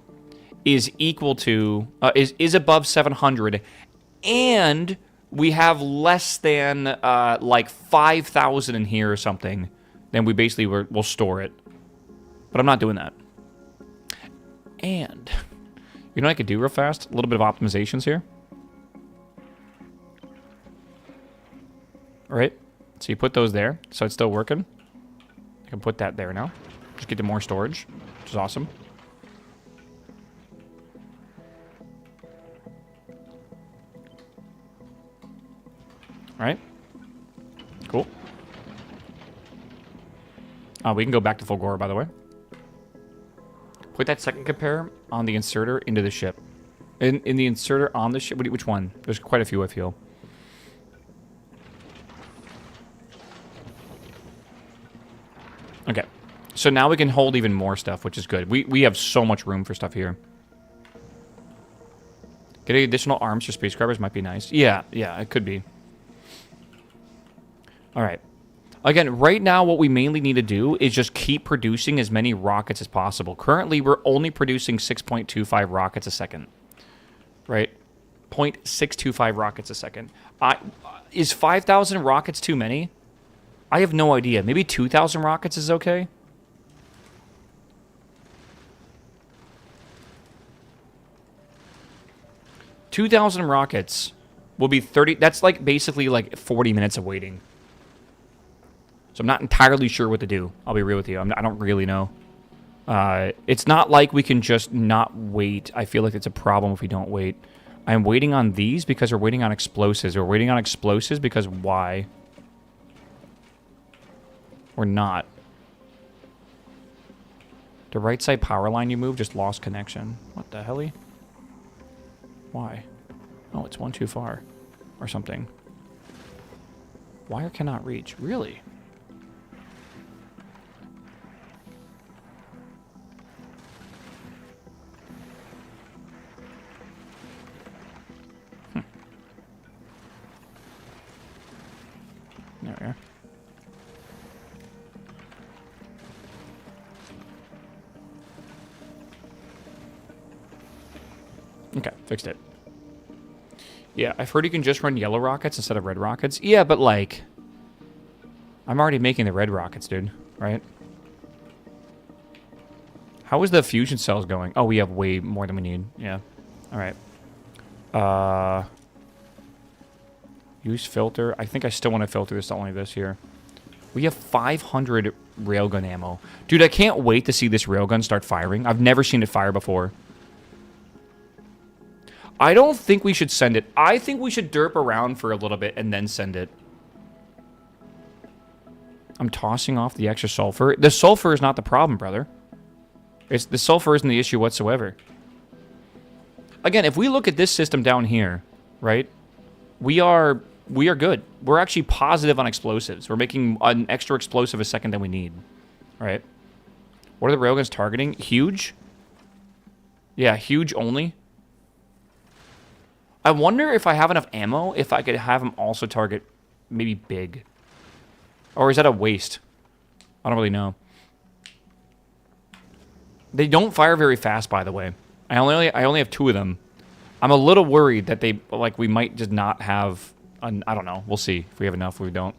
is equal to, is above 700 and we have less than like 5,000 in here or something, then we basically will store it. But I'm not doing that. And you know what I could do real fast? A little bit of optimizations here. All right, so you put those there, so it's still working. I can put that there now. Just get to more storage, which is awesome. All right, cool. We can go back to full gore, by the way. Put that second compare on the inserter into the ship. In the inserter on the ship, which one? There's quite a few, I feel. Okay, so now we can hold even more stuff, which is good. We have so much room for stuff here. Getting additional arms for space grabbers might be nice. Yeah, it could be. All right. Again, right now what we mainly need to do is just keep producing as many rockets as possible. Currently, we're only producing 6.25 rockets a second. Right? 0.625 rockets a second. Is 5,000 rockets too many? I have no idea. Maybe 2,000 rockets is okay? $2,000 rockets will be 30... That's like basically like 40 minutes of waiting. So I'm not entirely sure what to do. I'll be real with you. I don't really know. It's not like we can just not wait. I feel like it's a problem if we don't wait. I'm waiting on these because we're waiting on explosives. We're waiting on explosives because why? Or not. The right side power line you moved just lost connection. What the hell? Why? Oh, it's one too far. Or something. Wire cannot reach. Really? There we are. Okay, fixed it. Yeah, I've heard you can just run yellow rockets instead of red rockets. Yeah, but like... I'm already making the red rockets, dude. Right? How is the fusion cells going? Oh, we have way more than we need. Yeah. Alright. Use filter. I think I still want to filter this to only this here. We have 500 railgun ammo. Dude, I can't wait to see this railgun start firing. I've never seen it fire before. I don't think we should send it. I think we should derp around for a little bit and then send it. I'm tossing off the extra sulfur. The sulfur is not the problem, brother. The sulfur isn't the issue whatsoever. Again, if we look at this system down here, right? We are good. We're actually positive on explosives. We're making an extra explosive a second than we need. Right? What are the railguns targeting? Huge? Yeah, huge only. I wonder if I have enough ammo, if I could have them also target maybe big. Or is that a waste? I don't really know. They don't fire very fast, by the way. I only have 2 of them. I'm a little worried that we might just not have... I don't know. We'll see if we have enough or we don't.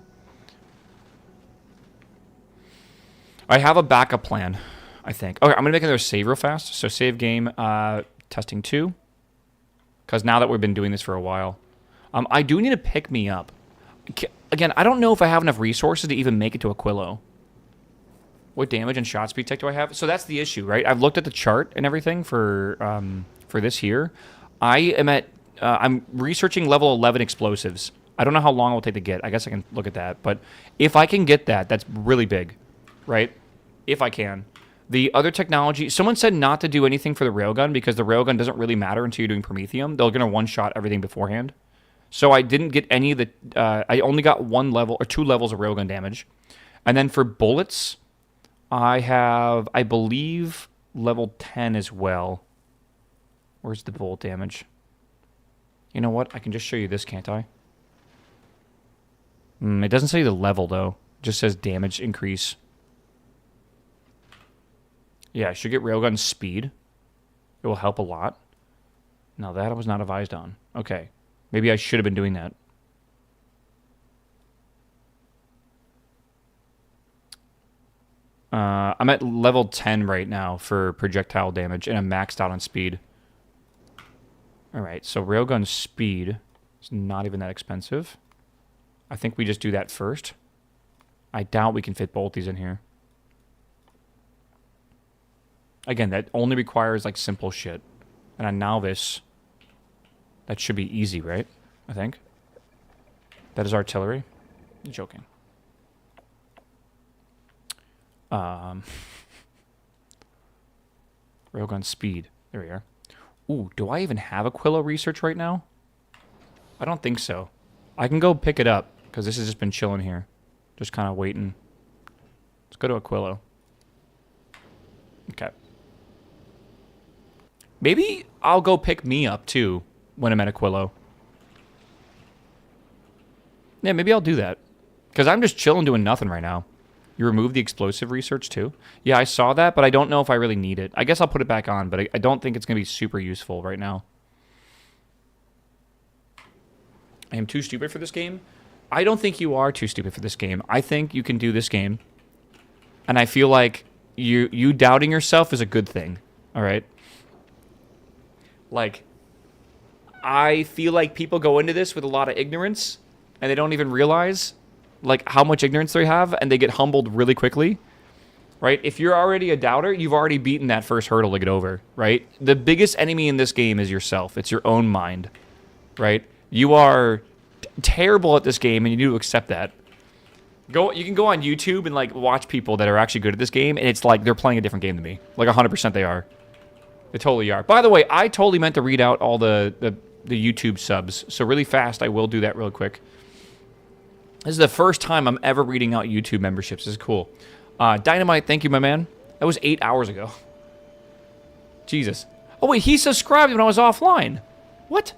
I have a backup plan, I think. Okay, I'm going to make another save real fast. So save game, testing 2. Because now that we've been doing this for a while. I do need to pick me up. Again, I don't know if I have enough resources to even make it to Aquilo. What damage and shot speed tech do I have? So that's the issue, right? I've looked at the chart and everything for this here. I am at I'm researching level 11 explosives. I don't know how long it will take to get. I guess I can look at that. But if I can get that, that's really big, right? If I can. The other technology, someone said not to do anything for the railgun because the railgun doesn't really matter until you're doing Promethium. They're going to one-shot everything beforehand. So I didn't get any of the... I only got 1 level or 2 levels of railgun damage. And then for bullets, I have, I believe, level 10 as well. Where's the bullet damage? You know what? I can just show you this, can't I? It doesn't say the level, though. It just says damage increase. Yeah, I should get railgun speed. It will help a lot. No, that I was not advised on. Okay. Maybe I should have been doing that. I'm at level 10 right now for projectile damage, and I'm maxed out on speed. Alright, so railgun speed is not even that expensive. I think we just do that first. I doubt we can fit both these in here. Again, that only requires, like, simple shit. And a novice, that should be easy, right? I think. That is artillery. I'm joking. Railgun speed. There we are. Ooh, do I even have Aquila research right now? I don't think so. I can go pick it up, because this has just been chilling here. Just kind of waiting. Let's go to Aquila. Okay. Maybe I'll go pick me up, too, when I'm at Aquilo. Yeah, maybe I'll do that. Because I'm just chilling doing nothing right now. You removed the explosive research, too? Yeah, I saw that, but I don't know if I really need it. I guess I'll put it back on, but I don't think it's going to be super useful right now. I am too stupid for this game? I don't think you are too stupid for this game. I think you can do this game. And I feel like you doubting yourself is a good thing. All right? Like, I feel like people go into this with a lot of ignorance, and they don't even realize, like, how much ignorance they have, and they get humbled really quickly, right? If you're already a doubter, you've already beaten that first hurdle to get over, right? The biggest enemy in this game is yourself. It's your own mind, right? You are terrible at this game, and you need to accept that. You can go on YouTube and, like, watch people that are actually good at this game, and it's like they're playing a different game than me. Like, 100% they are. They totally are. By the way, I totally meant to read out all the YouTube subs. So really fast, I will do that real quick. This is the first time I'm ever reading out YouTube memberships. This is cool. Dynamite, thank you, my man. That was 8 hours ago. Jesus. Oh, wait, he subscribed when I was offline. What?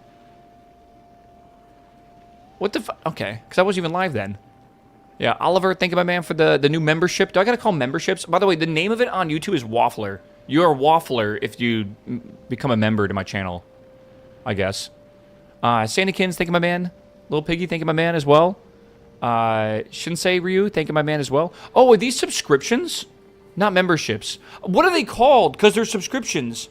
What the fuck? Okay, because I wasn't even live then. Yeah, Oliver, thank you, my man, for the new membership. Do I got to call memberships? By the way, the name of it on YouTube is Waffler. You're a Waffler if you become a member to my channel, I guess. Sandykins, thank you, my man. Little Piggy, thank you, my man, as well. Shinsei Ryu, thank you, my man, as well. Oh, are these subscriptions? Not memberships. What are they called? Because they're subscriptions,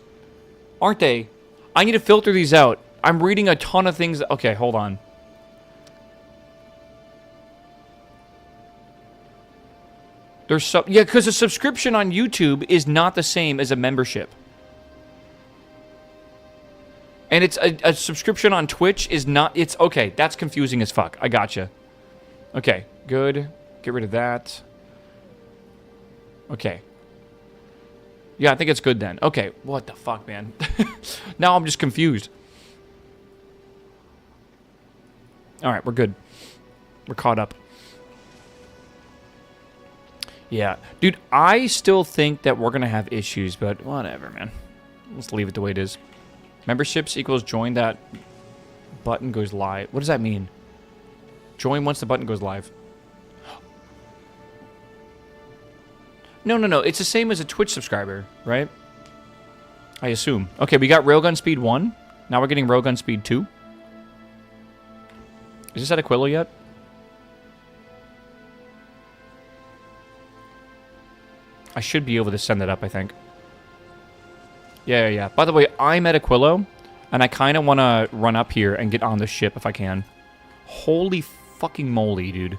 aren't they? I need to filter these out. I'm reading a ton of things. Okay, hold on. Yeah, because a subscription on YouTube is not the same as a membership. And it's a subscription on Twitch is not... It's... Okay, that's confusing as fuck. I gotcha. Okay, good. Get rid of that. Okay. Yeah, I think it's good then. Okay, what the fuck, man? Now I'm just confused. Alright, we're good. We're caught up. Yeah. Dude, I still think that we're going to have issues, but whatever, man. Let's leave it the way it is. Memberships equals join that button goes live. What does that mean? Join once the button goes live. No. It's the same as a Twitch subscriber, right? I assume. Okay, we got Railgun Speed 1. Now we're getting Railgun Speed 2. Is this at Aquila yet? I should be able to send that up, I think. Yeah. By the way, I'm at Aquilo, and I kind of want to run up here and get on the ship if I can. Holy fucking moly, dude.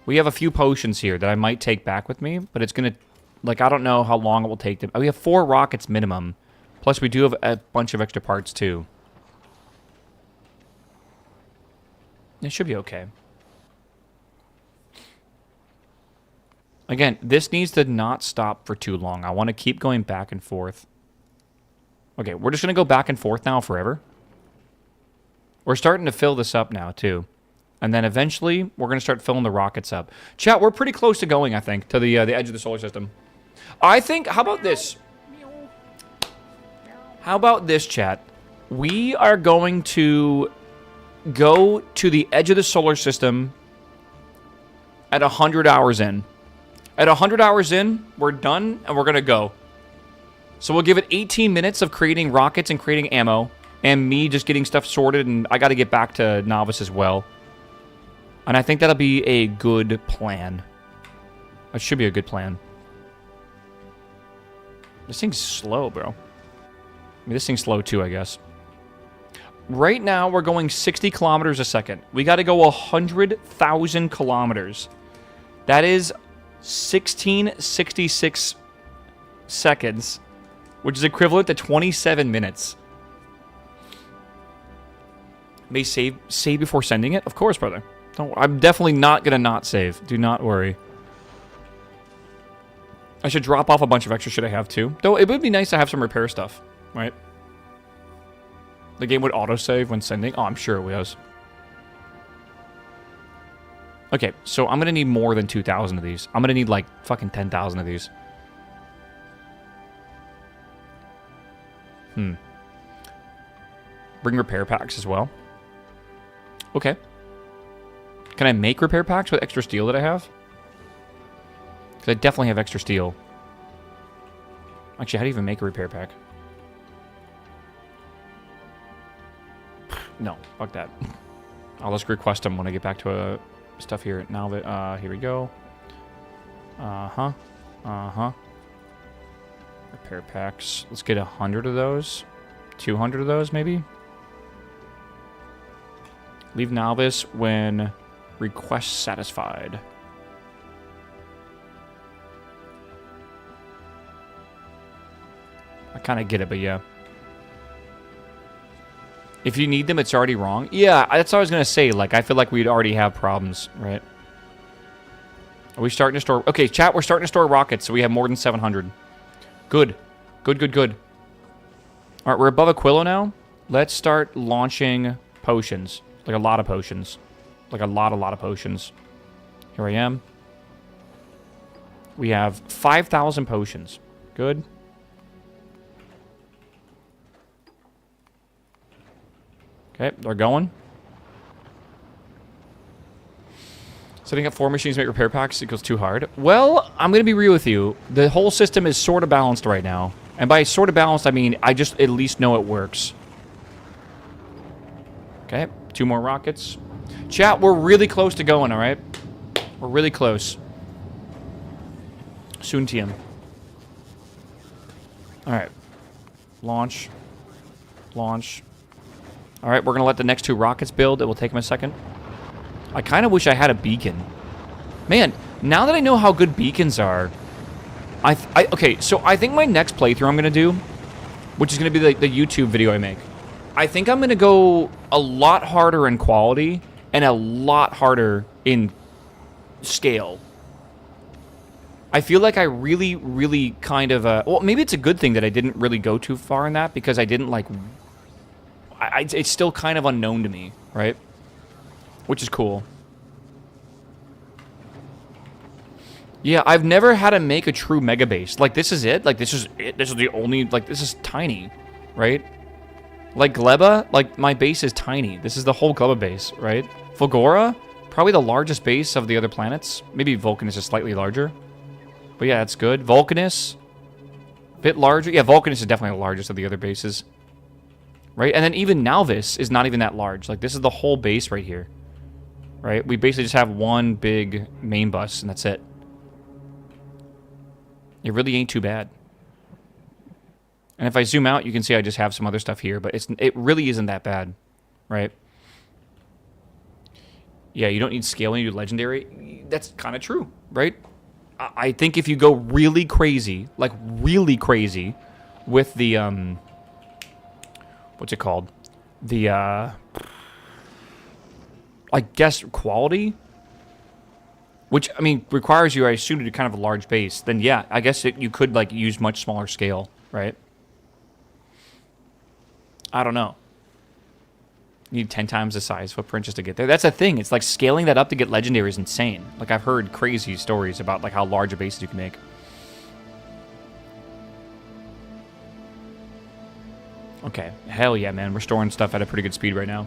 We have a few potions here that I might take back with me, but it's going to... Like, I don't know how long it will take to... We have 4 rockets minimum. Plus, we do have a bunch of extra parts, too. It should be okay. Again, this needs to not stop for too long. I want to keep going back and forth. Okay, we're just going to go back and forth now forever. We're starting to fill this up now, too. And then eventually, we're going to start filling the rockets up. Chat, we're pretty close to going, I think, to the edge of the solar system. I think, how about this? How about this, chat? We are going to go to the edge of the solar system at 100 hours in. At 100 hours in, we're done, and we're going to go. So we'll give it 18 minutes of creating rockets and creating ammo, and me just getting stuff sorted, and I got to get back to Novice as well. And I think that'll be a good plan. That should be a good plan. This thing's slow, bro. I mean, this thing's slow too, I guess. Right now, we're going 60 kilometers a second. We got to go 100,000 kilometers. That is 1666 seconds, which is equivalent to 27 minutes. May save before sending it? Of course, brother. Don't, I'm definitely not going to not save. Do not worry. I should drop off a bunch of extra shit I have, too. Though, it would be nice to have some repair stuff, right? The game would autosave when sending. Oh, I'm sure it was. Okay, so I'm going to need more than 2,000 of these. I'm going to need, like, fucking 10,000 of these. Bring repair packs as well. Okay. Can I make repair packs with extra steel that I have? Because I definitely have extra steel. Actually, how do you even make a repair pack? No, fuck that. I'll just request them when I get back to stuff here. Now that, here we go. Uh-huh. Repair packs. Let's get 100 of those. 200 of those, maybe? Leave Novice when request satisfied. I kind of get it, but yeah. If you need them, it's already wrong. Yeah, that's what I was going to say. Like, I feel like we'd already have problems, right? Are we starting to store... Okay, chat, we're starting to store rockets, so we have more than 700. Good. Good. All right, we're above Aquilo now. Let's start launching potions. Like, a lot of potions. Like, a lot of potions. Here I am. We have 5,000 potions. Good. Okay, they're going. Setting up 4 machines to make repair packs equals too hard. Well, I'm going to be real with you. The whole system is sort of balanced right now. And by sort of balanced, I mean I just at least know it works. Okay, 2 more rockets. Chat, we're really close to going, all right? We're really close. Soon, TM. All right. Launch. All right, we're going to let the next 2 rockets build. It will take them a second. I kind of wish I had a beacon. Man, now that I know how good beacons are, okay, so I think my next playthrough I'm going to do, which is going to be the YouTube video I make, I think I'm going to go a lot harder in quality and a lot harder in scale. I feel like I really kind of... well, maybe it's a good thing that I didn't really go too far in that because I didn't, like... it's still kind of unknown to me, right? Which is cool. Yeah, I've never had to make a true mega base. Like, this is it? Like, this is it? This is the only... Like, this is tiny, right? Like, Gleba, like, my base is tiny. This is the whole Gleba base, right? Fulgora, probably the largest base of the other planets. Maybe Vulcanus is slightly larger. But yeah, that's good. Vulcanus, a bit larger. Yeah, Vulcanus is definitely the largest of the other bases. Right? And then even Nalvis is not even that large. Like, this is the whole base right here. Right? We basically just have one big main bus, and that's it. It really ain't too bad. And if I zoom out, you can see I just have some other stuff here, but it really isn't that bad. Right? Yeah, you don't need scale when you do legendary. that's kind of true, right? I think if you go really crazy, like really crazy, with the what's it called? The I guess quality, which I mean requires you, I assume, to do kind of a large base. Then yeah, I guess you could like use much smaller scale, right? I don't know. You need 10 times the size footprint just to get there. That's a thing. It's like scaling that up to get legendary is insane. Like I've heard crazy stories about like how large a bases you can make. Okay, hell yeah, man. We're storing stuff at a pretty good speed right now.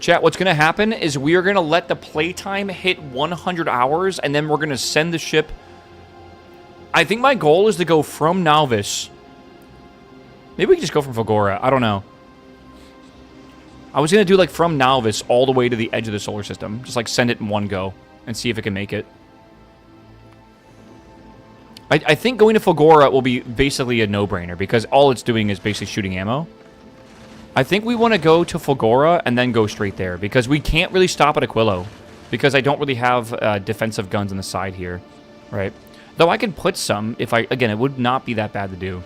Chat, what's going to happen is we are going to let the playtime hit 100 hours, and then we're going to send the ship. I think my goal is to go from Nalvis. Maybe we can just go from Fagora. I don't know. I was going to do, like, from Nalvis all the way to the edge of the solar system. Just, like, send it in one go and see if it can make it. I think going to Fagora will be basically a no-brainer, because all it's doing is basically shooting ammo. I think we want to go to Fagora and then go straight there, because we can't really stop at Aquilo, because I don't really have defensive guns on the side here, right? Though I could put some, if I, again, it would not be that bad to do.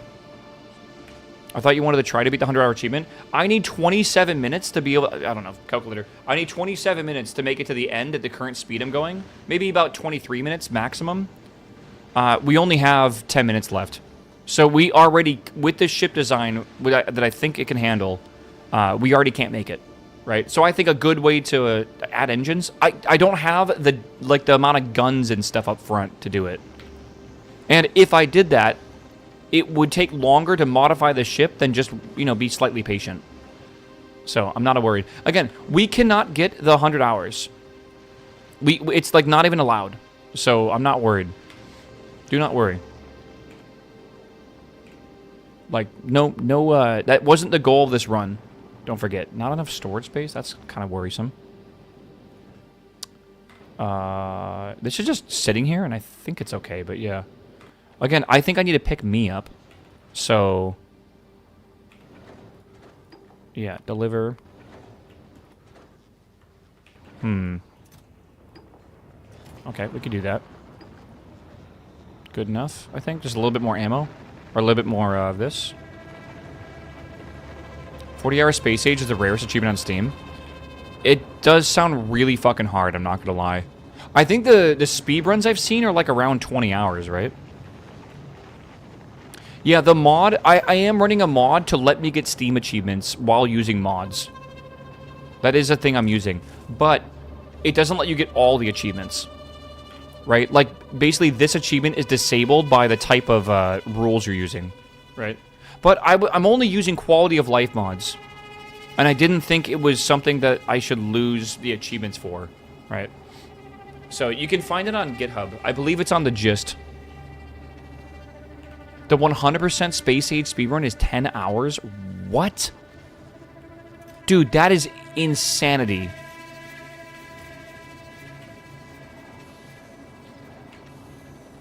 I thought you wanted to try to beat the 100-hour achievement. I need 27 minutes to be able, I don't know, calculator. I need 27 minutes to make it to the end at the current speed I'm going. Maybe about 23 minutes maximum. We only have 10 minutes left. So we already, with this ship design that I think it can handle, we already can't make it, right? So I think a good way to add engines, I don't have the amount of guns and stuff up front to do it. And if I did that, it would take longer to modify the ship than just, you know, be slightly patient. So I'm not worried. Again, we cannot get the 100 hours. It's like not even allowed. So I'm not worried. Do not worry. Like, no, that wasn't the goal of this run. Don't forget. Not enough storage space? That's kind of worrisome. This is just sitting here, and I think it's okay, but yeah. Again, I think I need to pick me up. So, yeah, deliver. Okay, we could do that. Good enough, I think. Just a little bit more ammo. Or a little bit more of this. 40-hour space age is the rarest achievement on Steam. It does sound really fucking hard, I'm not gonna lie. I think the speed runs I've seen are like around 20 hours, right? Yeah, the mod, I am running a mod to let me get Steam achievements while using mods. That is a thing I'm using. But it doesn't let you get all the achievements. Right? Like, basically, this achievement is disabled by the type of rules you're using. Right? But I'm only using quality of life mods. And I didn't think it was something that I should lose the achievements for. Right? So, you can find it on GitHub. I believe it's on the gist. The 100% space age speedrun is 10 hours? What? Dude, that is insanity.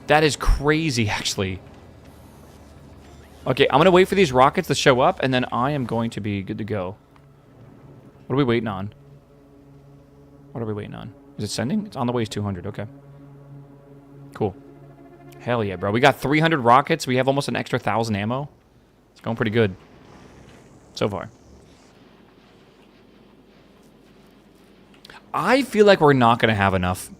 That is crazy, actually. Okay, I'm going to wait for these rockets to show up, and then I am going to be good to go. What are we waiting on? What are we waiting on? Is it sending? It's on the way. It's 200. Okay. Cool. Hell yeah, bro. We got 300 rockets. We have almost an extra 1,000 ammo. It's going pretty good. So far. I feel like we're not going to have enough.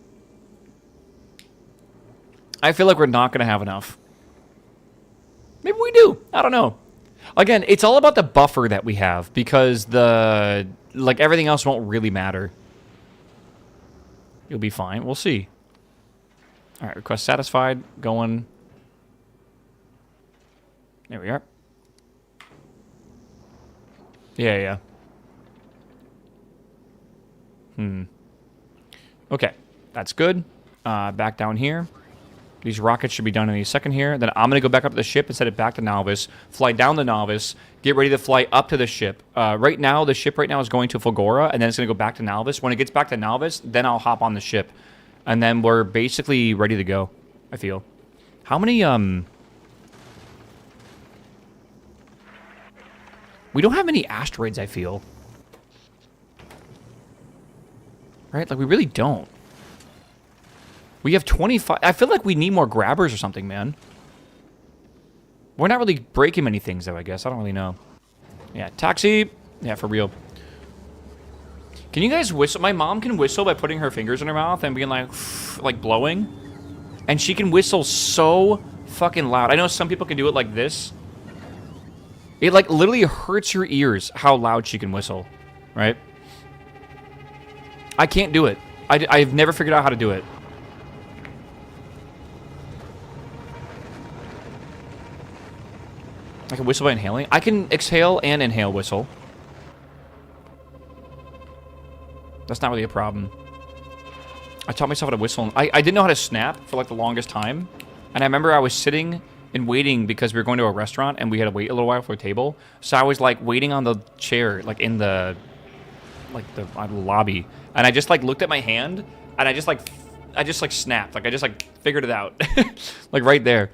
I feel like we're not going to have enough. Maybe we do. I don't know. Again, it's all about the buffer that we have, because like everything else won't really matter. You'll be fine. We'll see. All right, request satisfied. Going. There we are. Yeah. Okay, that's good. Back down here. These rockets should be done any second here. Then I'm going to go back up to the ship and set it back to Nalvis. Fly down the Nalvis. Get ready to fly up to the ship. Right now, the ship right now is going to Fagora, and then it's going to go back to Nalvis. When it gets back to Nalvis, then I'll hop on the ship. And then we're basically ready to go, I feel. How many, we don't have many asteroids, I feel. Right? Like, we really don't. We have 25. I feel like we need more grabbers or something, man. We're not really breaking many things, though, I guess. I don't really know. Yeah, taxi. Yeah, for real. Can you guys whistle? My mom can whistle by putting her fingers in her mouth and being like blowing. And she can whistle so fucking loud. I know some people can do it like this. It, like, literally hurts your ears how loud she can whistle. Right? I can't do it. I've never figured out how to do it. I can whistle by inhaling. I can exhale and inhale whistle. That's not really a problem. I taught myself how to whistle. I didn't know how to snap for like the longest time. And I remember I was sitting and waiting because we were going to a restaurant and we had to wait a little while for a table. So I was like waiting on the chair, like in the lobby. And I just like looked at my hand and I just like snapped. Like I just like figured it out. Like right there.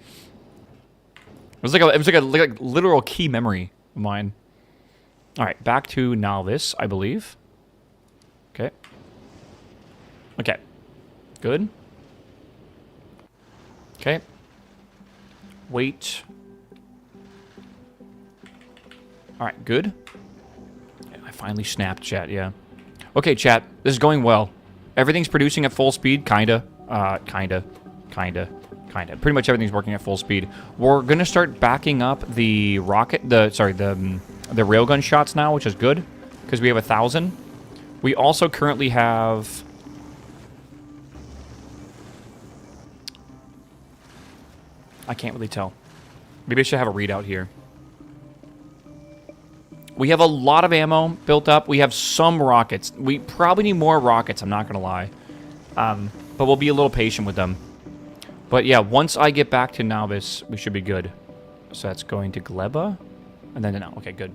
It was like a literal key memory of mine. All right, back to novice, I believe. Okay. Okay. Good. Okay. Wait. All right, good. Yeah, I finally snapped, chat, yeah. Okay, chat, this is going well. Everything's producing at full speed, kinda. Kinda. Pretty much everything's working at full speed. We're gonna start backing up the rocket, the railgun shots now, which is good, because we have 1,000. We also currently have... I can't really tell. Maybe I should have a readout here. We have a lot of ammo built up. We have some rockets. We probably need more rockets, I'm not gonna lie. But we'll be a little patient with them. But yeah, once I get back to novice, we should be good. So that's going to Gleba. And then no. Okay, good.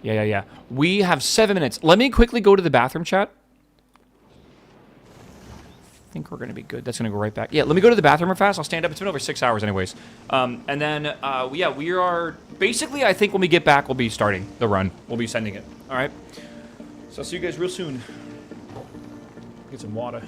Yeah. We have 7 minutes. Let me quickly go to the bathroom, chat. I think we're going to be good. That's going to go right back. Yeah, let me go to the bathroom real fast. I'll stand up. It's been over 6 hours anyways. And then, yeah, we are... Basically, I think when we get back, we'll be starting the run. We'll be sending it. All right? So I'll see you guys real soon. Get some water.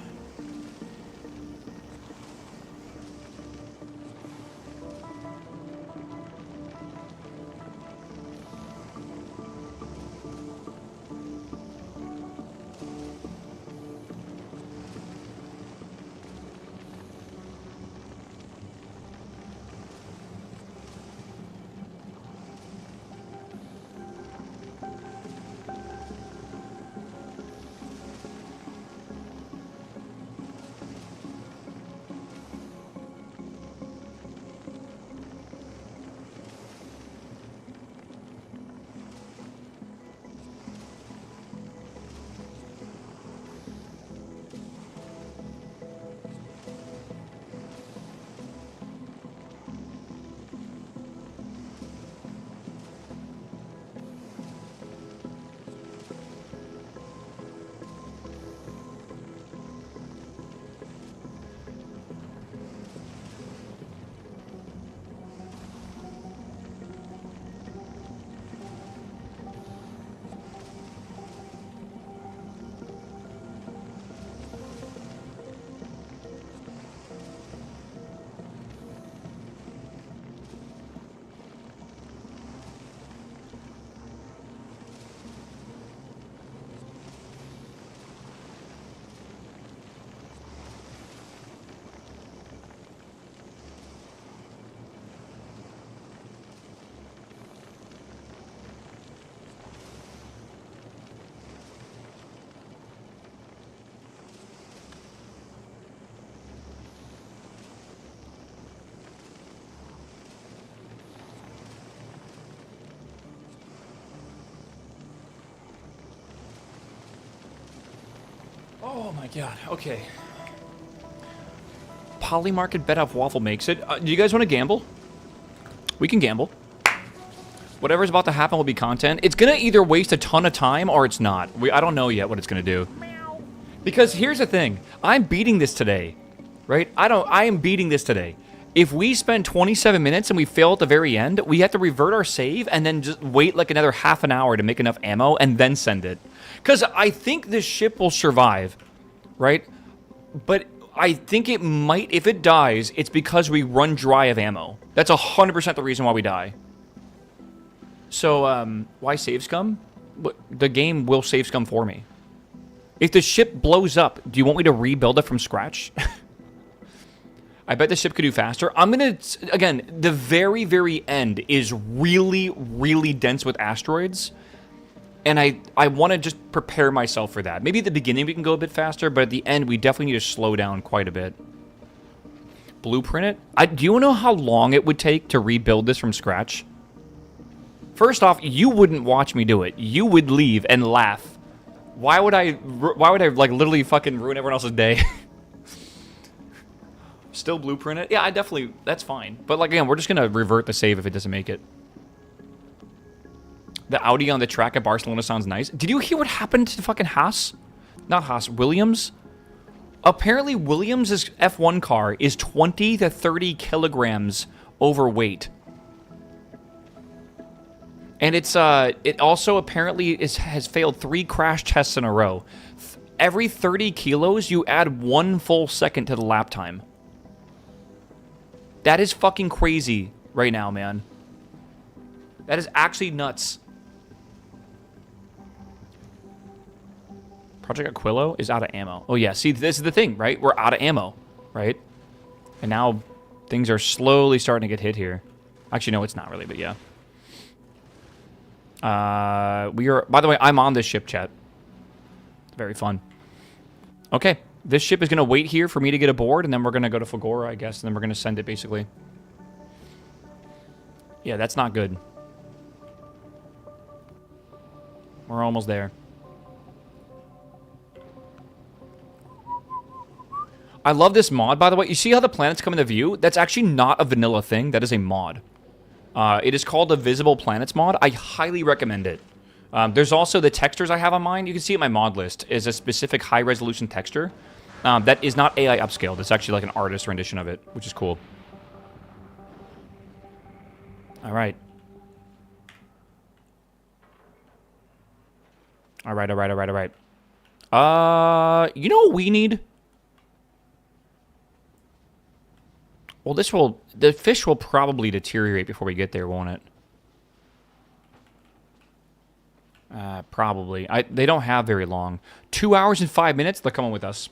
Oh my god, okay. Polymarket bet off Waffle makes it. Do you guys want to gamble? We can gamble. Whatever's about to happen will be content. It's gonna either waste a ton of time or it's not. I don't know yet what it's gonna do. Because here's the thing. I'm beating this today. Right? I am beating this today. If we spend 27 minutes and we fail at the very end, we have to revert our save and then just wait like another half an hour to make enough ammo and then send it. Because I think this ship will survive, right? But I think it might, if it dies, it's because we run dry of ammo. That's 100% the reason why we die. So, why save scum? The game will save scum for me. If the ship blows up, do you want me to rebuild it from scratch? I bet the ship could do faster. I'm gonna, again, the very, very end is really, really dense with asteroids. And I want to just prepare myself for that. Maybe at the beginning we can go a bit faster, but at the end we definitely need to slow down quite a bit. Blueprint it? Do you know how long it would take to rebuild this from scratch? First off, you wouldn't watch me do it. You would leave and laugh. Why would I like literally fucking ruin everyone else's day? Still blueprint it? Yeah, I definitely, that's fine. But like again, we're just gonna revert the save if it doesn't make it. The Audi on the track at Barcelona sounds nice. Did you hear what happened to fucking Haas? Not Haas, Williams? Apparently Williams' F1 car is 20 to 30 kilograms overweight. And it's it also apparently has failed 3 crash tests in a row. Every 30 kilos, you add 1 full second to the lap time. That is fucking crazy right now, man. That is actually nuts. Project Aquilo is out of ammo. Oh yeah, see, this is the thing, right? We're out of ammo, right? And now things are slowly starting to get hit here. Actually, no, it's not really, but yeah. We are, by the way, I'm on this ship, chat. Very fun. Okay, this ship is going to wait here for me to get aboard, and then we're going to go to Fagora, I guess, and then we're going to send it, basically. Yeah, that's not good. We're almost there. I love this mod, by the way. You see how the planets come into view? That's actually not a vanilla thing. That is a mod. It is called the Visible Planets mod. I highly recommend it. There's also the textures I have on mine. You can see it in my mod list is a specific high-resolution texture that is not AI upscaled. It's actually like an artist rendition of it, which is cool. All right. All right, all right, all right, all right. You know what we need? Well, the fish will probably deteriorate before we get there, won't it? Probably. They don't have very long. 2 hours and 5 minutes? They're coming with us.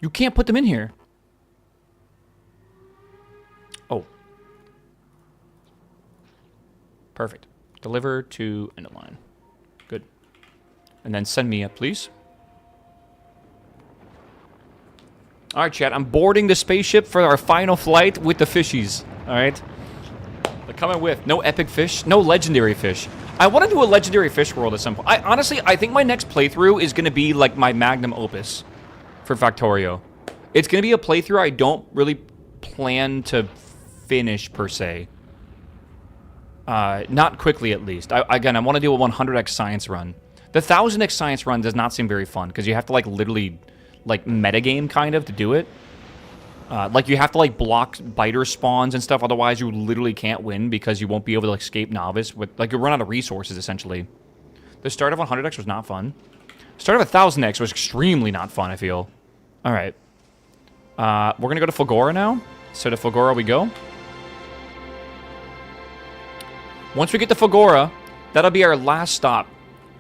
You can't put them in here. Oh. Perfect. Deliver to end of line. Good. And then send me up, please. All right, chat. I'm boarding the spaceship for our final flight with the fishies. All right. They're coming with no epic fish, no legendary fish. I want to do a legendary fish world at some point. Honestly, I think my next playthrough is going to be like my magnum opus for Factorio. It's going to be a playthrough I don't really plan to finish per se. Not quickly, at least. Again, I want to do a 100x science run. The 1000x science run does not seem very fun because you have to like literally like metagame kind of to do it. Like you have to like block biter spawns and stuff, otherwise you literally can't win because you won't be able to like, escape novice with like you run out of resources essentially. The start of 100x was not fun. Start of 1000x was extremely not fun, I feel. All right. We're gonna go to Fagora now. So to Fagora we go. Once we get to Fagora, that'll be our last stop,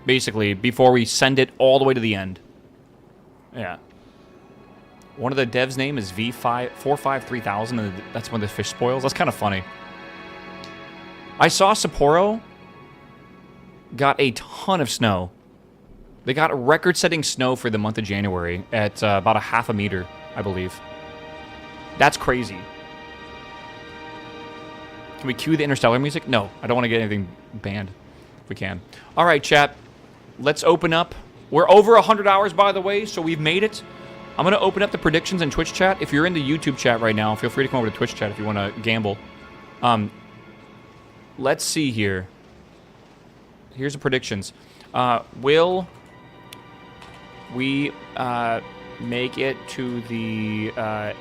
basically, before we send it all the way to the end. Yeah. One of the devs' name is V453,000, and that's when the fish spoils. That's kind of funny. I saw Sapporo got a ton of snow. They got record-setting snow for the month of January at about a half a meter, I believe. That's crazy. Can we cue the Interstellar music? No, I don't want to get anything banned if we can. All right, chat. Let's open up. We're over 100 hours, by the way, so we've made it. I'm going to open up the predictions in Twitch chat. If you're in the YouTube chat right now, feel free to come over to Twitch chat if you want to gamble. Let's see here. Here's the predictions. Will we make it to the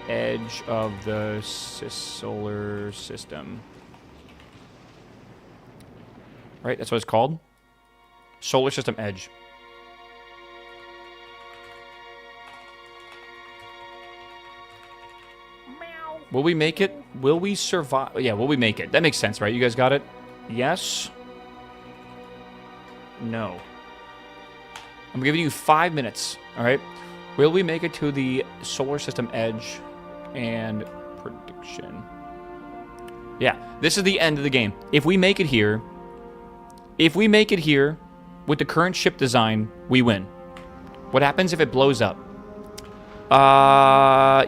edge of the solar system? Right, that's what it's called? Solar system edge. Will we make it? Will we survive? Yeah, will we make it? That makes sense, right? You guys got it? Yes. No. I'm giving you 5 minutes, all right? Will we make it to the solar system edge and prediction? Yeah, this is the end of the game. If we make it here with the current ship design, we win. What happens if it blows up?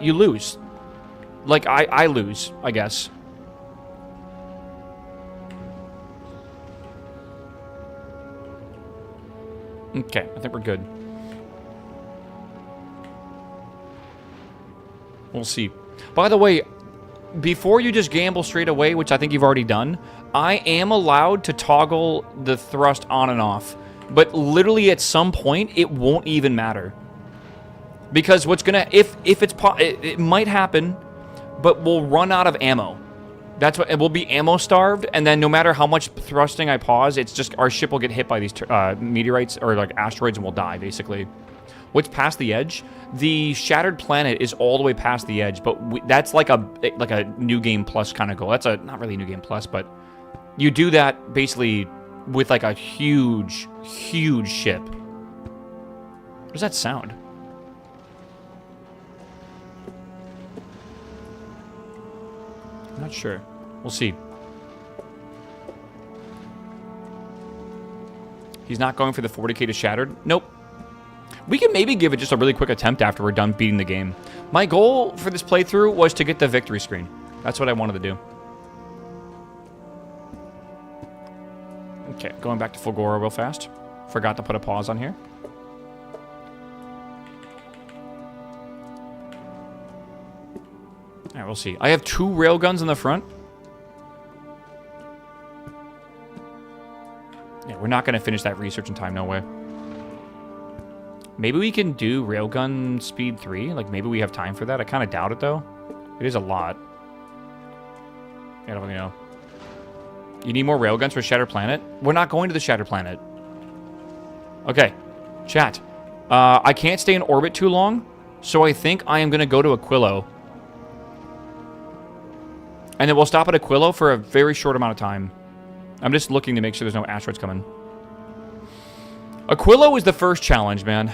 You lose. Like, I lose, I guess. Okay, I think we're good. We'll see. By the way, before you just gamble straight away, which I think you've already done, I am allowed to toggle the thrust on and off. But literally at some point, it won't even matter. Because what's gonna... It might happen, but we'll run out of ammo. That's what... We'll be ammo starved, and then no matter how much thrusting I pause, it's just... Our ship will get hit by these meteorites, or like asteroids, and we'll die, basically. What's past the edge? The shattered planet is all the way past the edge, but that's like a new game plus kind of goal. That's a... Not really a new game plus, but... You do that, basically, with like a huge, huge ship. What does that sound? I'm not sure. We'll see. He's not going for the 40k to Shattered? Nope. We can maybe give it just a really quick attempt after we're done beating the game. My goal for this playthrough was to get the victory screen. That's what I wanted to do. Okay, going back to Fulgora real fast. Forgot to put a pause on here. Alright, we'll see. I have 2 railguns in the front. Yeah, we're not going to finish that research in time, no way. Maybe we can do railgun speed 3. Like, maybe we have time for that. I kind of doubt it, though. It is a lot. I don't really know. You need more railguns for Shattered Planet? We're not going to the Shattered Planet. Okay. Chat. I can't stay in orbit too long, so I think I am going to go to Aquilo. And then we'll stop at Aquilo for a very short amount of time. I'm just looking to make sure there's no asteroids coming. Aquilo is the first challenge, man.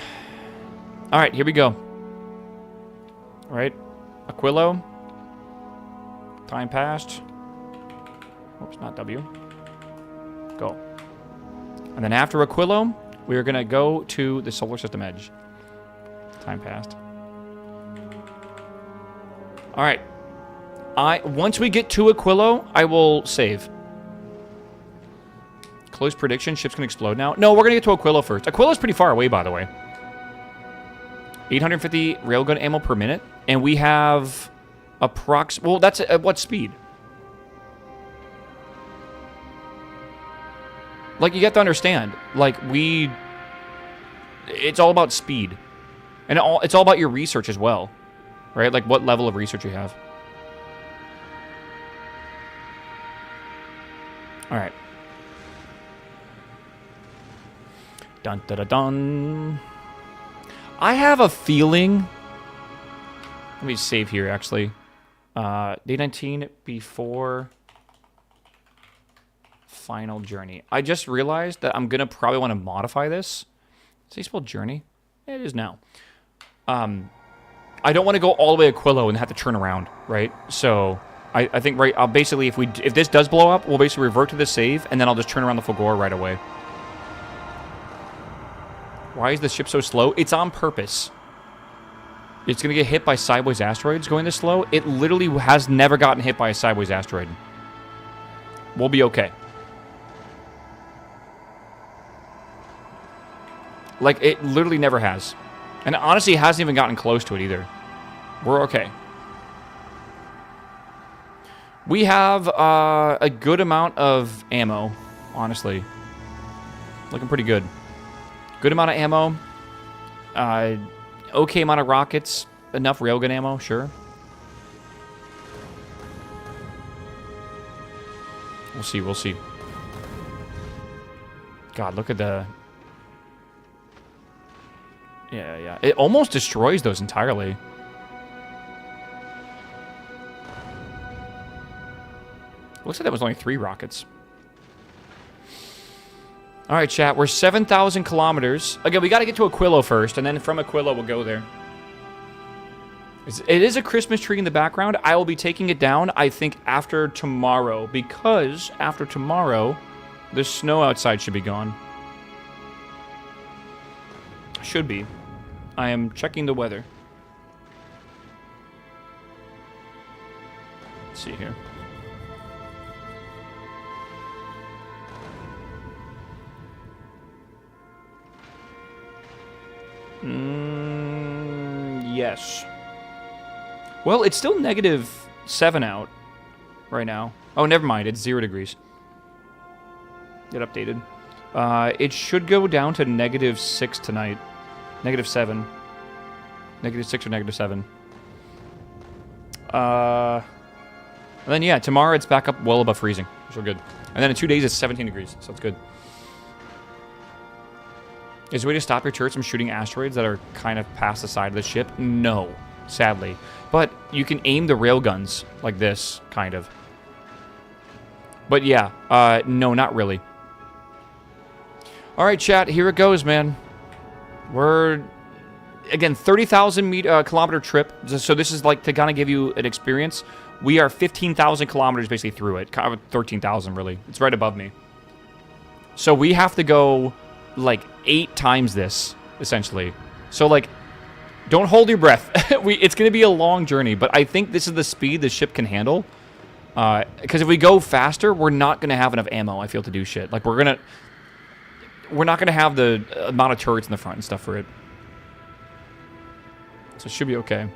Alright, here we go. Alright. Aquilo. Time passed. Oops, not W. Go. And then after Aquilo, we are going to go to the solar system edge. Time passed. Alright. Once we get to Aquilo, I will save. Close prediction. Ships can explode now. No, we're going to get to Aquilo first. Aquilo's pretty far away, by the way. 850 railgun ammo per minute. And we have well, that's at what speed? Like, you get to understand. Like, it's all about speed. And it's all about your research as well. Right? Like, what level of research you have. Alright. Dun dun dun dun. I have a feeling... Let me save here, actually. Day 19 before... Final journey. I just realized that I'm going to probably want to modify this. Is he spelled journey? Yeah, it is now. I don't want to go all the way to Aquilo and have to turn around, right? So... I think, right, I'll basically, if this does blow up, we'll basically revert to this save, and then I'll just turn around the Fulgora right away. Why is the ship so slow? It's on purpose. It's going to get hit by sideways asteroids going this slow. It literally has never gotten hit by a sideways asteroid. We'll be okay. Like, it literally never has. And honestly, it hasn't even gotten close to it either. We're okay. We have a good amount of ammo, honestly. Looking pretty good. Good amount of ammo. Okay amount of rockets. Enough railgun ammo, sure. We'll see, we'll see. God, look at the... Yeah. It almost destroys those entirely. Looks like that was only 3 rockets. All right, chat. We're 7,000 kilometers. Again, we got to get to Aquilo first, and then from Aquilo, we'll go there. It is a Christmas tree in the background. I will be taking it down, I think, after tomorrow, because after tomorrow, the snow outside should be gone. Should be. I am checking the weather. Let's see here. Yes. Well, it's still -7 out right now. Oh, never mind. It's 0 degrees. Get updated. It should go down to -6 tonight. -7. -6 or -7. And then, yeah, tomorrow it's back up well above freezing. So good. And then in 2 days it's 17 degrees. So it's good. Is there a way to stop your turrets from shooting asteroids that are kind of past the side of the ship? No, sadly. But you can aim the railguns like this, kind of. But yeah, no, not really. All right, chat, here it goes, man. We're, again, 30,000 kilometer trip. So this is like to kind of give you an experience. We are 15,000 kilometers basically through it. Kind of 13,000, really. It's right above me. So we have to go like 8 times this, essentially. So, like, don't hold your breath. It's going to be a long journey, but I think this is the speed the ship can handle. Because if we go faster, we're not going to have enough ammo, I feel, to do shit. Like, we're not going to have the amount of turrets in the front and stuff for it. So it should be okay.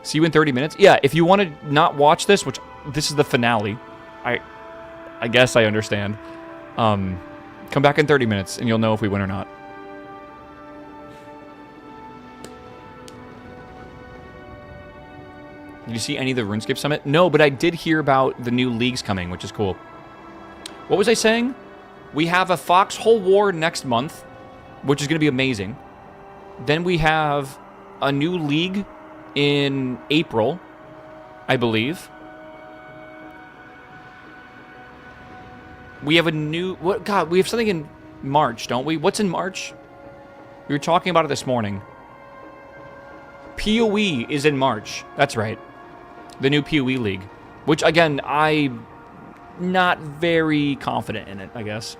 See you in 30 minutes? Yeah, if you want to not watch this, which this is the finale, I guess I understand. Come back in 30 minutes, and you'll know if we win or not. Did you see any of the RuneScape Summit? No, but I did hear about the new leagues coming, which is cool. What was I saying? We have a Foxhole War next month, which is going to be amazing. Then we have a new league in April, I believe. We have a new... What? God, we have something in March, don't we? What's in March? We were talking about it this morning. PoE is in March. That's right. The new PoE League. Which, again, I'm not very confident in it, I guess.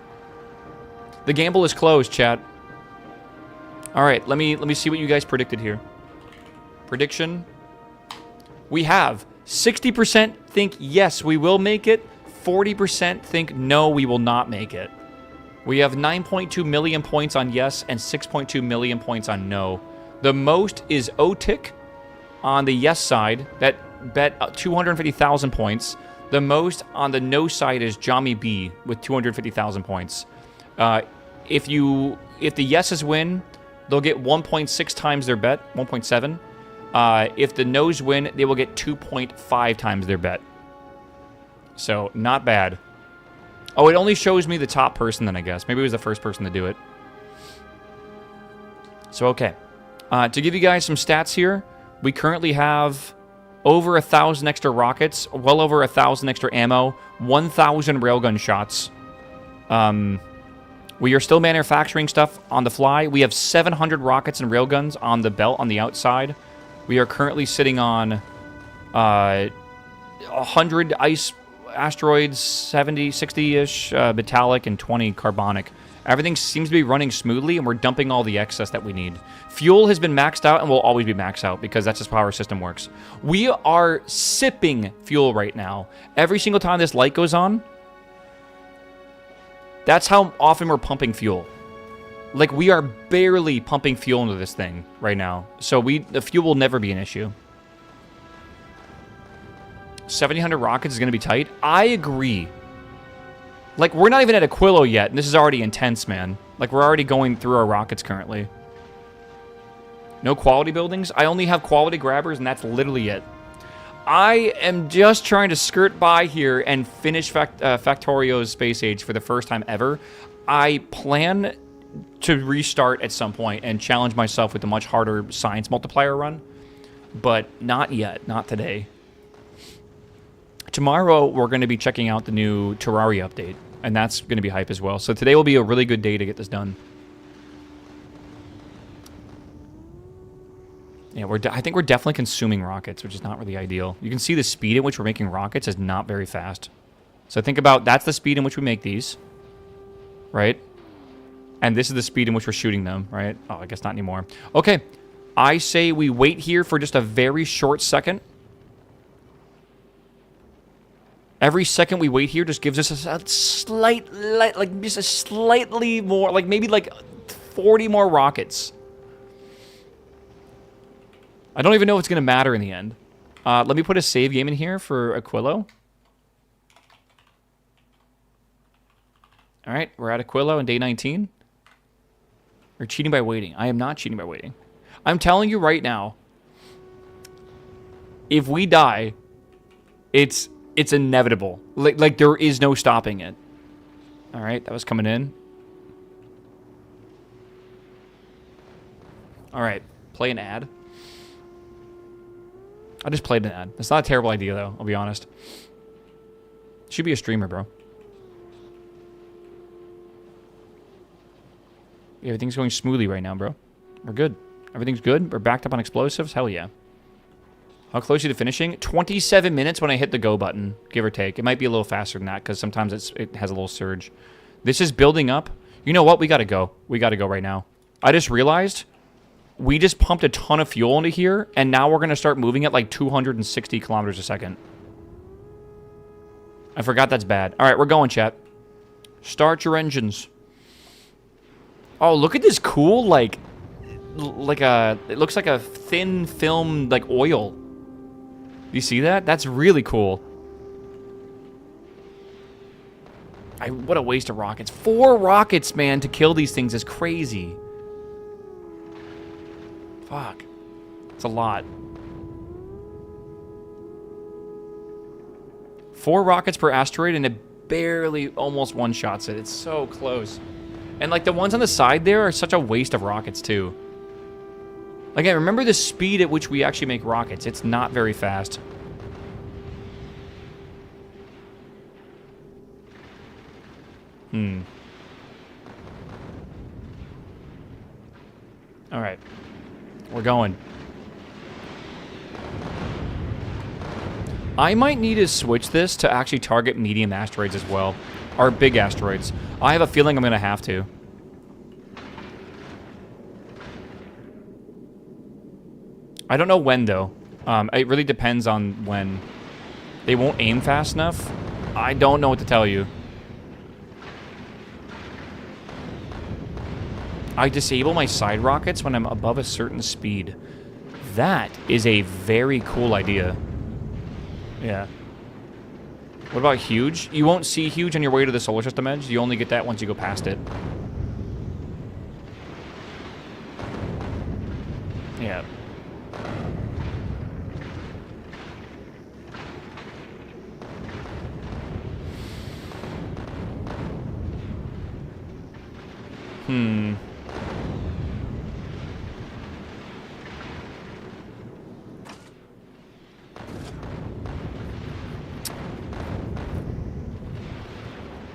The gamble is closed, chat. All right, let me see what you guys predicted here. Prediction. We have 60% think yes, we will make it. 40% think no, we will not make it. We have 9.2 million points on yes and 6.2 million points on no. The most is Otik on the yes side that bet 250,000 points. The most on the no side is Jami B with 250,000 points. If the yeses win, they'll get 1.6 times their bet, 1.7. If the no's win, they will get 2.5 times their bet. So, not bad. Oh, it only shows me the top person then, I guess. Maybe it was the first person to do it. So, okay. To give you guys some stats here, we currently have over 1,000 extra rockets, well over 1,000 extra ammo, 1,000 railgun shots. We are still manufacturing stuff on the fly. We have 700 rockets and railguns on the belt on the outside. We are currently sitting on 100 ice asteroids, 70, 60-ish metallic, and 20 carbonic. Everything seems to be running smoothly, and we're dumping all the excess that we need. Fuel has been maxed out and will always be maxed out because that's just how our system works. We are sipping fuel right now. Every single time this light goes on, that's how often we're pumping fuel. Like, we are barely pumping fuel into this thing right now. So the fuel will never be an issue. 1,700 rockets is going to be tight. I agree. Like, we're not even at Aquilo yet, and this is already intense, man. Like, we're already going through our rockets currently. No quality buildings? I only have quality grabbers, and that's literally it. I am just trying to skirt by here and finish Factorio's Space Age for the first time ever. I plan to restart at some point and challenge myself with a much harder science multiplier run, but not yet. Not today. Tomorrow, we're going to be checking out the new Terraria update, and that's going to be hype as well. So today will be a really good day to get this done. Yeah, I think we're definitely consuming rockets, which is not really ideal. You can see the speed at which we're making rockets is not very fast. So think about, that's the speed in which we make these, right? And this is the speed in which we're shooting them, right? Oh, I guess not anymore. Okay, I say we wait here for just a very short second. Every second we wait here just gives us a slight, like just a slightly more, like maybe like 40 more rockets. I don't even know if it's going to matter in the end. Let me put a save game in here for Aquilo. All right, we're at Aquilo in day 19. You're cheating by waiting. I am not cheating by waiting. I'm telling you right now, if we die, it's inevitable. Like there is no stopping it. All right, that was coming in. All right, play an ad. I just played an ad. That's not a terrible idea, though, I'll be honest. Should be a streamer, bro. Everything's going smoothly right now, bro. We're good. Everything's good. We're backed up on explosives. Hell yeah. How close are you to finishing? 27 minutes when I hit the go button, give or take. It might be a little faster than that because sometimes it has a little surge. This is building up. You know what? We got to go. We got to go right now. I just realized we just pumped a ton of fuel into here, and now we're going to start moving at like 260 kilometers a second. I forgot that's bad. All right, we're going, chat. Start your engines. Oh, look at this cool, like it looks like a thin film, like oil. You see that? That's really cool. What a waste of rockets. 4 rockets, man, to kill these things is crazy. Fuck. It's a lot. 4 rockets per asteroid, and it barely almost one-shots it. It's so close. And, like, the ones on the side there are such a waste of rockets, too. Again, remember the speed at which we actually make rockets. It's not very fast. All right. We're going. I might need to switch this to actually target medium asteroids as well. Or big asteroids. I have a feeling I'm going to have to. I don't know when, though. It really depends on when. They won't aim fast enough. I don't know what to tell you. I disable my side rockets when I'm above a certain speed. That is a very cool idea. Yeah. What about huge? You won't see huge on your way to the solar system edge. You only get that once you go past it. Yeah.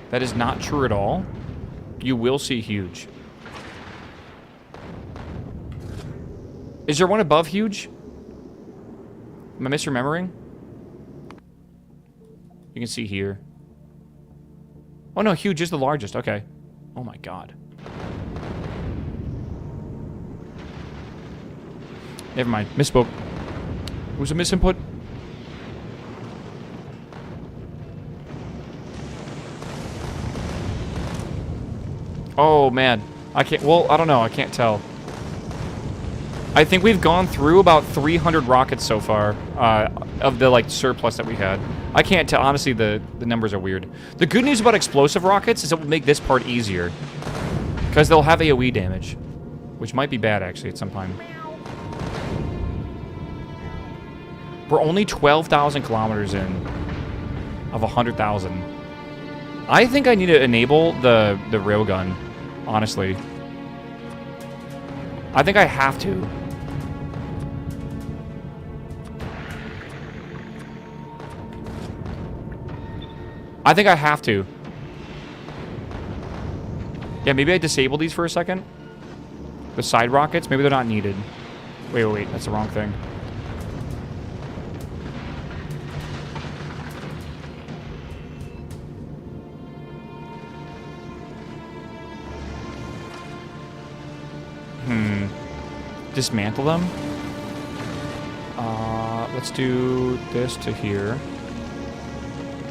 That is not true at all. You will see huge. Is there one above huge? Am I misremembering? You can see here. Oh no, huge is the largest. Okay. Oh my god. Never mind. Misspoke. It was a misinput. Oh, man. I can't... Well, I don't know. I can't tell. I think we've gone through about 300 rockets so far of the, like, surplus that we had. I can't tell. Honestly, the numbers are weird. The good news about explosive rockets is it will make this part easier. Because they'll have AoE damage. Which might be bad, actually, at some time. We're only 12,000 kilometers in of 100,000. I think I need to enable the railgun, honestly. I think I have to. I think I have to. Yeah, maybe I disable these for a second. The side rockets, maybe they're not needed. Wait, that's the wrong thing. Dismantle them? Let's do this to here.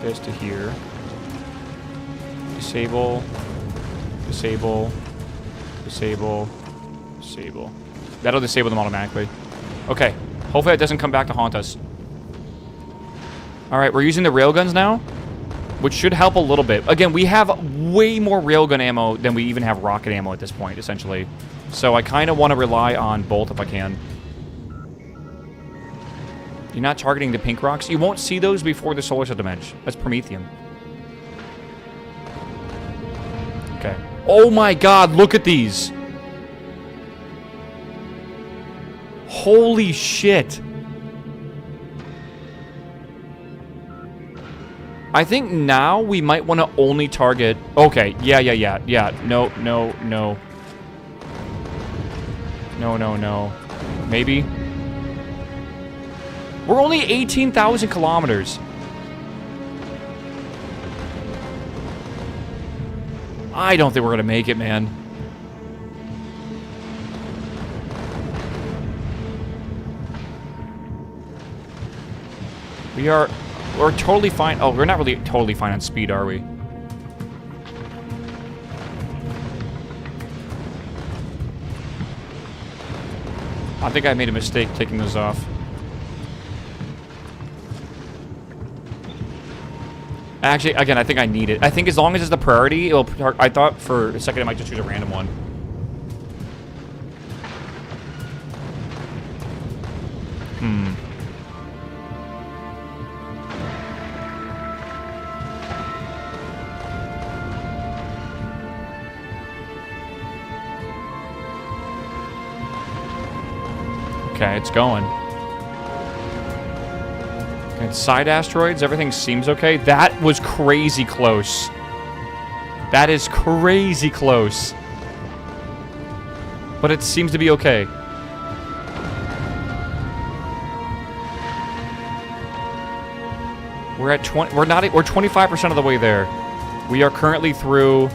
This to here. Disable. Disable. Disable. Disable. That'll disable them automatically. Okay. Hopefully it doesn't come back to haunt us. Alright, we're using the railguns now, which should help a little bit. Again, we have way more railgun ammo than we even have rocket ammo at this point, essentially. So I kind of want to rely on both if I can. You're not targeting the pink rocks? You won't see those before the solar system edge. That's Promethium. Okay. Oh my god, look at these! Holy shit! I think now we might want to only target... Okay, yeah. No. No. Maybe. We're only 18,000 kilometers. I don't think we're gonna make it, man. We're totally fine. Oh, we're not really totally fine on speed, are we? I think I made a mistake taking those off. Actually, again, I think I need it. I think as long as it's the priority, it'll... I thought for a second I might just choose a random one. Okay, it's going. And side asteroids, everything seems okay. That was crazy close. That is crazy close. But it seems to be okay. We're at 20. We're 25% of the way there. We are currently through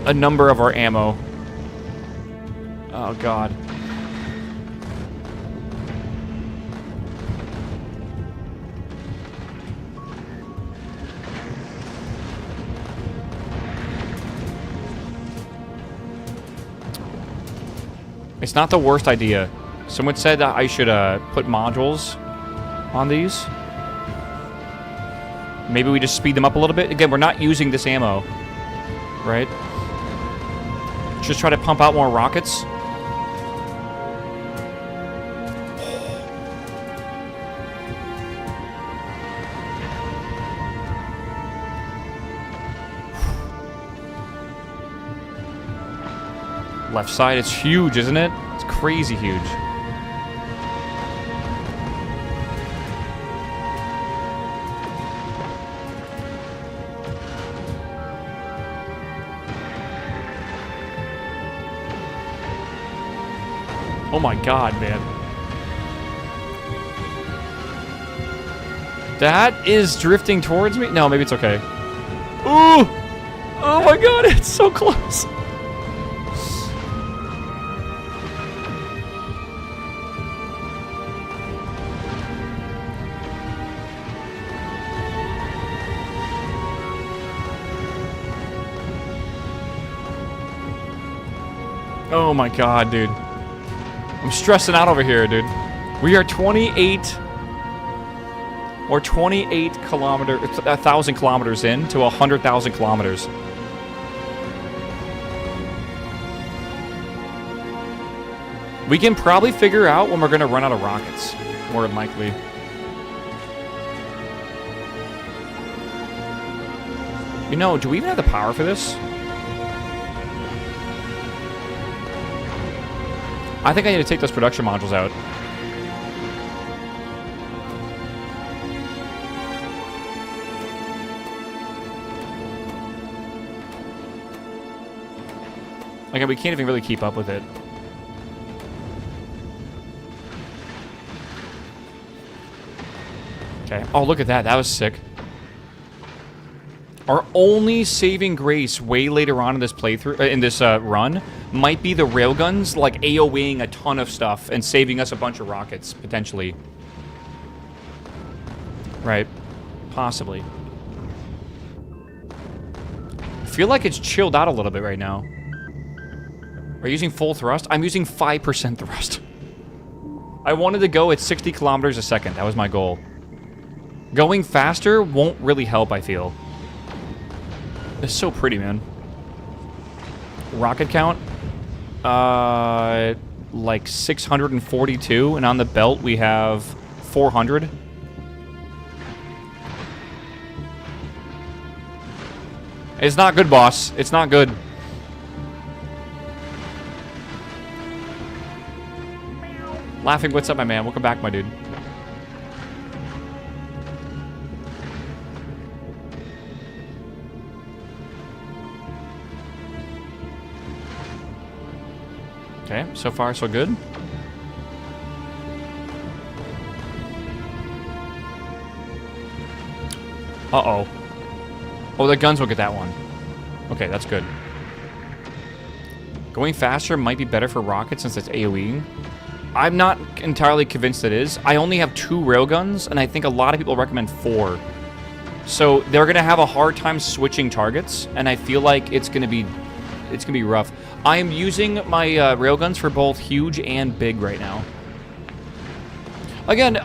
a number of our ammo. Oh god. It's not the worst idea. Someone said that I should put modules on these. Maybe we just speed them up a little bit. Again, we're not using this ammo, right? Just try to pump out more rockets. Left side, it's huge, isn't it? It's crazy huge. Oh my god, man. That is drifting towards me? No, maybe it's okay. Ooh! Oh my god, it's so close. Oh my god, dude. I'm stressing out over here, dude. We are 28 or 28 kilometers, 1,000 kilometers in to 100,000 kilometers. We can probably figure out when we're going to run out of rockets, more than likely. You know, do we even have the power for this? I think I need to take those production modules out. Like, we can't even really keep up with it. Okay. Oh, look at that. That was sick. Our only saving grace way later on in this playthrough, in this run, might be the railguns, like AoEing a ton of stuff and saving us a bunch of rockets, potentially. Right. Possibly. I feel like it's chilled out a little bit right now. Are you using full thrust? I'm using 5% thrust. I wanted to go at 60 kilometers a second. That was my goal. Going faster won't really help, I feel. It's so pretty, man. Rocket count? Like 642, and on the belt we have 400. It's not good, boss. It's not good. Laughing, what's up, my man? Welcome back, my dude. Okay, so far so good. Uh-oh. Oh, the guns will get that one. Okay, that's good. Going faster might be better for rockets since it's AoE. I'm not entirely convinced it is. I only have 2 railguns, and I think a lot of people recommend 4. So they're gonna have a hard time switching targets, and I feel like it's gonna be rough. I am using my railguns for both huge and big right now. Again,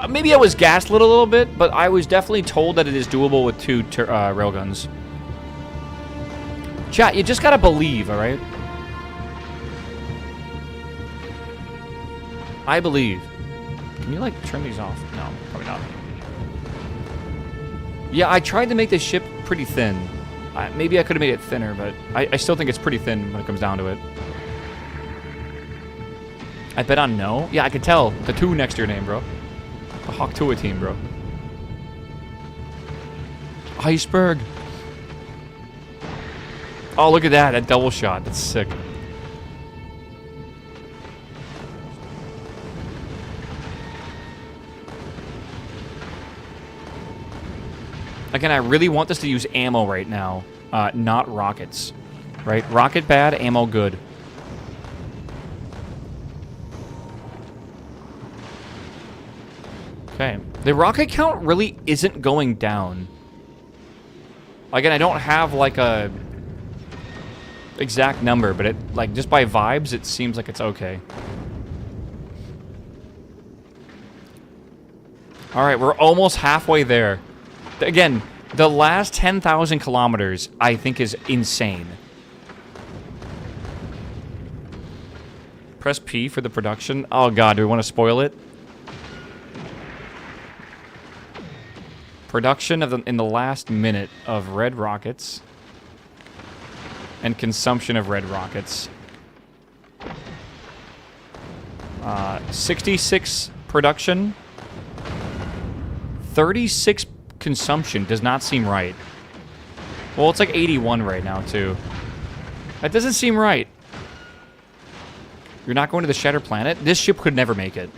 maybe I was gaslit a little bit, but I was definitely told that it is doable with 2 railguns. Chat, you just gotta believe, all right? I believe. Can you, like, trim these off? No, probably not. Yeah, I tried to make this ship pretty thin. Maybe I could have made it thinner, but I still think it's pretty thin when it comes down to it. I bet on no. Yeah, I could tell. The 2 next to your name, bro. The Hawk Tua team, bro. Iceberg. Oh, look at that. That double shot. That's sick. Again, I really want this to use ammo right now, not rockets. Right? Rocket bad, ammo good. Okay. The rocket count really isn't going down. Again, I don't have like a exact number, but it, like, just by vibes, it seems like it's okay. All right, we're almost halfway there. Again, the last 10,000 kilometers, I think, is insane. Press P for the production. Oh, God, do we want to spoil it? Production in the last minute of red rockets. And consumption of red rockets. 66 production. 36 consumption does not seem right. Well, it's like 81 right now, too. That doesn't seem right. You're not going to the Shattered Planet? This ship could never make it.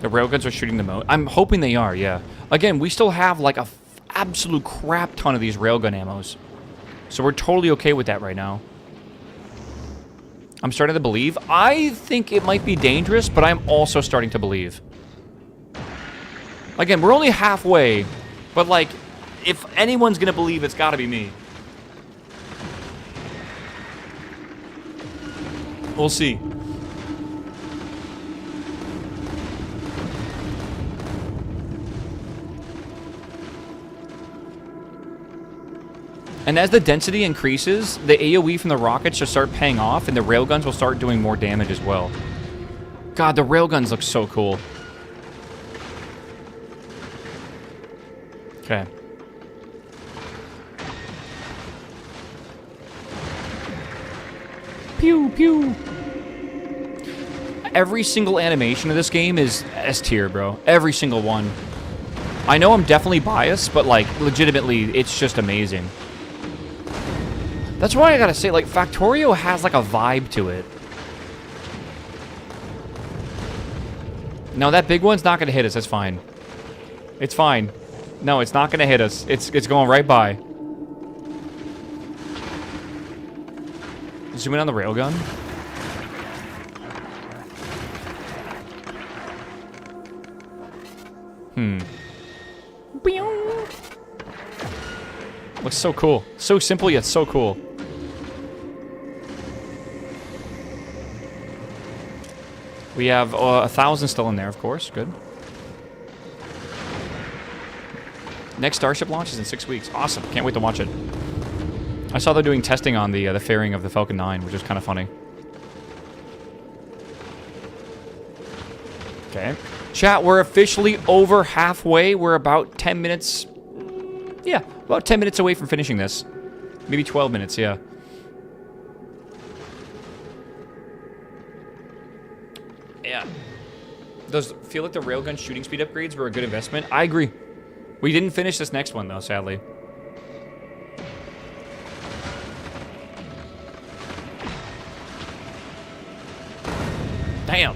The railguns are shooting the most. I'm hoping they are, yeah. Again, we still have like a absolute crap ton of these railgun ammos. So we're totally okay with that right now. I'm starting to believe. I think it might be dangerous, but I'm also starting to believe. Again, we're only halfway, but like, if anyone's gonna believe, it's gotta be me. We'll see. And as the density increases, the AoE from the rockets should start paying off, and the railguns will start doing more damage as well. God, the railguns look so cool. Okay. Pew, pew. every single animation of this game is S tier, bro. Every single one. I know I'm definitely biased, but like legitimately, it's just amazing. That's why I gotta say, like, Factorio has like a vibe to it. No, that big one's not gonna hit us. That's fine. It's fine. No, it's not gonna hit us. It's going right by. Zoom in on the railgun. Looks so cool. So simple yet so cool. We have 1,000 still in there, of course. Good. Next Starship launch is in 6 weeks. Awesome. Can't wait to watch it. I saw they're doing testing on the fairing of the Falcon 9, which is kind of funny. Okay. Chat, we're officially over halfway. We're about 10 minutes... Yeah, about 10 minutes away from finishing this. Maybe 12 minutes, yeah. Yeah. Those feel like the railgun shooting speed upgrades were a good investment. I agree. We didn't finish this next one, though, sadly. Damn.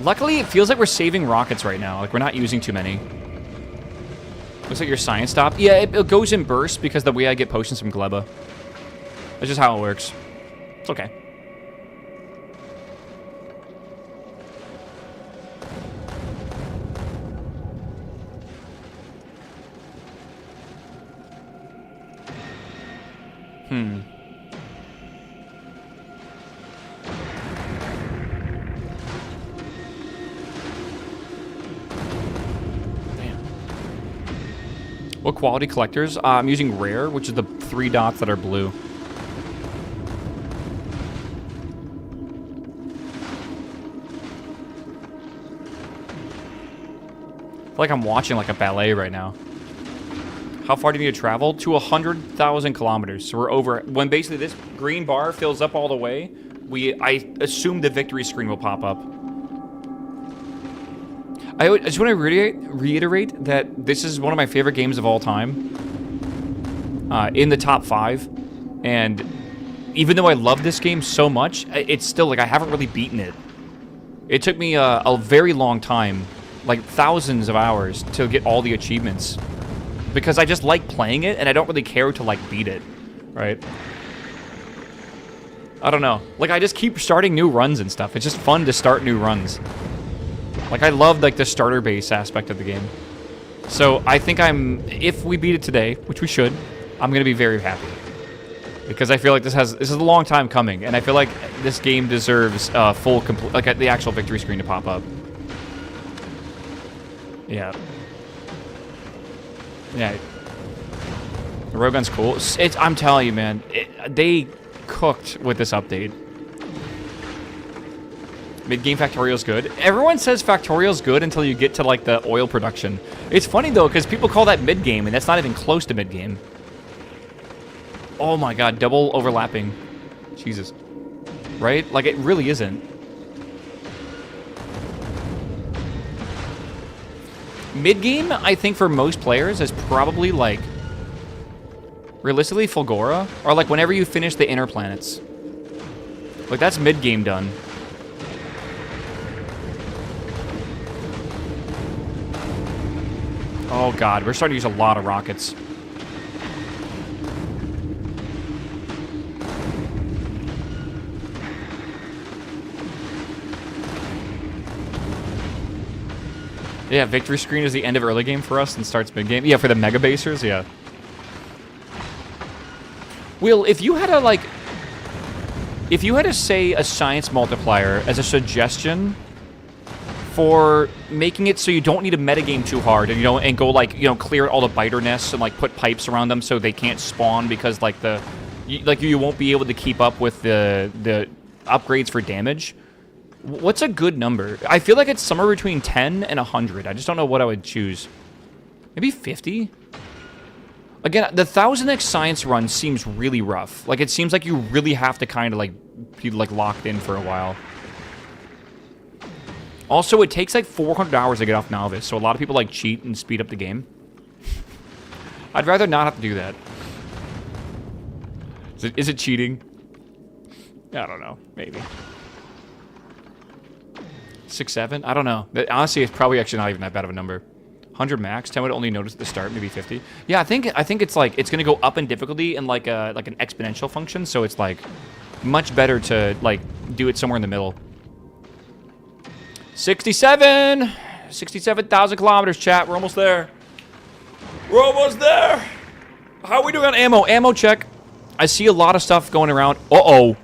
Luckily, it feels like we're saving rockets right now. Like, we're not using too many. Looks like your science stopped. Yeah, it goes in bursts because the way I get potions from Gleba. That's just how it works. It's okay. What quality collectors? I'm using rare, which is the 3 dots that are blue. I feel like I'm watching like a ballet right now. How far do you need to travel? To 100,000 kilometers. So we're over. When basically this green bar fills up all the way, I assume the victory screen will pop up. I just want to reiterate that this is one of my favorite games of all time. In the top 5. And even though I love this game so much, it's still, like, I haven't really beaten it. It took me a very long time, like thousands of hours, to get all the achievements. Because I just like playing it, and I don't really care to, like, beat it. Right? I don't know. Like, I just keep starting new runs and stuff. It's just fun to start new runs. Like, I love, like, the starter base aspect of the game. So, I think if we beat it today, which we should, I'm gonna be very happy. Because I feel like this is a long time coming, and I feel like this game deserves the actual victory screen to pop up. Yeah. Yeah. The railgun's cool. I'm telling you, man, they cooked with this update. Mid-game Factorio's good. Everyone says Factorio's good until you get to, like, the oil production. It's funny, though, because people call that mid-game, and that's not even close to mid-game. Oh, my God. Double overlapping. Jesus. Right? Like, it really isn't. Mid-game, I think, for most players, is probably, like, realistically, Fulgora, or, like, whenever you finish the inner planets. Like, that's mid-game done. Oh, God. We're starting to use a lot of rockets. Yeah, victory screen is the end of early game for us and starts mid game. Yeah, for the mega basers, yeah. Will, if you had to, like... If you had to say a science multiplier as a suggestion for making it so you don't need to metagame too hard and, and go, like, clear all the biter nests and, like, put pipes around them so they can't spawn because, like, you won't be able to keep up with the upgrades for damage. What's a good number? I feel like it's somewhere between 10 and 100. I just don't know what I would choose. Maybe 50? Again, the 1000x science run seems really rough. Like, it seems like you really have to kind of, like, be, like, locked in for a while. Also, it takes like 400 hours to get off Novice, so a lot of people like cheat and speed up the game. I'd rather not have to do that. Is it cheating? I don't know. Maybe. 6, 7? I don't know. Honestly, it's probably actually not even that bad of a number. 100 max. 10 would only notice at the start. Maybe 50. Yeah, I think it's like it's gonna go up in difficulty in like an exponential function. So it's like much better to like do it somewhere in the middle. 67,000 kilometers, chat. We're almost there. We're almost there. How are we doing on ammo? Ammo check. I see a lot of stuff going around. Uh-oh.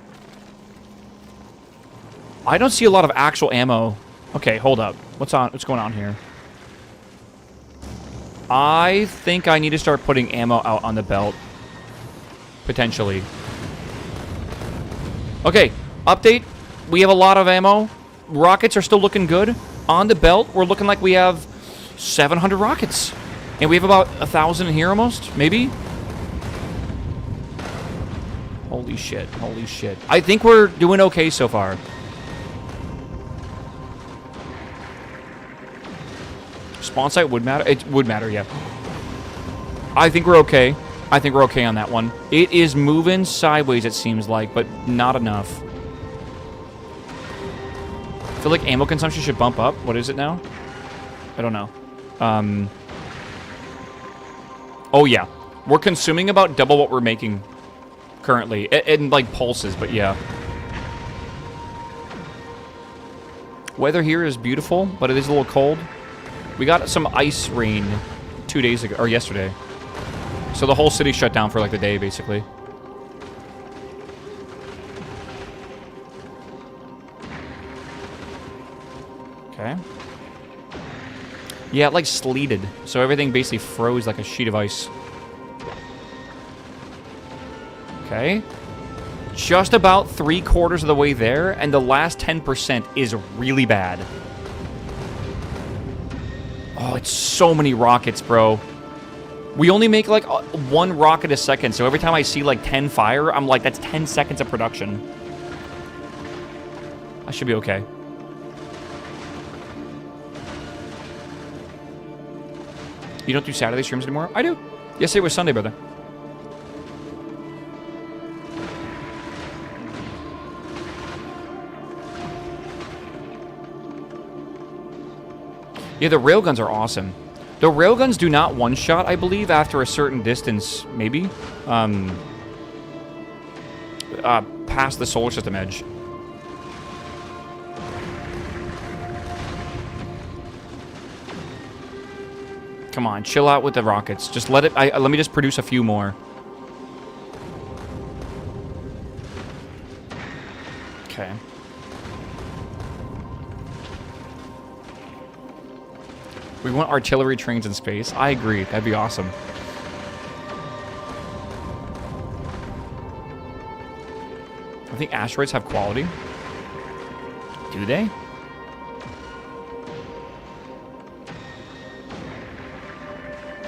I don't see a lot of actual ammo. Okay, hold up. What's going on here? I think I need to start putting ammo out on the belt. Potentially. Okay, update. We have a lot of ammo. Rockets are still looking good. On the belt, we're looking like we have 700 rockets. And we have about 1,000 in here almost, maybe? Holy shit, holy shit. I think we're doing okay so far. Spawn site would matter? It would matter, yeah. I think we're okay. I think we're okay on that one. It is moving sideways, it seems like, but not enough. I feel like ammo consumption should bump up. What is it now? I don't know. Oh, yeah. We're consuming about double what we're making currently. In like, pulses, but yeah. Weather here is beautiful, but it is a little cold. We got some ice rain 2 days ago, or yesterday. So the whole city shut down for like the day, basically. Okay. Yeah, it like sleeted. So everything basically froze like a sheet of ice. Okay. Just about 3/4 of the way there, and the last 10% is really bad. Oh, it's so many rockets, bro. We only make like 1 rocket a second, so every time I see like 10 fire, I'm like, that's 10 seconds of production. I should be okay. You don't do Saturday streams anymore? I do. Yesterday was Sunday, brother. Yeah, the railguns are awesome. The railguns do not one-shot, I believe, after a certain distance, maybe. Past the solar system edge. Come on, chill out with the rockets. Just let it... let me just produce a few more. Okay. We want artillery trains in space. I agree. That'd be awesome. I think asteroids have quality. Do they?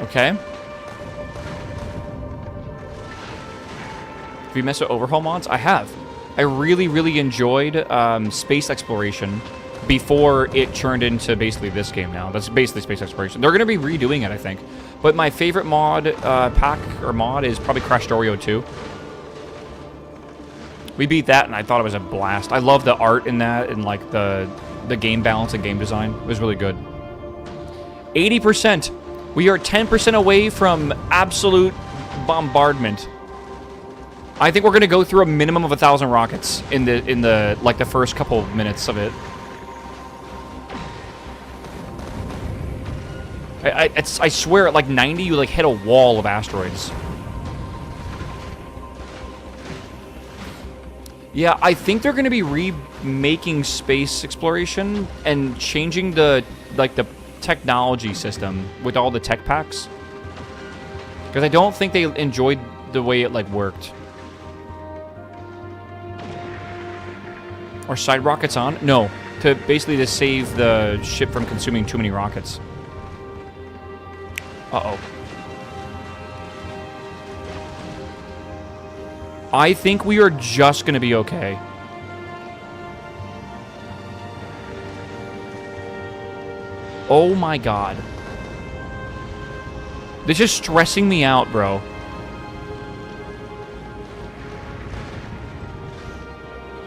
Okay. Have you messed with overhaul mods? I have. I really, really enjoyed space exploration before it turned into basically this game now. That's basically space exploration. They're going to be redoing it, I think. But my favorite mod pack or mod is probably Factorio 2. We beat that, and I thought it was a blast. I love the art in that and like the game balance and game design. It was really good. 80%. We are 10% away from absolute bombardment. I think we're going to go through a minimum of 1,000 rockets in the like the first couple of minutes of it. I swear, at like 90, you like hit a wall of asteroids. Yeah, I think they're going to be remaking space exploration and changing the technology system with all the tech packs. Because I don't think they enjoyed the way it like worked. Are side rockets on? No, to save the ship from consuming too many rockets. Uh-oh. I think we are just going to be okay. Oh my god. This is stressing me out, bro.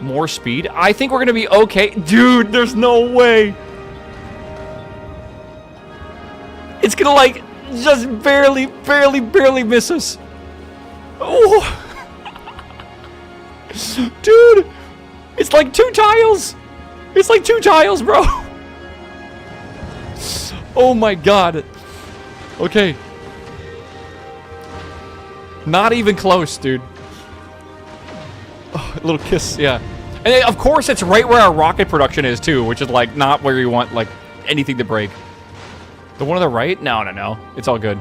More speed? I think we're gonna be okay. Dude, there's no way. It's gonna, like, just barely miss us. Oh. Dude, it's like 2 tiles. It's like 2 tiles, bro. Oh my god. Okay. Not even close, dude. Oh, a little kiss, yeah. And of course, it's right where our rocket production is, too, which is, like, not where you want, like, anything to break. The one on the right? No. It's all good.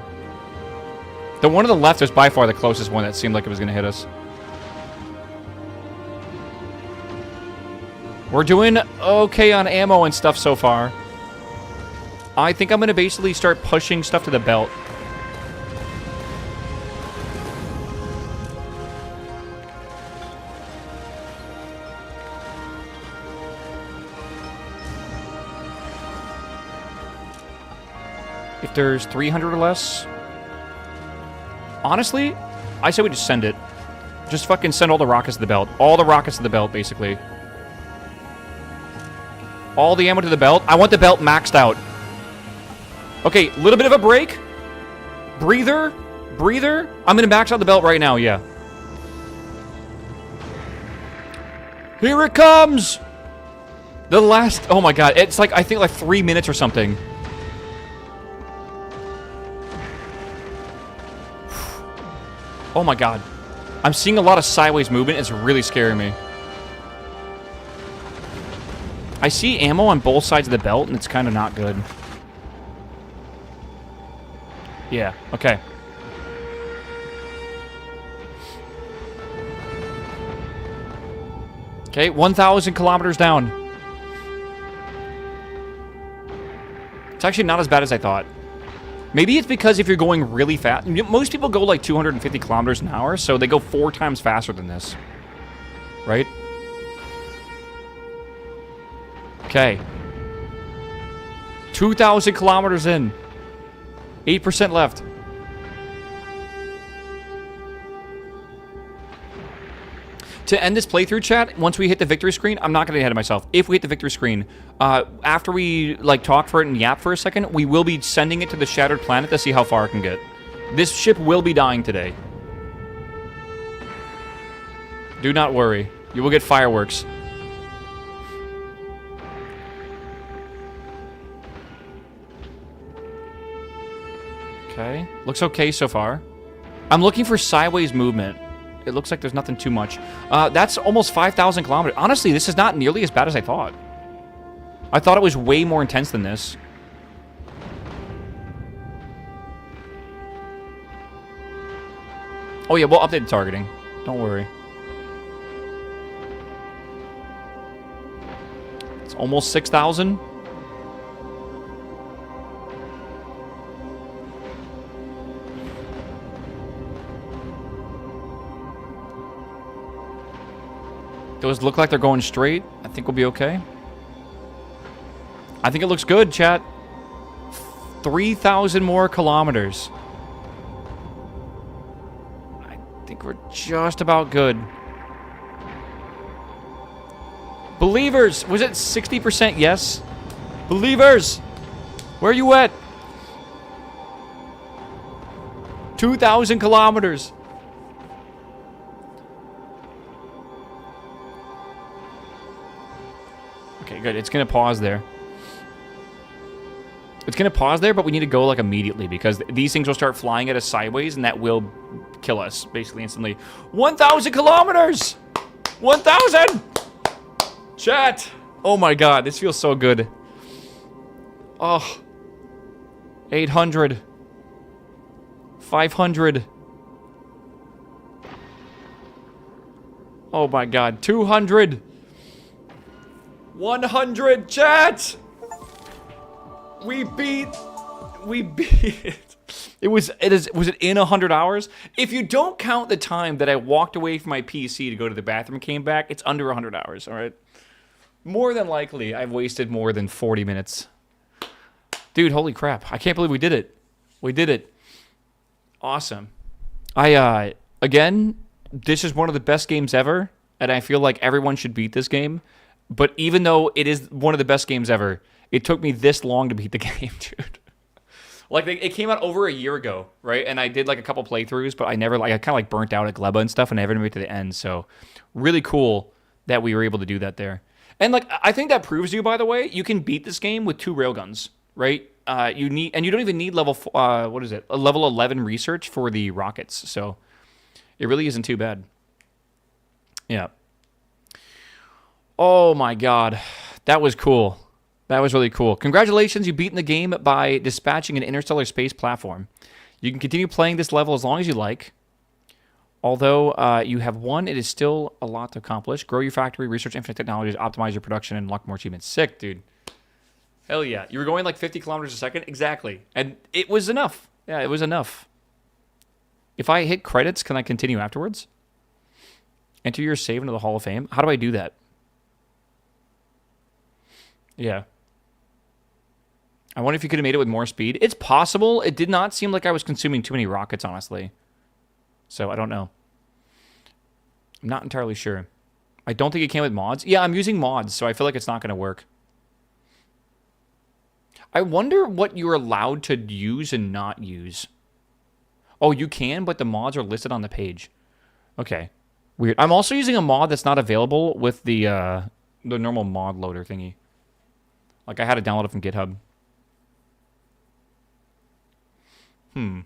The one on the left is by far the closest one that seemed like it was going to hit us. We're doing okay on ammo and stuff so far. I think I'm going to basically start pushing stuff to the belt. If there's 300 or less... Honestly, I say we just send it. Just fucking send all the rockets to the belt. All the rockets to the belt, basically. All the ammo to the belt. I want the belt maxed out. Okay, a little bit of a break. Breather. I'm gonna max out the belt right now, yeah. Here it comes! The last... Oh my god, it's like, I think like 3 minutes or something. Oh my god. I'm seeing a lot of sideways movement. It's really scaring me. I see ammo on both sides of the belt, and it's kind of not good. Yeah, okay. Okay, 1,000 kilometers down. It's actually not as bad as I thought. Maybe it's because if you're going really fast... Most people go like 250 kilometers an hour, so they go 4 times faster than this. Right? Okay. 2,000 kilometers in. 8% left. To end this playthrough, chat, once we hit the victory screen, I'm not going to get ahead of myself. If we hit the victory screen, after we like talk for it and yap for a second, we will be sending it to the shattered planet to see how far it can get. This ship will be dying today. Do not worry. You will get fireworks. Okay. Looks okay so far. I'm looking for sideways movement. It looks like there's nothing too much. That's almost 5,000 kilometers. Honestly, this is not nearly as bad as I thought. I thought it was way more intense than this. Oh yeah, we'll update the targeting. Don't worry. It's almost 6,000. Those look like they're going straight. I think we'll be okay. I think it looks good, chat. 3,000 more kilometers. I think we're just about good. Believers! Was it 60% yes? Believers! Where are you at? 2,000 kilometers. Okay, good. It's going to pause there. It's going to pause there, but we need to go, like, immediately, because these things will start flying at us sideways, and that will kill us, basically, instantly. 1,000 kilometers! 1,000! Chat! Oh, my God. This feels so good. Oh. 800. 500. Oh, my God. 200. 100, chat! We beat it. Was it in 100 hours? If you don't count the time that I walked away from my PC to go to the bathroom and came back, it's under 100 hours, all right? More than likely, I've wasted more than 40 minutes. Dude, holy crap. I can't believe we did it. We did it. Awesome. Again, this is one of the best games ever, and I feel like everyone should beat this game. But even though it is one of the best games ever, it took me this long to beat the game, dude. Like, it came out over a year ago, right? And I did, like, a couple playthroughs, but I kind of, like, burnt out at Gleba and stuff, and I never made it to the end. So, really cool that we were able to do that there. And, like, I think that proves to you, by the way, you can beat this game with 2 railguns, right? You don't even need level, a level 11 research for the rockets. So, it really isn't too bad. Yeah. Oh, my God. That was cool. That was really cool. Congratulations, you've beaten the game by dispatching an interstellar space platform. You can continue playing this level as long as you like. Although you have won, it is still a lot to accomplish. Grow your factory, research infinite technologies, optimize your production, and unlock more achievements. Sick, dude. Hell yeah. You were going like 50 kilometers a second? Exactly. And it was enough. Yeah, it was enough. If I hit credits, can I continue afterwards? Enter your save into the Hall of Fame. How do I do that? Yeah. I wonder if you could have made it with more speed. It's possible. It did not seem like I was consuming too many rockets, honestly. So, I don't know. I'm not entirely sure. I don't think it came with mods. Yeah, I'm using mods, so I feel like it's not going to work. I wonder what you're allowed to use and not use. Oh, you can, but the mods are listed on the page. Okay. Weird. I'm also using a mod that's not available with the normal mod loader thingy. Like, I had to download it from GitHub. Can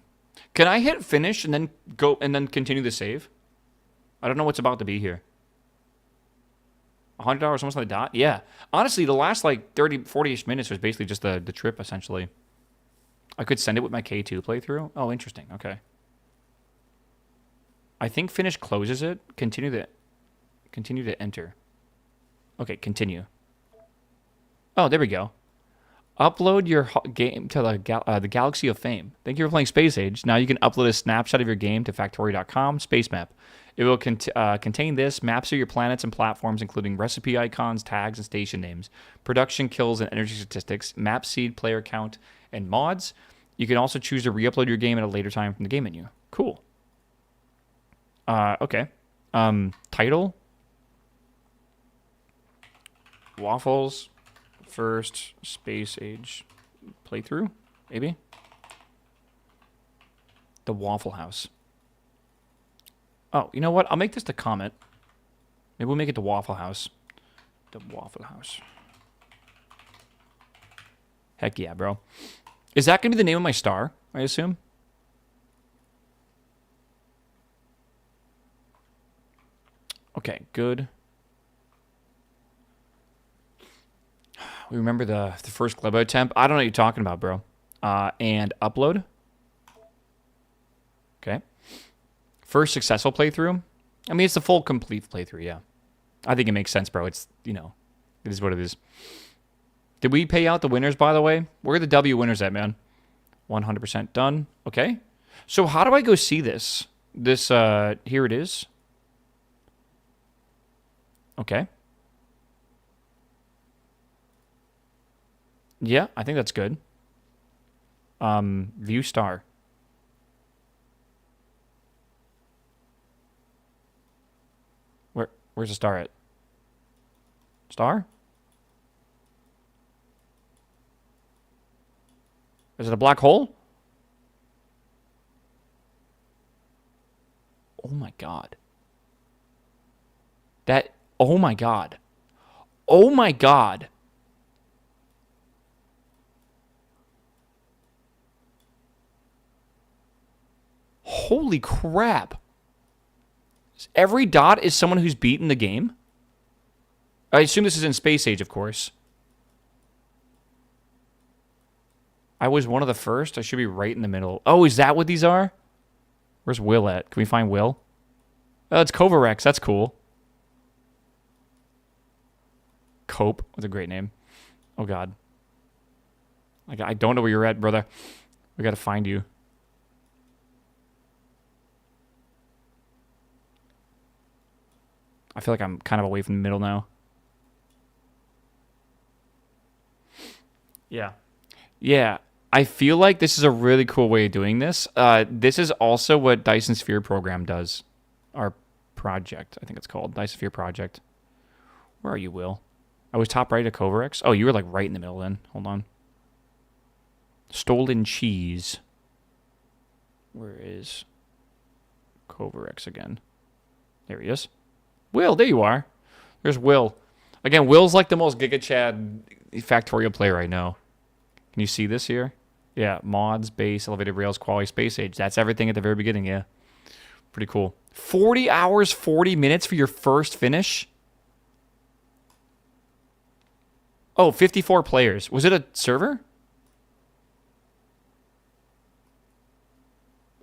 I hit finish and then go and then continue the save? I don't know what's about to be here. $100 almost on the dot? Yeah. Honestly, the last like 30, 40-ish minutes was basically just the trip, essentially. I could send it with my K2 playthrough. Oh, interesting. Okay. I think finish closes it. Continue to enter. Okay, continue. Oh, there we go. Upload your game to the Galaxy of Fame. Thank you for playing Space Age. Now you can upload a snapshot of your game to Factorio.com space map. It will contain this, maps of your planets and platforms, including recipe icons, tags, and station names, production, kills, and energy statistics, map seed, player count, and mods. You can also choose to re-upload your game at a later time from the game menu. Cool. Okay. Title. Waffles. First Space Age playthrough, maybe? The Waffle House. Oh, you know what? I'll make this the comment. Maybe we'll make it the Waffle House. The Waffle House. Heck yeah, bro. Is that going to be the name of my star, I assume? Okay, good. We remember the first Gleba attempt. I don't know what you're talking about, bro. And upload. Okay. First successful playthrough. I mean, it's the full complete playthrough, yeah. I think it makes sense, bro. It's, you know, it is what it is. Did we pay out the winners, by the way? Where are the W winners at, man? 100% done. Okay. So how do I go see this? This, here it is. Okay. Yeah, I think that's good. View star. Where's the star at? Star? Is it a black hole? Oh my god. Oh my god. Oh my god. Holy crap. Every dot is someone who's beaten the game? I assume this is in Space Age, of course. I was one of the first. I should be right in the middle. Oh, is that what these are? Where's Will at? Can we find Will? Oh, it's Kovarex. That's cool. Cope. That's a great name. Oh, God. I don't know where you're at, brother. We got to find you. I feel like I'm kind of away from the middle now. Yeah. Yeah, I feel like this is a really cool way of doing this. This is also what Dyson Sphere program does. Our project, I think it's called Dyson Sphere project. Where are you, Will? I was top right at Covarex. Oh, you were like right in the middle then. Hold on. Stolen cheese. Where is Covarex again? There he is. Will, there you are. There's Will. Again, Will's like the most Giga Chad Factorio player I know. Can you see this here? Yeah, mods, base, elevated rails, quality, space age. That's everything at the very beginning, yeah. Pretty cool. 40 hours, 40 minutes for your first finish? Oh, 54 players. Was it a server?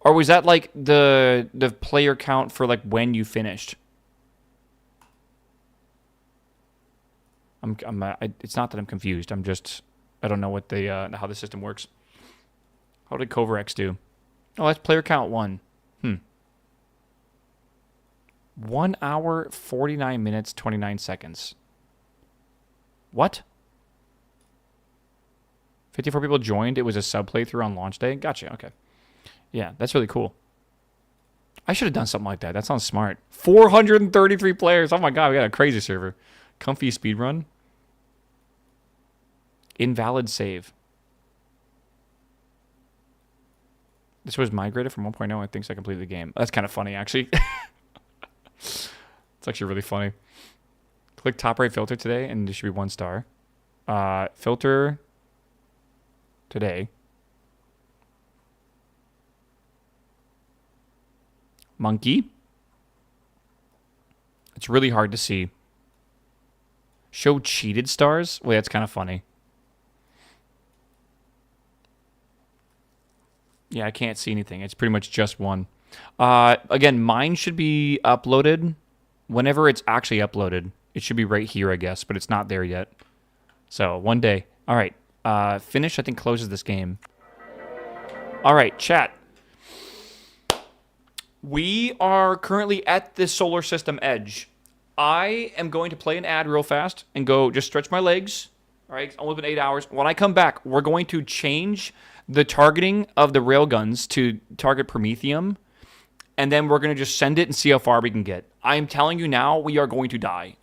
Or was that like the player count for like when you finished? It's not that I'm confused. I don't know what how the system works. How did Covarex do? Oh, that's player count 1. 1 hour, 49 minutes, 29 seconds. What? 54 people joined. It was a sub playthrough on launch day. Gotcha. Okay. Yeah, that's really cool. I should have done something like that. That sounds smart. 433 players. Oh my god, we got a crazy server. Comfy speedrun. Invalid save. This was migrated from 1.0. I think so I completed the game. That's kind of funny, actually. It's actually really funny. Click top right filter today, and there should be 1 star. Filter today. Monkey. It's really hard to see. Show cheated stars? Wait, that's kind of funny. Yeah, I can't see anything. It's pretty much just 1. Again, mine should be uploaded whenever it's actually uploaded. It should be right here, I guess, but it's not there yet. So, one day. All right. Finish, I think, closes this game. All right, chat. We are currently at the solar system edge. I am going to play an ad real fast and go just stretch my legs. All right, it's only been 8 hours. When I come back, we're going to change the targeting of the railguns to target Promethium, and then we're going to just send it and see how far we can get. I am telling you now, we are going to die.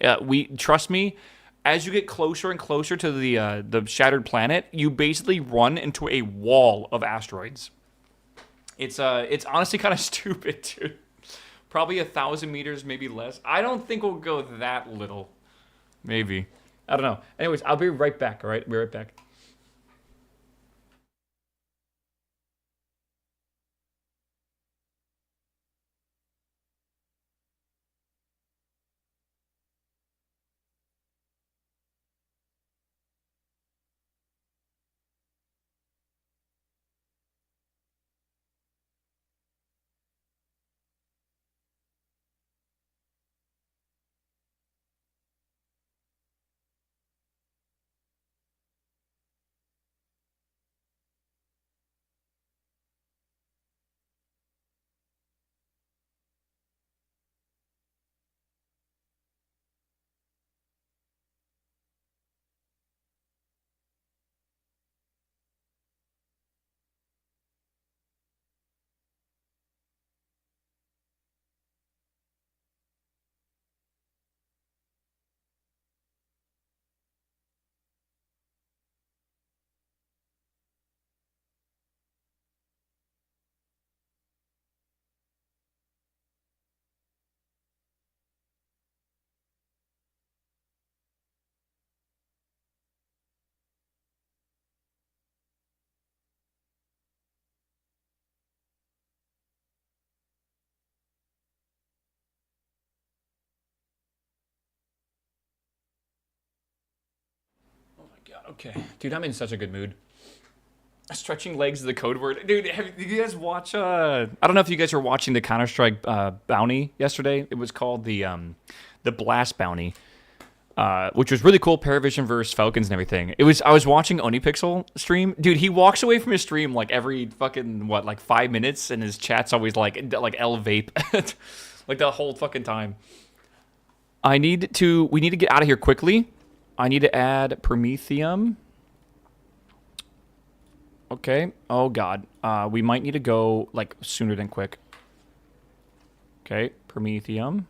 Trust me, as you get closer and closer to the shattered planet, you basically run into a wall of asteroids. It's honestly kind of stupid, dude. Probably 1,000 meters, maybe less. I don't think we'll go that little. Maybe. I don't know. Anyways, I'll be right back, all right? Be right back. God, okay. Dude, I'm in such a good mood. Stretching legs is the code word. Dude, did you guys watch, I don't know if you guys were watching the Counter-Strike bounty yesterday. It was called the Blast bounty, which was really cool. Paravision versus Falcons and everything. I was watching Onipixel stream. Dude, he walks away from his stream like every fucking, 5 minutes, and his chat's always like L vape. Like the whole fucking time. We need to get out of here quickly. I need to add Promethium. Okay. Oh, God. We might need to go, like, sooner than quick. Okay. Promethium.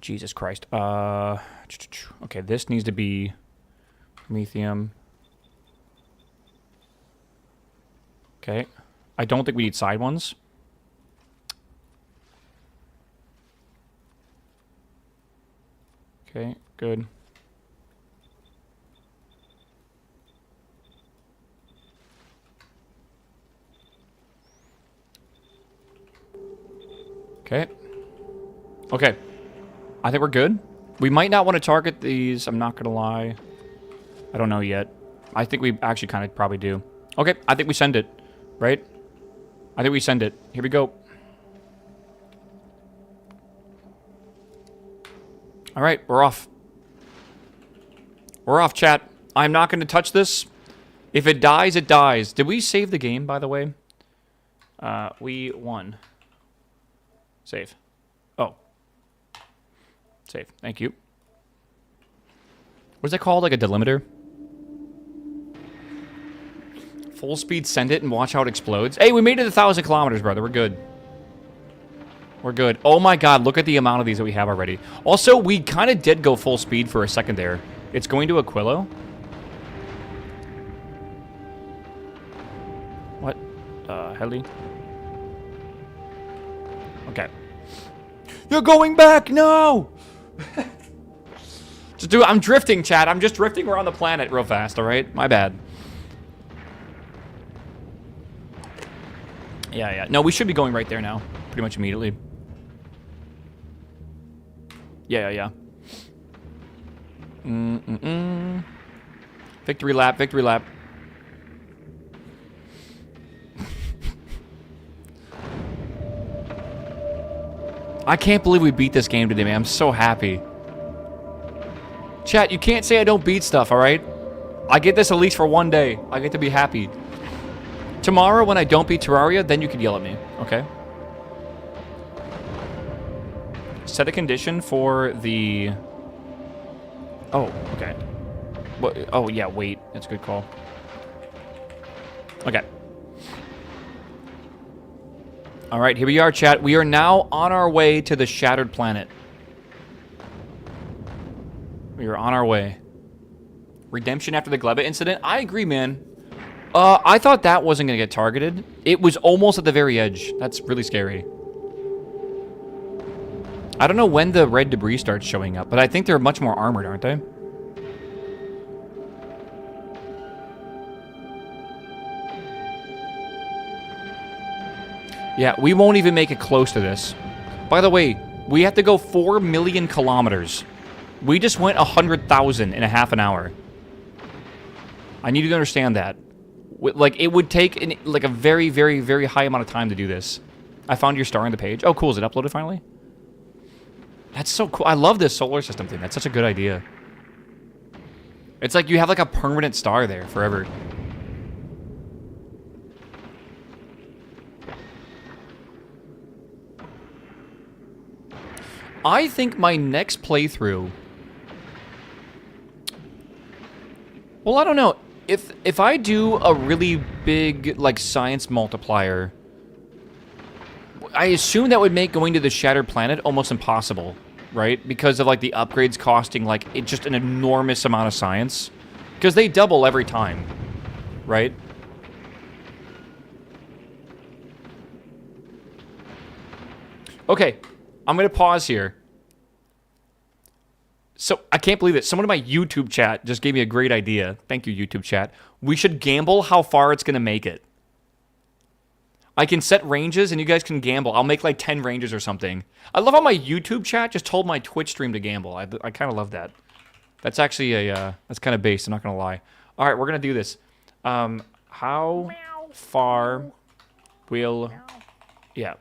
Jesus Christ. Okay, this needs to be Promethium. Okay. I don't think we need side ones. Okay, good. Okay. Okay. I think we're good. We might not want to target these. I'm not going to lie. I don't know yet. I think we actually kind of probably do. Okay. I think we send it. Right? I think we send it. Here we go. All right. We're off. We're off, chat. I'm not going to touch this. If it dies, it dies. Did we save the game, by the way? We won. Save. Oh. Save. Thank you. What's that called? Like a delimiter? Full speed, send it, and watch how it explodes. Hey, we made it 1,000 kilometers, brother. We're good. We're good. Oh my god, look at the amount of these that we have already. Also, we kind of did go full speed for a second there. It's going to Aquilo. What? Heli? Okay. You're going back! No! Just do it. I'm drifting, chat. I'm just drifting around the planet real fast, alright? My bad. Yeah. No, we should be going right there now. Pretty much immediately. Yeah. Victory lap, victory lap. I can't believe we beat this game today, man. I'm so happy. Chat, you can't say I don't beat stuff, alright? I get this at least for one day. I get to be happy. Tomorrow, when I don't beat Terraria, then you can yell at me, okay? Set a condition for the... Oh, okay. What? Oh, yeah, wait. That's a good call. Okay. All right, here we are, chat. We are now on our way to the Shattered Planet. We are on our way. Redemption after the Gleba incident? I agree, man. I thought that wasn't going to get targeted. It was almost at the very edge. That's really scary. I don't know when the red debris starts showing up, but I think they're much more armored, aren't they? Yeah, we won't even make it close to this. By the way, we have to go 4 million kilometers. We just went 100,000 in a half an hour. I need you to understand that. Like, it would take like a very, very, very high amount of time to do this. I found your star on the page. Oh, cool. Is it uploaded finally? That's so cool. I love this solar system thing. That's such a good idea. It's like you have like a permanent star there forever. I think my next playthrough... Well, I don't know. If I do a really big, like, science multiplier... I assume that would make going to the Shattered Planet almost impossible, right? Because of, like, the upgrades costing, like, just an enormous amount of science. Because they double every time, right? Okay, I'm going to pause here. So, I can't believe it. Someone in my YouTube chat just gave me a great idea. Thank you, YouTube chat. We should gamble how far it's going to make it. I can set ranges, and you guys can gamble. I'll make, like, 10 ranges or something. I love how my YouTube chat just told my Twitch stream to gamble. I kind of love that. That's actually a, that's kind of based, I'm not going to lie. All right, we're going to do this. How far will... Yeah.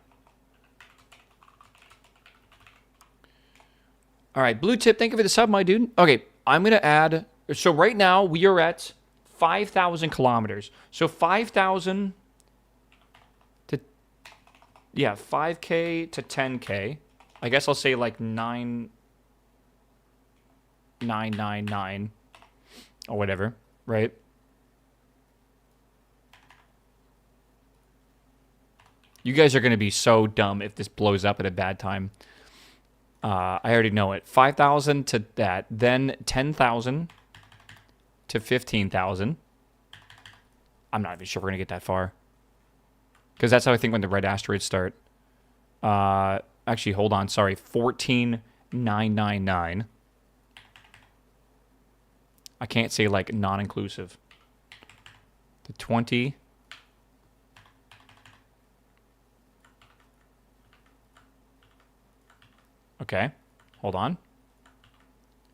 All right, Blue Tip, thank you for the sub, my dude. Okay, I'm going to add... So right now, we are at 5,000 kilometers. So 5,000 to... Yeah, 5K to 10K. I guess I'll say like 9,999 or whatever. right? You guys are going to be so dumb if this blows up at a bad time. I already know it. 5,000 to that. Then 10,000 to 15,000. I'm not even sure we're going to get that far. Because that's how I think when the red asteroids start. Actually, hold on. Sorry. 14,999. I can't say, like, non-inclusive. The 20. Okay. Hold on.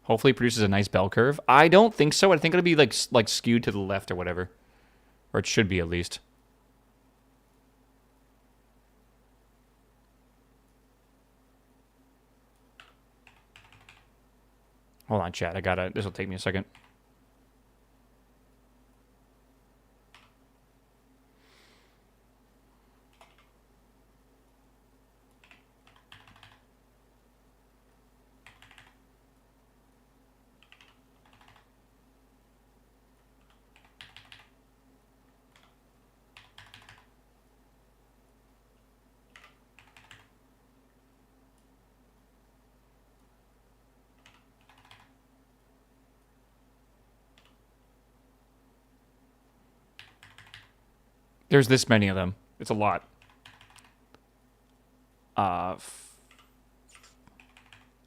Hopefully it produces a nice bell curve. I don't think so. I think it'll be, like skewed to the left or whatever. Or it should be, at least. Hold on, chat. This will take me a second. There's this many of them. It's a lot. I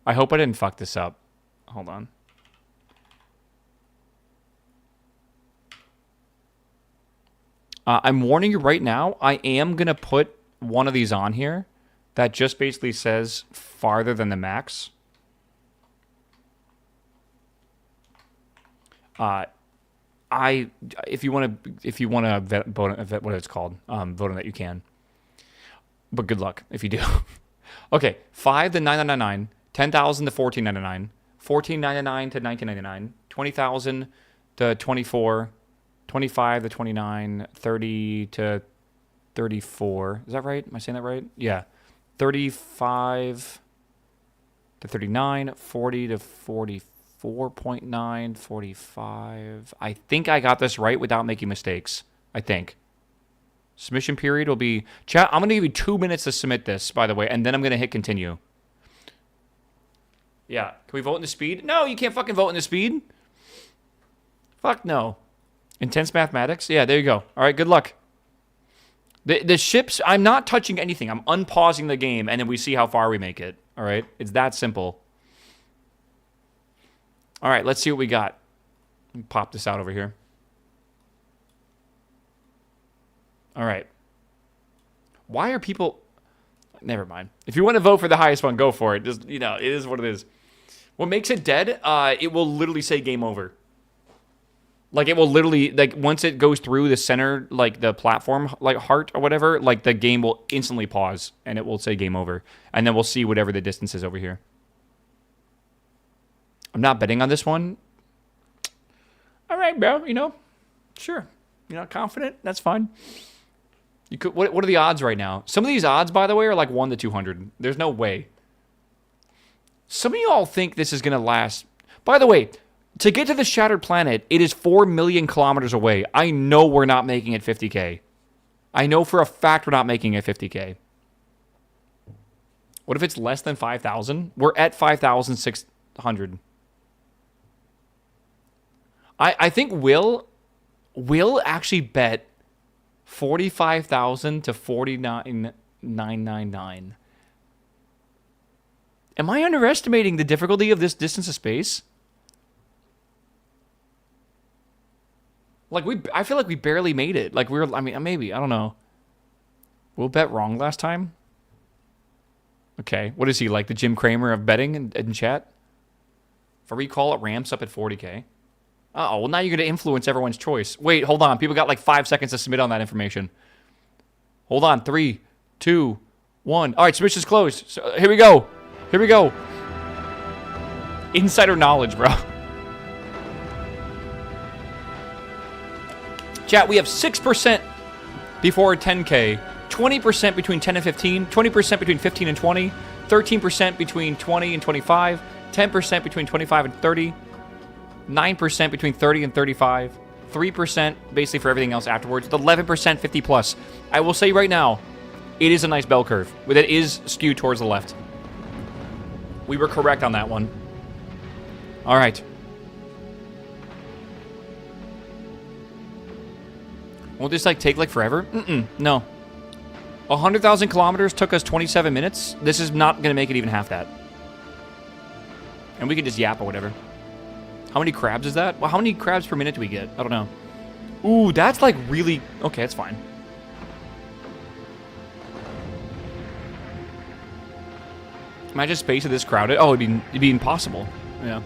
hope I didn't fuck this up. Hold on. I'm warning you right now. I am going to put one of these on here that just basically says farther than the max. If you want to vet what it's called, vote on that you can. But good luck if you do. Okay, 5 to 999, 10,000 to 1499, 1499 to 1999, 20,000 to 24, 25 to 29, 30 to 34. Is that right? Am I saying that right? Yeah. 35 to 39, 40 to 44.9, 45. I think I got this right without making mistakes. I think. Submission period will be... Chat, I'm going to give you 2 minutes to submit this, by the way, and then I'm going to hit continue. Yeah. Can we vote in the speed? No, you can't fucking vote in the speed. Fuck no. Intense mathematics? Yeah, there you go. All right, good luck. The ships, I'm not touching anything. I'm unpausing the game, and then we see how far we make it. All right? It's that simple. All right, let's see what we got. Let me pop this out over here. All right. Why are people... Never mind. If you want to vote for the highest one, go for it. Just, you know, it is what it is. What makes it dead, it will literally say game over. Like, it will literally, like, once it goes through the center, like, the platform, like, heart or whatever, like, the game will instantly pause, and it will say game over. And then we'll see whatever the distance is over here. I'm not betting on this one. All right, bro, you know, sure. You're not confident? That's fine. You could. What are the odds right now? Some of these odds, by the way, are like 1 to 200. There's no way. Some of y'all think this is going to last. By the way, to get to the shattered planet, it is 4 million kilometers away. I know we're not making it 50K. I know for a fact we're not making it 50K. What if it's less than 5,000? We're at 5,600. I think Will actually bet 45,000 to 49,999. Am I underestimating the difficulty of this distance of space? Like, I feel like we barely made it. Like, I mean, maybe, I don't know. Will bet wrong last time? Okay, what is he, like the Jim Cramer of betting in chat? If I recall, it ramps up at 40K. Uh-oh, well, now you're going to influence everyone's choice. Wait, hold on. People got like 5 seconds to submit on that information. Hold on. 3, 2, 1. All right, submission's closed. So, here we go. Here we go. Insider knowledge, bro. Chat, we have 6% before 10K, 20% between 10 and 15, 20% between 15 and 20, 13% between 20 and 25, 10% between 25 and 30, 9% between 30 and 35, 3% basically for everything else afterwards, with 11% 50 plus. I will say right now, it is a nice bell curve. That is skewed towards the left. We were correct on that one. All right. Won't this like take like forever? No. 100,000 kilometers took us 27 minutes. This is not going to make it even half that. And we can just yap or whatever. How many crabs is that? Well, how many crabs per minute do we get? I don't know. Ooh, that's like really... Okay, that's fine. Imagine space of this crowded. Oh, it'd be impossible. Yeah.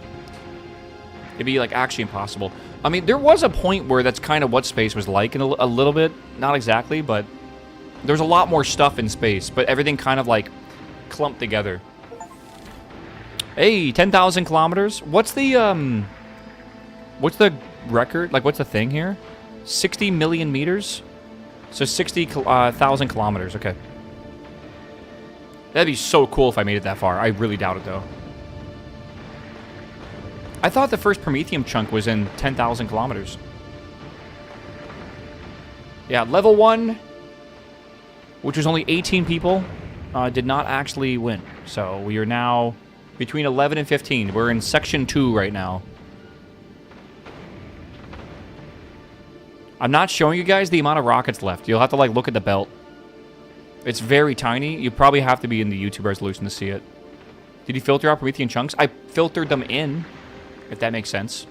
It'd be like actually impossible. I mean, there was a point where that's kind of what space was like in a little bit. Not exactly, but there's a lot more stuff in space, but everything kind of like clumped together. Hey, 10,000 kilometers. What's the record? Like, what's the thing here? 60 million meters? So 60,000 kilometers. Okay. That'd be so cool if I made it that far. I really doubt it, though. I thought the first Prometheum chunk was in 10,000 kilometers. Yeah, level 1, which was only 18 people, did not actually win. So we are now between 11 and 15. We're in section 2 right now. I'm not showing you guys the amount of rockets left. You'll have to, like, look at the belt. It's very tiny. You probably have to be in the YouTube resolution to see it. Did you filter out Promethean chunks? I filtered them in, if that makes sense.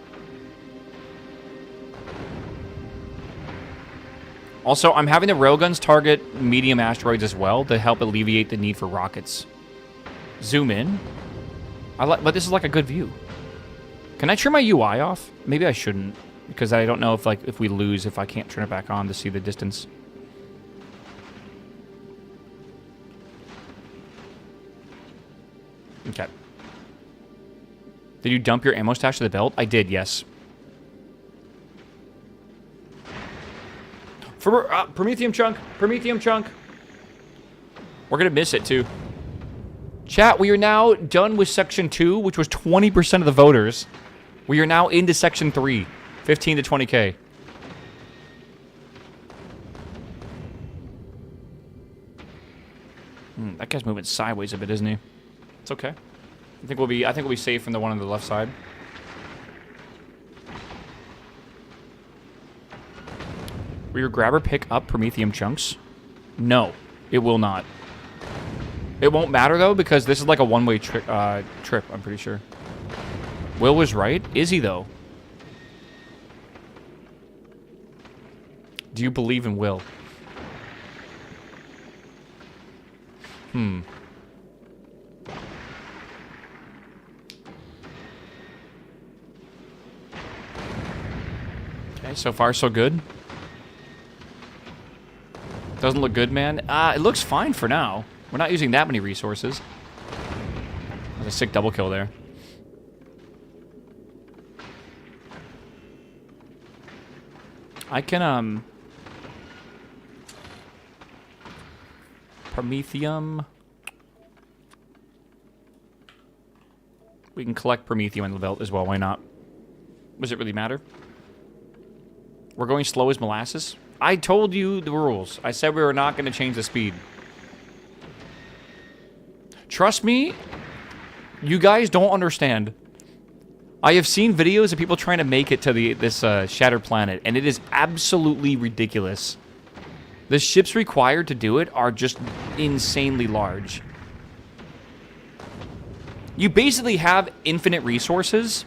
Also, I'm having the railguns target medium asteroids as well to help alleviate the need for rockets. Zoom in. But this is like a good view. Can I turn my UI off? Maybe I shouldn't, because I don't know if we lose if I can't turn it back on to see the distance. Okay. Did you dump your ammo stash to the belt? I did, yes. For Prometheum chunk. Prometheum chunk. We're going to miss it, too. Chat, we are now done with Section 2, which was 20% of the voters. We are now into Section 3. 15 to 20K. That guy's moving sideways a bit, isn't he? It's okay. I think we'll be safe from the one on the left side. Will your grabber pick up Prometheum chunks? No, it will not. It won't matter though, because this is like a one-way trip. I'm pretty sure. Will was right. Is he though? Do you believe in Will? Okay, so far so good. Doesn't look good, man. It looks fine for now. We're not using that many resources. There's a sick double kill there. I can, Prometheum. We can collect Prometheum in the belt as well, why not? Does it really matter? We're going slow as molasses? I told you the rules. I said we were not going to change the speed. Trust me, you guys don't understand. I have seen videos of people trying to make it to this shattered planet, and it is absolutely ridiculous. The ships required to do it are just insanely large. You basically have infinite resources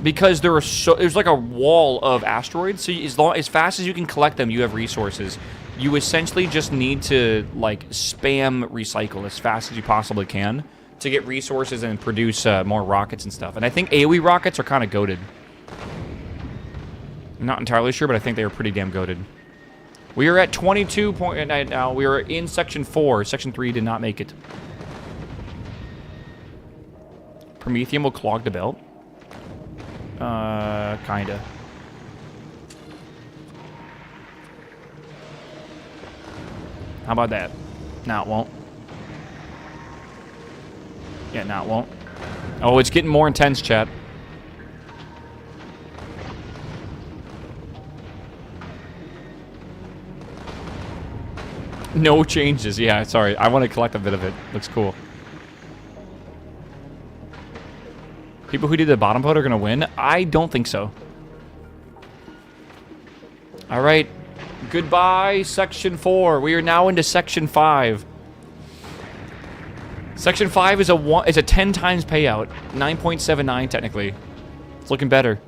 because there's like a wall of asteroids. So as fast as you can collect them, you have resources. You essentially just need to like spam recycle as fast as you possibly can to get resources and produce more rockets and stuff. And I think AoE rockets are kind of goated. I'm not entirely sure, but I think they are pretty damn goated. We are at 22 point now. We are in Section 4. Section 3 did not make it. Prometheum will clog the belt. Kinda. How about that? No, it won't. Yeah, no, it won't. Oh, it's getting more intense, chat. No changes. Yeah, sorry. I want to collect a bit of it. Looks cool. People who did the bottom vote are going to win? I don't think so. All right. Goodbye, Section 4. We are now into Section 5. Section 5 is a 10 times payout. 9.79 technically. It's looking better.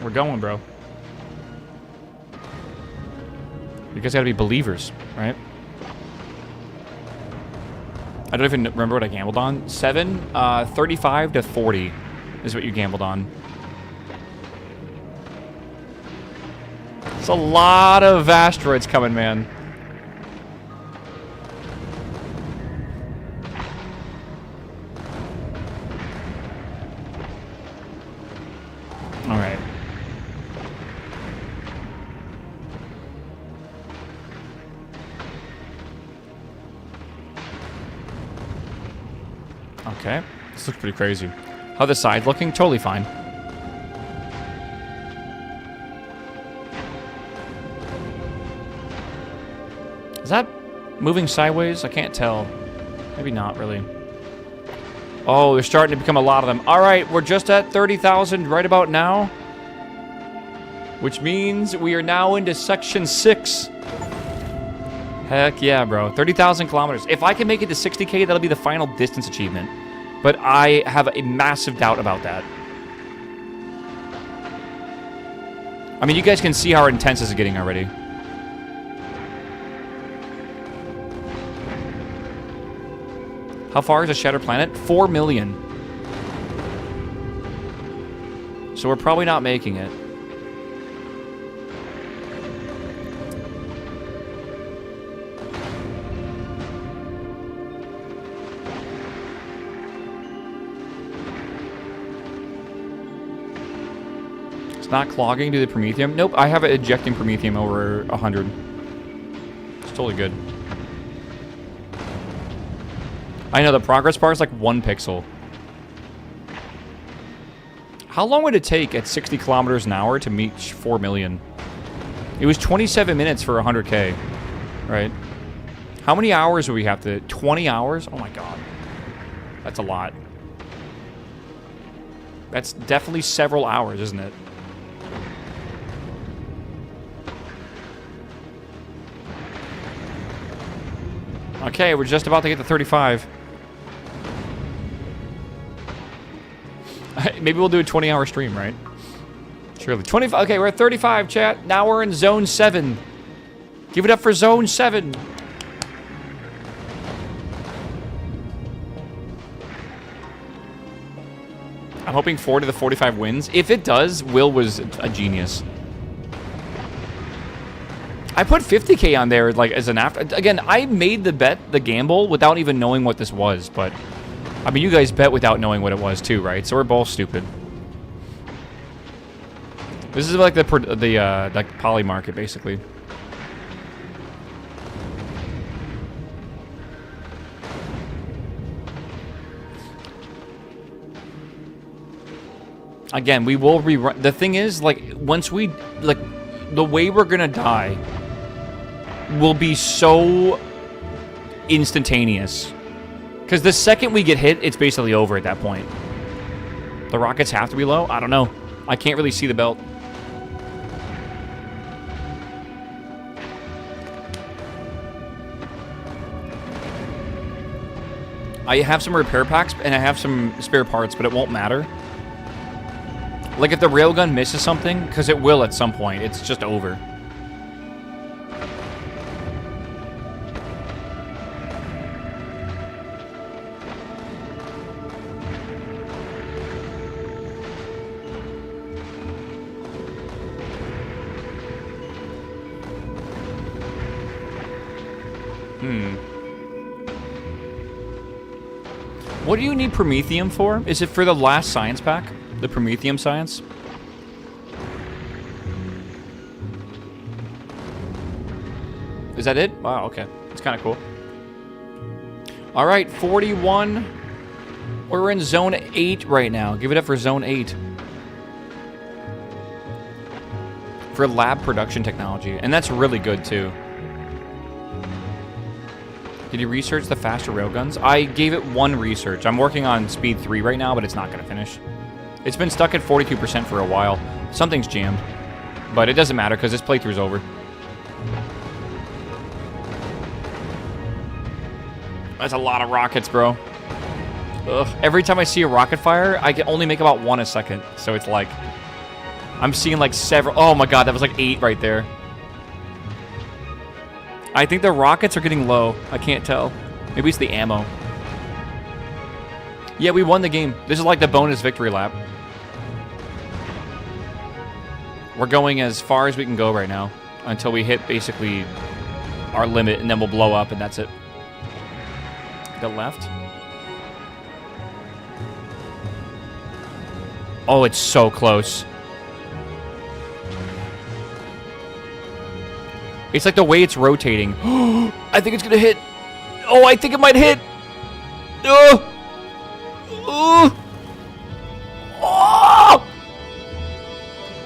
We're going, bro. You guys gotta be believers, right? I don't even remember what I gambled on. 35 to 40 is what you gambled on. It's a lot of asteroids coming, man. All right. Okay. This looks pretty crazy. How the side looking? Totally fine. Is that moving sideways? I can't tell. Maybe not really. Oh, there's starting to become a lot of them. All right, we're just at 30,000 right about now. Which means we are now into Section 6. Heck yeah, bro. 30,000 kilometers. If I can make it to 60K, that'll be the final distance achievement. But I have a massive doubt about that. I mean, you guys can see how intense this is getting already. How far is a shattered planet? 4 million. So we're probably not making it. Not clogging to the Promethium. Nope, I have it ejecting Promethium over 100. It's totally good. I know the progress bar is like 1 pixel. How long would it take at 60 kilometers an hour to meet 4 million? It was 27 minutes for 100K, right? How many hours do we have to... 20 hours? Oh my god. That's a lot. That's definitely several hours, isn't it? Okay, we're just about to get to 35. Maybe we'll do a 20-hour stream, right? Surely. 25. Okay, we're at 35, chat. Now we're in Zone 7. Give it up for Zone 7. I'm hoping 40 to the 45 wins. If it does, Will was a genius. I put 50K on there like as an after. Again, I made the bet, the gamble, without even knowing what this was. But I mean, you guys bet without knowing what it was too, right? So we're both stupid. This is like the like poly market, basically. Again, we will rerun. The thing is, like, once we like, the way we're gonna die will be so instantaneous. Because the second we get hit, it's basically over at that point. The rockets have to be low? I don't know. I can't really see the belt. I have some repair packs, and I have some spare parts, but it won't matter. Like, if the railgun misses something, because it will at some point, it's just over. What do you need Promethium for? Is it for the last science pack? The Promethium science? Is that it? Wow, okay. It's kind of cool. All right, 41. We're in Zone 8 right now. Give it up for Zone 8. for lab production technology, and that's really good too. Did you research the faster railguns? I gave it one research. I'm working on speed 3 right now, but it's not going to finish. It's been stuck at 42% for a while. Something's jammed. But it doesn't matter because this playthrough's over. That's a lot of rockets, bro. Ugh. Every time I see a rocket fire, I can only make about 1 a second. So it's like... I'm seeing like several... Oh my god, that was like 8 right there. I think the rockets are getting low. I can't tell. Maybe it's the ammo. Yeah, we won the game. This is like the bonus victory lap. We're going as far as we can go right now until we hit basically our limit, and then we'll blow up, and that's it. The left. Oh, it's so close. It's like the way it's rotating. I think it's gonna hit. Oh, I think it might hit. Oh!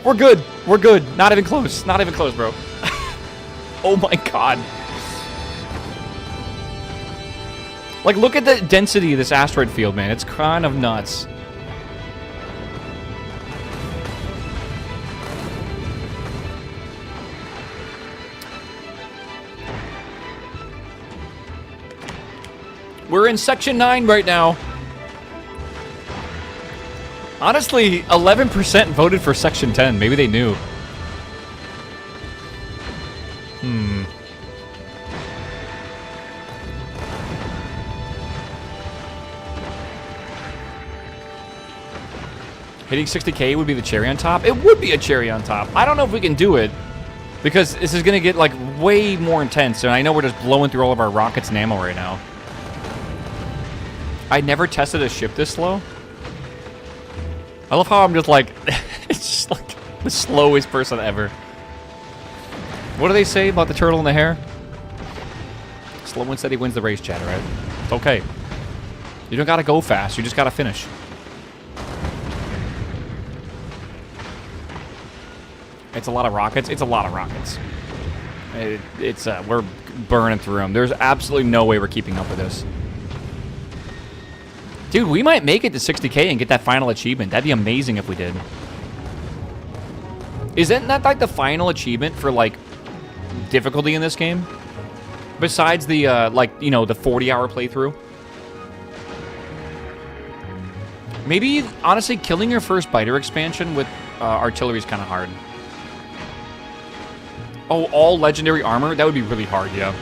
We're good. We're good. Not even close. Not even close, bro. Oh my god. Like, look at the density of this asteroid field, man. It's kind of nuts. We're in Section 9 right now. Honestly, 11% voted for Section 10. Maybe they knew. Hitting 60K would be the cherry on top? It would be a cherry on top. I don't know if we can do it, because this is going to get, like, way more intense, and I know we're just blowing through all of our rockets and ammo right now. I never tested a ship this slow. I love how I'm just like, it's just like the slowest person ever. What do they say about the turtle and the hare? Slow and steady wins the race, chat, right? It's okay. You don't gotta go fast, you just gotta finish. It's a lot of rockets. It's a lot of rockets. We're burning through them. There's absolutely no way we're keeping up with this. Dude, we might make it to 60K and get that final achievement. That'd be amazing if we did. Isn't that like the final achievement for like difficulty in this game? Besides the like, you know, the 40-hour playthrough? Maybe, honestly, killing your first biter expansion with artillery is kind of hard. Oh, all legendary armor? That would be really hard, yeah.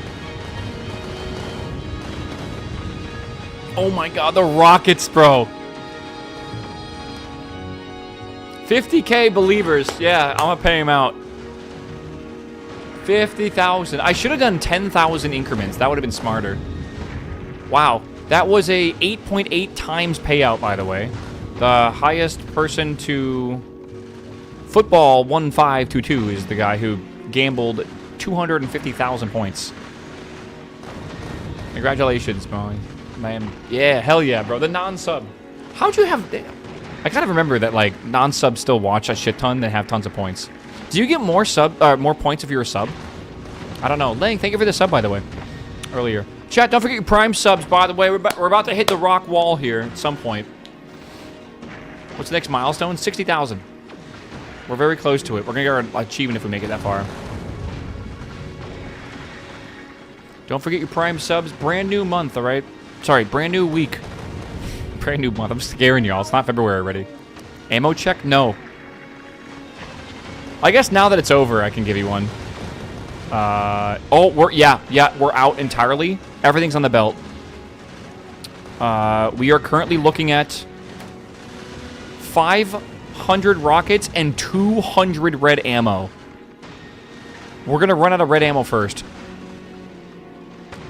Oh my god, the rockets, bro. 50K believers. Yeah, I'm gonna pay him out. 50,000. I should have done 10,000 increments. That would have been smarter. Wow. That was a 8.8 times payout, by the way. The highest person to... Football 1522 is the guy who gambled 250,000 points. Congratulations, Molly. Man, yeah, hell yeah, bro. The non-sub. How'd you have... I kind of remember that, like, non-subs still watch a shit ton and have tons of points. Do you get more more points if you're a sub? I don't know. Lang, thank you for the sub, by the way. Earlier. Chat, don't forget your Prime subs, by the way. We're about to hit the rock wall here at some point. What's the next milestone? 60,000. We're very close to it. We're going to get our achievement if we make it that far. Don't forget your Prime subs. Brand new month, all right? Sorry, brand new week. Brand new month. I'm scaring y'all. It's not February already. Ammo check? No. I guess now that it's over, I can give you one. Oh, we're out entirely. Everything's on the belt. We are currently looking at 500 rockets and 200 red ammo. We're gonna run out of red ammo first.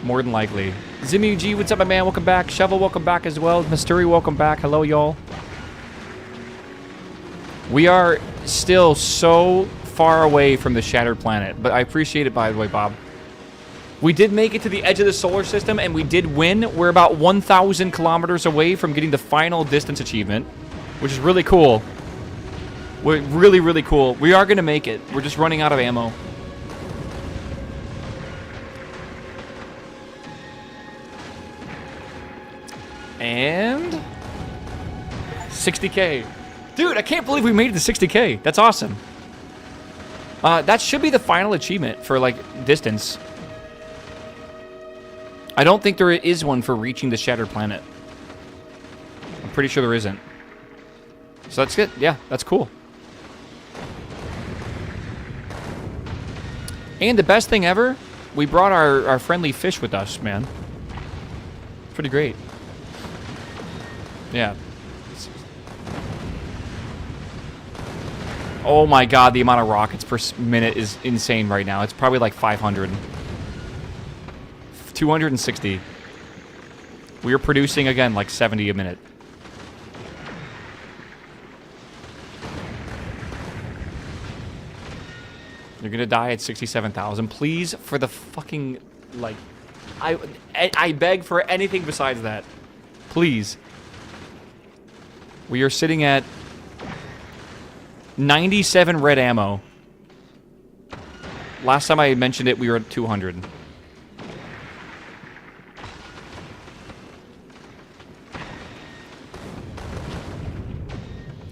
More than likely. Zimmy G, what's up, my man? Welcome back. Shovel, welcome back as well. Mystery, welcome back. Hello, y'all. We are still so far away from the shattered planet, but I appreciate it, by the way, Bob. We did make it to the edge of the solar system, and we did win. We're about 1,000 kilometers away from getting the final distance achievement, which is really cool. We're really, really cool. We are going to make it. We're just running out of ammo. And 60K. Dude, I can't believe we made it to 60K. That's awesome. That should be the final achievement for, like, distance. I don't think there is one for reaching the Shattered Planet. I'm pretty sure there isn't. So that's good. Yeah, that's cool. And the best thing ever, we brought our friendly fish with us, man. Pretty great. Yeah. Oh my god, the amount of rockets per minute is insane right now. It's probably like 500. 260. We are producing, again, like 70 a minute. You're gonna die at 67,000. Please, for the fucking, like... I beg for anything besides that. Please. We are sitting at 97 red ammo. Last time I mentioned it, we were at 200.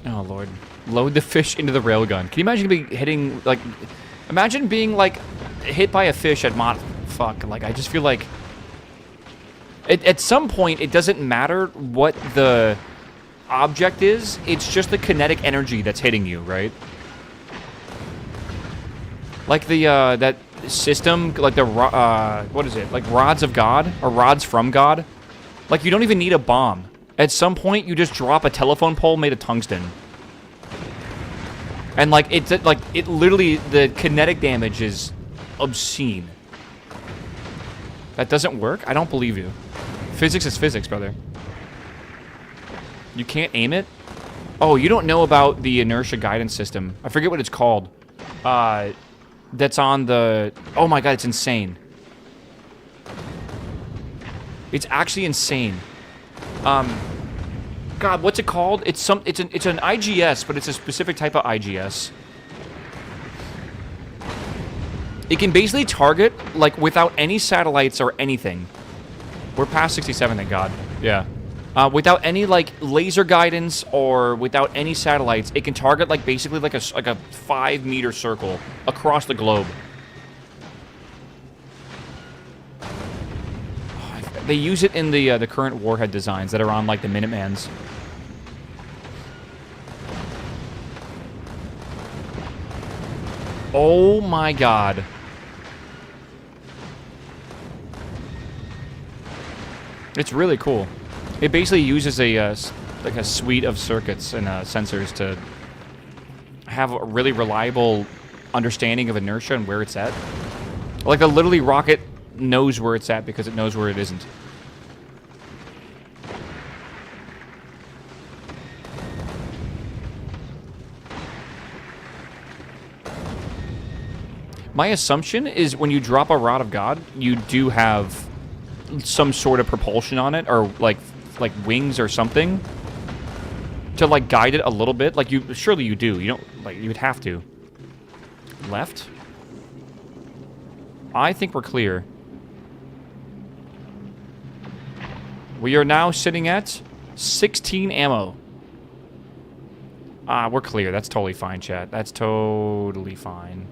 Oh, Lord. Load the fish into the railgun. Can you imagine being hitting, like... Imagine being, like, hit by a fish at mod... Fuck, like, I just feel like... At some point, it doesn't matter what the object is. It's just the kinetic energy that's hitting you, right? Like the, that system, like the, what is it? Like rods of God? Or rods from God? Like, you don't even need a bomb. At some point, you just drop a telephone pole made of tungsten. And, like, it literally, the kinetic damage is obscene. That doesn't work? I don't believe you. Physics is physics, brother. You can't aim it? Oh, you don't know about the inertia guidance system. I forget what it's called. That's on the... Oh my god, it's insane. It's actually insane. God, what's it called? It's an IGS, but it's a specific type of IGS. It can basically target, like, without any satellites or anything. We're past 67, thank God. Yeah. Without any, like, laser guidance or without any satellites, it can target, like, basically like a 5-meter circle across the globe. They use it in the current warhead designs that are on, like, the Minutemans. Oh my god. It's really cool. It basically uses a like a suite of circuits and sensors to have a really reliable understanding of inertia and where it's at. Like, a literally rocket knows where it's at because it knows where it isn't. My assumption is when you drop a Rod of God, you do have some sort of propulsion on it, or like wings or something, to like guide it a little bit. Like, surely you do. You don't, like, you would have to. Left? I think we're clear. We are now sitting at 16 ammo. We're clear. That's totally fine, chat. That's totally fine.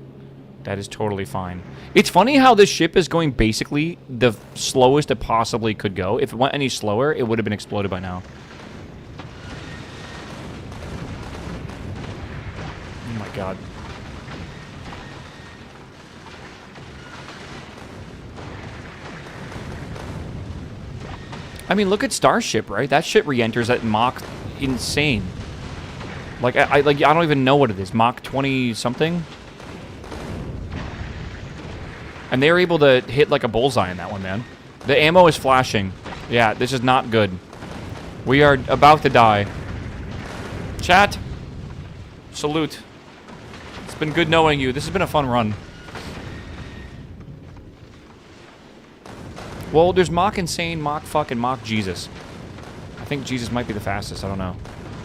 That is totally fine. It's funny how this ship is going basically the slowest it possibly could go. If it went any slower, it would have been exploded by now. Oh my god. I mean, look at Starship, right? That shit re-enters at Mach insane. Like, I don't even know what it is. Mach 20-something? And they were able to hit like a bullseye in that one, man. The ammo is flashing. Yeah, this is not good. We are about to die. Chat, salute. It's been good knowing you. This has been a fun run. Well, there's Mach Insane, Mach Fuck, and Mach Jesus. I think Jesus might be the fastest. I don't know.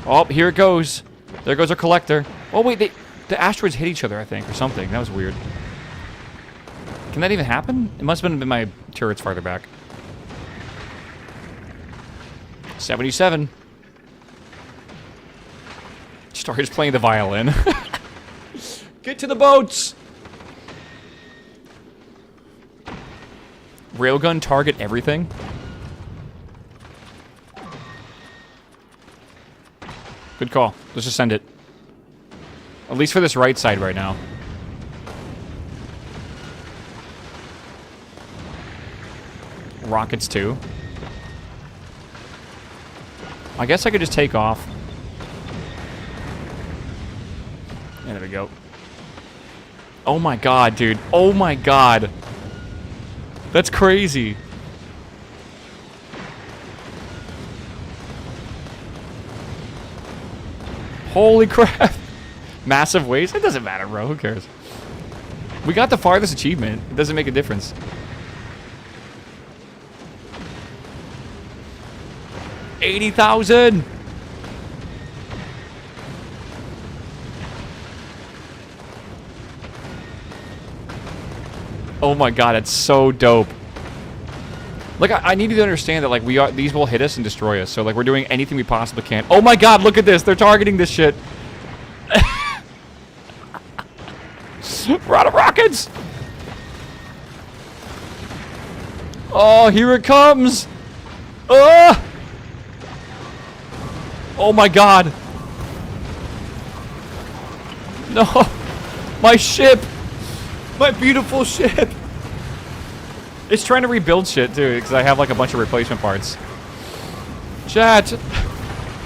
Oh, here it goes. There goes our collector. Oh, wait, the asteroids hit each other, I think, or something. That was weird. Can that even happen? It must have been my turrets farther back. 77. Star's playing the violin. Get to the boats! Railgun target everything? Good call. Let's just send it. At least for this right side right now. Rockets too. I guess I could just take off. And there we go. Oh my god, dude. Oh my god. That's crazy. Holy crap. Massive waves? It doesn't matter, bro. Who cares? We got the farthest achievement. It doesn't make a difference. $80,000. Oh my god, it's so dope. Like, I need you to understand that, like, these will hit us and destroy us. So, like, we're doing anything we possibly can. Oh my god, look at this. They're targeting this shit. We're out of rockets. Oh, here it comes. Oh my god. No. My ship. My beautiful ship. It's trying to rebuild shit, too, because I have, like, a bunch of replacement parts. Chat.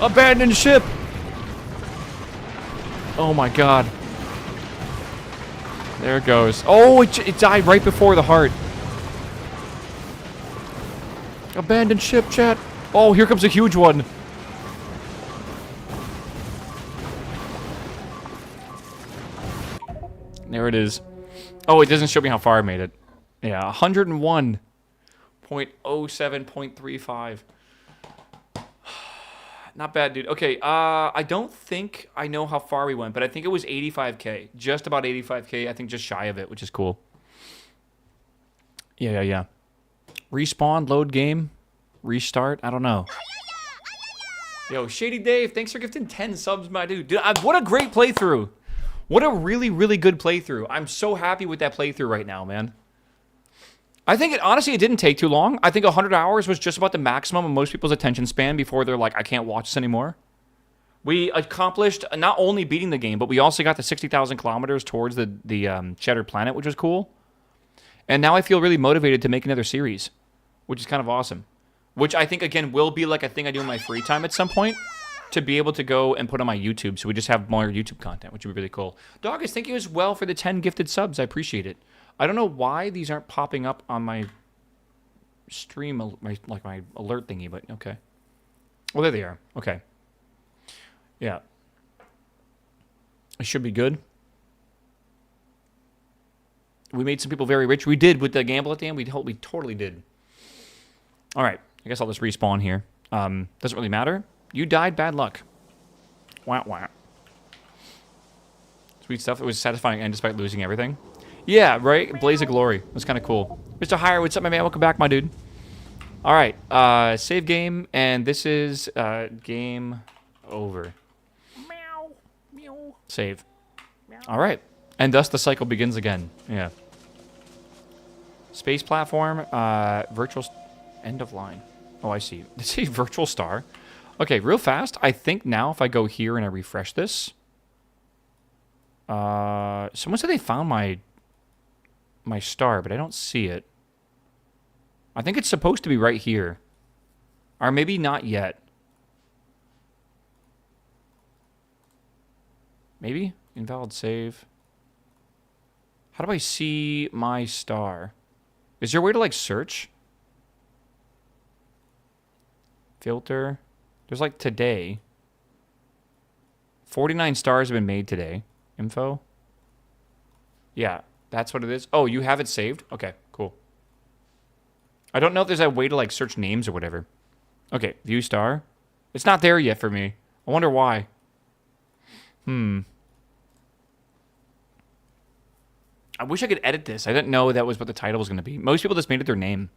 Abandoned ship. Oh my god. There it goes. Oh, it died right before the heart. Abandoned ship, chat. Oh, here comes a huge one. There it is. Oh, it doesn't show me how far I made it. Yeah, 101.07.35. Not bad, dude. Okay, I don't think I know how far we went, but I think it was 85K. Just about 85K. I think just shy of it, which is cool. Yeah. Respawn, load game, restart. I don't know. Yo, Shady Dave, thanks for gifting 10 subs, my dude. Dude, what a great playthrough. What a really, really good playthrough. I'm so happy with that playthrough right now, man. I think, honestly, it didn't take too long. I think 100 hours was just about the maximum of most people's attention span before they're like, I can't watch this anymore. We accomplished not only beating the game, but we also got to 60,000 kilometers towards the Shattered Planet, which was cool. And now I feel really motivated to make another series, which is kind of awesome. Which I think, again, will be like a thing I do in my free time at some point, to be able to go and put on my YouTube, so we just have more YouTube content, which would be really cool. Doggers, thank you as well for the 10 gifted subs. I appreciate it. I don't know why these aren't popping up on my stream, my alert thingy, but okay. Well, there they are. Okay. Yeah. It should be good. We made some people very rich. We did with the gamble at the end. We totally did. All right. I guess I'll just respawn here. Doesn't really matter. You died, bad luck. Wah. Sweet stuff. It was satisfying and despite losing everything. Yeah, right? Blaze of Glory. That's kind of cool. Mr. Hire, what's up, my man? Welcome back, my dude. All right. Save game, and this is game over. Meow. Save. All right. And thus the cycle begins again. Yeah. Space platform, virtual end of line. Oh, I see. Did it say virtual star? Okay, real fast. I think now if I go here and I refresh this. Someone said they found my star, but I don't see it. I think it's supposed to be right here. Or maybe not yet. Maybe? Invalid save. How do I see my star? Is there a way to, like, search? Filter. There's, like, today. 49 stars have been made today. Info. Yeah, that's what it is. Oh, you have it saved? Okay, cool. I don't know if there's a way to, like, search names or whatever. Okay, view star. It's not there yet for me. I wonder why. I wish I could edit this. I didn't know that was what the title was going to be. Most people just made it their name.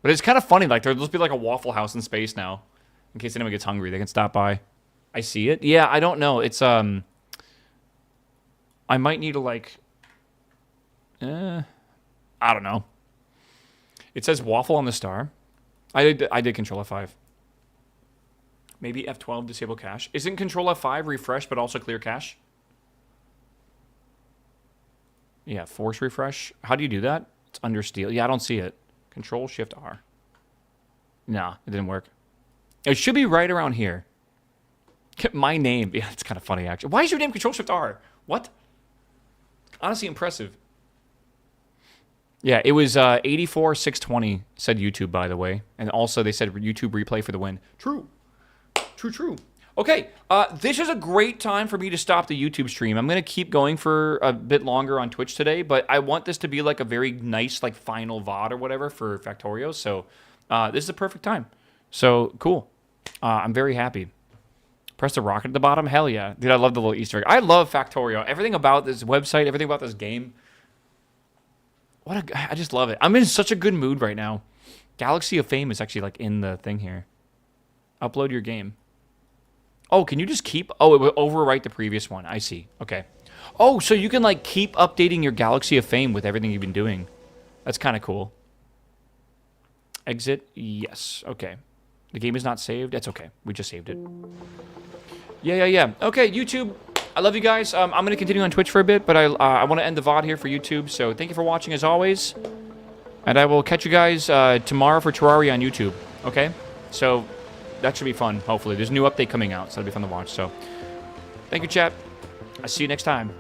But it's kind of funny. Like, there'll just be like a Waffle House in space now. In case anyone gets hungry, they can stop by. I see it. Yeah, I don't know. It's, I might need to, like... I don't know. It says Waffle on the star. I did Control F5. Maybe F12 disable cache. Isn't Control F5 refresh but also clear cache? Yeah, force refresh. How do you do that? It's under steel. Yeah, I don't see it. Control Shift R. Nah, it didn't work. It should be right around here. My name. Yeah, it's kind of funny, actually. Why is your name Control Shift R? What? Honestly, impressive. Yeah, it was 84,620, said YouTube, by the way. And also, they said YouTube replay for the win. True. True. Okay, this is a great time for me to stop the YouTube stream. I'm going to keep going for a bit longer on Twitch today, but I want this to be like a very nice, like, final VOD or whatever for Factorio. So this is a perfect time. So, cool. I'm very happy. Press the rocket at the bottom? Hell yeah. Dude, I love the little Easter egg. I love Factorio. Everything about this website, everything about this game. I just love it. I'm in such a good mood right now. Galaxy of Fame is actually, like, in the thing here. Upload your game. Oh, can you just keep... Oh, it will overwrite the previous one. I see. Okay. Oh, so you can, like, keep updating your Galaxy of Fame with everything you've been doing. That's kind of cool. Exit? Yes. Okay. The game is not saved? That's okay. We just saved it. Yeah. Okay, YouTube. I love you guys. I'm going to continue on Twitch for a bit, but I want to end the VOD here for YouTube. So thank you for watching, as always. And I will catch you guys tomorrow for Terraria on YouTube. Okay? So... that should be fun, hopefully. There's a new update coming out, so it'll be fun to watch. So, thank you, chat. I'll see you next time.